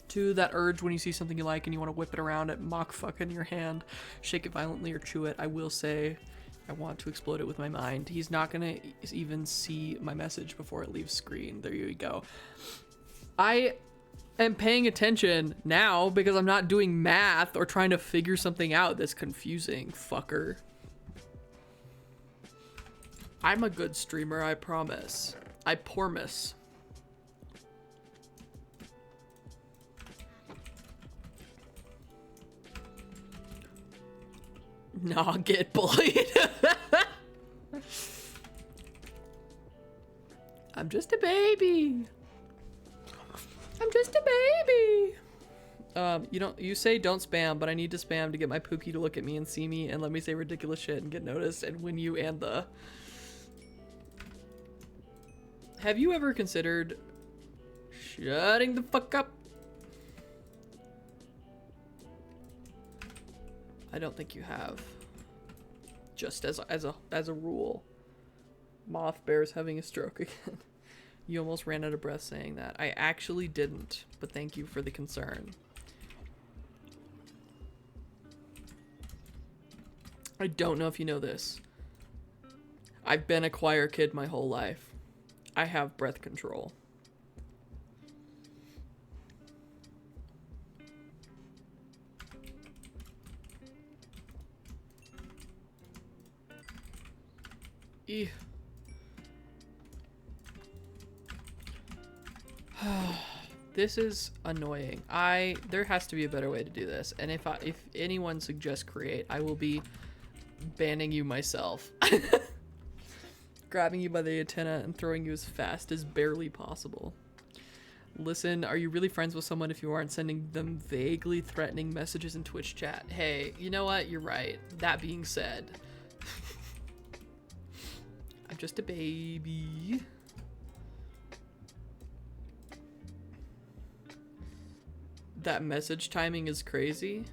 To that urge when you see something you like and you want to whip it around at Mach fuck in your hand, shake it violently or chew it, I will say I want to explode it with my mind. He's not gonna even see my message before it leaves screen. There you go. I am paying attention now because I'm not doing math or trying to figure something out that's confusing, fucker. I'm a good streamer, I promise. I promise. Nah, get bullied. I'm just a baby. I'm just a baby. You say don't spam, but I need to spam to get my Pookie to look at me and see me and let me say ridiculous shit and get noticed and win you and the... Have you ever considered shutting the fuck up? I don't think you have. Just as a rule. Moth Bear's having a stroke again. You almost ran out of breath saying that. I actually didn't, but thank you for the concern. I don't know if you know this. I've been a choir kid my whole life. I have breath control. Ew. This is annoying. There has to be a better way to do this. And if anyone suggests create, I will be banning you myself. Grabbing you by the antenna and throwing you as fast as barely possible. Listen, are you really friends with someone if you aren't sending them vaguely threatening messages in Twitch chat? Hey, you know what? You're right. That being said, I'm just a baby. That message timing is crazy.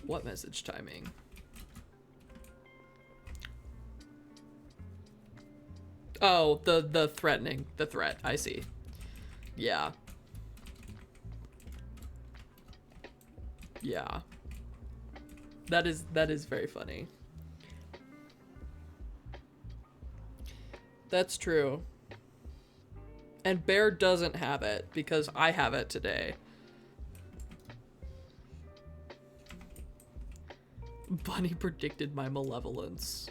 What message timing? Oh, the threatening. The threat. I see. Yeah. Yeah. That is very funny. That's true. And Bear doesn't have it because I have it today. Bunny predicted my malevolence.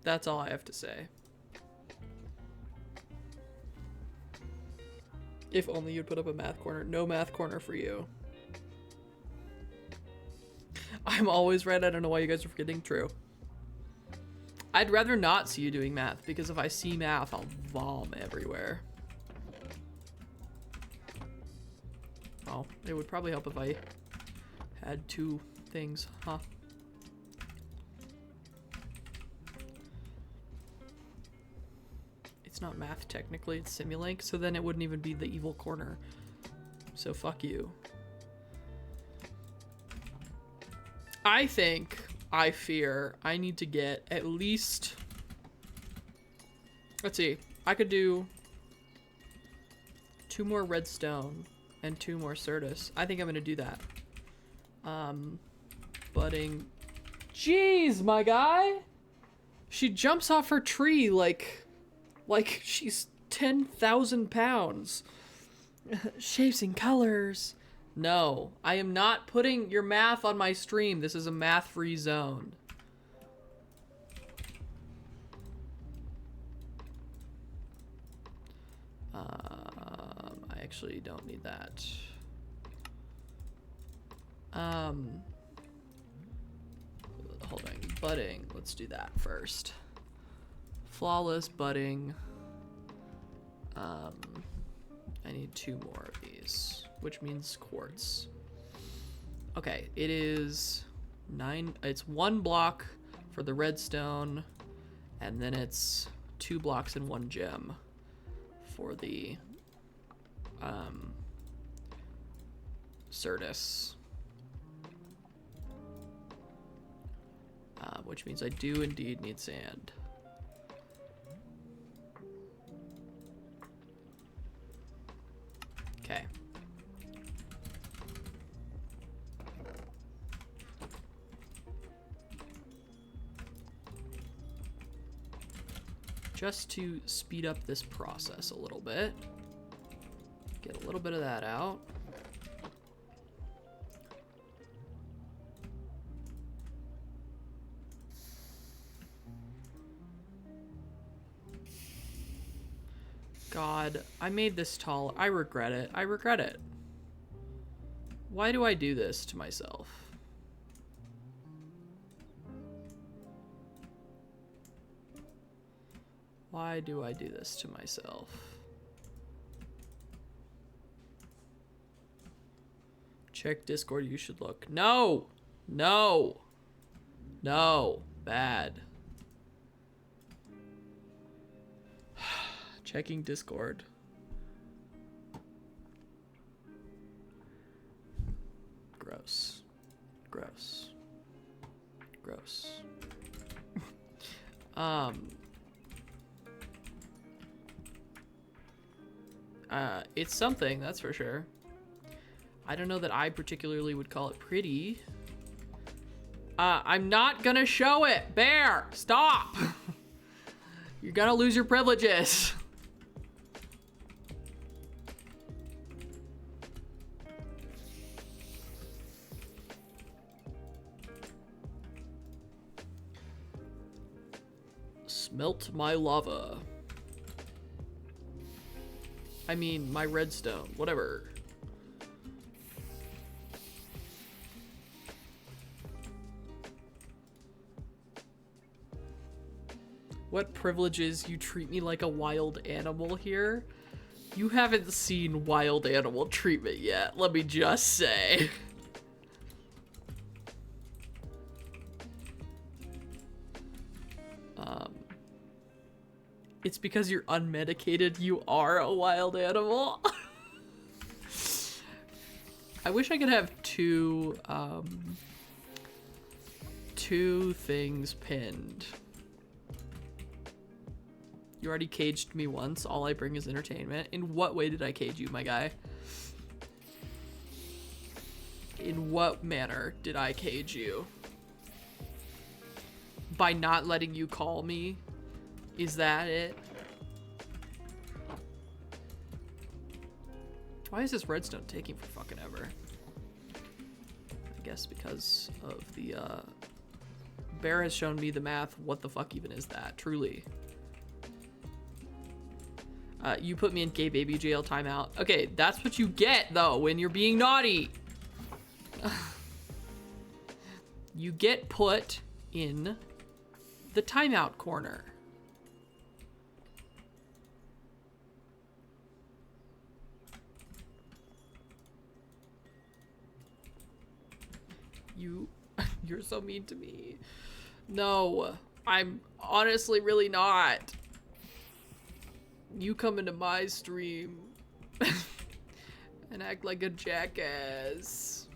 That's all I have to say. If only you'd put up a math corner. No math corner for you. I'm always right. I don't know why you guys are forgetting. True. I'd rather not see you doing math, because if I see math, I'll vom everywhere. Oh, it would probably help if I had 2 things, huh? It's not math technically, it's Simulink, so then it wouldn't even be the evil corner. So fuck you. I fear I need to get at least, let's see, I could do 2 more redstone and 2 more Certus. I think I'm gonna do that. Budding. Jeez, my guy! She jumps off her tree like she's 10,000 pounds. Shapes and colors. No, I am not putting your math on my stream. This is a math-free zone. I actually don't need that. Hold on, budding. Let's do that first. Flawless budding. I need 2 more of these, which means quartz. Okay, it is 9. It's 1 block for the redstone, and then it's 2 blocks and 1 gem for the Certus. Which means I do indeed need sand. Okay. Just to speed up this process a little bit. Get a little bit of that out. God, I made this tall. I regret it. I regret it. Why do I do this to myself? Why do I do this to myself? Check Discord, you should look. No! No! No! Bad. Checking Discord. Gross. Gross. Gross. It's something, that's for sure. I don't know that I particularly would call it pretty. I'm not gonna show it. Bear, stop! You're gonna lose your privileges. Smelt my lava. I mean, my redstone, whatever. What privileges? You treat me like a wild animal here? You haven't seen wild animal treatment yet, let me just say. It's because you're unmedicated, you are a wild animal. I wish I could have two things pinned. You already caged me once. All I bring is entertainment. In what way did I cage you, my guy? In what manner did I cage you? By not letting you call me? Is that it? Why is this redstone taking for fucking ever? I guess because of the, Bear has shown me the math. What the fuck even is that? Truly. You put me in gay baby jail, timeout. Okay, that's what you get, though, when you're being naughty. You get put in the timeout corner. You're so mean to me. No, I'm honestly really not. You come into my stream and act like a jackass.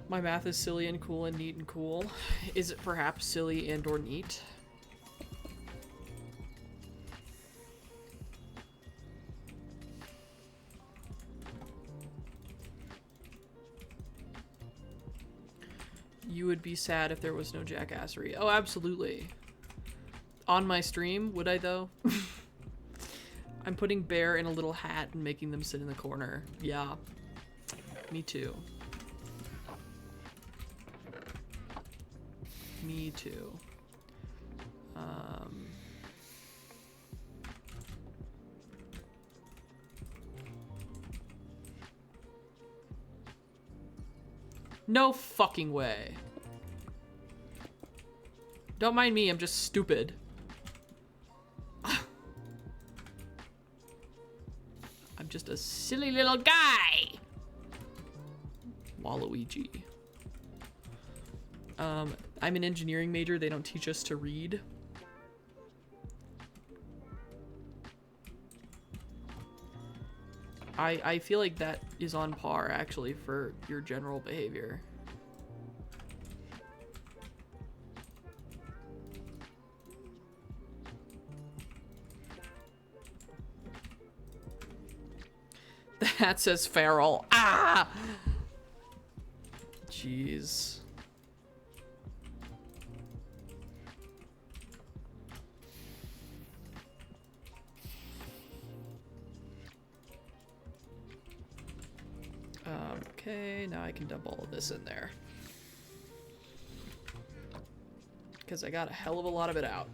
My math is silly and cool and neat and cool. Is it perhaps silly and or neat? You would be sad if there was no jackassery. Oh, absolutely. On my stream, would I though? I'm putting Bear in a little hat and making them sit in the corner. Yeah. Me too. Me too. No fucking way. Don't mind me, I'm just stupid. I'm just a silly little guy. Waluigi. I'm an engineering major, they don't teach us to read. I feel like that is on par, actually, for your general behavior. That says feral. Ah! Jeez. Okay, now I can dump all of this in there. Because I got a hell of a lot of it out.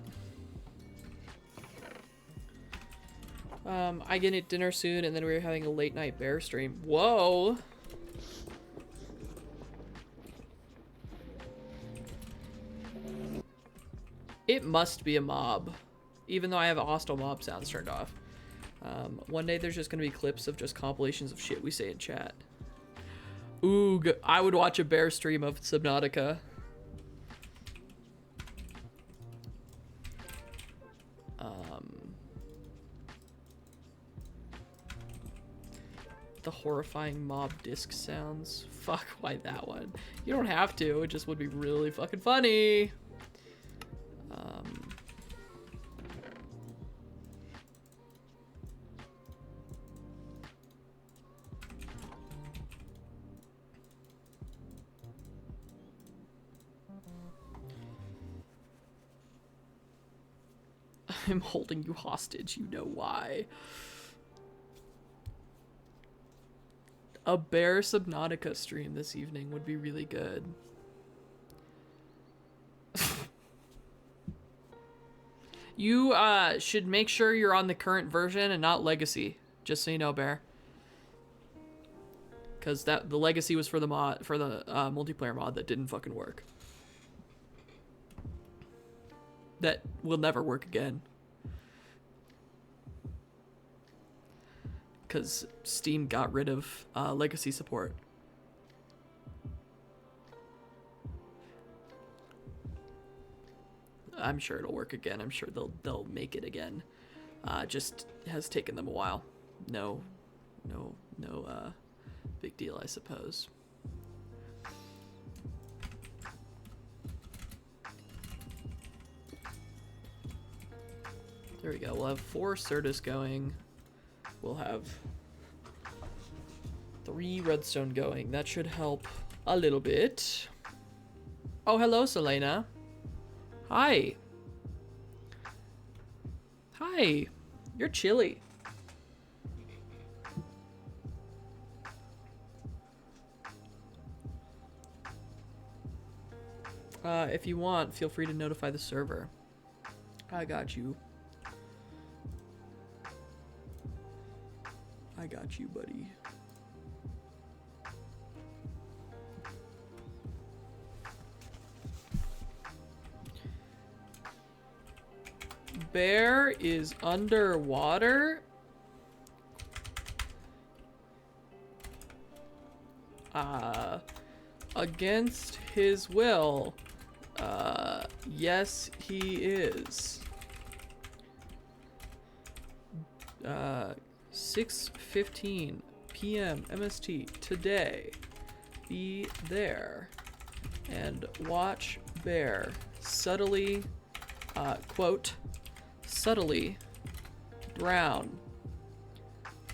I get at dinner soon, and then we're having a late night Bear stream. Whoa! It must be a mob. Even though I have hostile mob sounds turned off. One day there's just gonna be clips of just compilations of shit we say in chat. Oog, I would watch a Bear stream of Subnautica. The horrifying mob disc sounds. Fuck, why that one? You don't have to, it just would be really fucking funny. I'm holding you hostage, you know why. A Bear Subnautica stream this evening would be really good. You should make sure you're on the current version and not Legacy, just so you know, Bear. Because the Legacy was for the mod, for the multiplayer mod that didn't fucking work. That will never work again. Because Steam got rid of Legacy support. I'm sure it'll work again. I'm sure they'll make it again. Just has taken them a while. No big deal, I suppose. There we go. We'll have 4 Certus going. We'll have 3 redstone going. That should help a little bit. Oh, hello, Selena. Hi. Hi. You're chilly. If you want, feel free to notify the server. I got you. Got you, buddy. Bear is underwater. Against his will. Yes, he is. 6:15 p.m. MST today. Be there and watch Bear subtly, quote, subtly drown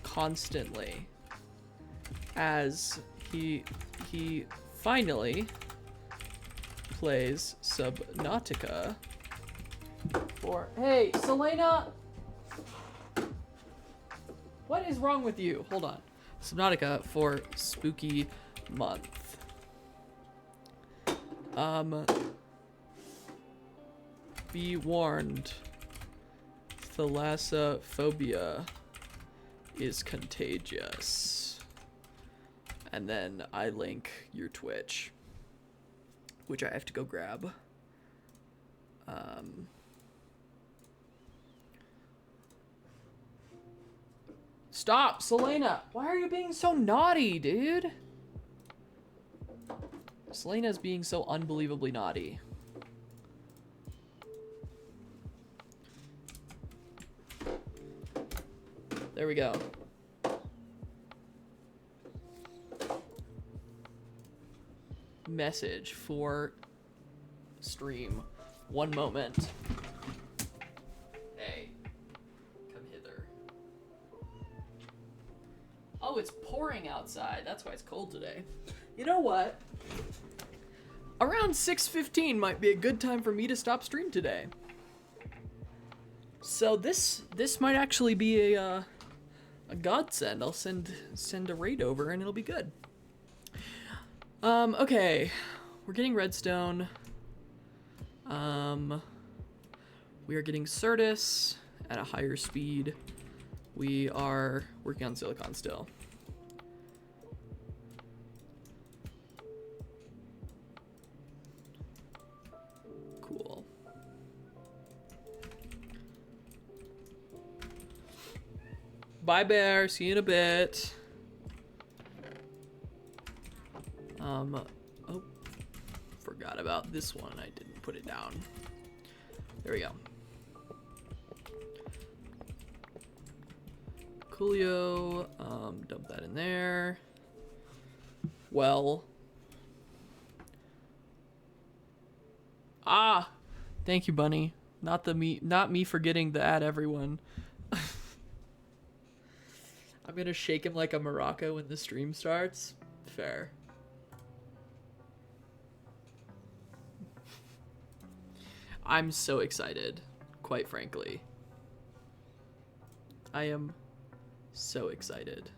constantly as he finally plays Subnautica for... Hey, Selena! What is wrong with you? Hold on. Subnautica for Spooky Month. Be warned. Thalassophobia is contagious. And then I link your Twitch, which I have to go grab. Stop, Selena! Why are you being so naughty, dude? Selena's being so unbelievably naughty. There we go. Message for stream. One moment. Hey, come hither. Oh, it's pouring outside. That's why it's cold today. You know what? Around 6:15 might be a good time for me to stop stream today. So this might actually be a godsend. I'll send a raid over and it'll be good. Okay. We're getting redstone. We are getting Certus at a higher speed. We are working on silicon still. Cool. Bye, Bear. See you in a bit. Oh, forgot about this one. I didn't put it down. There we go. Coolio, dump that in there. Well. Ah, thank you, Bunny. Not me forgetting to add everyone. I'm gonna shake him like a maraca when the stream starts. Fair. I'm so excited, quite frankly. I am so excited.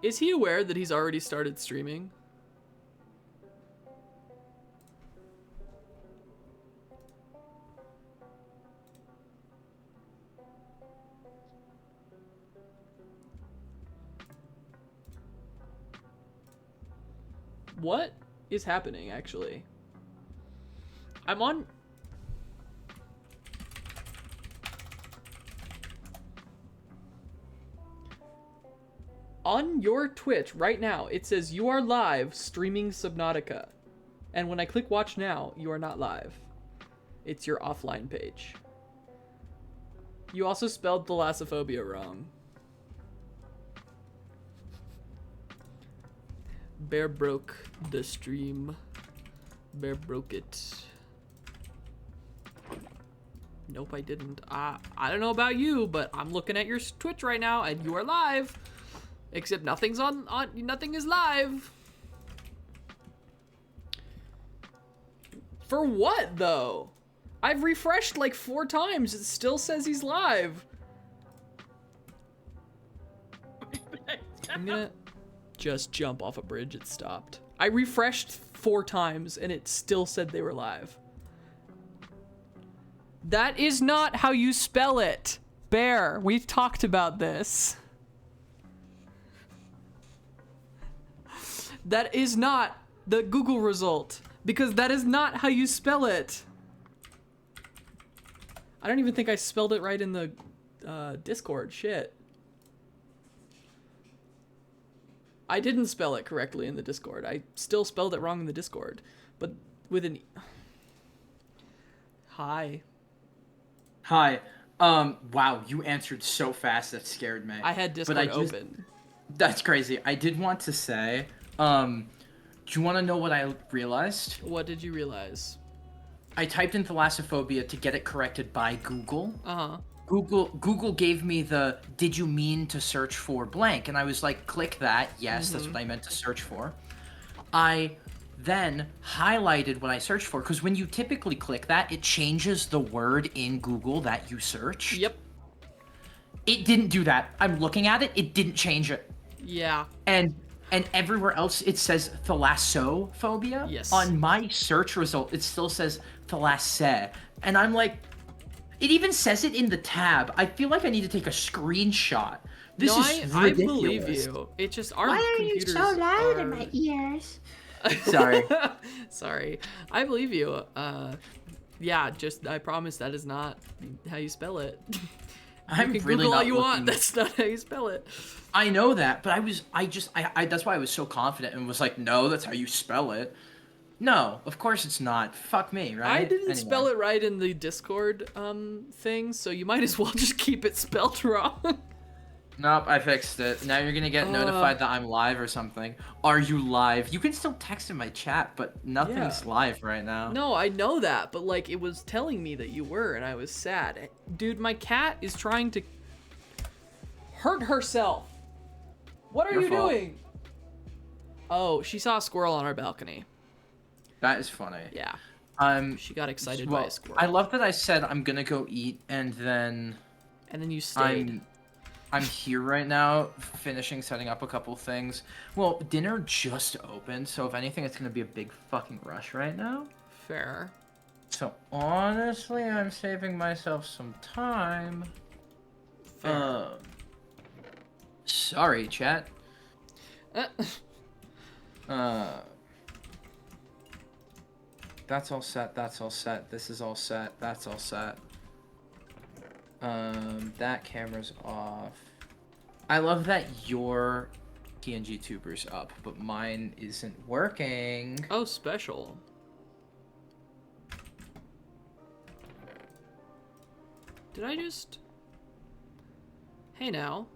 Is he aware that he's already started streaming? What is happening, actually? I'm on... On your Twitch right now, it says you are live streaming Subnautica. And when I click watch now, you are not live. It's your offline page. You also spelled thalassophobia wrong. Bear broke the stream. Bear broke it. Nope, I didn't. I don't know about you, but I'm looking at your Twitch right now and you are live. Except nothing's nothing is live. For what though? I've refreshed like 4 times. It still says he's live. I'm gonna just jump off a bridge. It stopped. I refreshed 4 times and it still said they were live. That is not how you spell it. Bear, we've talked about this. That is not the Google result, because that is not how you spell it. I don't even think I spelled it right in the Discord. Shit. I didn't spell it correctly in the Discord. I still spelled it wrong in the Discord. But with an... Hi. Hi. Wow, you answered so fast that scared me. I had Discord open. That's crazy. I did want to say, do you want to know what I realized? What did you realize? I typed in thalassophobia to get it corrected by Google. Uh-huh. Google gave me the, did you mean to search for blank? And I was like, click that. Yes, that's what I meant to search for. I then highlighted what I searched for, because when you typically click that, it changes the word in Google that you search. Yep. It didn't do that. I'm looking at it. It didn't change it. Yeah. And everywhere else it says thalassophobia. Yes. On my search result, it still says thalasse. And I'm like, it even says it in the tab. I feel like I need to take a screenshot. This is I ridiculous. believe you. It just our Why are you computers so loud in are- my ears? Sorry. Sorry. I believe you. Yeah, just I promise that is not how you spell it. I'm You can really Google all not you want. looking- That's not how you spell it. I know that, but I that's why I was so confident and was like, no, that's how you spell it. No, of course it's not. Fuck me, right? I didn't spell it right in the Discord thing, so you might as well just keep it spelled wrong. Nope, I fixed it. Now you're gonna get notified that I'm live or something. Are you live? You can still text in my chat, but nothing's Yeah. live right now. No, I know that, but like it was telling me that you were, and I was sad. Dude, my cat is trying to hurt herself. What are Your you fault. doing? Oh, she saw a squirrel on our balcony. That is funny. Yeah, I'm she got excited by well, a squirrel. I love that I said I'm gonna go eat and then And then you stayed. I'm here right now, finishing setting up a couple things. Well, dinner just opened, so if anything, it's gonna be a big fucking rush right now. Fair. So honestly, I'm saving myself some time. Fair. Sorry, chat. That's all set. That's all set. This is all set. That's all set. That camera's off. I love that your PNG tuber's up, but mine isn't working. Oh, special. Did I just... Hey now.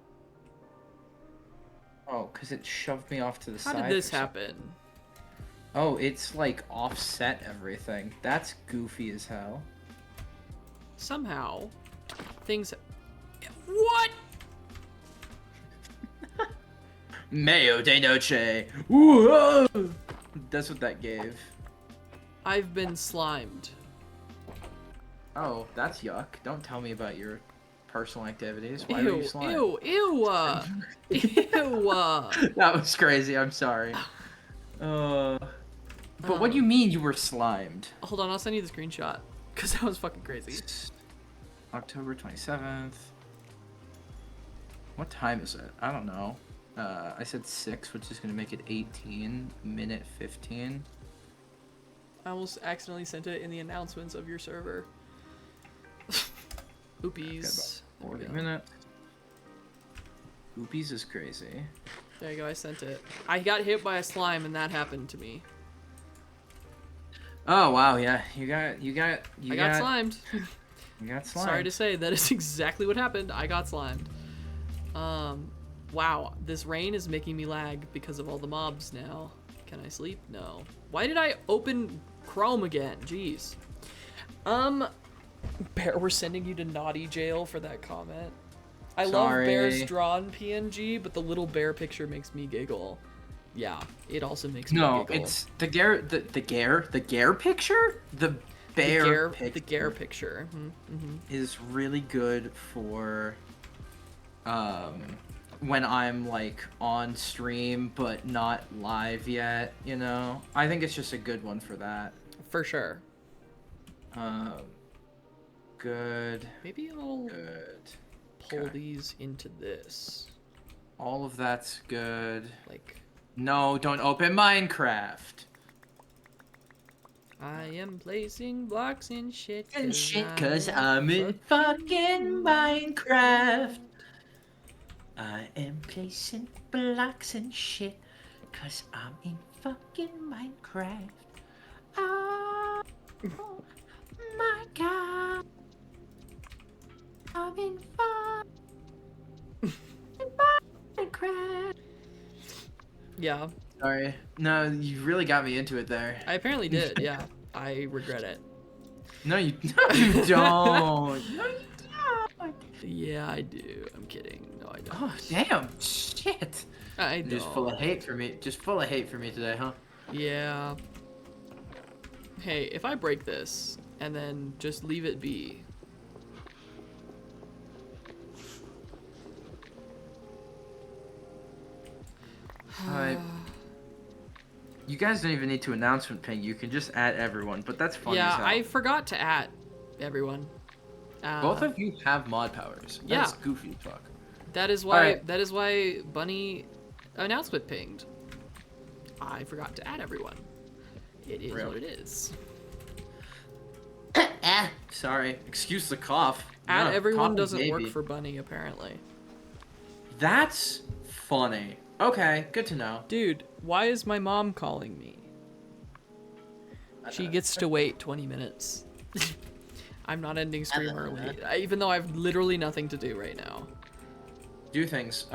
Oh, because it shoved me off to the How side. did this for some- happen? Oh, it's like offset everything. That's goofy as hell. Somehow, things... What? Mayo de noche. Whoa! That's what that gave. I've been slimed. Oh, that's yuck. Don't tell me about your personal activities. Why were Ew, you slime? ew, ew, ew, That was crazy. I'm sorry. But what do you mean you were slimed? Hold on, I'll send you the screenshot. Because that was fucking crazy. October 27th. What time is it? I don't know. I said 6, which is going to make it 18, minute 15. I almost accidentally sent it in the announcements of your server. Oopies. There we 40 go. minutes. Oopies is crazy. There you go, I sent it. I got hit by a slime and that happened to me. Oh wow, yeah, you got I got slimed. You got slimed. Sorry to say, that is exactly what happened. I got slimed. Wow, this rain is making me lag because of all the mobs now. Can I sleep? No. Why did I open Chrome again? Jeez. Bear, we're sending you to naughty jail for that comment. I love Bear's Sorry. drawn PNG, but the little bear picture makes me giggle. Yeah, it also makes me No, giggle. it's the Gare picture. The bear the picture Gare picture. Mm-hmm. is really good for when I'm like on stream but not live yet, you know. I think it's just a good one for that. For sure. Good. Maybe I'll Good. pull Okay. these into this. All of that's good. Like No, don't open Minecraft. I am placing blocks in shit. And shit, cause I'm in fucking Minecraft. I am placing blocks and shit, cause I'm in fucking Minecraft. Oh my god. I'm in Minecraft. Yeah, Sorry. No, you really got me into it there. I apparently did. Yeah, I regret it. No, you, no, you don't. No, you don't. Yeah, I do. I'm kidding. No, I don't. Oh, damn. Shit. I You're don't. just full of hate for me. Just full of hate for me today, huh? Yeah. Hey, if I break this and then just leave it be. Alright. You guys don't even need to announcement ping. You can just add everyone, but that's funny Yeah, as hell. I forgot to add everyone. Both of you have mod powers. That's Yeah. goofy as fuck. That is why. Alright. That is why Bunny announcement pinged. I forgot to add everyone. It is Real. what it is. Sorry. Excuse the cough. Add No, everyone cough doesn't baby. work for Bunny apparently. That's funny. Okay, good to know. Dude, why is my mom calling me? She gets to wait 20 minutes. I'm not ending stream early, even though I've literally nothing to do right now. Do things.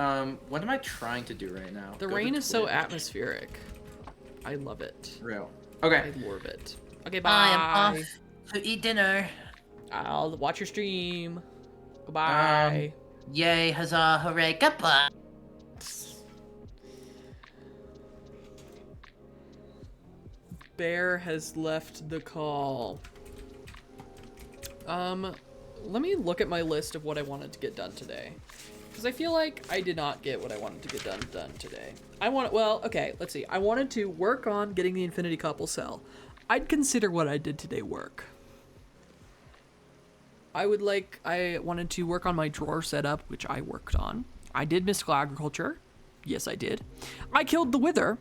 What am I trying to do right now? The Go to rain is so Twitch. atmospheric. I love it. Real. I Okay. love it. Okay, bye. I am off to eat dinner. I'll watch your stream. Goodbye. Yay, huzzah, hooray, goodbye. Bear has left the call. Let me look at my list of what I wanted to get done today. Because I feel like I did not get what I wanted to get done today. Okay, let's see. I wanted to work on getting the Infinity Couple cell. I'd consider what I did today work. I wanted to work on my drawer setup, which I worked on. I did Mystical Agriculture. Yes, I did. I killed the Wither.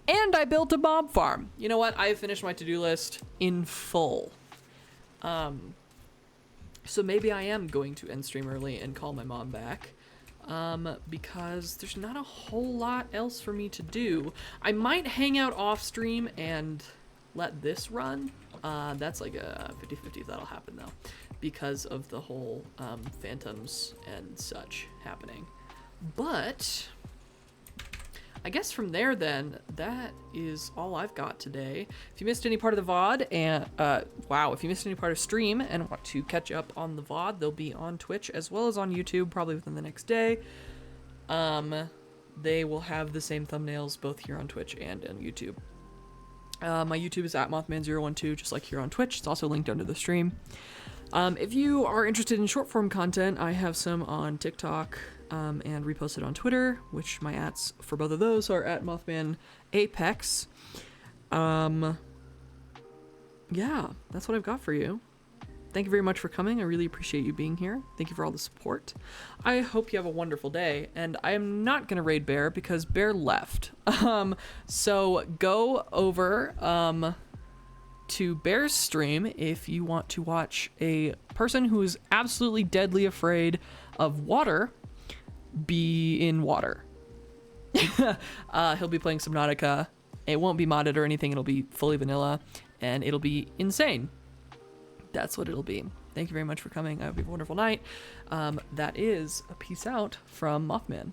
And I built a mob farm. You know what? I have finished my to-do list in full. So maybe I am going to end stream early and call my mom back. Because there's not a whole lot else for me to do. I might hang out off stream and let this run. That's like a 50-50 if that'll happen though. Because of the whole phantoms and such happening. But I guess from there then, that is all I've got today. If you missed any part of the VOD and, if you missed any part of stream and want to catch up on the VOD, they'll be on Twitch as well as on YouTube probably within the next day. They will have the same thumbnails both here on Twitch and on YouTube. My YouTube is at Mothman012, just like here on Twitch. It's also linked under the stream. If you are interested in short form content, I have some on TikTok, and reposted on Twitter, which my ats for both of those are at Mothman Apex. Yeah, that's what I've got for you. Thank you very much for coming. I really appreciate you being here. Thank you for all the support. I hope you have a wonderful day, and I am not gonna raid Bear because Bear left. So go over to Bear's stream if you want to watch a person who is absolutely deadly afraid of water be in water. He'll be playing Subnautica. It won't be modded or anything. It'll be fully vanilla, and it'll be insane. That's what it'll be. Thank you very much for coming. I hope you have a wonderful night. That is a peace out from Mothman.